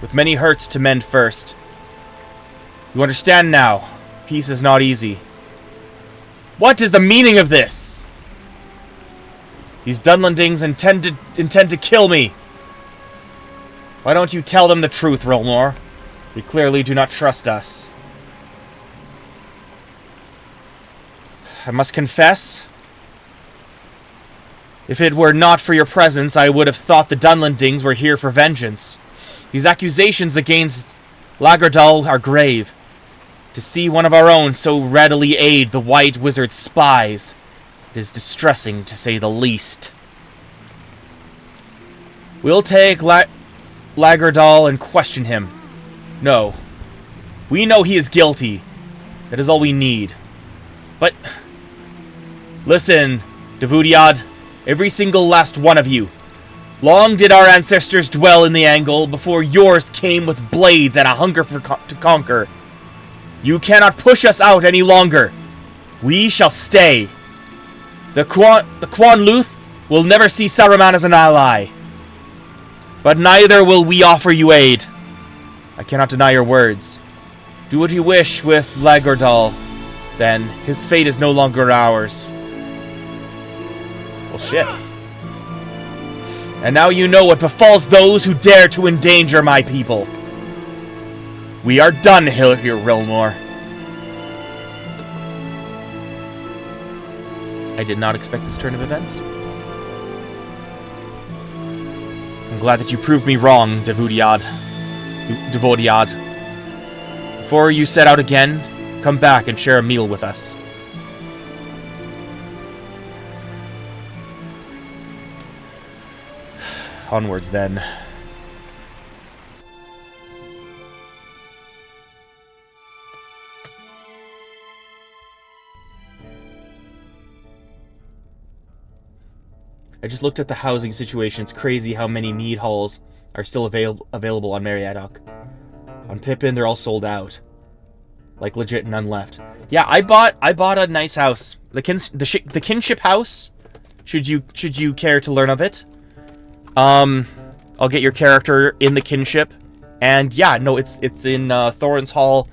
A: with many hurts to mend first. You understand now. Peace is not easy. What is the meaning of this? These Dunlandings intend to kill me. Why don't you tell them the truth, Rilmore? You clearly do not trust us. I must confess, if it were not for your presence, I would have thought the Dunlandings were here for vengeance. These accusations against Lagardal are grave. To see one of our own so readily aid the White Wizard's spies, it is distressing to say the least. We'll take Lagardal and question him. No. We know he is guilty. That is all we need. But listen, Devudiad, every single last one of you. Long did our ancestors dwell in the Angle before yours came with blades and a hunger to conquer. You cannot push us out any longer. We shall stay. The Quan Luth will never see Saruman as an ally. But neither will we offer you aid. I cannot deny your words. Do what you wish with Lagardal. Then his fate is no longer ours. Well, shit. And now you know what befalls those who dare to endanger my people. We are done here, Rilmore. I did not expect this turn of events. I'm glad that you proved me wrong, Devodiad. Before you set out again, come back and share a meal with us. Onwards, then. I just looked at the housing situation. It's crazy how many mead halls are still available on Meriadoc. On Pippin, they're all sold out. Like, legit, none left. Yeah, I bought a nice house. The kinship house. Should you care to learn of it? I'll get your character in the kinship. And yeah, no, it's in Thorin's Hall,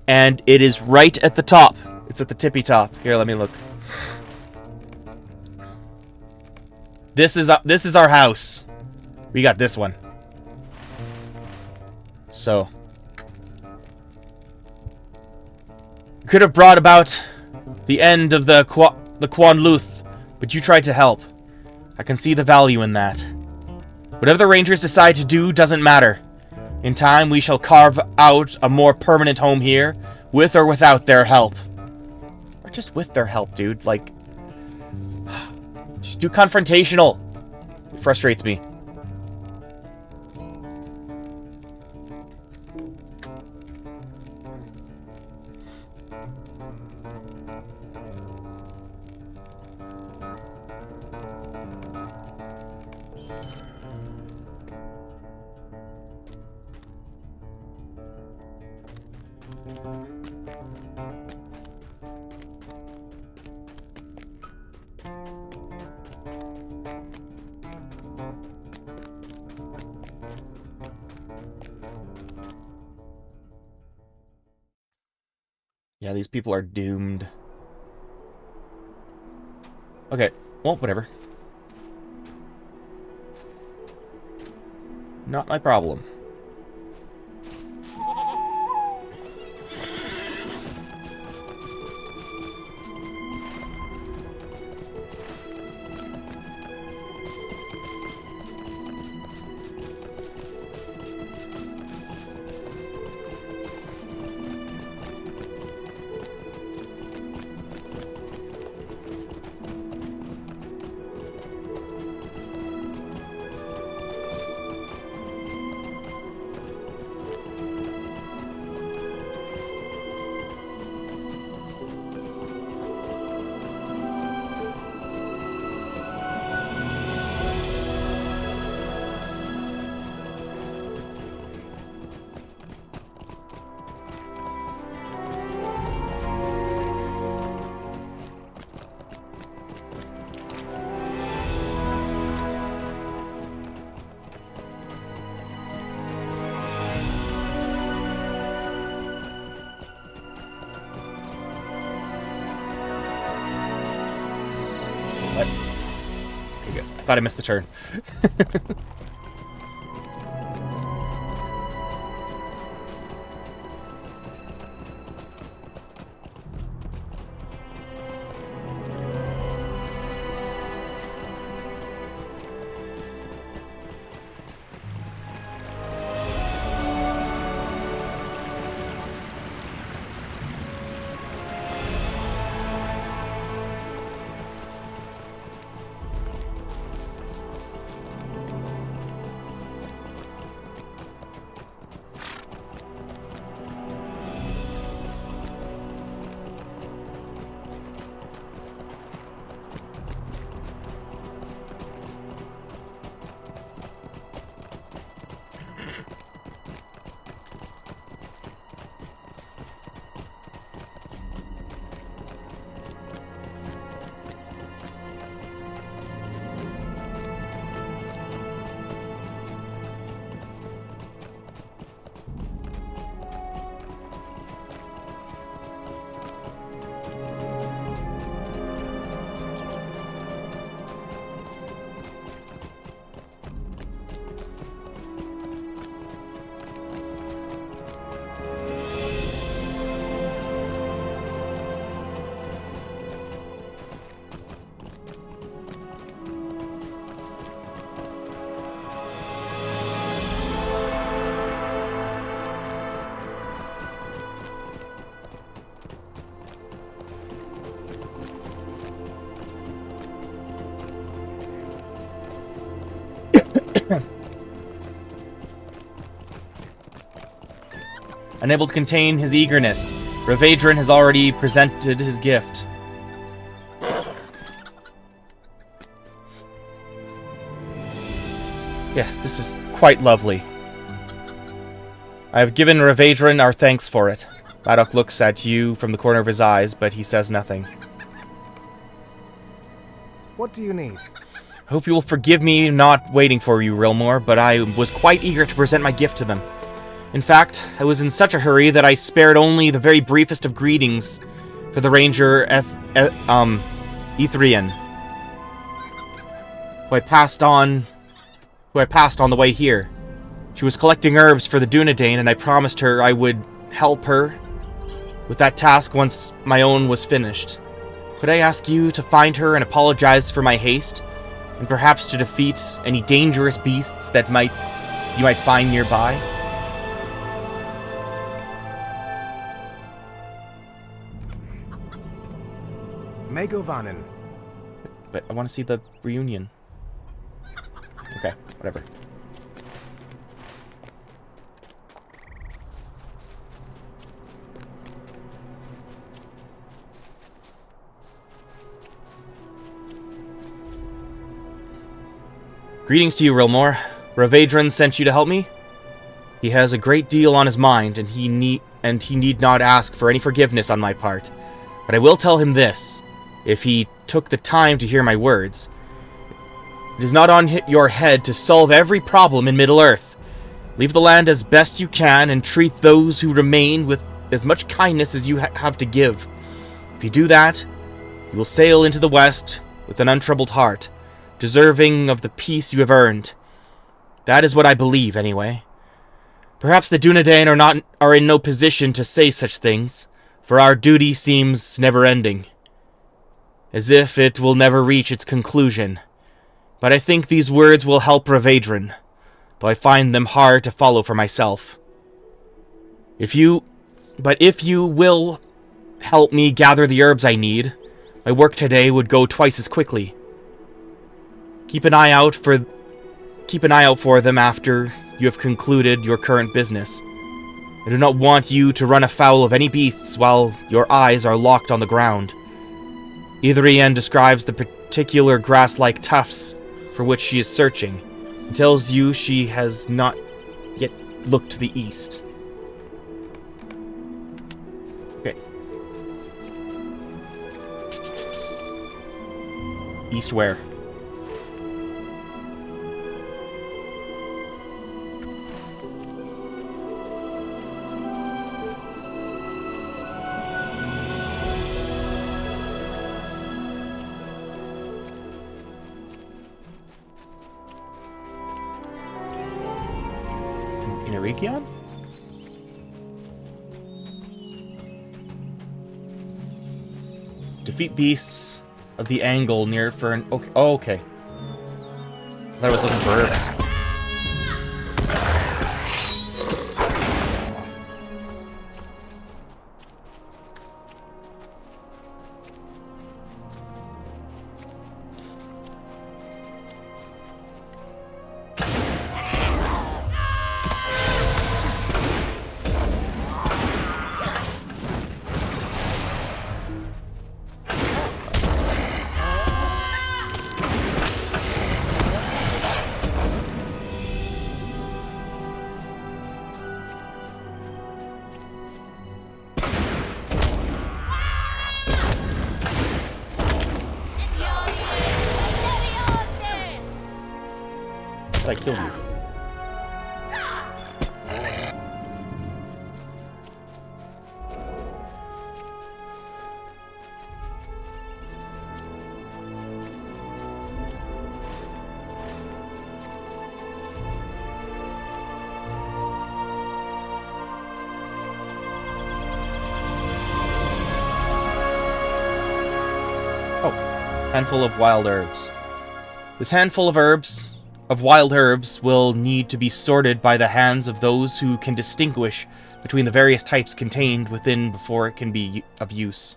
A: and it is right at the top. It's at the tippy top. Here, let me look. This is our house. We got this one. So could have brought about the end of the Quan Luth, but you tried to help. I can see the value in that. Whatever the Rangers decide to do doesn't matter. In time, we shall carve out a more permanent home here, with or without their help. Or just with their help, dude. Like, just do confrontational. It frustrates me. Yeah, these people are doomed. Okay, well, whatever. Not my problem. Thought I missed the turn. Unable to contain his eagerness, Ravadrin has already presented his gift. Yes, this is quite lovely. I have given Ravadrin our thanks for it. Maddox looks at you from the corner of his eyes, but he says nothing.
F: What do you need?
A: I hope you will forgive me not waiting for you, Rilmore, but I was quite eager to present my gift to them. In fact, I was in such a hurry that I spared only the very briefest of greetings for the ranger Ethrian, who I passed on the way here. She was collecting herbs for the Dunedain, and I promised her I would help her with that task once my own was finished. Could I ask you to find her and apologize for my haste, and perhaps to defeat any dangerous beasts that you might find nearby?
F: Megovanen.
A: But I want to see the reunion. Okay, whatever. Greetings to you, Rilmore. Ravadrin sent you to help me? He has a great deal on his mind, and he need not ask for any forgiveness on my part. But I will tell him this. If he took the time to hear my words, it is not on your head to solve every problem in Middle-earth. Leave the land as best you can and treat those who remain with as much kindness as you have to give. If you do that, you will sail into the west with an untroubled heart, deserving of the peace you have earned. That is what I believe, anyway. Perhaps the Dunedain are in no position to say such things, for our duty seems never-ending, as if it will never reach its conclusion. But I think these words will help Ravadrin, though I find them hard to follow for myself. If you will help me gather the herbs I need, my work today would go twice as quickly. Keep an eye out for them after you have concluded your current business. I do not want you to run afoul of any beasts while your eyes are locked on the ground. Ethrian describes the particular grass-like tufts for which she is searching, and tells you she has not yet looked to the east. Okay. East where? Region? Defeat beasts of the angle near for an... Okay. Oh, okay. I thought I was looking for herbs. Did I kill you? Oh, handful of wild herbs. This handful of wild herbs will need to be sorted by the hands of those who can distinguish between the various types contained within before it can be of use.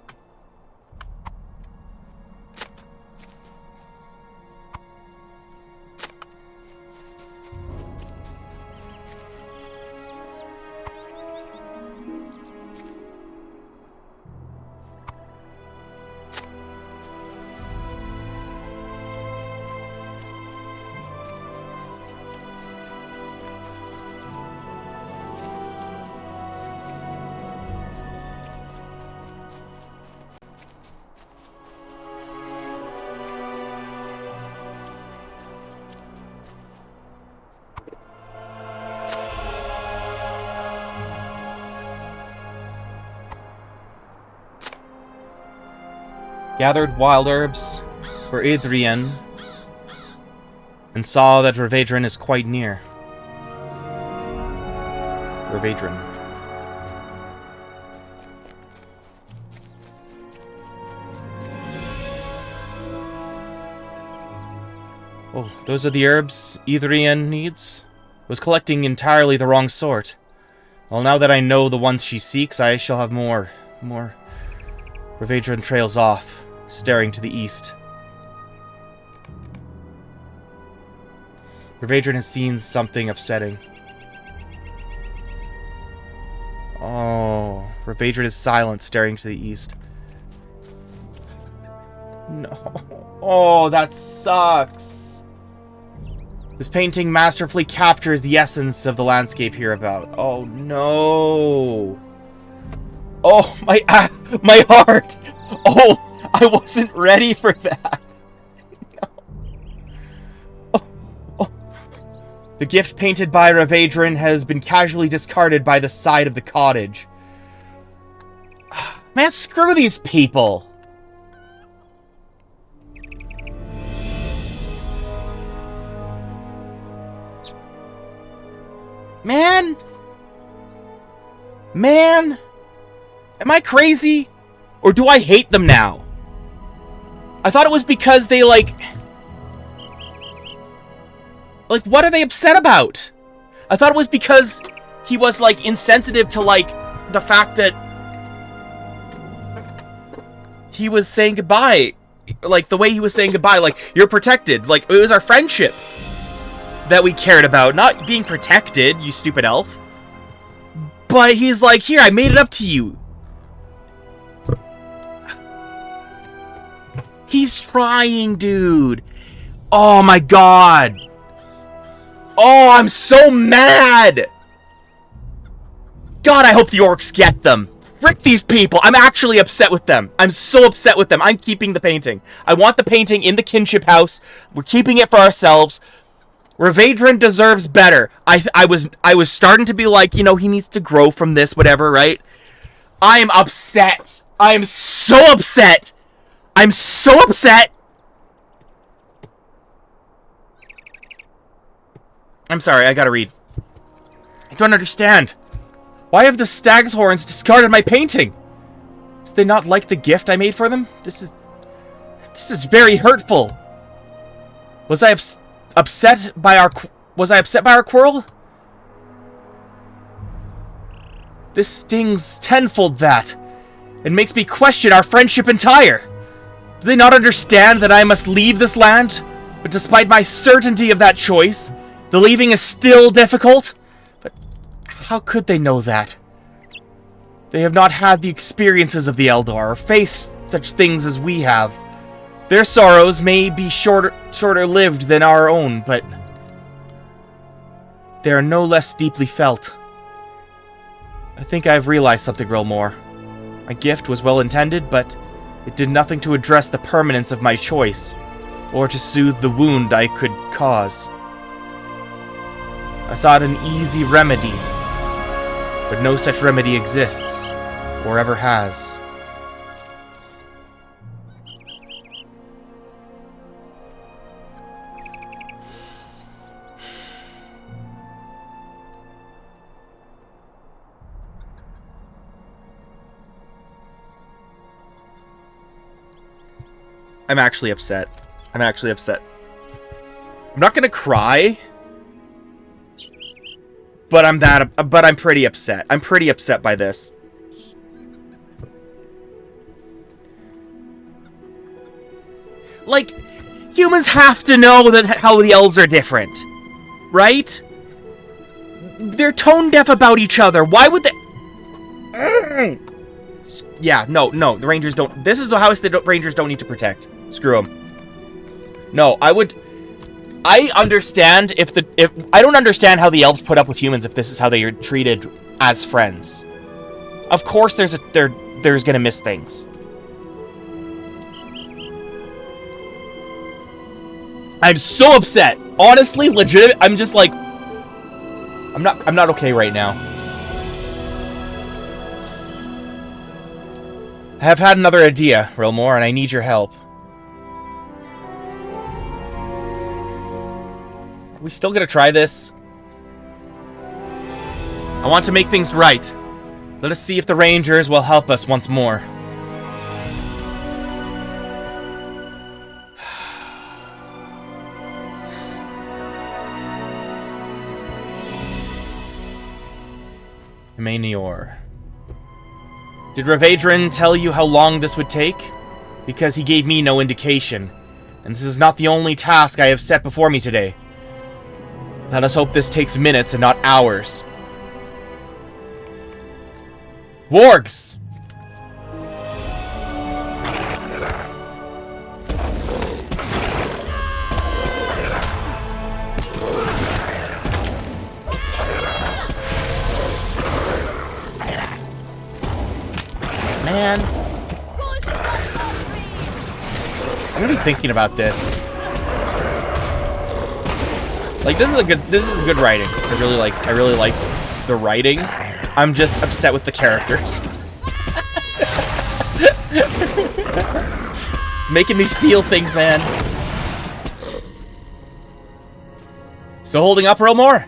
A: Gathered wild herbs for Idrian, and saw that Ravaedron is quite near. Ravaedron. Oh, those are the herbs Idrian needs? Was collecting entirely the wrong sort. Well, now that I know the ones she seeks, I shall have more. Ravaedron trails off, staring to the east. Ravaedron has seen something upsetting. Oh, Ravaedron is silent, staring to the east. No. Oh, that sucks. This painting masterfully captures the essence of the landscape hereabout. Oh, no. Oh, my heart. Oh, I wasn't ready for that. No. Oh. The gift painted by Ravaedron has been casually discarded by the side of the cottage. Man, screw these people. Man, am I crazy? Or do I hate them now? I thought it was because they, like, what are they upset about? I thought it was because he was, like, insensitive to, like, the fact that he was saying goodbye. Like, the way he was saying goodbye, like, you're protected. Like, it was our friendship that we cared about, not being protected, you stupid elf. But he's like, here, I made it up to you. He's trying, dude. Oh my god. Oh, I'm so mad. God, I hope the orcs get them. Frick these people. I'm actually upset with them. I'm so upset with them. I'm keeping the painting. I want the painting in the kinship house. We're keeping it for ourselves. Ravaedron deserves better. I was starting to be like, you know, he needs to grow from this, whatever, right? I am upset. I am so upset. I'm so upset. I'm sorry, I gotta read. I don't understand. Why have the stag's horns discarded my painting? Did they not like the gift I made for them? This is very hurtful. Was I upset by our quarrel? This stings tenfold that. It makes me question our friendship entire. Do they not understand that I must leave this land? But despite my certainty of that choice, the leaving is still difficult? But how could they know that? They have not had the experiences of the Eldar or faced such things as we have. Their sorrows may be shorter lived than our own, but they are no less deeply felt. I think I have realized something, Rilmore. My gift was well intended, but it did nothing to address the permanence of my choice, or to soothe the wound I could cause. I sought an easy remedy, but no such remedy exists, or ever has. I'm actually upset. I'm not gonna cry, but I'm pretty upset. I'm pretty upset by this. Like, humans have to know that how the elves are different, right? They're tone deaf about each other. Why would they? Yeah, no, the Rangers don't. This is a house that Rangers don't need to protect. Screw them. No, I understand if I don't understand how the elves put up with humans if this is how they are treated as friends. Of course, there's gonna miss things. I'm so upset. Honestly, legit. I'm just like, I'm not okay right now. I have had another idea, Rilmore, and I need your help. Are we still gonna try this? I want to make things right. Let us see if the Rangers will help us once more. Manior. Did Ravadran tell you how long this would take? Because he gave me no indication. And this is not the only task I have set before me today. Let us hope this takes minutes and not hours. Wargs! Man. I'm gonna be thinking about this. Like, this is good writing. I really like the writing. I'm just upset with the characters. It's making me feel things, man. Still holding up, Rilmore?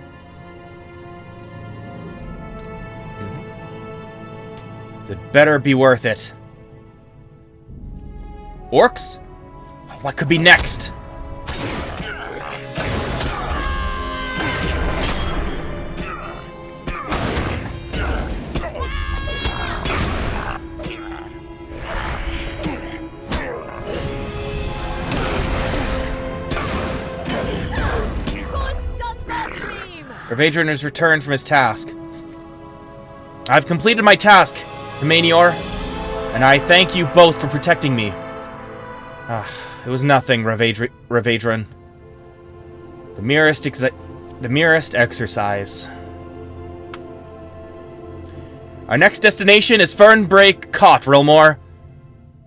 A: It better be worth it. Orcs? What could be next? Ravadran has returned from his task. I've completed my task, Manior, and I thank you both for protecting me. It was nothing, Ravadran. The merest exercise. Our next destination is Fernbreak Cot, Rilmore.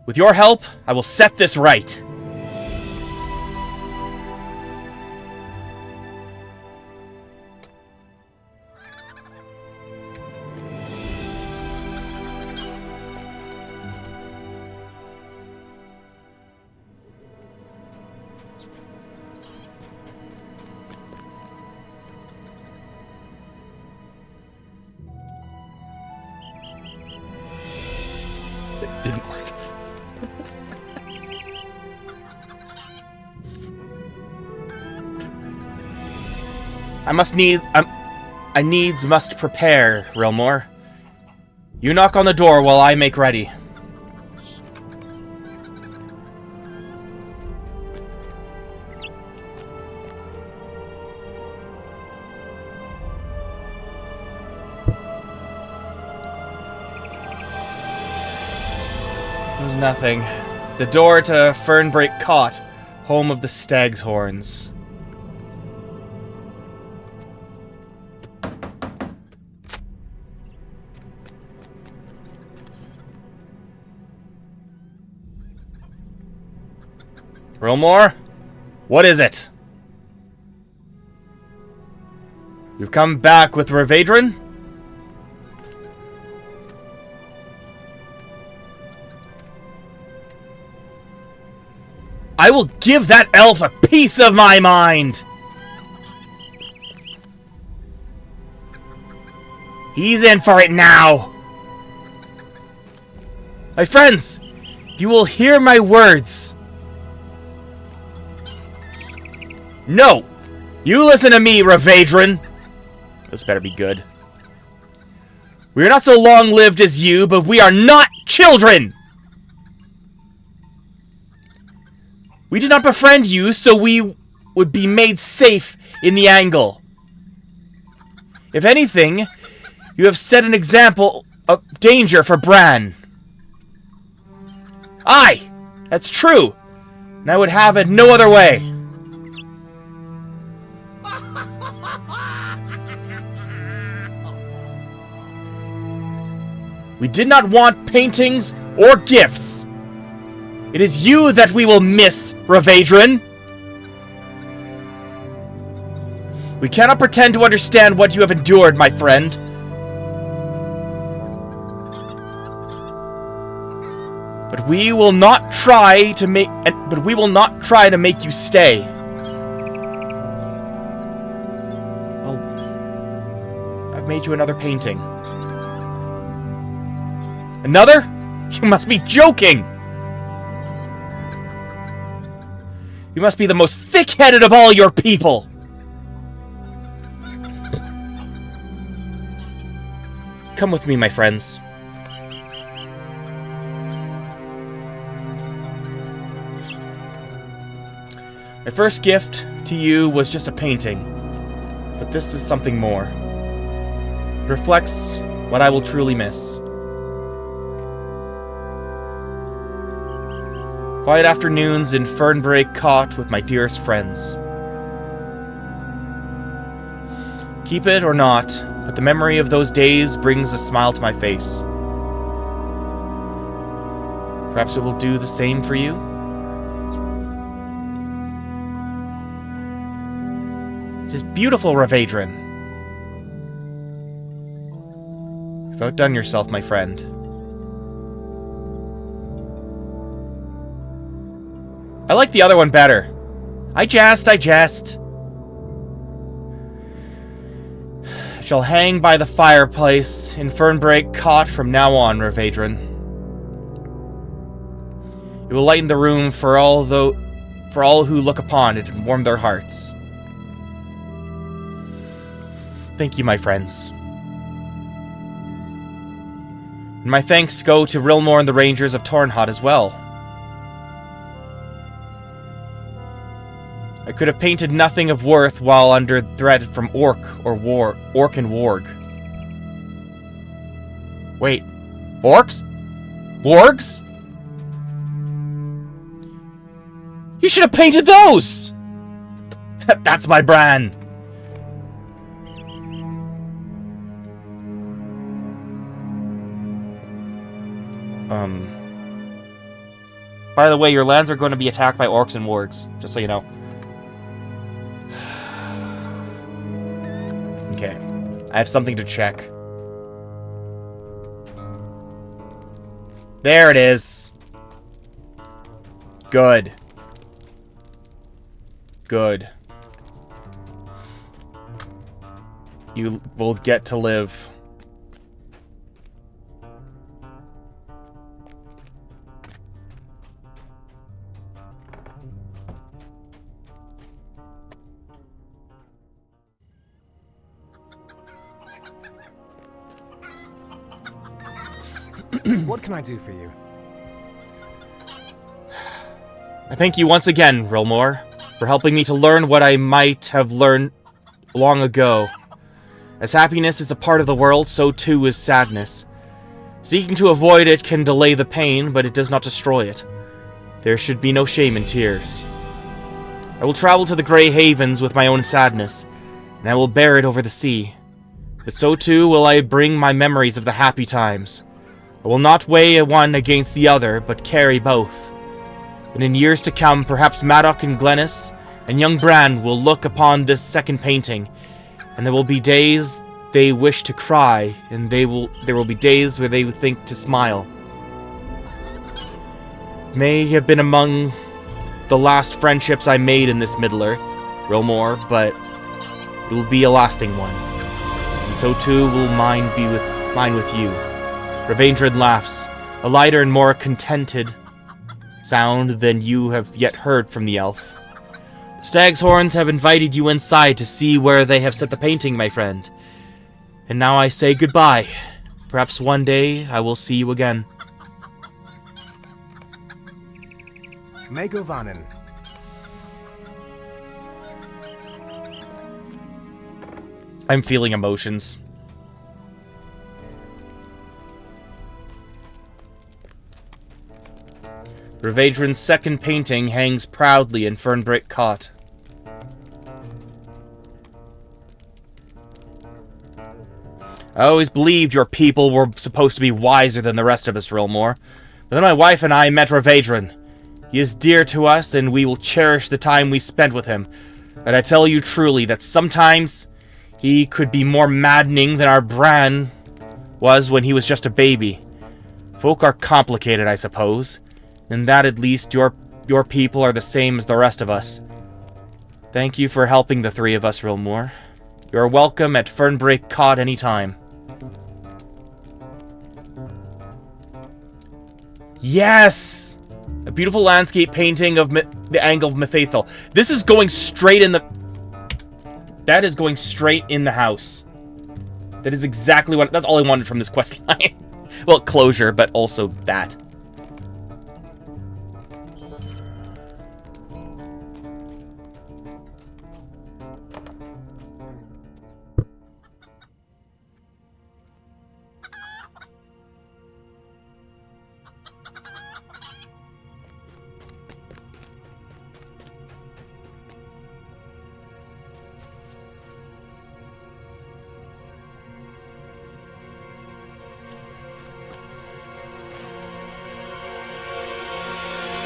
A: With your help, I will set this right. I needs must prepare, Rilmore. You knock on the door while I make ready. There's nothing. The door to Fernbreak Cot, home of the Stag's Horns. Rilmore? What is it? You've come back with Ravaedron? I will give that elf a piece of my mind! He's in for it now! My friends, you will hear my words. No! You listen to me, Ravaedron! This better be good. We are not so long-lived as you, but we are not children! We did not befriend you, so we would be made safe in the angle. If anything, you have set an example of danger for Bran. Aye! That's true! And I would have it no other way. We did not want paintings or gifts. It is you that we will miss, Ravaedron. We cannot pretend to understand what you have endured, my friend. But we will not try to make you stay. Well, I've made you another painting. Another? You must be joking! You must be the most thick-headed of all your people! Come with me, my friends. My first gift to you was just a painting, but this is something more. It reflects what I will truly miss. Quiet afternoons in Fernbreak Cot with my dearest friends. Keep it or not, but the memory of those days brings a smile to my face. Perhaps it will do the same for you? It is beautiful, Ravaedron. You've outdone yourself, my friend. I like the other one better. I jest. It shall hang by the fireplace in Fernbreak Cot from now on, Ravaedron. It will lighten the room for all who look upon it and warm their hearts. Thank you, my friends. And my thanks go to Rilmore and the Rangers of Tornhot as well. I could have painted nothing of worth while under threat from Orc and Warg. Wait, Orcs? Wargs? You should have painted those! That's my Bran! By the way, your lands are going to be attacked by Orcs and Wargs, just so you know. Okay, I have something to check. There it is. Good. Good. You will get to live.
F: What can I do for you?
A: I thank you once again, Rilmore, for helping me to learn what I might have learned long ago. As happiness is a part of the world, so too is sadness. Seeking to avoid it can delay the pain, but it does not destroy it. There should be no shame in tears. I will travel to the Grey Havens with my own sadness, and I will bear it over the sea. But so too will I bring my memories of the happy times. I will not weigh one against the other, but carry both. And in years to come, perhaps Maddock and Glennis and young Bran will look upon this second painting, and there will be days they wish to cry, and there will be days where they think to smile. May have been among the last friendships I made in this Middle-earth, Rilmore, but it will be a lasting one. And so too will mine with you. Ravendred laughs, a lighter and more contented sound than you have yet heard from the elf. The stag's horns have invited you inside to see where they have set the painting, my friend. And now I say goodbye. Perhaps one day I will see you again.
F: Megovanen.
A: I'm feeling emotions. Ravendren's second painting hangs proudly in Fernbrick Cot. I always believed your people were supposed to be wiser than the rest of us, Rilmore. But then my wife and I met Ravendren. He is dear to us, and we will cherish the time we spent with him. And I tell you truly that sometimes he could be more maddening than our Bran was when he was just a baby. Folk are complicated, I suppose. In that, at least, your people are the same as the rest of us. Thank you for helping the three of us, Rilmore. You are welcome at Fernbreak Cot any time. Yes! A beautiful landscape painting of the angle of Mitheithel. This is going straight in the... That is going straight in the house. That is exactly what... That's all I wanted from this quest line. Well, closure, but also that.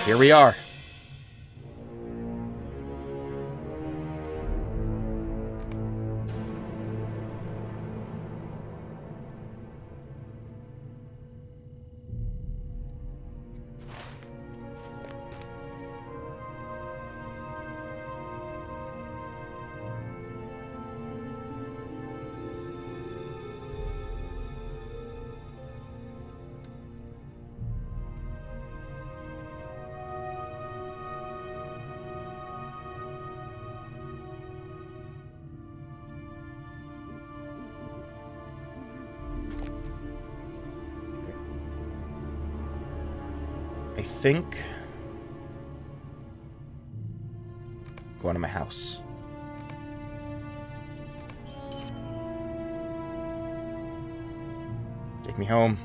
A: Here we are. I think... Going to my house. Take me home.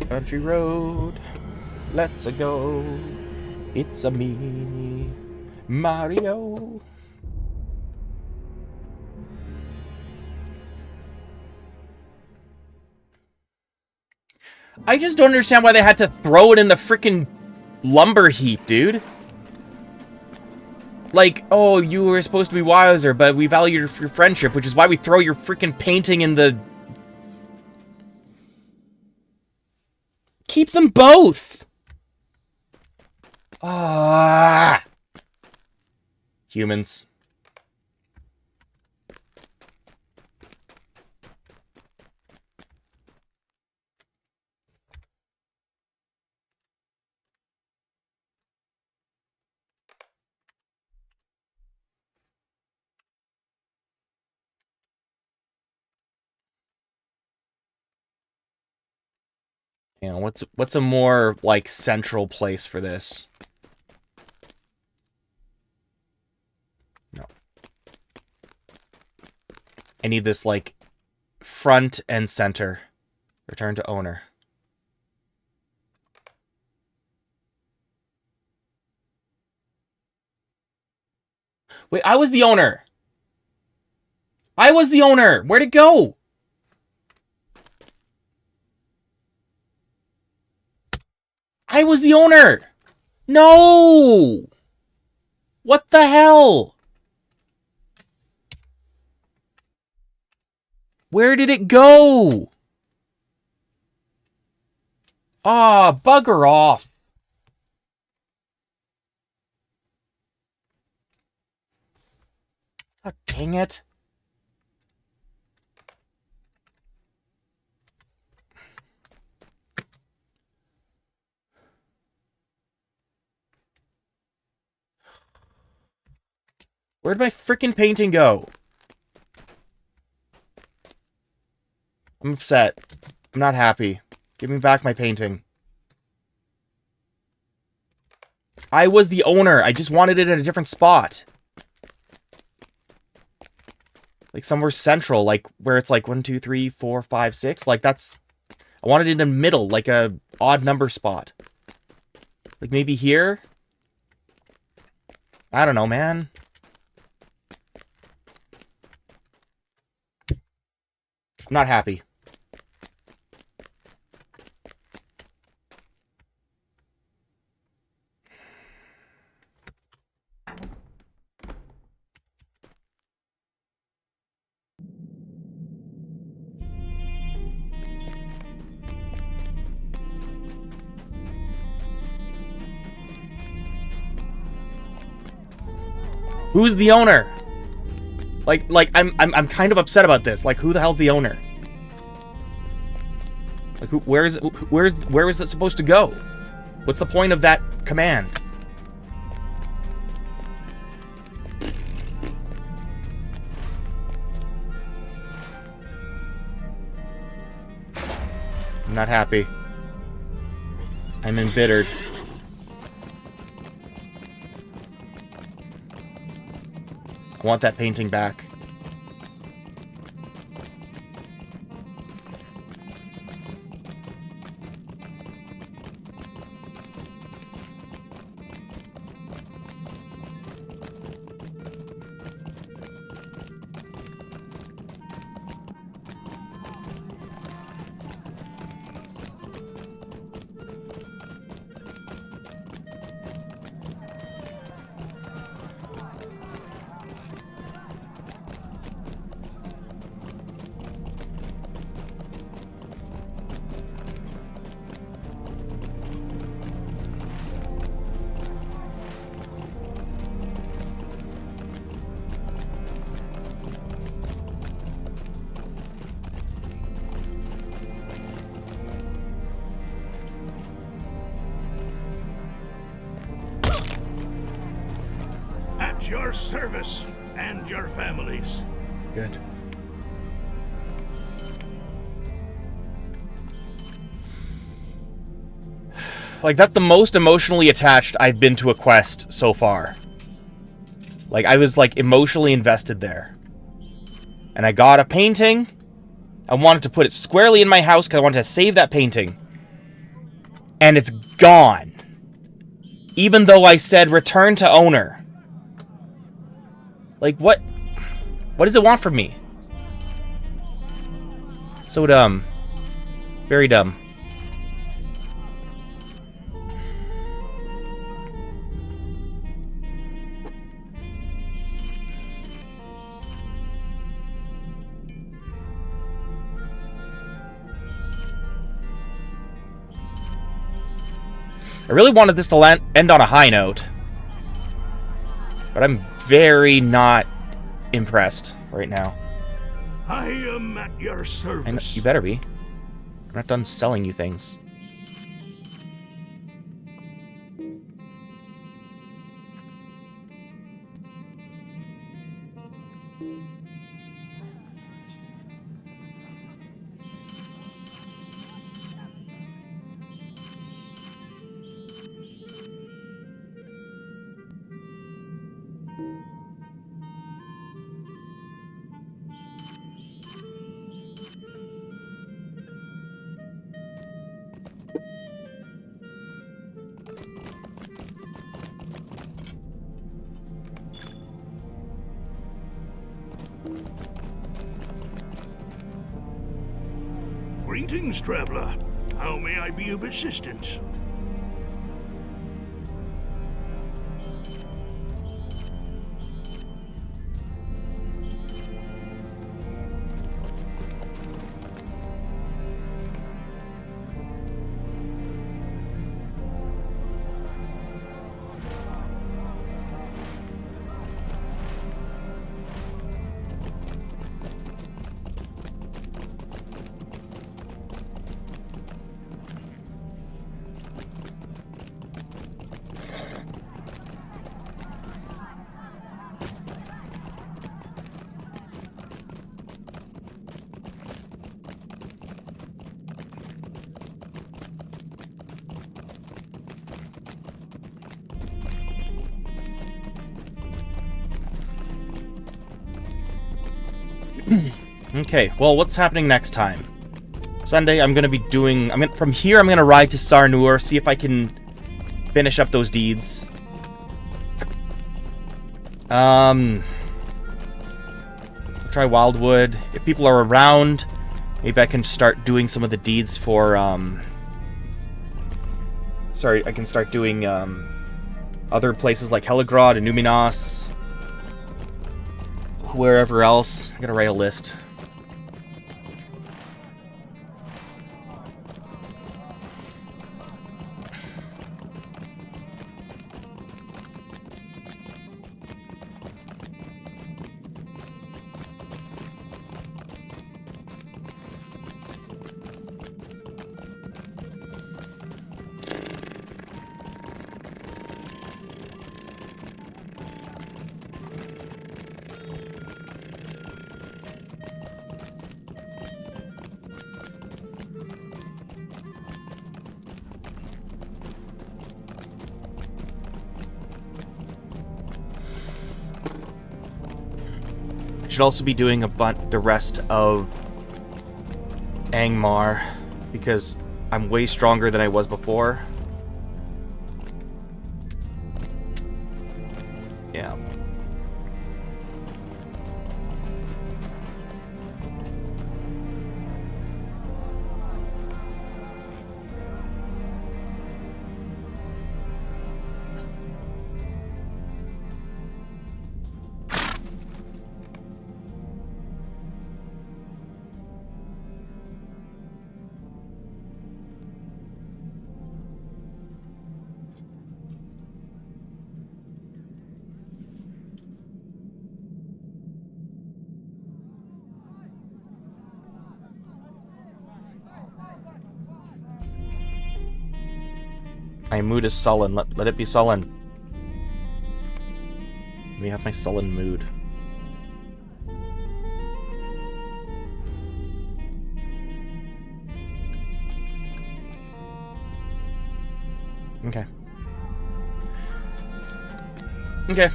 A: Country road, let's go. It's a me, Mario. I just don't understand why they had to throw it in the freaking lumber heap, dude. Like, oh, you were supposed to be wiser, but we value your friendship, which is why we throw your freaking painting in the... Keep them both! Ah, humans. You know, what's a more, like, central place for this? No. I need this, like, front and center. Return to owner. Wait, I was the owner! I was the owner! Where'd it go? I was the owner! No! What the hell? Where did it go? Ah, bugger off. God dang it. Where'd my freaking painting go? I'm upset. I'm not happy. Give me back my painting. I was the owner. I just wanted it in a different spot. Like somewhere central, like where it's like 1, 2, 3, 4, 5, 6. Like that's... I wanted it in the middle, like a odd number spot. Like maybe here? I don't know, man. I'm not happy. Who's the owner? Like I'm kind of upset about this. Like, who the hell's the owner? Like, where is it supposed to go? What's the point of that command? I'm not happy. I'm embittered. I want that painting back.
C: Your service and your families.
A: Good. Like, that's the most emotionally attached I've been to a quest so far. Like, I was, like, emotionally invested there. And I got a painting. I wanted to put it squarely in my house because I wanted to save that painting. And it's gone. Even though I said return to owner. Like, what? What does it want from me? So dumb. Very dumb. I really wanted this to end on a high note. But I'm very not impressed right now.
C: I am at your service.
A: You better be. I'm not done selling you things.
C: Greetings, traveler. How may I be of assistance?
A: Okay, well, what's happening next time? Sunday, I'm gonna be doing... from here, I'm gonna ride to Sarnur, see if I can finish up those deeds. Try Wildwood. If people are around, maybe I can start doing some of the deeds for, Sorry, I can start doing, other places like Heligrod and Numinos. Wherever else. I gotta write a list. Should also be doing the rest of Angmar, because I'm way stronger than I was before. Yeah. My mood is sullen. Let it be sullen. Let me have my sullen mood. Okay. Okay.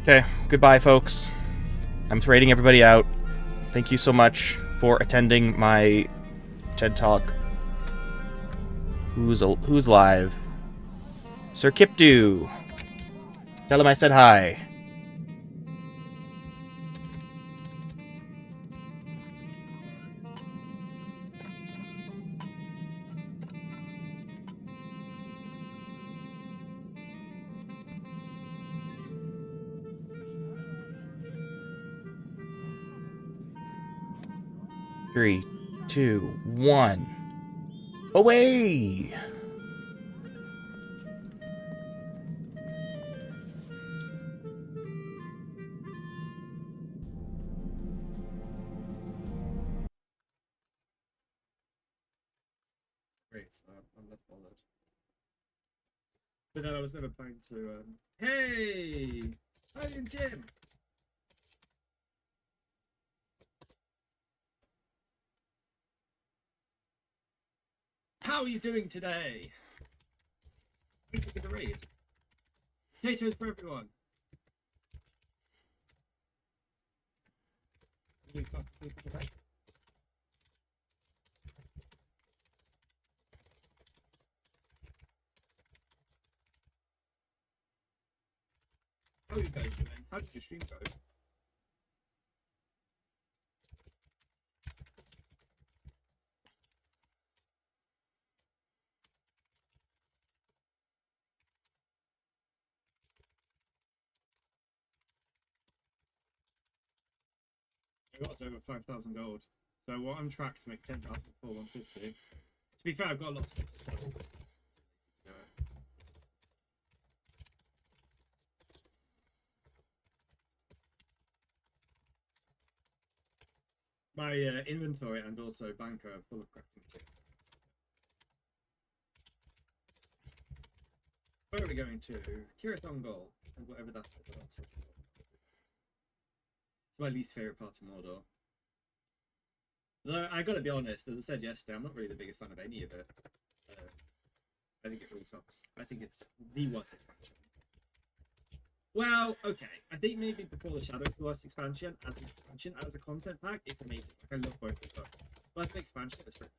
A: Okay, goodbye, folks. I'm rating everybody out. Thank you so much for attending my TED Talk. Who's live? Sir Kipdu. Tell him I said hi. Three, 2, 1. Away!
I: Great, I'm less bothered. But then I was never planning to, Hey! Hi, Jim! How are you doing today? Thank you for the raid. Potatoes for everyone. How are you guys doing? How did your stream go? got over 5,000 gold. So what I'm tracked to make 10,000 for 150. To be fair, I've got a lot of stuff to sell. My inventory and also bank are full of crafting materials. Where are we going to? Kirathongol, and whatever that's. It's my least favorite part of Mordor. Though I gotta be honest, as I said yesterday, I'm not really the biggest fan of any of it. I think it really sucks. I think it's the worst expansion. Well, okay. I think maybe before the Shadow of the Worst expansion, as a content pack, it's amazing. Like, I love both of them. But as an expansion, it's pretty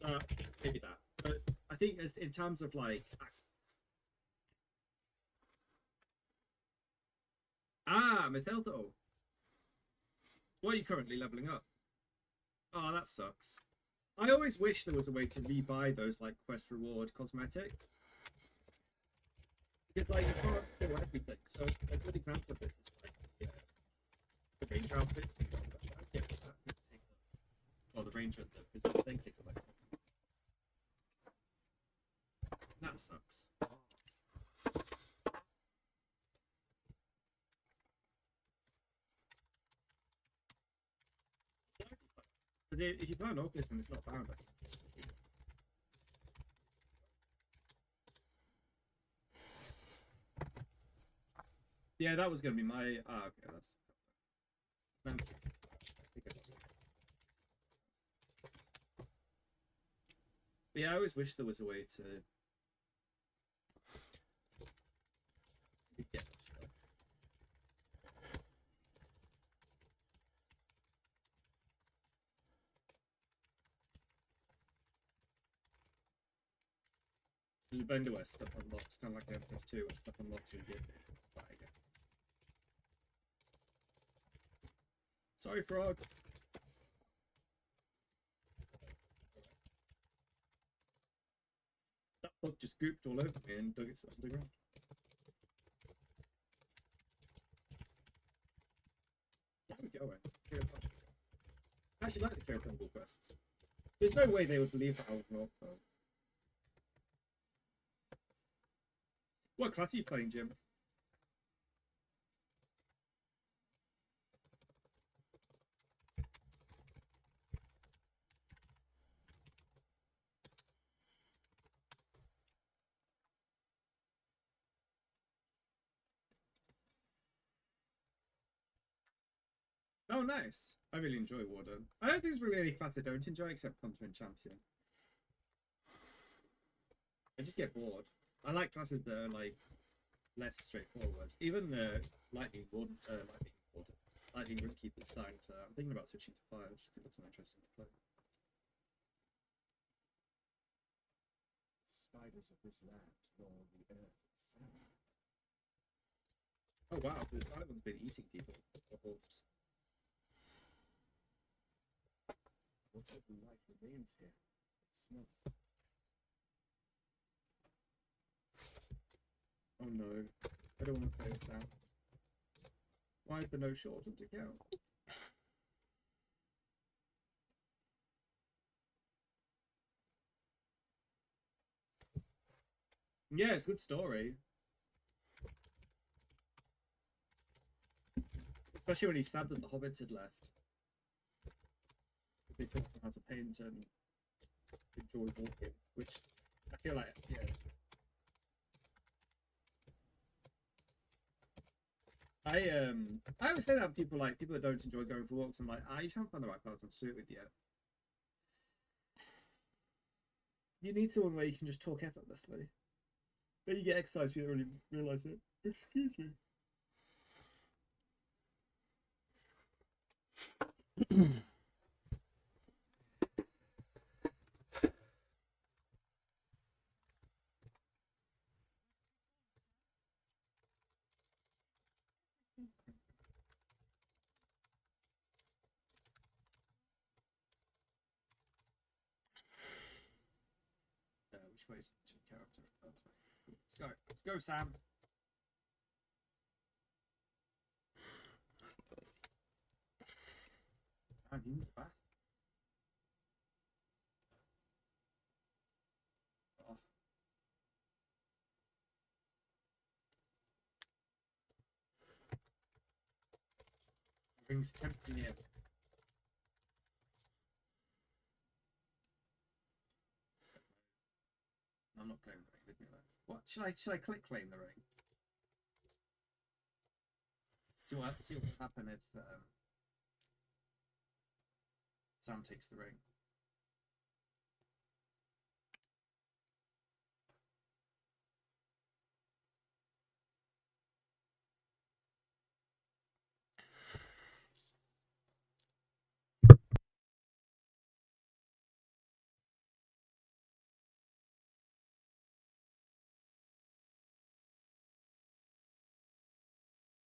I: good. Maybe that. But I think as in terms of like Mitheithel. What are you currently leveling up? Oh, that sucks. I always wish there was a way to rebuy those like quest reward cosmetics. Because like you can't do everything. So a good example of this is like the ranger outfit. Or the ranger the physical thing takes like that sucks. Because if you plan Orcus and it's not bound, yeah, that was gonna be my. Okay, that's. Yeah, I always wish there was a way to get this stuff. There's a bender where stuff unlocks, kind of like the MS2, where stuff unlocks when you get it. Sorry, frog. That bug just gooped all over me and dug itself to the ground. How are we going? I actually like the Clear Jungle quests. There's no way they would believe that I was not, though. What class are you playing, Jim? Oh, nice. I really enjoy Warden. I don't think there's really any class I don't enjoy except Hunter and Champion. I just get bored. I like classes that are like less straightforward. Even Lightning Rootkeeper starting to. I'm thinking about switching to Fire. Just it looks more interesting to play.
B: Spiders of this land nor the earth itself.
I: Oh wow, this island's been eating people.
B: Whatever life remains here, smoke.
I: Oh no, I don't want to play this now. Why is there no shortened account? Yeah, it's a good story. Especially when he's sad that the hobbits had left. They taught him how to paint and enjoy walking, which I feel like, yeah. I always say that to people that don't enjoy going for walks. I'm like, you haven't found the right person to do it with yet. You need someone where you can just talk effortlessly. Then you get exercise, you don't really realise it. Excuse me. Which way is the character? Let's go. Let's go, Sam. Damn, he was fast. Oh. Ring's tempting him. I'm not playing the ring with me though. What should I click claim the ring? See what will happen if Sam takes the ring.